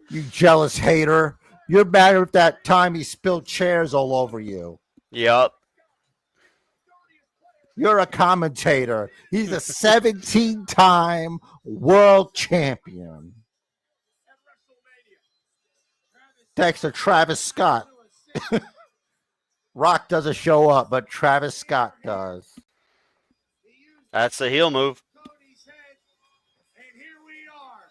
Speaker 2: You jealous hater. You're mad at that time he spilled chairs all over you.
Speaker 3: Yup.
Speaker 2: You're a commentator. He's a 17-time world champion. Thanks to Travis Scott. Rock doesn't show up, but Travis Scott does.
Speaker 3: That's the heel move.
Speaker 5: Cody's head, and here we are,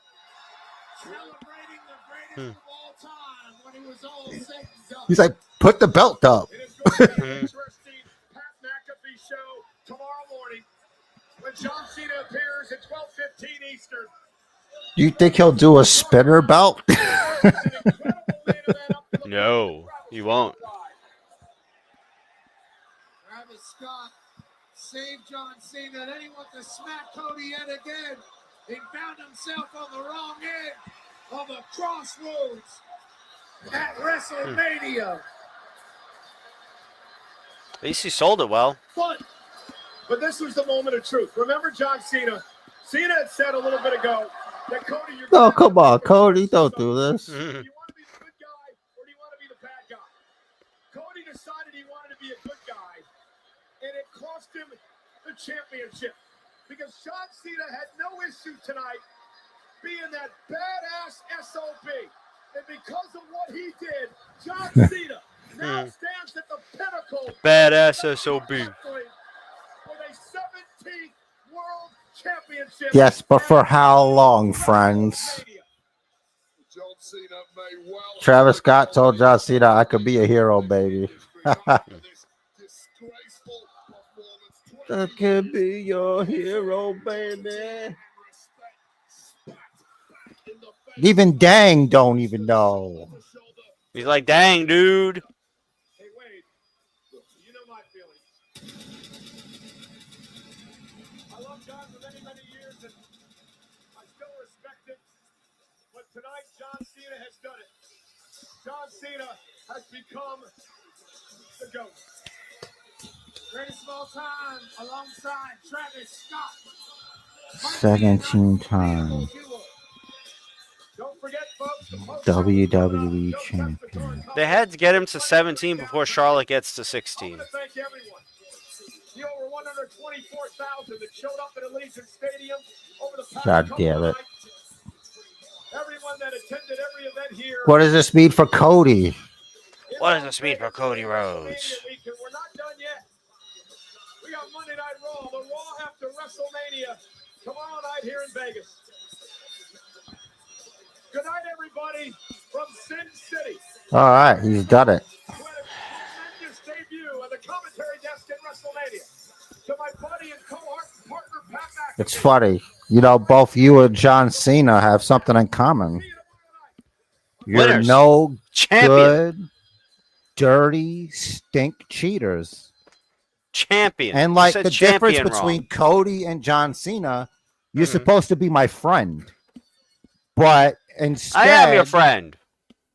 Speaker 5: celebrating the greatest of all time when it was all said and done.
Speaker 2: He's like, put the belt up.
Speaker 5: It is going to be an interesting Pat McAfee show tomorrow morning when John Cena appears at 12:15 Eastern.
Speaker 2: Do you think he'll do a spinner belt?
Speaker 5: It's an incredible main event up to the
Speaker 3: No, he won't.
Speaker 5: Travis Scott
Speaker 7: Save John Cena. Then he wants to smack Cody yet again. He found himself on the wrong end of a crossroads at WrestleMania.
Speaker 3: At least he sold it well.
Speaker 5: But this was the moment of truth. Remember John Cena? Cena had said a little bit ago that Cody, you're
Speaker 2: Oh, come on, Cody. Don't do this.
Speaker 5: do you want to be the good guy or do you want to be the bad guy? Cody decided he wanted to be a good guy, and it cost him the championship because John Cena had no issue tonight being that badass SOB. And because of what he did, John Cena now stands at the pinnacle.
Speaker 3: Badass SOB.
Speaker 5: With a 17th World Championship.
Speaker 2: Yes, but for how long, friends?
Speaker 6: John Cena may well
Speaker 2: Travis Scott told John Cena, I could be a hero, baby. I could be your hero, baby. Even Dang don't even know.
Speaker 3: He's like, dang, dude.
Speaker 5: Hey, Wade, you know my feelings. I love John for many, many years, and I still respect it. But tonight, John Cena has done it. John Cena has become the GOAT.
Speaker 7: Greatest of all time, alongside Travis Scott.
Speaker 2: 17 times
Speaker 5: Don't forget, folks, the
Speaker 2: WWE champion.
Speaker 3: They had to get him to 17 before Charlotte gets to 16.
Speaker 5: I want to thank everyone. The over 124,000 that showed up at Allegiant Stadium over the past
Speaker 2: God
Speaker 5: couple
Speaker 2: damn
Speaker 5: of
Speaker 2: it.
Speaker 5: nights. Everyone that attended every event here.
Speaker 2: What does this mean for Cody?
Speaker 3: What does this mean for Cody Rhodes?
Speaker 5: We're not done yet. We got Monday Night Raw, the Raw after WrestleMania tomorrow night here in Vegas. Good night, everybody, from Sin City.
Speaker 2: All right, he's done it.
Speaker 5: Who had a tremendous debut at the commentary desk at WrestleMania. To my buddy and partner, Pat McAfee.
Speaker 2: It's funny. You know, both you and John Cena have something in common. You're
Speaker 3: Winners.
Speaker 2: no
Speaker 3: Champion.
Speaker 2: good, dirty, stink cheaters.
Speaker 3: Champion.
Speaker 2: And
Speaker 3: You
Speaker 2: like
Speaker 3: said
Speaker 2: the difference
Speaker 3: champion
Speaker 2: between
Speaker 3: wrong.
Speaker 2: Cody and John Cena, you're supposed to be my friend. But instead,
Speaker 3: I am your friend.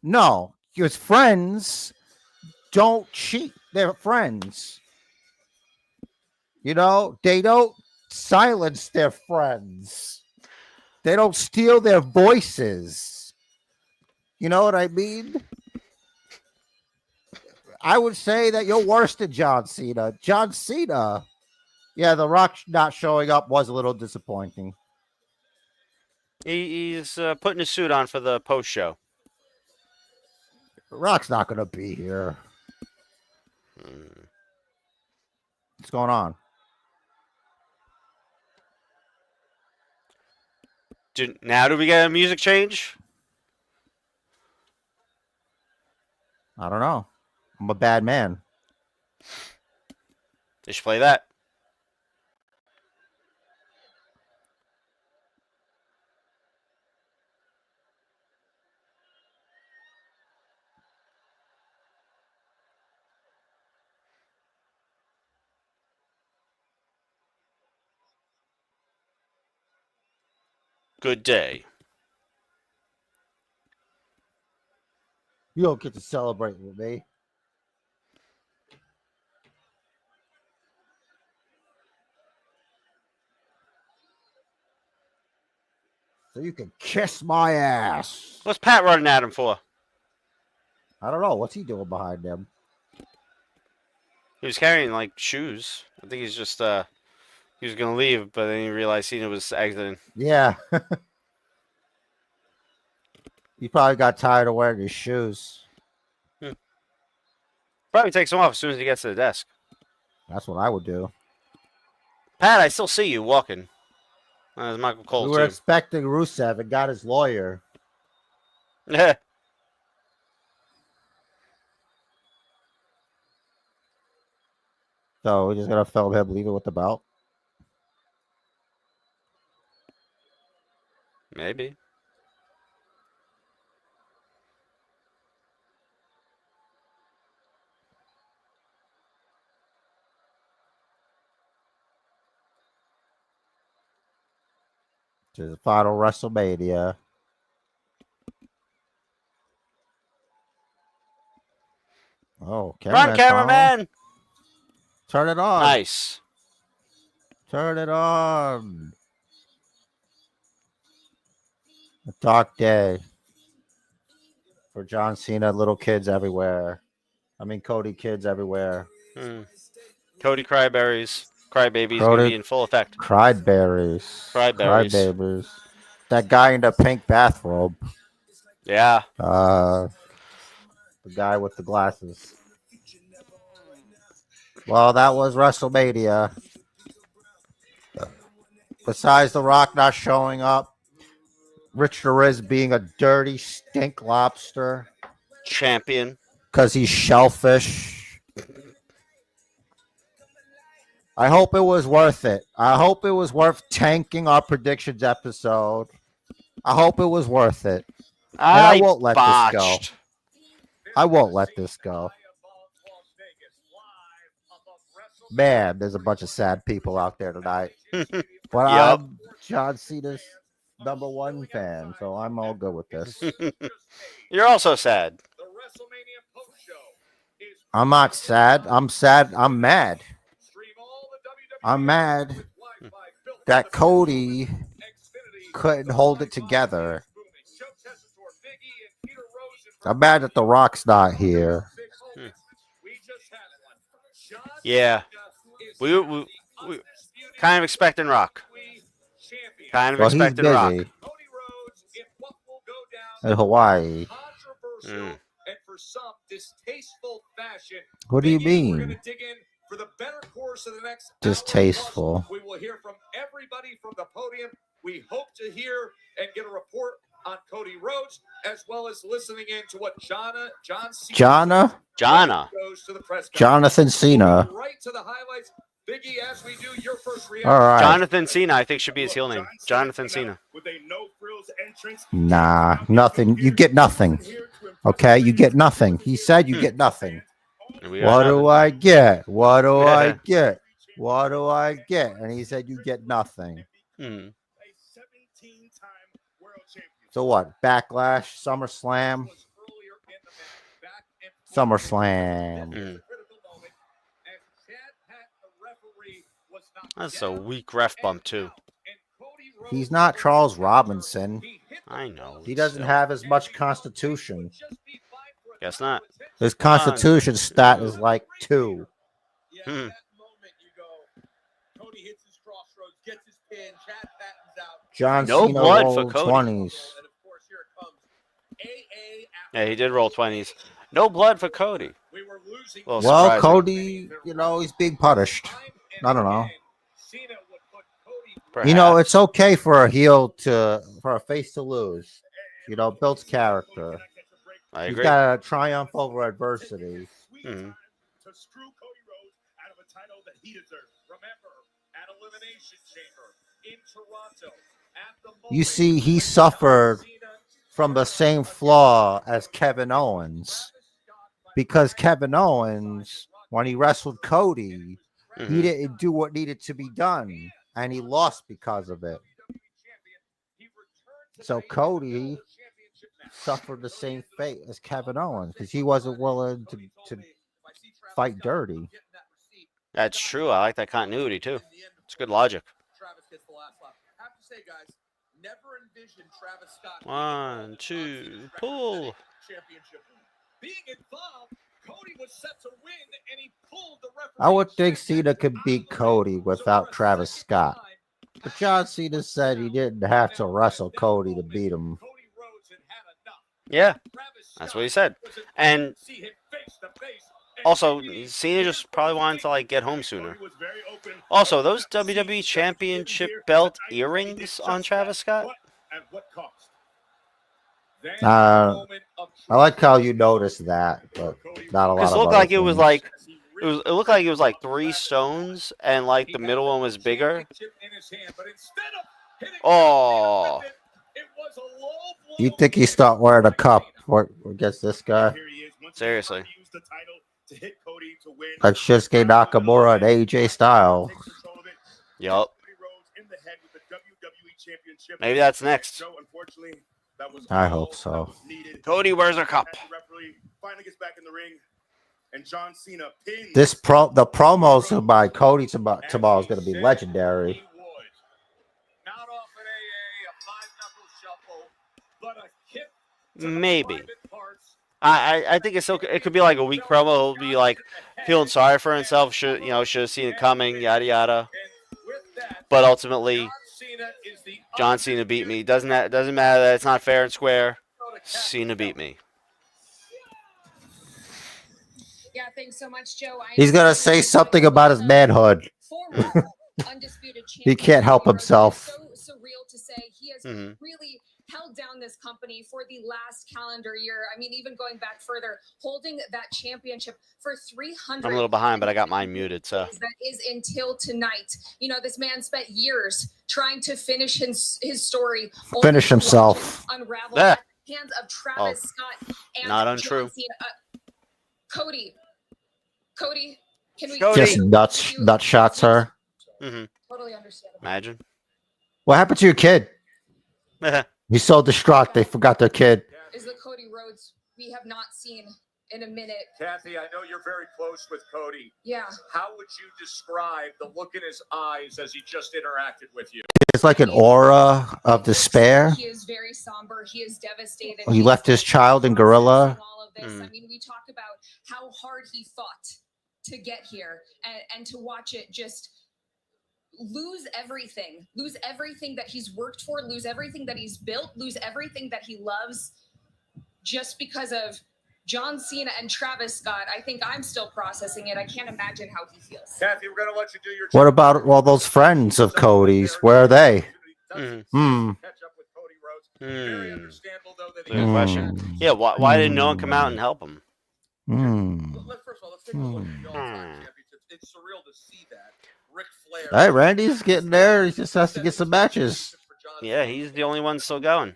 Speaker 2: No, because friends don't cheat. They're friends. You know, they don't silence their friends. They don't steal their voices. You know what I mean? I would say that you're worse than John Cena. John Cena, yeah, The Rock not showing up was a little disappointing.
Speaker 3: He's putting his suit on for the post show.
Speaker 2: The Rock's not going to be here. What's going on?
Speaker 3: Now do we get a music change?
Speaker 2: I don't know. I'm a bad man.
Speaker 3: They should play that. Good day.
Speaker 2: You don't get to celebrate with me. So you can kiss my ass.
Speaker 3: What's Pat running at him for?
Speaker 2: I don't know. What's he doing behind them?
Speaker 3: He was carrying like shoes. I think he's just he was gonna leave, but then he realized Cena was exiting.
Speaker 2: Yeah. He probably got tired of wearing his shoes.
Speaker 3: Probably takes them off as soon as he gets to the desk.
Speaker 2: That's what I would do.
Speaker 3: Pat, I still see you walking. There's Michael Cole
Speaker 2: We were
Speaker 3: too.
Speaker 2: expecting Rusev and got his lawyer.
Speaker 3: Yeah.
Speaker 2: So we're just gonna film him leaving with the belt.
Speaker 3: Maybe.
Speaker 2: To the final WrestleMania. Oh,
Speaker 3: Run, cameraman!
Speaker 2: Turn it on.
Speaker 3: Nice.
Speaker 2: Turn it on. A dark day for John Cena. Little kids everywhere. I mean, Cody kids everywhere.
Speaker 3: Cody Cryberries. Crybabies
Speaker 2: Cody-
Speaker 3: gonna be in full effect.
Speaker 2: Cryberries.
Speaker 3: Cryberries.
Speaker 2: Crybabies. That guy in the pink bathrobe.
Speaker 3: Yeah.
Speaker 2: The guy with the glasses. Well, that was WrestleMania. Besides The Rock not showing up, Rich the Riz being a dirty stink lobster
Speaker 3: Champion.
Speaker 2: because he's shellfish. I hope it was worth it. I hope it was worth tanking our predictions episode. I hope it was worth it. And I won't let this go. I won't let this go. Man, there's a bunch of sad people out there tonight. But
Speaker 3: Yep.
Speaker 2: I'm John Cena's #1 fan, so I'm all good with this.
Speaker 3: You're also sad.
Speaker 2: I'm not sad. I'm sad. I'm mad. I'm mad that Cody couldn't hold it together. I'm mad that The Rock's not here.
Speaker 3: Yeah. We kind of expecting Rock. Kind of
Speaker 2: Well, he's
Speaker 3: expecting Rock.
Speaker 2: busy in Hawaii.
Speaker 3: Mm.
Speaker 2: What do you mean? Distasteful.
Speaker 5: We will hear from everybody from the podium. We hope to hear and get a report on Cody Rhodes, as well as listening in to what John Cena goes to the press conference.
Speaker 2: Jonathan Cena.
Speaker 5: Right to the highlights. Biggie, as we do, your first reaction.
Speaker 2: All right.
Speaker 3: Jonathan Cena, I think, should be his heel name. Jonathan Cena.
Speaker 2: Nah, nothing. You get nothing. Okay, you get nothing. He said you get nothing. What do I get? What do I get? What do I get? And he said you get nothing. So what? Backlash, SummerSlam. SummerSlam.
Speaker 3: That's a weak ref bump, too.
Speaker 2: He's not Charles Robinson.
Speaker 3: I know.
Speaker 2: He doesn't have as much constitution.
Speaker 3: Guess not.
Speaker 2: His constitution stat is like 2. John
Speaker 3: No
Speaker 2: Cena
Speaker 3: blood for
Speaker 2: rolled
Speaker 3: Cody.
Speaker 2: 20s.
Speaker 3: Yeah, he did roll 20s. No blood for Cody.
Speaker 2: Well, Cody, you know, he's being punished. I don't know.
Speaker 3: Perhaps.
Speaker 2: You know, it's okay for a face to lose. You know, builds character.
Speaker 3: I
Speaker 2: He's
Speaker 3: agree.
Speaker 2: got to triumph over adversity. You see, he suffered from the same flaw as Kevin Owens. Because Kevin Owens, when he wrestled Cody, he didn't do what needed to be done. And he lost because of it. So Cody suffered the same fate as Kevin Owens because he wasn't willing to fight dirty.
Speaker 3: That's true. I like that continuity, too. It's good logic. 1, 2, pull.
Speaker 2: I would think Cena could beat Cody without Travis Scott. But John Cena said he didn't have to wrestle Cody to beat him.
Speaker 3: Yeah, that's what he said. And also, Cena just probably wanted to like get home sooner. Also, those WWE Championship belt earrings on Travis Scott.
Speaker 2: I like how you noticed that, but not a lot.
Speaker 3: Because
Speaker 2: of
Speaker 3: it looked
Speaker 2: other
Speaker 3: like it was
Speaker 2: things.
Speaker 3: like it looked like it was like 3 stones, and like the middle one was bigger. Oh.
Speaker 2: You think he start wearing a cup against this guy?
Speaker 3: Seriously.
Speaker 2: Like Shinsuke Nakamura and AJ Styles.
Speaker 3: Yup.
Speaker 5: championship.
Speaker 3: Maybe that's next.
Speaker 5: So unfortunately, that was
Speaker 2: I
Speaker 5: all
Speaker 2: hope
Speaker 5: that
Speaker 2: so.
Speaker 5: was needed.
Speaker 3: Cody, where's our cup?
Speaker 5: The referee finally gets back in the ring, and John Cena pins.
Speaker 2: The promos by Cody tomorrow is going to be legendary.
Speaker 5: Not off an AA, a five-knuckle shuffle, but a kick to the
Speaker 3: Maybe.
Speaker 5: private parts.
Speaker 3: I think it could be like a weak promo. He'll be like feeling sorry for himself. Should have seen it coming. Yada yada. But ultimately, John Cena beat me. Doesn't matter that it's not fair and square. Cena beat me.
Speaker 12: Yeah, thanks so much, Joe.
Speaker 2: He's going to say something about his manhood. He can't help himself.
Speaker 12: So surreal to say he has really held down this company for the last calendar year. I mean, even going back further, holding that championship for 300.
Speaker 3: I'm a little behind, but I got mine muted. So
Speaker 12: that is until tonight. You know, this man spent years trying to finish his story.
Speaker 2: Finish himself.
Speaker 12: Unravel at the hands of Travis Scott and
Speaker 3: not untrue.
Speaker 12: Cody, can we
Speaker 2: just nut shots her?
Speaker 12: Totally understand.
Speaker 3: Imagine.
Speaker 2: What happened to your kid? He's so distraught they forgot their kid.
Speaker 12: Is the Cody Rhodes we have not seen in a minute.
Speaker 5: Kathy, I know you're very close with Cody.
Speaker 12: Yeah.
Speaker 5: How would you describe the look in his eyes as he just interacted with you?
Speaker 2: It's like an aura of despair.
Speaker 12: He is very somber. He is devastated.
Speaker 2: He left his child in Gorilla.
Speaker 12: All of this. I mean, we talk about how hard he fought to get here and to watch it just lose everything that he's worked for, lose everything that he's built, lose everything that he loves just because of John Cena and Travis Scott. I think I'm still processing it. I can't imagine how he feels.
Speaker 5: Kathy, we're going to let you do your
Speaker 2: What about all those friends of Cody's? Where are they?
Speaker 3: Good question. Yeah, why didn't no one come out and help him?
Speaker 5: First of all, let's take a look at the all-time championships. It's surreal to see that. Ric Flair.
Speaker 2: Hey, Randy's getting there. He just has to get some matches.
Speaker 3: Yeah, he's the only one still going.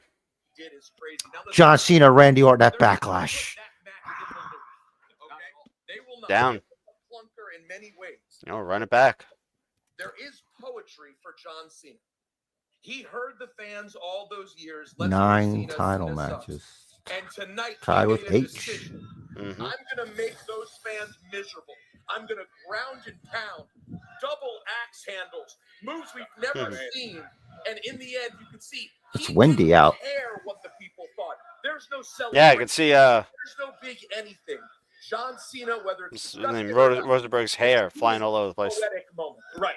Speaker 2: John Cena, Randy Orton at Backlash.
Speaker 3: Down.
Speaker 5: In many ways.
Speaker 3: Run it back.
Speaker 5: There is poetry for John Cena. He heard the fans all those years.
Speaker 2: 9 title matches.
Speaker 5: And tonight,
Speaker 2: tied with H.
Speaker 5: I'm going to make those fans miserable. I'm going to ground and pound, double axe handles, moves we've never seen. And in the end, you can see
Speaker 2: it's windy out.
Speaker 5: Care what the people thought. There's no celebration.
Speaker 3: Yeah, I can see.
Speaker 5: There's no big anything. John Cena, whether it's
Speaker 3: Rosenberg's hair flying all over the place.
Speaker 5: Moment. Right,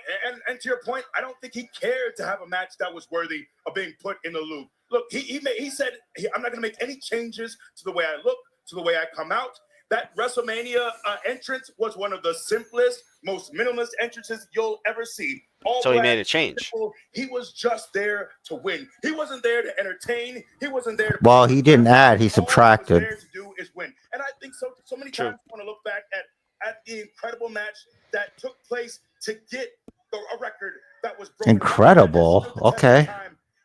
Speaker 5: and to your point, I don't think he cared to have a match that was worthy of being put in the loop. Look, he said, I'm not going to make any changes to the way I look, to the way I come out. That WrestleMania entrance was one of the simplest, most minimalist entrances you'll ever see.
Speaker 3: So he made a change.
Speaker 5: He was just there to win. He wasn't there to entertain. He wasn't there to.
Speaker 2: Well, he didn't add. He subtracted.
Speaker 5: All he was there to do is win. And I think so many times I want to look back at the incredible match that took place to get a record that was broken.
Speaker 2: Incredible. Okay.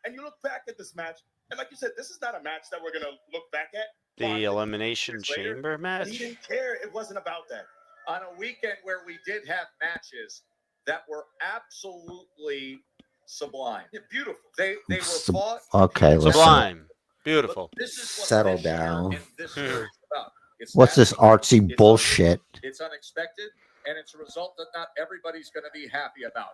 Speaker 5: And you look back at this match, and like you said, this is not a match that we're going to look back at.
Speaker 3: The Elimination Chamber match?
Speaker 5: He didn't care. It wasn't about that. On a weekend where we did have matches that were absolutely sublime. Yeah, beautiful. They were fought.
Speaker 2: Okay,
Speaker 3: sublime. Beautiful.
Speaker 5: This is what
Speaker 2: settle down.
Speaker 5: This is about.
Speaker 2: What's this artsy bullshit?
Speaker 5: It's unexpected, and it's a result that not everybody's going to be happy about.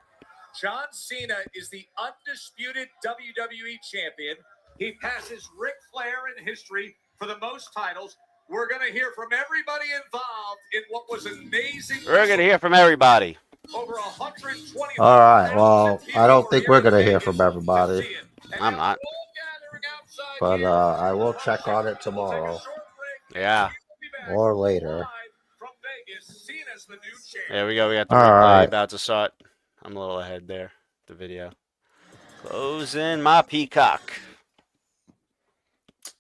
Speaker 5: John Cena is the undisputed WWE champion. He passes Ric Flair in history for the most titles. We're going to hear from everybody involved in what was amazing.
Speaker 3: We're going to hear from everybody.
Speaker 5: Over 120.
Speaker 2: All right. Well, I don't think we're going to hear from everybody.
Speaker 3: I'm not.
Speaker 2: But I will check on it tomorrow.
Speaker 3: Yeah.
Speaker 2: Or later.
Speaker 3: There we go. We got the replay about to start. I'm a little ahead there. The video. Closing my peacock.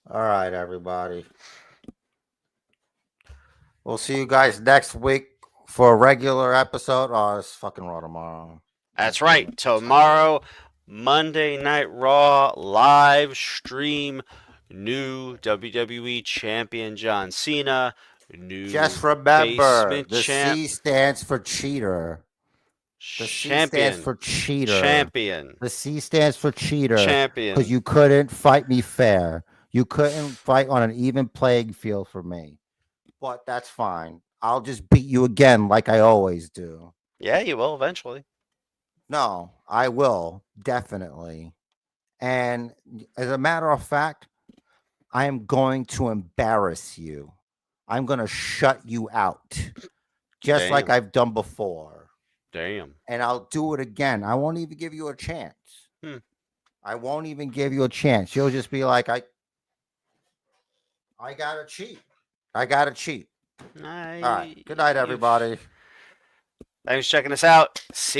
Speaker 2: All right, everybody. We'll see you guys next week for a regular episode. Oh, it's fucking Raw tomorrow.
Speaker 3: That's right. Tomorrow, Monday Night Raw live stream. New WWE Champion John Cena. New
Speaker 2: Just remember, the
Speaker 3: champ.
Speaker 2: C stands for cheater. The C stands for cheater.
Speaker 3: Champion.
Speaker 2: The C stands for cheater.
Speaker 3: Champion.
Speaker 2: Because you couldn't fight me fair. You couldn't fight on an even playing field for me. But that's fine. I'll just beat you again like I always do.
Speaker 3: Yeah, you will eventually.
Speaker 2: No, I will. Definitely. And as a matter of fact, I am going to embarrass you. I'm going to shut you out. Just like
Speaker 3: Damn.
Speaker 2: I've done before.
Speaker 3: Damn.
Speaker 2: And I'll do it again. I won't even give you a chance. I won't even give you a chance. You'll just be like, I gotta cheat. I gotta cheat. All right. Good night, everybody.
Speaker 3: Thanks for checking us out. See you.